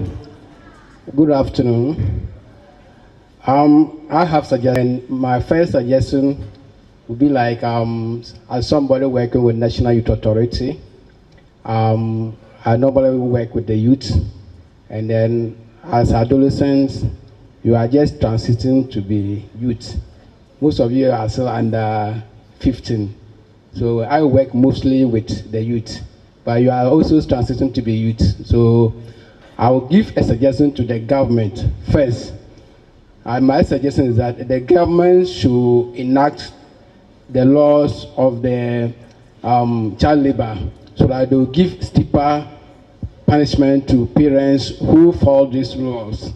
Good afternoon. I have suggestion. My first suggestion would be like as somebody working with National Youth Authority. I normally work with the youth, and then as adolescents, you are just transiting to be youth. Most of you are still under 15, so I work mostly with the youth, but you are also transiting to be youth. So I will give a suggestion to the government first. And my suggestion is that the government should enact the laws of the child labor so that they will give steeper punishment to parents who follow these laws.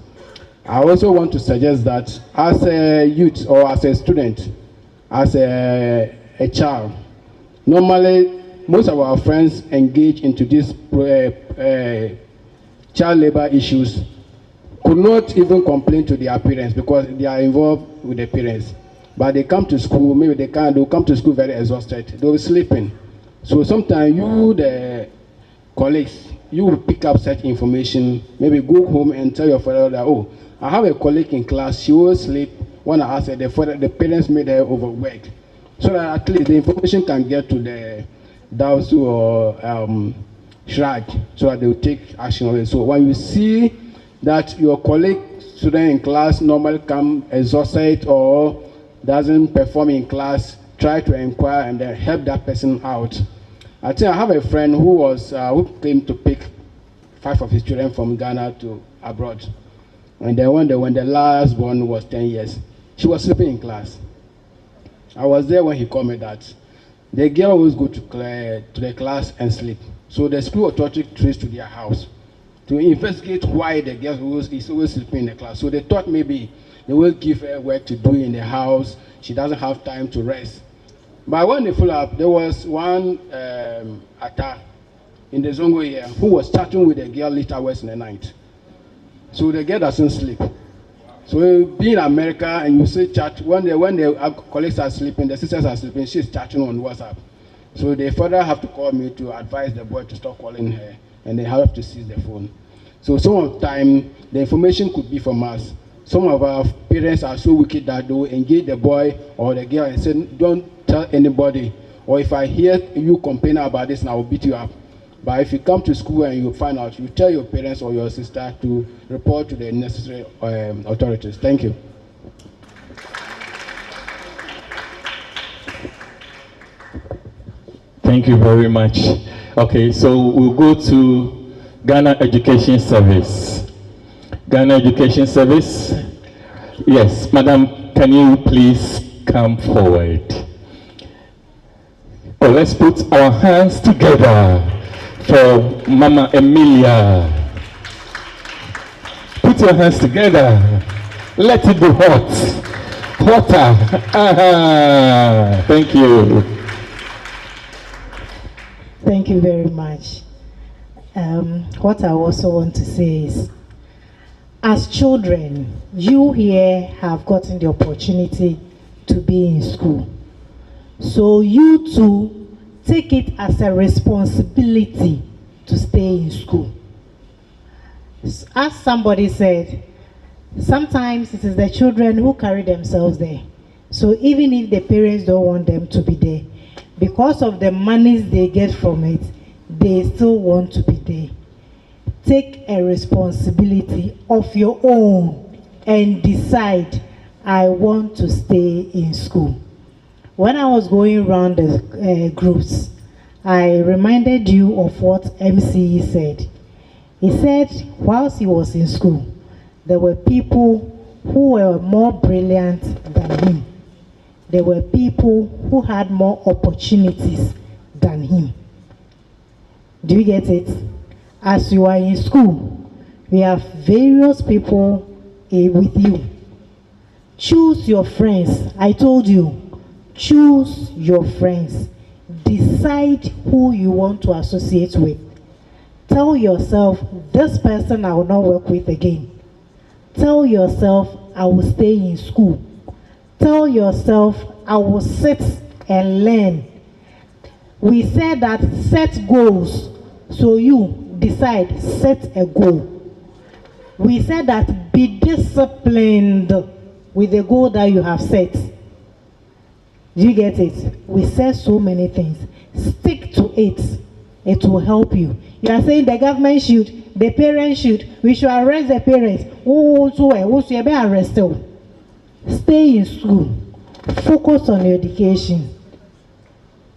I also want to suggest that as a youth or as a student, as a child, normally most of our friends engage into these child labor issues could not even complain to their parents because they are involved with the parents. But they come to school, maybe they'll come to school very exhausted, they'll be sleeping. So sometimes you, the colleagues, you will pick up such information, maybe go home and tell your father that, oh, I have a colleague in class, she will sleep when I ask her, the parents made her overwork. So that at least the information can get to the DAOSU or SHRAG so that they will take action on it. So when you see that your colleague student in class normally come exhausted or doesn't perform in class, try to inquire and then help that person out. I think I have a friend who came to pick 5 of his children from Ghana to abroad. And then when the last one was 10 years, she was sleeping in class. I was there when he called me that the girl always go to the class and sleep. So the school authority traced to their house to investigate why the girl is always sleeping in the class. So they thought maybe they will give her work to do in the house. She doesn't have time to rest. But when they follow up, there was one attack in the Zongo here who was chatting with the girl late hours in the night. So the girl doesn't sleep. So being in America and you say chat, when the colleagues are sleeping, the sisters are sleeping, she's chatting on WhatsApp. So they further have to call me to advise the boy to stop calling her, and they have to seize the phone. So some of the time, the information could be from us. Some of our parents are so wicked that they will engage the boy or the girl and say, don't tell anybody, or if I hear you complain about this, I will beat you up. But if you come to school and you find out, you tell your parents or your sister to report to the necessary authorities. Thank you. Thank you very much. Okay, so we'll go to Ghana Education Service. Ghana Education Service. Yes, Madam, can you please come forward? Oh, let's put our hands together for Mama Emilia. Put your hands together. Let it be hot. Hotter. Thank you. Thank you very much. What I also want to say is, as children, you here have gotten the opportunity to be in school. So you too take it as a responsibility to stay in school. As somebody said, sometimes it is the children who carry themselves there. So even if the parents don't want them to be there, because of the monies they get from it, they still want to be there. Take a responsibility of your own and decide, I want to stay in school. When I was going around the groups, I reminded you of what MCE said. He said whilst he was in school, there were people who were more brilliant than him. There were people who had more opportunities than him. Do you get it? As you are in school, we have various people with you. Choose your friends. I told you, choose your friends. Decide who you want to associate with. Tell yourself, this person I will not work with again. Tell yourself, I will stay in school. Tell yourself, I will sit and learn. We said that set goals. So you decide, set a goal. We said that be disciplined with the goal that you have set. Do you get it? We said so many things. Stick to it. It will help you. You are saying the government should, the parents should, we should arrest the parents. Who should be arrested? Stay in school. Focus on your education.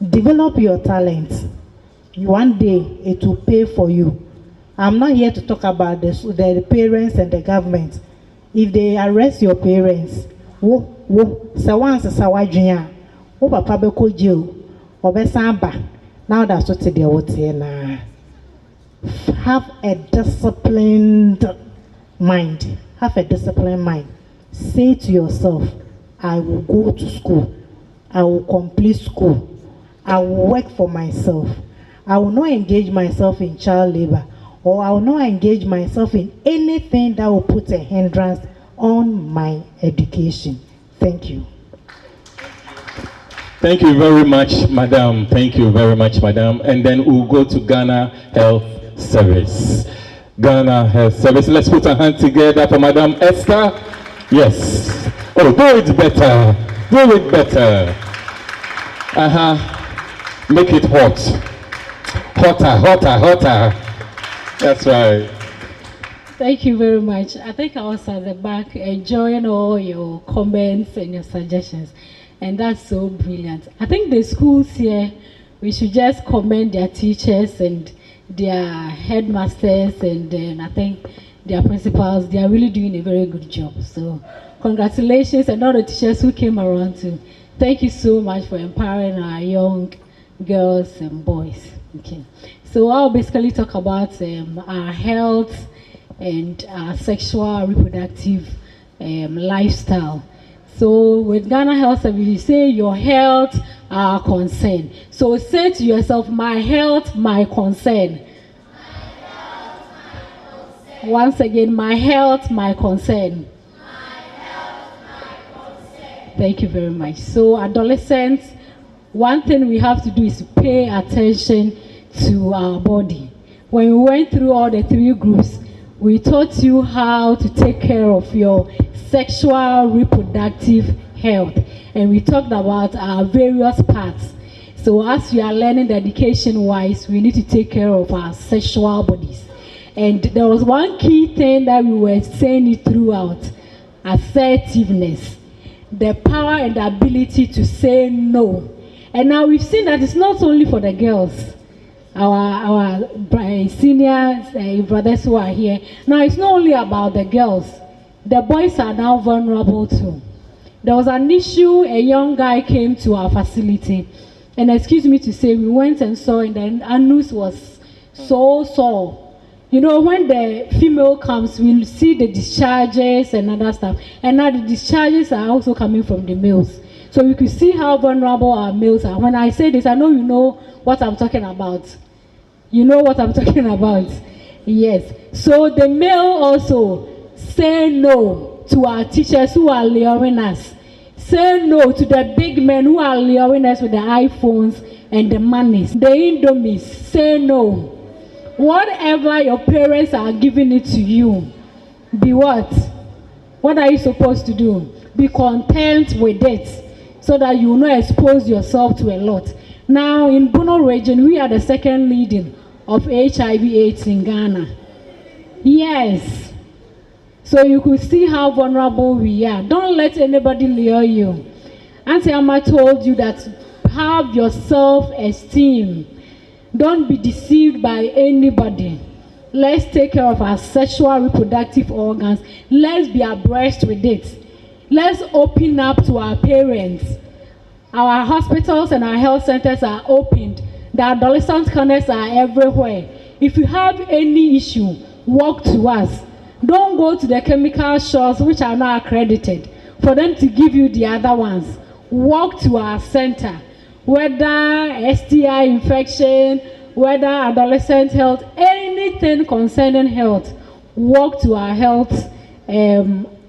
Develop your talent. One day it will pay for you. I'm not here to talk about the parents and the government. If they arrest your parents, papa beko jail, obesamba. Now that's what they are saying. Have a disciplined mind. Have a disciplined mind. Say to yourself, I will go to school. I will complete school. I will work for myself. I will not engage myself in child labor, or I will not engage myself in anything that will put a hindrance on my education. Thank you. Thank you very much, Madam. Thank you very much, Madam. And then we'll go to Ghana Health Service. Ghana Health Service. Let's put our hands together for Madam Esther. Yes. Oh, do it better. Do it better. Make it hot. Hotter, hotter, hotter. That's right. Thank you very much. I think I was at the back enjoying all your comments and your suggestions. And that's so brilliant. I think the schools here, we should just commend their teachers and their headmasters and I think their principals. They are really doing a very good job. So congratulations, and all the teachers who came around too. Thank you so much for empowering our young girls and boys. Okay. So I'll basically talk about our health and our sexual reproductive lifestyle. So with Ghana Health Service, you say your health, our concern. So say to yourself, my health, my concern. Once again, my health, my concern. Thank you very much. So adolescents, one thing we have to do is pay attention to our body. When we went through all the 3 groups, we taught you how to take care of your sexual reproductive health, and we talked about our various parts. So as we are learning the education wise, we need to take care of our sexual bodies. And there was one key thing that we were saying it throughout: assertiveness, the power and the ability to say no. And now we've seen that it's not only for the girls, our senior brothers who are here. Now it's not only about the girls. The boys are now vulnerable too. There was an issue, a young guy came to our facility, and excuse me to say, we went and saw, and the anus was so sore. You know, when the female comes, we'll see the discharges and other stuff. And now the discharges are also coming from the males. So you can see how vulnerable our males are. When I say this, I know you know what I'm talking about. You know what I'm talking about? Yes. So the male also say no to our teachers who are luring us. Say no to the big men who are luring us with the iPhones and the monies, the Indomies. Say no. Whatever your parents are giving it to you, be what? What are you supposed to do? Be content with it, so that you will not expose yourself to a lot. Now in Bono region, we are the second leading of HIV/AIDS in Ghana. Yes. So you could see how vulnerable we are. Don't let anybody lure you. Auntie Amma told you that have your self-esteem. Don't be deceived by anybody. Let's take care of our sexual reproductive organs. Let's be abreast with it. Let's open up to our parents. Our hospitals and our health centers are opened. The adolescent clinics are everywhere. If you have any issue, walk to us. Don't go to the chemical shops which are not accredited for them to give you the other ones. Walk to our center. Whether STI infection, whether adolescent health, anything concerning health, walk to our health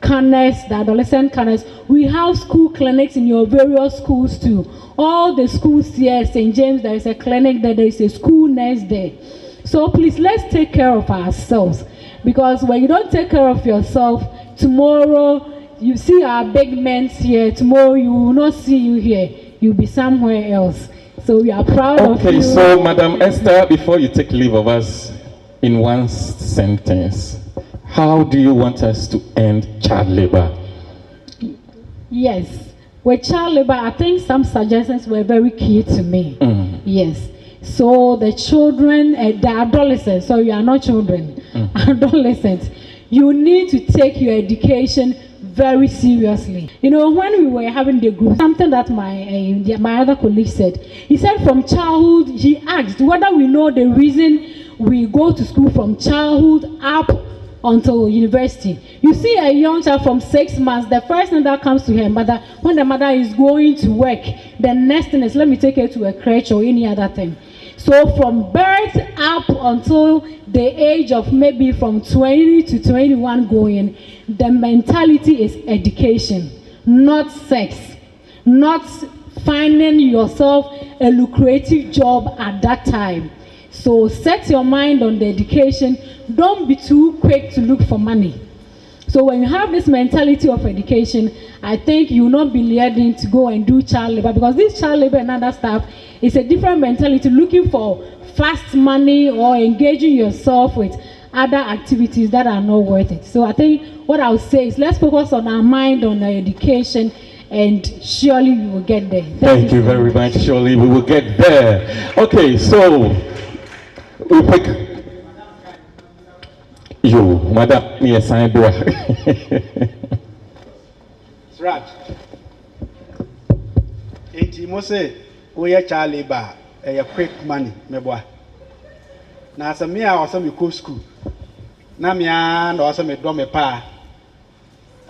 caners, the adolescent caners. We have school clinics in your various schools too. All the schools here, St. James, there is a clinic there, there is a school nurse there. So please, let's take care of ourselves. Because when you don't take care of yourself, tomorrow you see our big men here, tomorrow you will not see you here. You'll be somewhere else. So we are proud of you. Okay, so Madam Esther, before you take leave of us, in one sentence, how do you want us to end child labor? Yes, with child labor, I think some suggestions were very key to me. Yes. So the children, the adolescents, so you are not children, adolescents, you need to take your education very seriously. You know, when we were having the group, something that my other colleague said, he said from childhood, he asked whether we know the reason we go to school from childhood up until university. You see a young child from 6 months, the first thing that comes to her mother, when the mother is going to work, the next thing is, let me take her to a crèche or any other thing. So from birth up until the age of maybe from 20 to 21 going, the mentality is education, not sex, not finding yourself a lucrative job at that time. So set your mind on the education. Don't be too quick to look for money. So when you have this mentality of education, I think you will not be led in to go and do child labor, because this child labor and other stuff is a different mentality, looking for fast money or engaging yourself with other activities that are not worth it. So I think what I would say is let's focus on our mind, on our education, and surely we will get there. Thank you very much. Surely we will get there. Okay, so we pick you, Madam Niesaiboa. Sraj. Enti mo say we are child labor, quick money, me boy. Na se me a also me go school. Na me a na also me do me pa.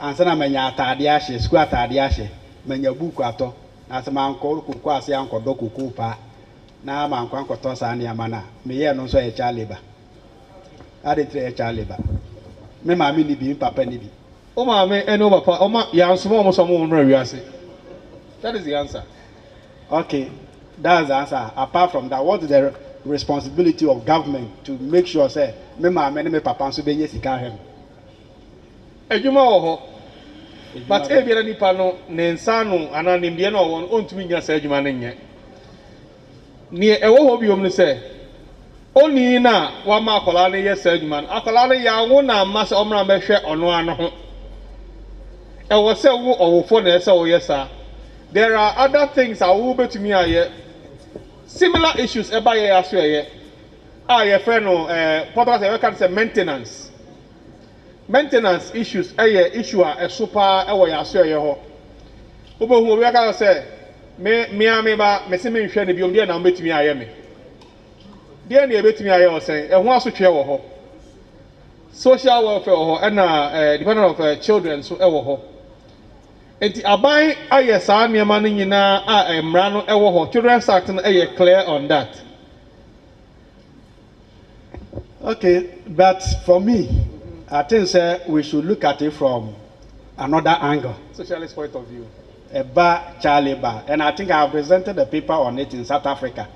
Ansa na manya atade ahye, school atade ahye, manya book ato. Na se man ko ko ase anko do kuku pa. Na man ko anko to sa na mana. Me ye no so e child labor. Ade tre child labor. Me ma mi ni bi, papa ni bi. O ma me eno papa, o ma ya nso mo so mo mra wiase. That is the answer. Okay, that's the answer. Apart from that, what is the responsibility of government to make sure say me ma me me papa so be nye sika hem? Ejuma wo ho. But e biara nipa no ne nsa no ana ne mbie na wo ontumi nya sa ejuma ne nye. Ne e wo ho bi om ne se oni na wa ma akola ne ye sa ejuma no akola ne ya wo na ma se omra me hwe ono ano ho. E wo se wo owofo na e se wo ye sa. There are other things I will bet to me aye. Similar issues eba ye aso ye. Ye friend no what we can say maintenance. Maintenance issues issue a super e wo ya aso ye ho. Obohu we can say me ba me se me hwe ne biom de na betumi aye me. De na e betumi aye o say e ho aso twe wo ho. Social welfare wo ho na Department of Children so e wo ho. Enti aban aye saa niema no nyina a emra no ewo ho Children's Act no clear on that. Okay, but for me, I think we should look at it from another angle. Socialist point of view. About child labor, and I think I have presented a paper on it in South Africa,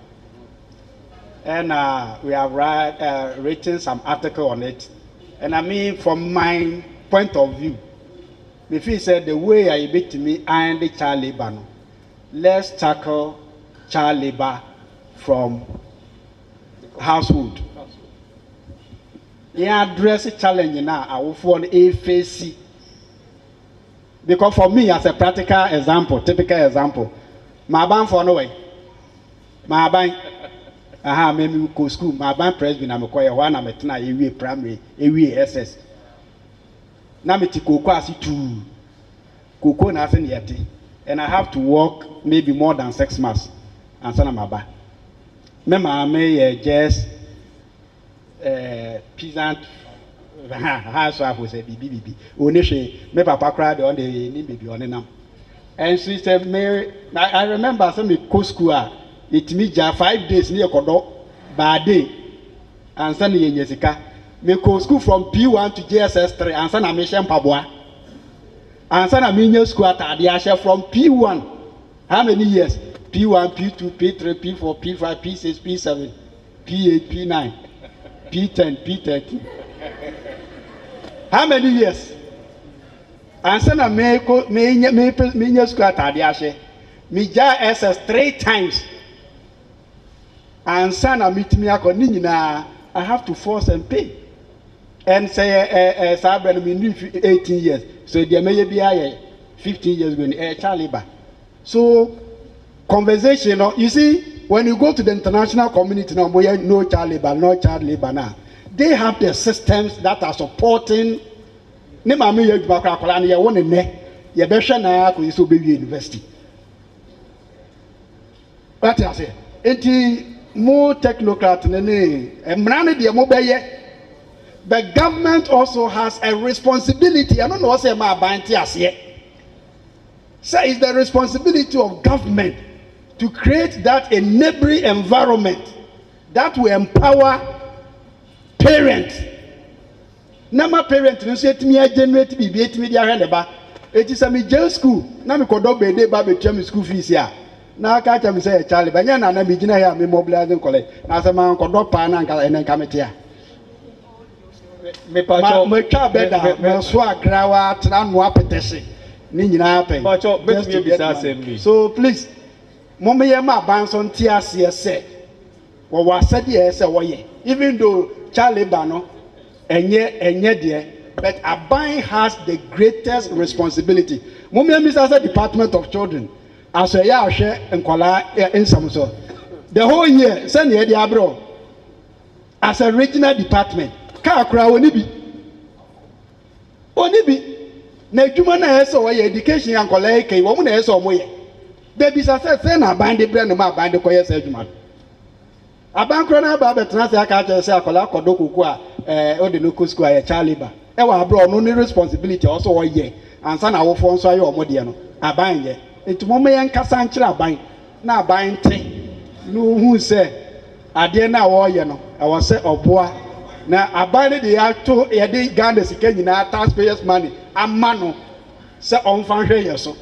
and we have written some article on it. And I mean, from my point of view, if he said the way I beat me and the child labor, no, let's tackle child labor from household. Yeah, address the challenge now. I will for a face. Because for me, as a practical example, typical example, my bank for no way. My bank, maybe go school. My bank president, I'm a one. I'm a primary, SS. Na me tikoko asi two. Koko na asen yeti. And I have to work maybe more than 6 months. And so na ba. Me ma me just peasant housewife was a bibi. Onishe me papa cried on the ni baby on nam. And she said, Mary, I remember some me co school it me ja 5 days near Kodo bad day. And Sunday in Jessica. Me go school from P1 to JSS 3 and son a mission pabwa. And son of me school at Adiasha from P1. How many years? P1, P2, P3, P4, P5, P6, P7, P8, P9, P10, P13. How many years? And son of me school at Adiasha. Me ja SS 3 times. And son of me to me, I have to force and pay. And say, Sabra, me 18 years. So there may be 15 years going child labor. So conversation, you see, when you go to the international community now, no child labor now. They have the systems that are supporting. Ne mama ye adwuma kra kwala na ye won ne ye behwe na ko yiso be university. What I say? Enti mo technocrat ne emra ne de mo beye. The government also has a responsibility. I don't know what say ma banti ase. Say it's the responsibility of government to create that enabling environment that will empower parents. Nama parents no say timi generate bibi etimi dia hwe ne ba. Eti say me jail school na me kodo be dey ba be twa me school fees ya. Na aka twa me say Charlie banya na na me gina ya me mobilizing college. Na say man kodo pa na nka enenka metia. Me twa beda me so agrawa tra no apetese. Ni nyina pen. So please mama ye ma ban so ntia ase ese. Wo wasade ese wo ye. Even though Charlie ba no enye there, but Aban has the greatest responsibility. Mumia Mr. Department of Children, as a year share and kola in Samuso. The whole year, send ye the abro as a regional department. Kakra onibi. Na juma na eso wa education and kola ke wo mu na eso mo ye. Baby say na Aban de brand ma Aban de koye say juma. Aban kro na ba betra say aka che say akola kodokuku a o de local school a child labor e wa abroad no ni responsibility also wo ye ansa na wo fo nso aye omo de no Aban ye etumo me yen kasa nkire Aban na Aban te no hu se ade na wo ye no e wo se oboa na Aban de ya to ye de Ghana sika nyina taxpayers money amma no se on fan hwe ye so.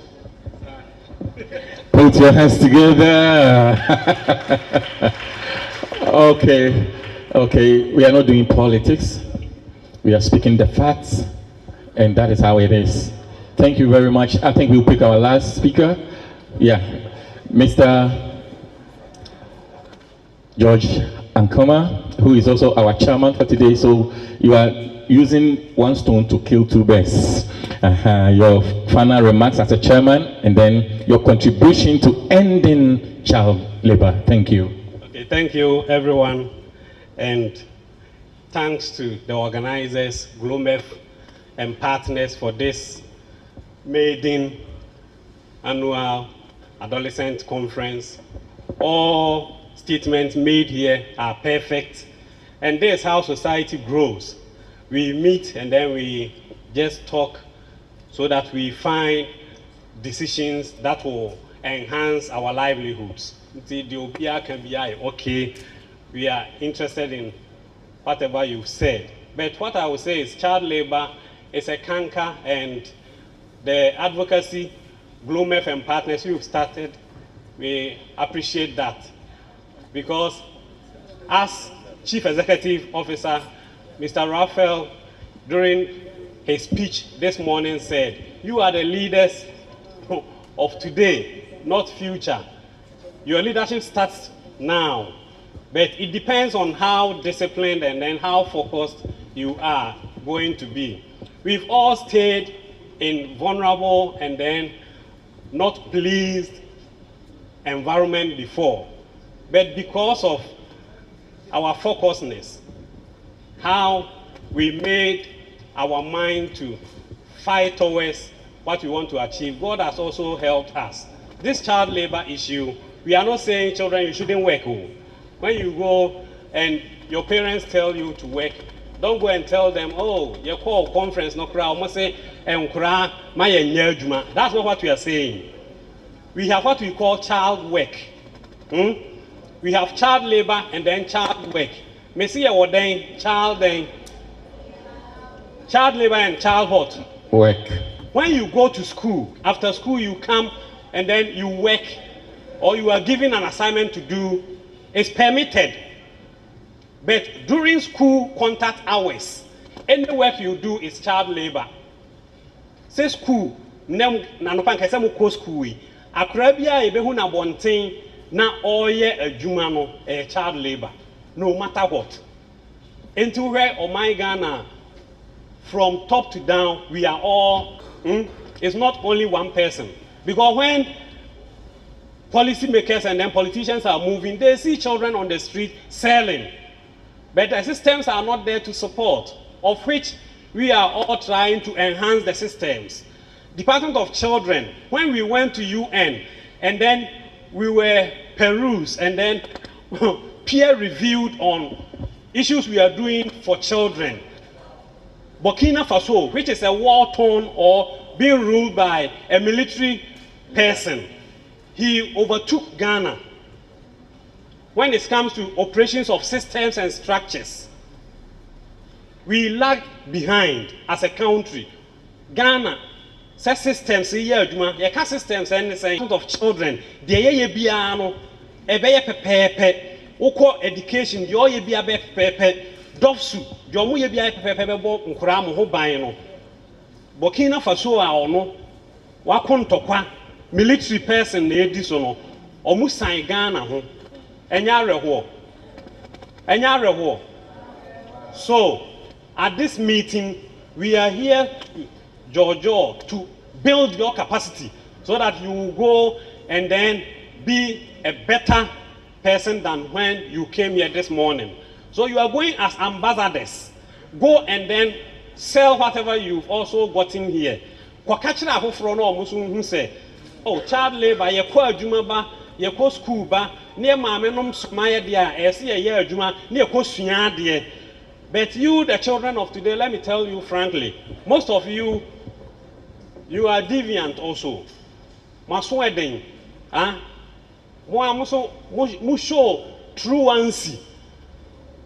Put your hands together. Okay, we are not doing politics. We are speaking the facts, and that is how it is. Thank you very much. I think we'll pick our last speaker. Yeah, Mr. George Ankoma, who is also our chairman for today. So you are using one stone to kill two birds. Your final remarks as a chairman, and then your contribution to ending child labor. Thank you. Okay, thank you, everyone. And thanks to the organizers, GLOMEF, and partners for this maiden annual adolescent conference. All statements made here are perfect. And this is how society grows. We meet and then we just talk so that we find decisions that will enhance our livelihoods. The OPR can be okay. We are interested in whatever you've said. But what I would say is child labor is a canker, and the advocacy, GLOMEF and partners you've started, we appreciate that. Because as Chief Executive Officer, Mr. Raphael, during his speech this morning said, you are the leaders of today, not future. Your leadership starts now. But it depends on how disciplined and then how focused you are going to be. We've all stayed in vulnerable and then not pleased environment before. But because of our focusedness, how we made our mind to fight towards what we want to achieve, God has also helped us. This child labor issue, we are not saying children you shouldn't work. When you go and your parents tell you to work, don't go and tell them, oh, you call conference no crowd, must say, that's not what we are saying. We have what we call child work. We have child labor and then child work. Child labor and child what? Work. when you go to school, after school you come and then you work, or you are given an assignment to do, it's permitted. But during school contact hours, any work you do is child labor. Say school, nem na no pan kese mo ko school yi. Akra bia e be hu na bonten na oye adwuma no child labor, no matter what. Into where my Ghana, from top to down, we are all, it's not only one person. Because when policymakers and then politicians are moving, they see children on the street selling. But the systems are not there to support, of which we are all trying to enhance the systems. Department of Children, when we went to UN, and then we were perused and then peer-reviewed on issues we are doing for children. Burkina Faso, which is a war-torn or being ruled by a military person, he overtook Ghana when it comes to operations of systems and structures. We lag behind as a country. Ghana, set systems here, you can systems and the of children, the biano, a beye pepe, oko education, the oye bia pepe, dofsu, jomu ye bia pepe bo nkuramu ho ban no. Burkina Faso a ono, wakontokwa, military person na edi so no, omu san Ghana ho. So, at this meeting, we are here, Giorgio, to build your capacity so that you will go and then be a better person than when you came here this morning. So you are going as ambassadors. Go and then sell whatever you've also gotten here. Kwakachira afoforo no omusu hu say, oh, child labor, ye kwa adwuma ba, ye kwa school ba, near maame nom sumaya dia, esi ye adwuma, near kwa sua de. But you, the children of today, let me tell you frankly, most of you, you are deviant also. Masweden, mo show truancy.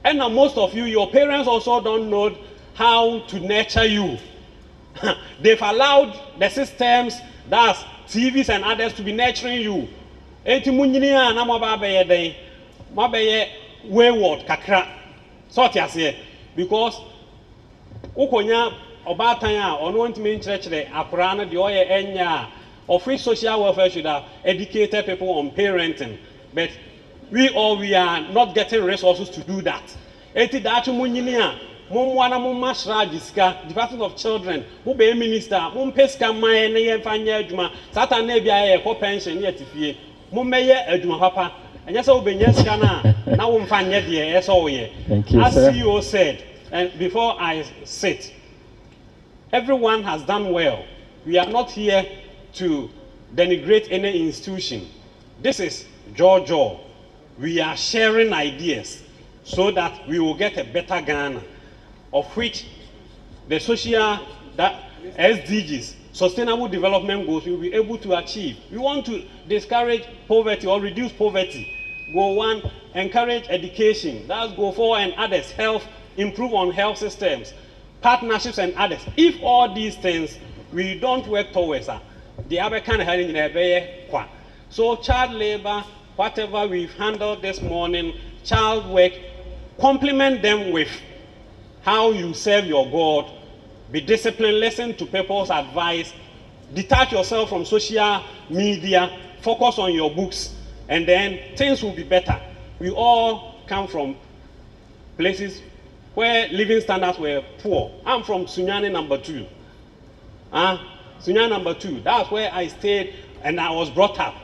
And now most of you, your parents also don't know how to nurture you. They've allowed the systems, that's TVs and others, to be nurturing you. Wayward kakra. Because ukonya obatanya or no intimate church akurana the oye enya of which social welfare should have educated people on parenting. But we are not getting resources to do that. Department of Children, who be minister, pesca my Satan pension yet if ye Mumeye papa, and yes, now find yet thank you, as CEO said, and before I sit, everyone has done well. We are not here to denigrate any institution. This is Giorgio. We are sharing ideas so that we will get a better Ghana, of which the social SDGs, sustainable development goals, we will be able to achieve. We want to discourage poverty or reduce poverty. Go one, encourage education. That's go four and others. Health, improve on health systems, partnerships and others. If all these things we don't work towards, the other kind of having in a kwa. So child labor, whatever we've handled this morning, child work, complement them with how you serve your God, be disciplined, listen to people's advice, detach yourself from social media, focus on your books, and then things will be better. We all come from places where living standards were poor. I'm from Sunyani number 2. Sunyani number 2, that's where I stayed and I was brought up.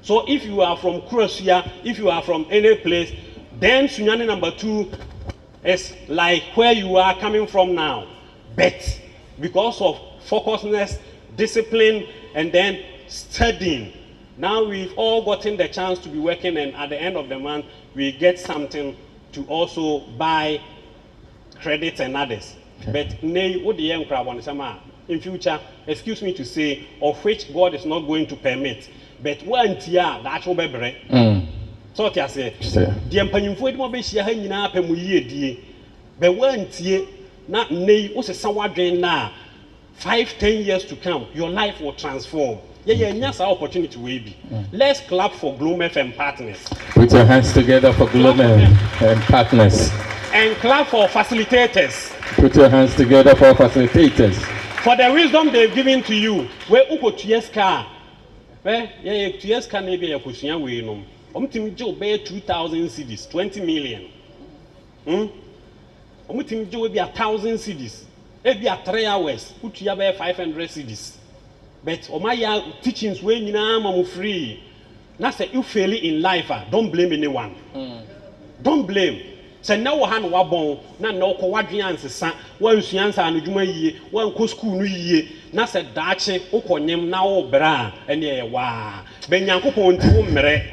So if you are from Croatia, if you are from any place, then Sunyani number 2 is like where you are coming from now. But because of focusedness, discipline, and then studying, now we've all gotten the chance to be working, and at the end of the month, we get something to also buy credits and others. But in future, excuse me to say, of which God is not going to permit. But one tia, that will be bread. So I say, the empanimfo mo be shia ha nyina apemu yie die. Be wan tie na nei wo se sanwadwen na 5-10 years to come, your life will transform. Yeah, yes, our opportunity will be. Let's clap for Gloomef and partners. Put your hands together for Gloomef and partners. And clap for facilitators. Put your hands together for facilitators. For the wisdom they've given to you. Where uko tuyeska? Where yeah tuyeska maybe ya kusunya we no. Omtimi jo be 2,000 cedis, 20 million. Omtimi jo be 1,000 cedis. E be 3 hours. Utuya be 500 cedis. But omaya teachings we nyina mamu free. Na say you fail in life, don't blame anyone. Don't blame. Say na wo ha no wabon na na okọ wadwen ansesa wan suansa anodwuma yie wan ko school no yie na say daache ukonyem na wo bra ene wa benyankopon nti wo mmere.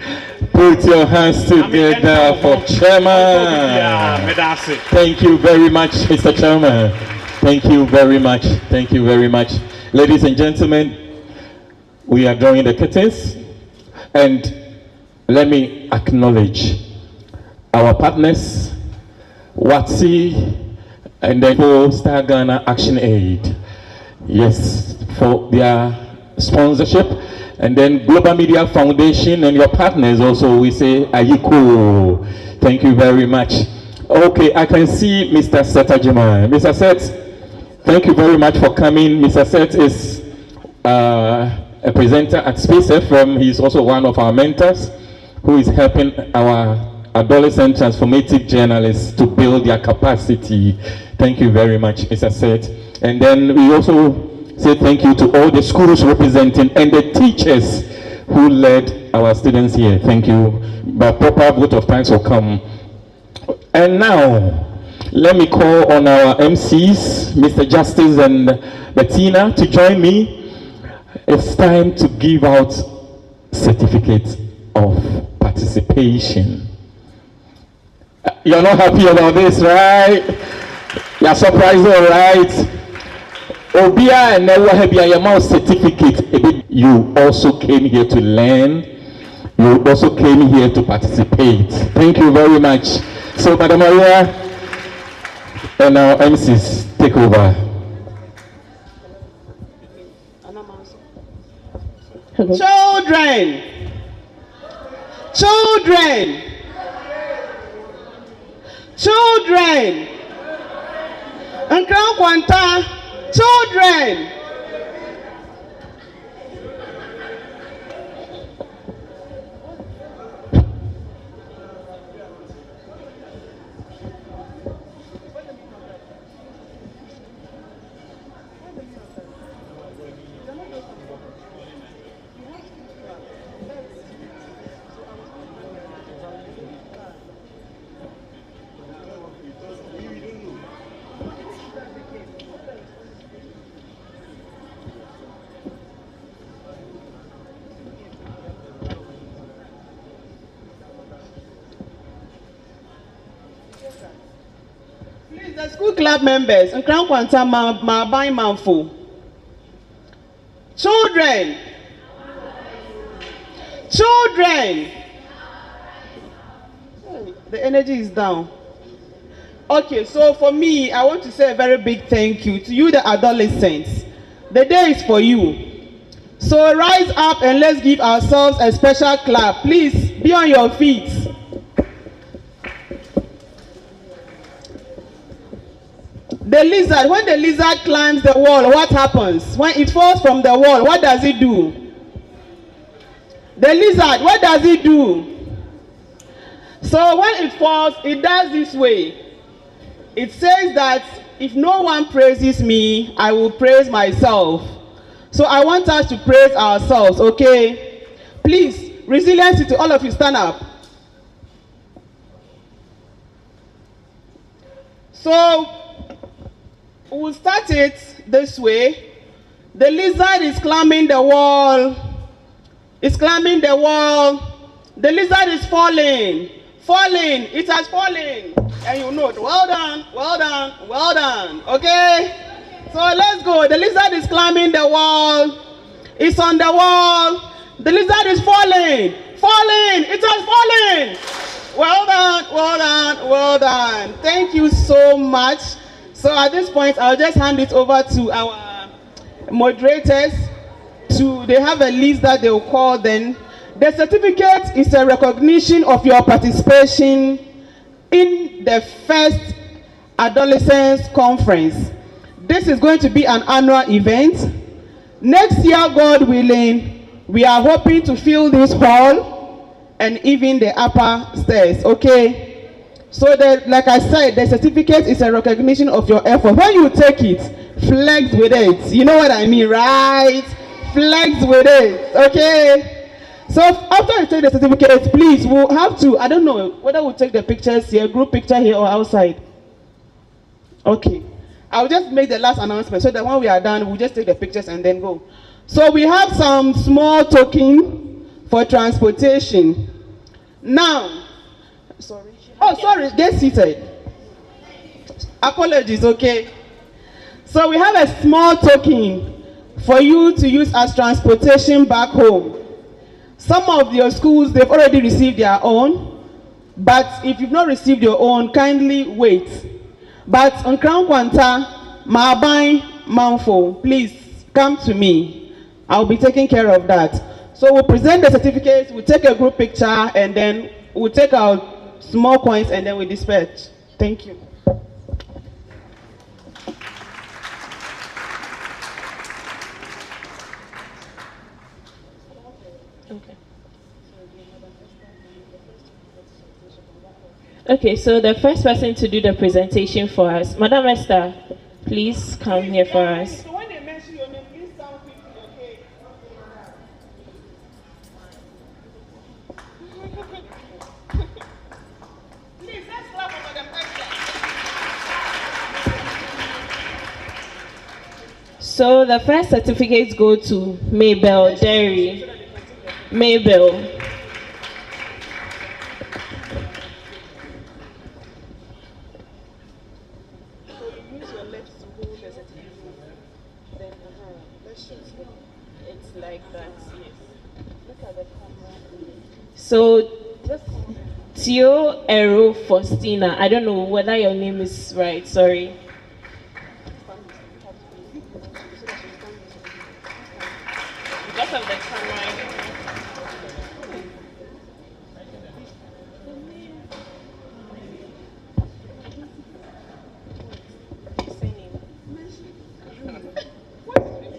Put your hands together for Chairman. Thank you very much, Mr. Chairman. Thank you very much. Thank you very much. Ladies and gentlemen, we are drawing the curtains, and let me acknowledge our partners, WATSI, and then for Star Ghana Action Aid. Yes, for their sponsorship. And then Global Media Foundation and your partners also, we say, Ayiko. Thank you very much. Okay, I can see Mr. Setajima. Mr. Set, thank you very much for coming. Mr. Set is a presenter at Space FM. He's also one of our mentors who is helping our adolescent transformative journalists to build their capacity. Thank you very much, Mr. Set. And then we also say thank you to all the schools representing and the teachers who led our students here. Thank you. But proper vote of thanks will come. And now, let me call on our MCs, Mr. Justice and Bettina, to join me. It's time to give out certificates of participation. You're not happy about this, right? You're surprised, all right? Obia and Newa certificate. You also came here to learn. You also came here to participate. Thank you very much. So, Madam Maria and our MCs, take over. Children, children, children, and Crown Quanta, children. The school club members and Crown Quanta ma buy manful. Children. Children. The energy is down. Okay, so for me, I want to say a very big thank you to you, the adolescents. The day is for you. So rise up and let's give ourselves a special clap. Please be on your feet. The lizard, when the lizard climbs the wall, what happens? When it falls from the wall, what does it do? The lizard, what does it do? So when it falls, it does this way. It says that if no one praises me, I will praise myself. So I want us to praise ourselves, okay? Please, resilience to all of you, stand up. So we'll start it this way. The lizard is climbing the wall. It's climbing the wall. The lizard is falling. Falling. It has fallen. And you know it. Well done. Well done. Well done. Okay? So let's go. The lizard is climbing the wall. It's on the wall. The lizard is falling. Falling. It has fallen. Well done. Well done. Well done. Thank you so much. So at this point, I'll just hand it over to our moderators they have a list that they will call then. The certificate is a recognition of your participation in the first Adolescents Conference. This is going to be an annual event. Next year, God willing, we are hoping to fill this hall and even the upper stairs, okay? So like I said, the certificate is a recognition of your effort. When you take it, flex with it. You know what I mean, right? Flex with it, okay? So after you take the certificate, please, we'll have to, I don't know whether we'll take the pictures here, group picture here or outside. Okay. I'll just make the last announcement so that when we are done, we'll just take the pictures and then go. So we have some small token for transportation. Now, sorry, get seated. Apologies, okay? So we have a small token for you to use as transportation back home. Some of your schools, they've already received their own, but if you've not received your own, kindly wait. But on Crown Kwanta, Maabai, Manfo, please come to me. I'll be taking care of that. So we'll present the certificates, we'll take a group picture, and then we'll take out small coins, and then we dispatch. Thank you. Okay, so the first person to do the presentation for us, Madam Esther, please come here for us. So when they mention your name, please sound quickly, okay? Please, let's clap for Madam Esther. So the first certificates go to Mabel Derry. Mabel. So, Tio Ero Faustina, I don't know whether your name is right, sorry. Because of the camera.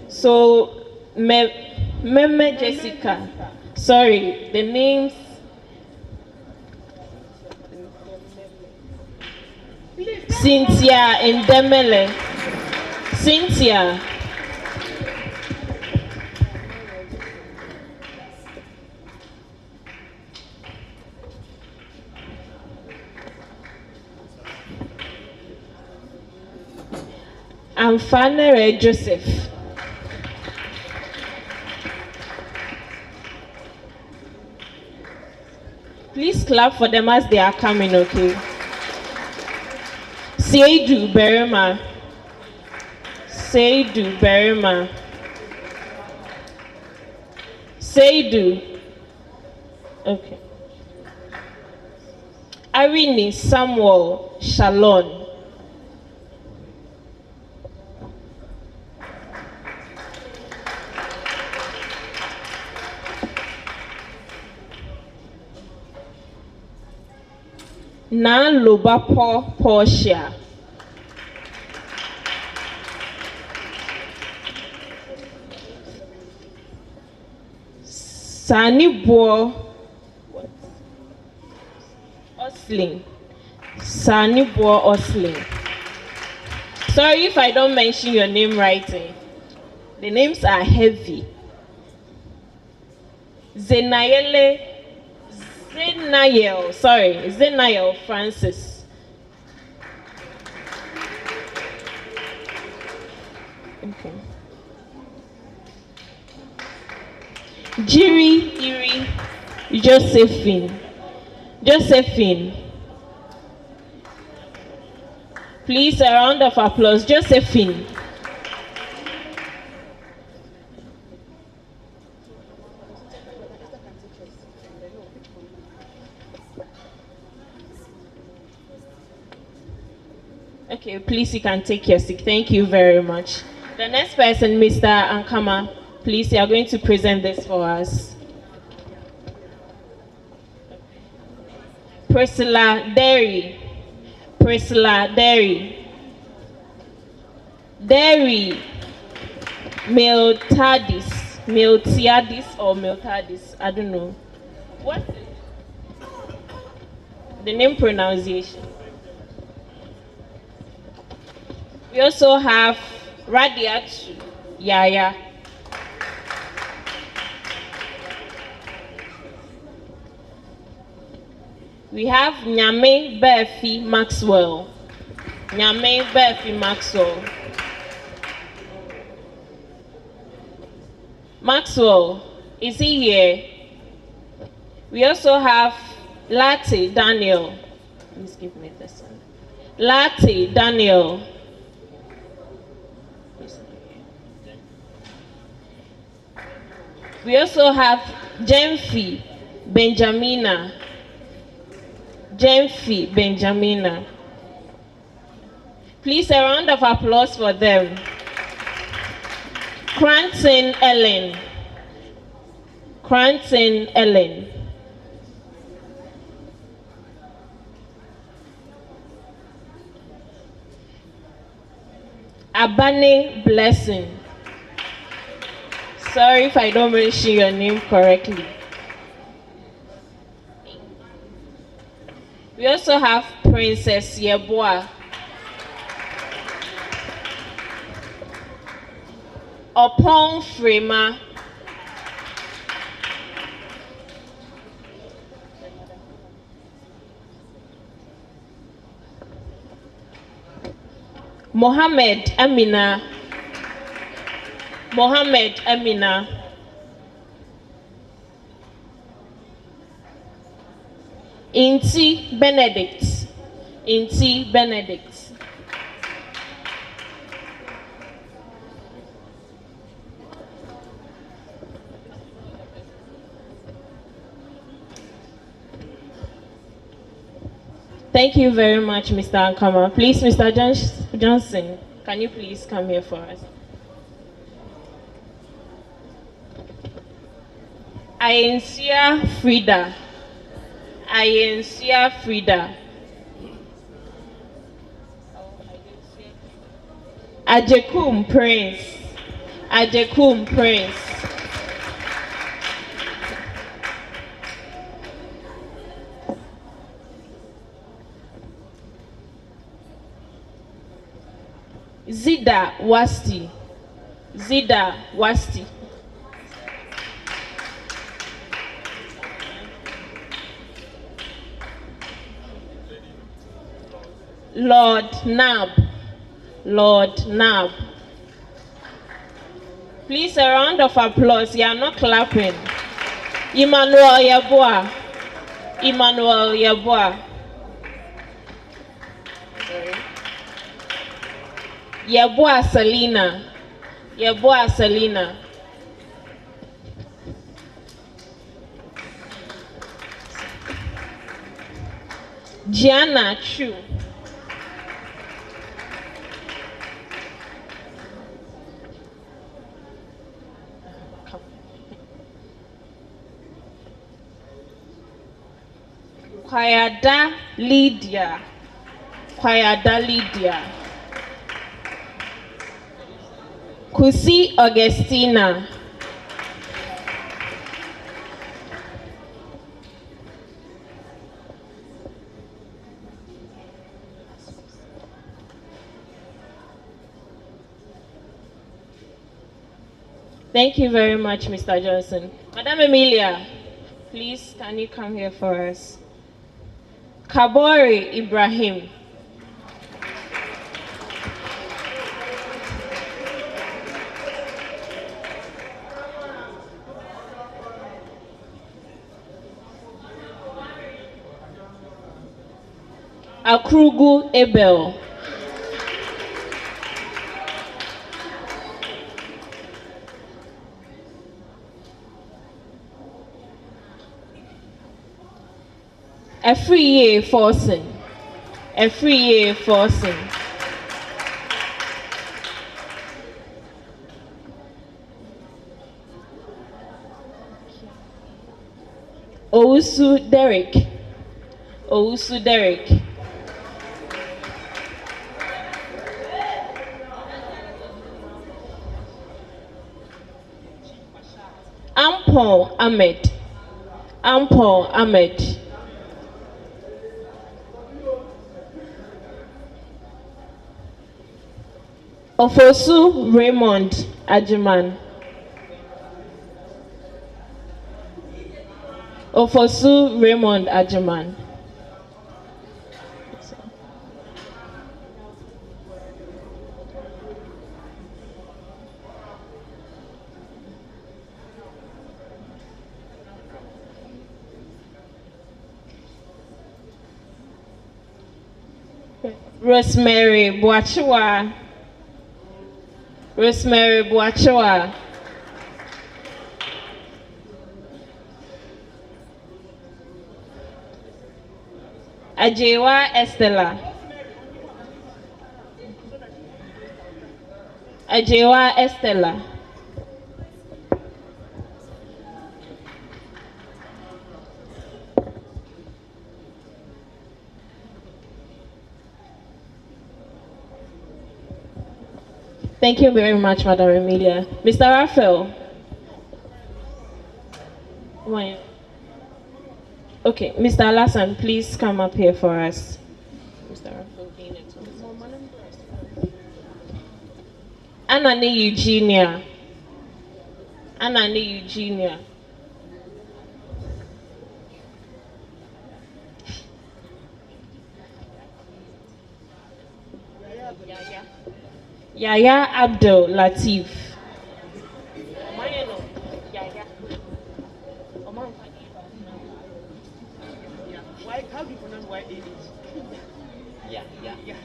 So, Meme Jessica. Sorry, the names. Cynthia Ndemele. Cynthia. Amfanere Joseph. Please clap for them as they are coming, okay? Seidu Berima. Seidu Berima. Seidu. Okay. Irene Samuel Shalon. Na Lobapo Portia. Sanibo Osling. Sanibo Osling. Sorry if I don't mention your name right. The names are heavy. Zenayel Francis. Okay. Iri Josephine. Please, a round of applause. Josephine. Okay, please, you can take your seat. Thank you very much. The next person, Mr. Ankama, please, you are going to present this for us. Priscilla Derry. Priscilla Derry. Derry. Miltadis. Miltiadis or Miltadis. I don't know. What's the name pronunciation? We also have Radiatu Yaya. We have Nyame Befi Maxwell. Nyame Befi Maxwell. Maxwell, is he here? We also have Latte Daniel. Please give me this one. Latte Daniel. We also have Jemfi Benjamina. Jemfi Benjamina. Please, a round of applause for them. Cranton Ellen. Cranton Ellen. Abane Blessing. Sorry if I don't mention your name correctly. We also have Princess Yeboah. Opon Frema. Mohammed Amina. Mohammed Amina. Inti Benedict. Inti Benedict. Thank you very much, Mr. Ankama. Please, Mr. Johnson, can you please come here for us? Ayensia Frida. Ayensia Frida. Ajekum Prince. Ajekum Prince. Zida Wasti. Zida Wasti. Lord Nab. Lord Nab. Please, a round of applause. You are not clapping. Emmanuel Yeboah. Emmanuel Yeboah. Yeboah Selina. Yeboah Selina. Gianna Chu. Kwayada Lydia. Kwayada Lydia. Kusi Augustina. Thank you very much, Mr. Johnson. Madam Emilia, please, can you come here for us? Kabori Ibrahim. Akrugu Abel. Afriye Forson. Afriye Forson. Owusu Derek. Owusu Derek. Ampon Ahmed. Ampon Ahmed. Ofosu Raymond Ajiman. Ofosu Raymond Ajiman. Rosemary Boachiwa. Rosemary Boachiwa. Ajewa Estella. Ajewa Estella. Thank you very much, Madam Emilia. Mr. Raphael. Why? Okay, Mr. Alasan, please come up here for us. Mr. Raphael being at Anani Eugenia. Anani Eugenia. Yaya Abdul Latif. How do you pronounce YAH? Yeah.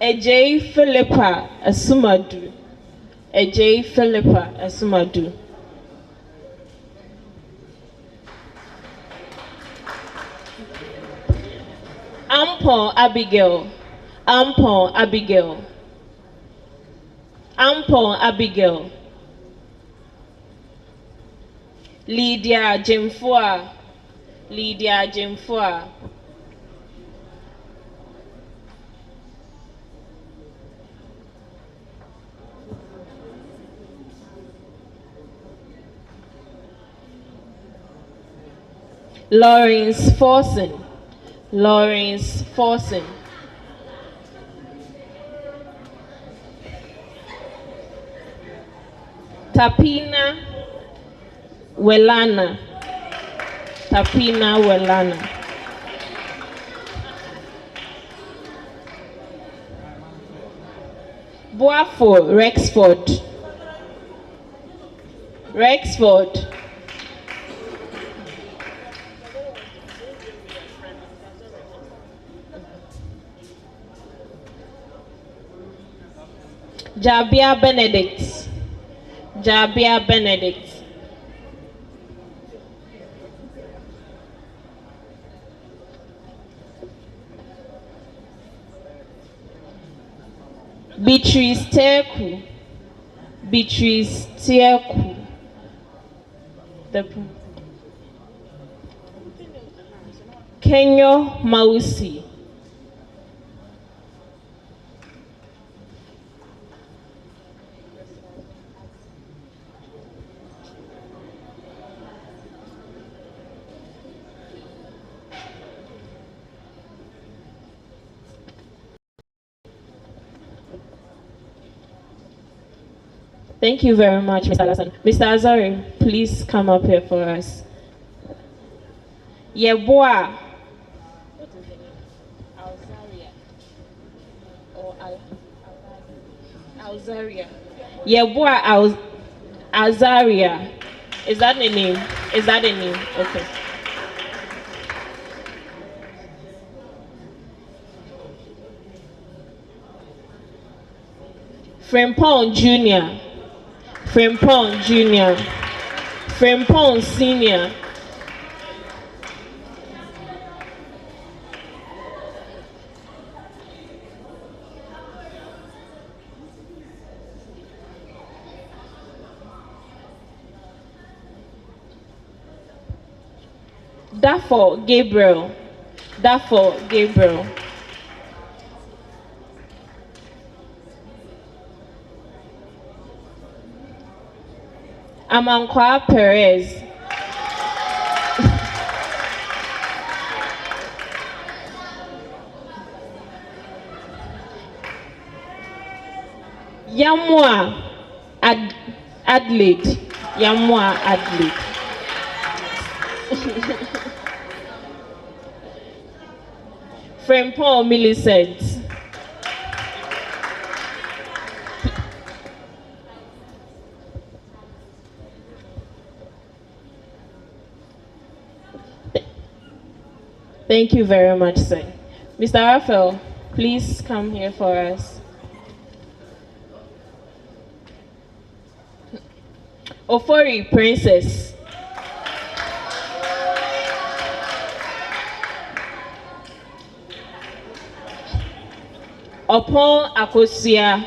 Ejay Philippa Asumadu. Ejay Philippa Asumadu. Ampon Abigail. Ampon Abigail. Ampon Abigail. Lydia Jemfua. Lydia Jemfua. Lawrence Forson. Lawrence Forson. Tapina Welana. Tapina Welana. Boafo Rexford. Rexford. Jabia Benedict. Jabia Benedict. Beatrice Teku. Beatrice Teku. Kenyo Mausi. Thank you very much, Mr. Alasan. Mr. Azari, please come up here for us. Yeboah. What is the name? Alzaria. Or Alzaria. Yeboah Alzaria. Is that the name? Is that the name? Okay. Frimpong Jr. Frimpong Jr. Frimpong Senior. Dafo Gabriel. Dafo Gabriel. Amankwa Perez. Yamwa Adelaide. Yamwa Adelaide. Frempong Millicent. Thank you very much, sir. Mr. Raphael, please come here for us. Ofori Princess. Opon Akosia.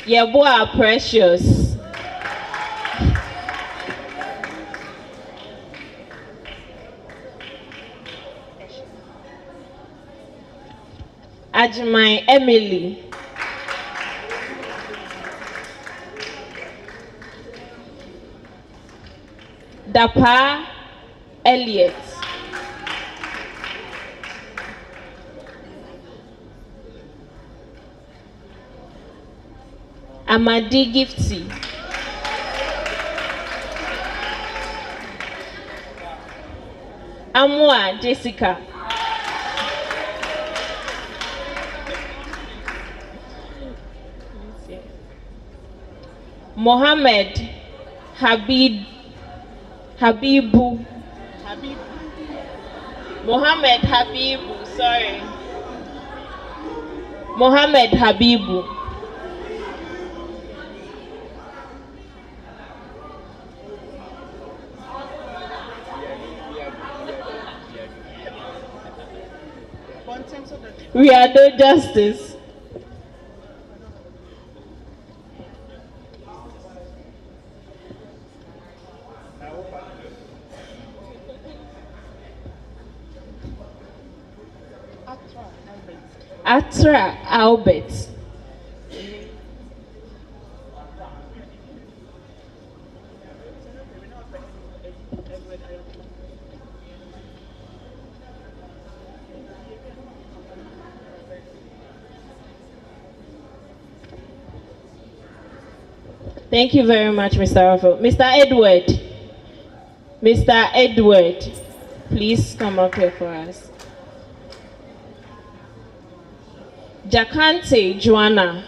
Yeboah Precious. Ajimai Emily. Dapa Elliot. Amadi Gifty. Amwa Jessica. Mohammed Habibu. Mohammed Habibu, sorry. Mohammed Habibu. Riado Justice. Atra Albert. Thank you very much, Mr. Raphael. Mr. Edward. Mr. Edward, please come up here for us. Jakante Joanna.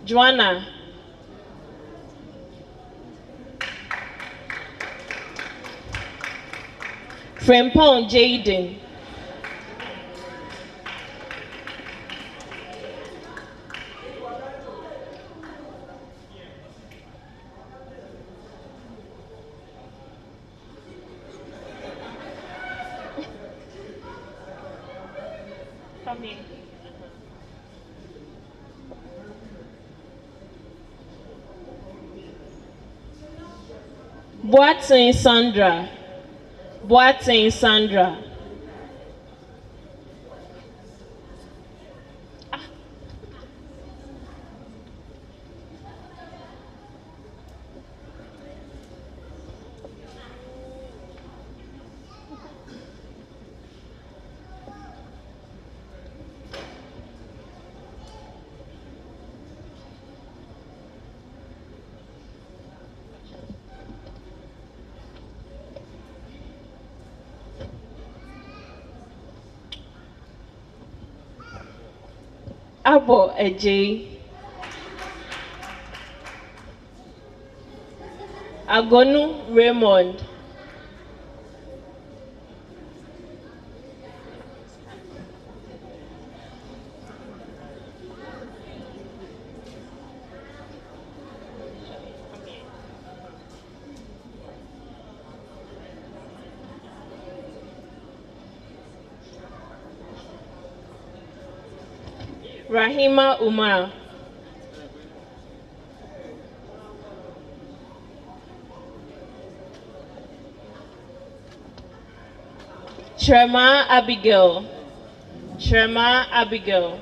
Joanna. Frempong Jaden. Come in. Boateng Sandra. Boateng Sandra. Abo Eje. Agonu Raymond. Rahima Umar. Trema Abigail. Trema Abigail.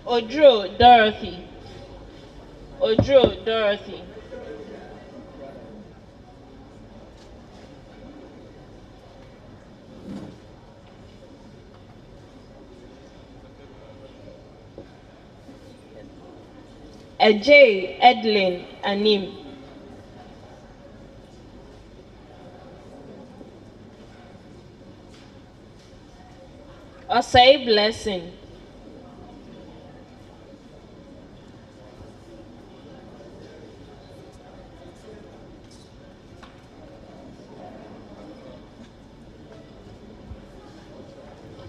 Odro Dorothy. Odro Dorothy. Ajay Edlin Anim. Osei Blessing.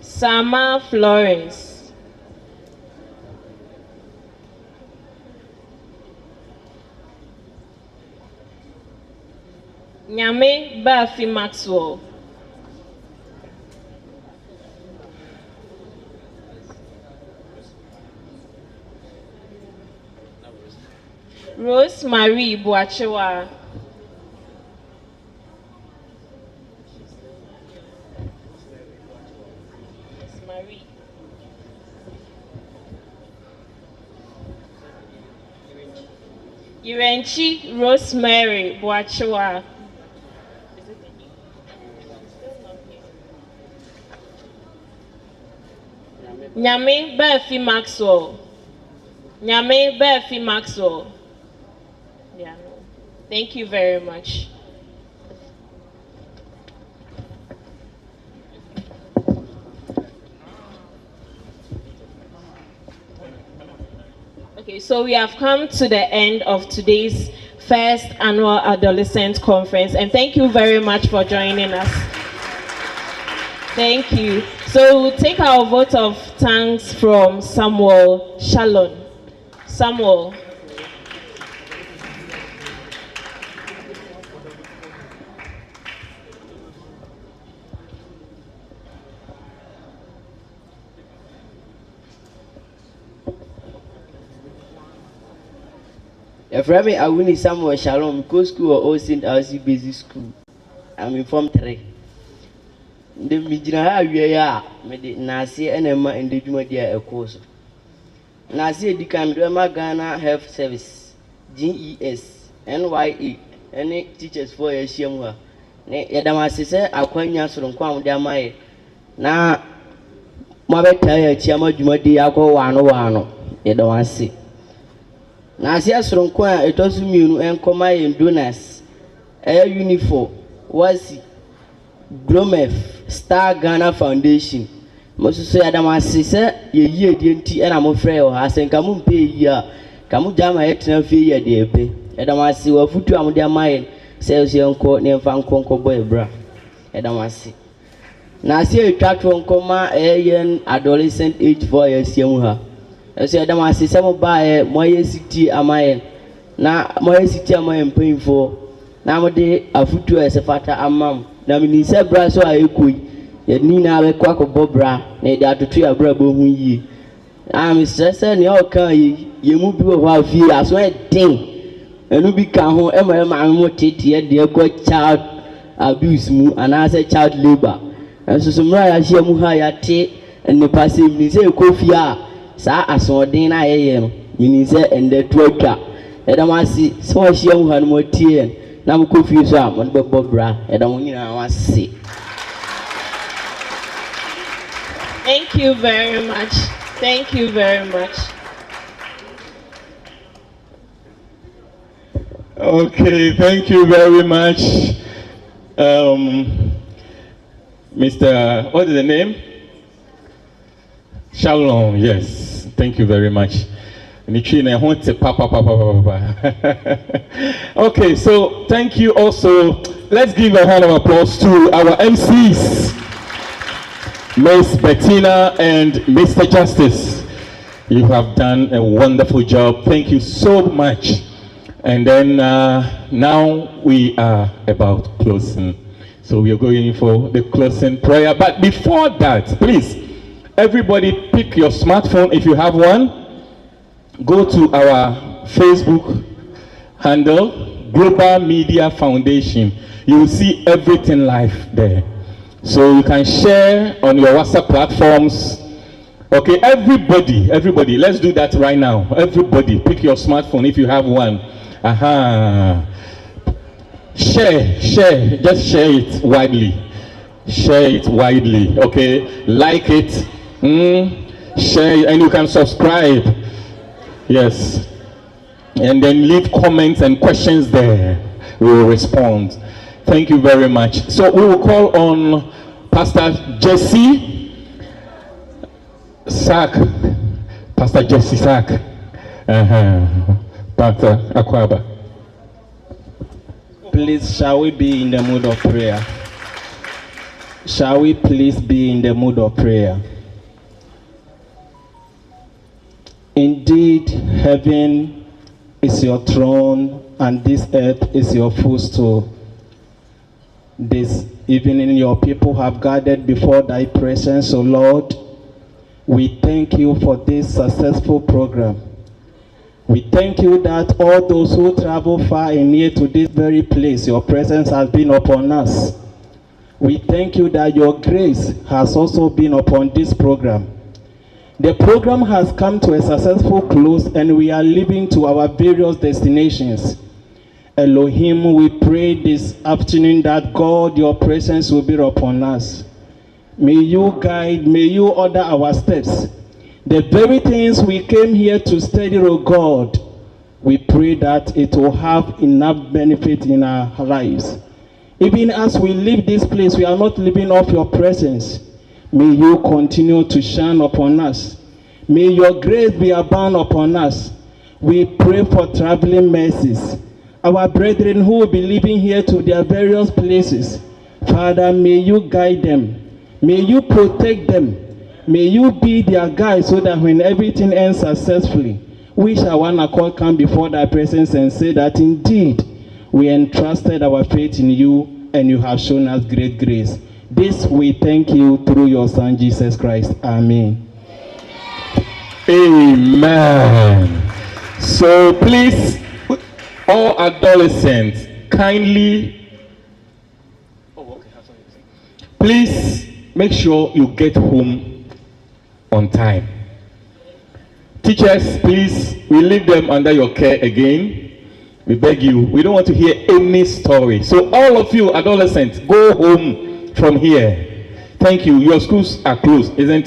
Sama Florence. Nyame Bafi Maxwell. Rosemary Boachewa. Irenchi Rosemary Boachewa. Nyame Bafi Maxwell. Nyame Bafi Maxwell. Yeah, no. Thank you very much. Okay, so we have come to the end of today's first annual Adolescent Conference, and thank you very much for joining us. Thank you. So we'll take our vote of thanks from Samuel Shalom. Samuel. Eframi Awuni Samuel Shalom, go school or All Saint RC Basic School. I'm in Form 3. The Mijina we are made Nasi and Emma and the Jumadia a course. Nasi Dikam Drama Ghana Health Service, GES, NYE, any teachers for a Shiamwa. Yadamasi said, Aquanias from Kwam Damae. Na Mabeta Chiama Jumadia go one. Yadamasi. Na sia sronkwa etosu mienu enkoma ye donors uniform wasi Glomef Star Ghana Foundation mosusu ya damasi se ye yie die nti na mo frɛ o ha senka mo mpe yi a ka mo jama ye tena fie ye de epe edamasi wa futu amode amaye se osi enko ne mfa nkonko boy bra edamasi na sia etwatwo nkoma yen adolescent age 4 years yemu ha so Adam asi some buy moye city amaye na moye city amaye mpanyimfo na mode afutu esefata amam na mini se bra so ayekoi ye ni na be kwa ko bobra na de atoto ya bra bo hu yi am stress ne o kan yi ye mu bi wo afie aso e den enu bi ka ho e ma mo tete ye de ko child abuse mu ana se child labor so so mra ya hia mu ha ya te ne passe ni se ko fia sa asodin na yeye no mini se ende tuatwa edam asi so ahia mu ha no motie na mo kofi so a mo be bobra edam nyina wase. Thank you very much. Thank you very much. Okay, thank you very much. Mr. What is the name? Shalom, yes. Thank you very much. Okay, so thank you also. Let's give a hand of applause to our MCs, Miss Bettina and Mr. Justice. You have done a wonderful job. Thank you so much. And then now we are about closing. So we are going for the closing prayer. But before that, please, everybody pick your smartphone if you have one. Go to our Facebook handle, Global Media Foundation. You will see everything live there. So you can share on your WhatsApp platforms. Okay, everybody, let's do that right now. Everybody, pick your smartphone if you have one. Share, just share it widely. Share it widely, okay? Like it, share it, and you can subscribe. Yes. And then leave comments and questions there. We will respond. Thank you very much. So we will call on Pastor Jesse Sack. Pastor Jesse Sack. Pastor Akwaba. Please, shall we be in the mood of prayer? Shall we please be in the mood of prayer? Indeed, heaven is your throne and this earth is your footstool. This evening your people have gathered before thy presence, O Lord. We thank you for this successful program. We thank you that all those who travel far and near to this very place, your presence has been upon us. We thank you that your grace has also been upon this program. The program has come to a successful close and we are leaving to our various destinations. Elohim, we pray this afternoon that God, your presence will be upon us. May you guide, may you order our steps. The very things we came here to study, O God, we pray that it will have enough benefit in our lives. Even as we leave this place, we are not leaving off your presence. May you continue to shine upon us. May your grace be abound upon us. We pray for traveling mercies. Our brethren who will be living here to their various places, Father, may you guide them. May you protect them. May you be their guide so that when everything ends successfully, we shall one accord come before thy presence and say that indeed we entrusted our faith in you and you have shown us great grace. This we thank you through your Son Jesus Christ. Amen. Amen. So please, all adolescents, kindly, please make sure you get home on time. Teachers, please, we leave them under your care again. We beg you, we don't want to hear any story. So all of you adolescents, go home from here. Thank you. Your schools are closed, isn't it?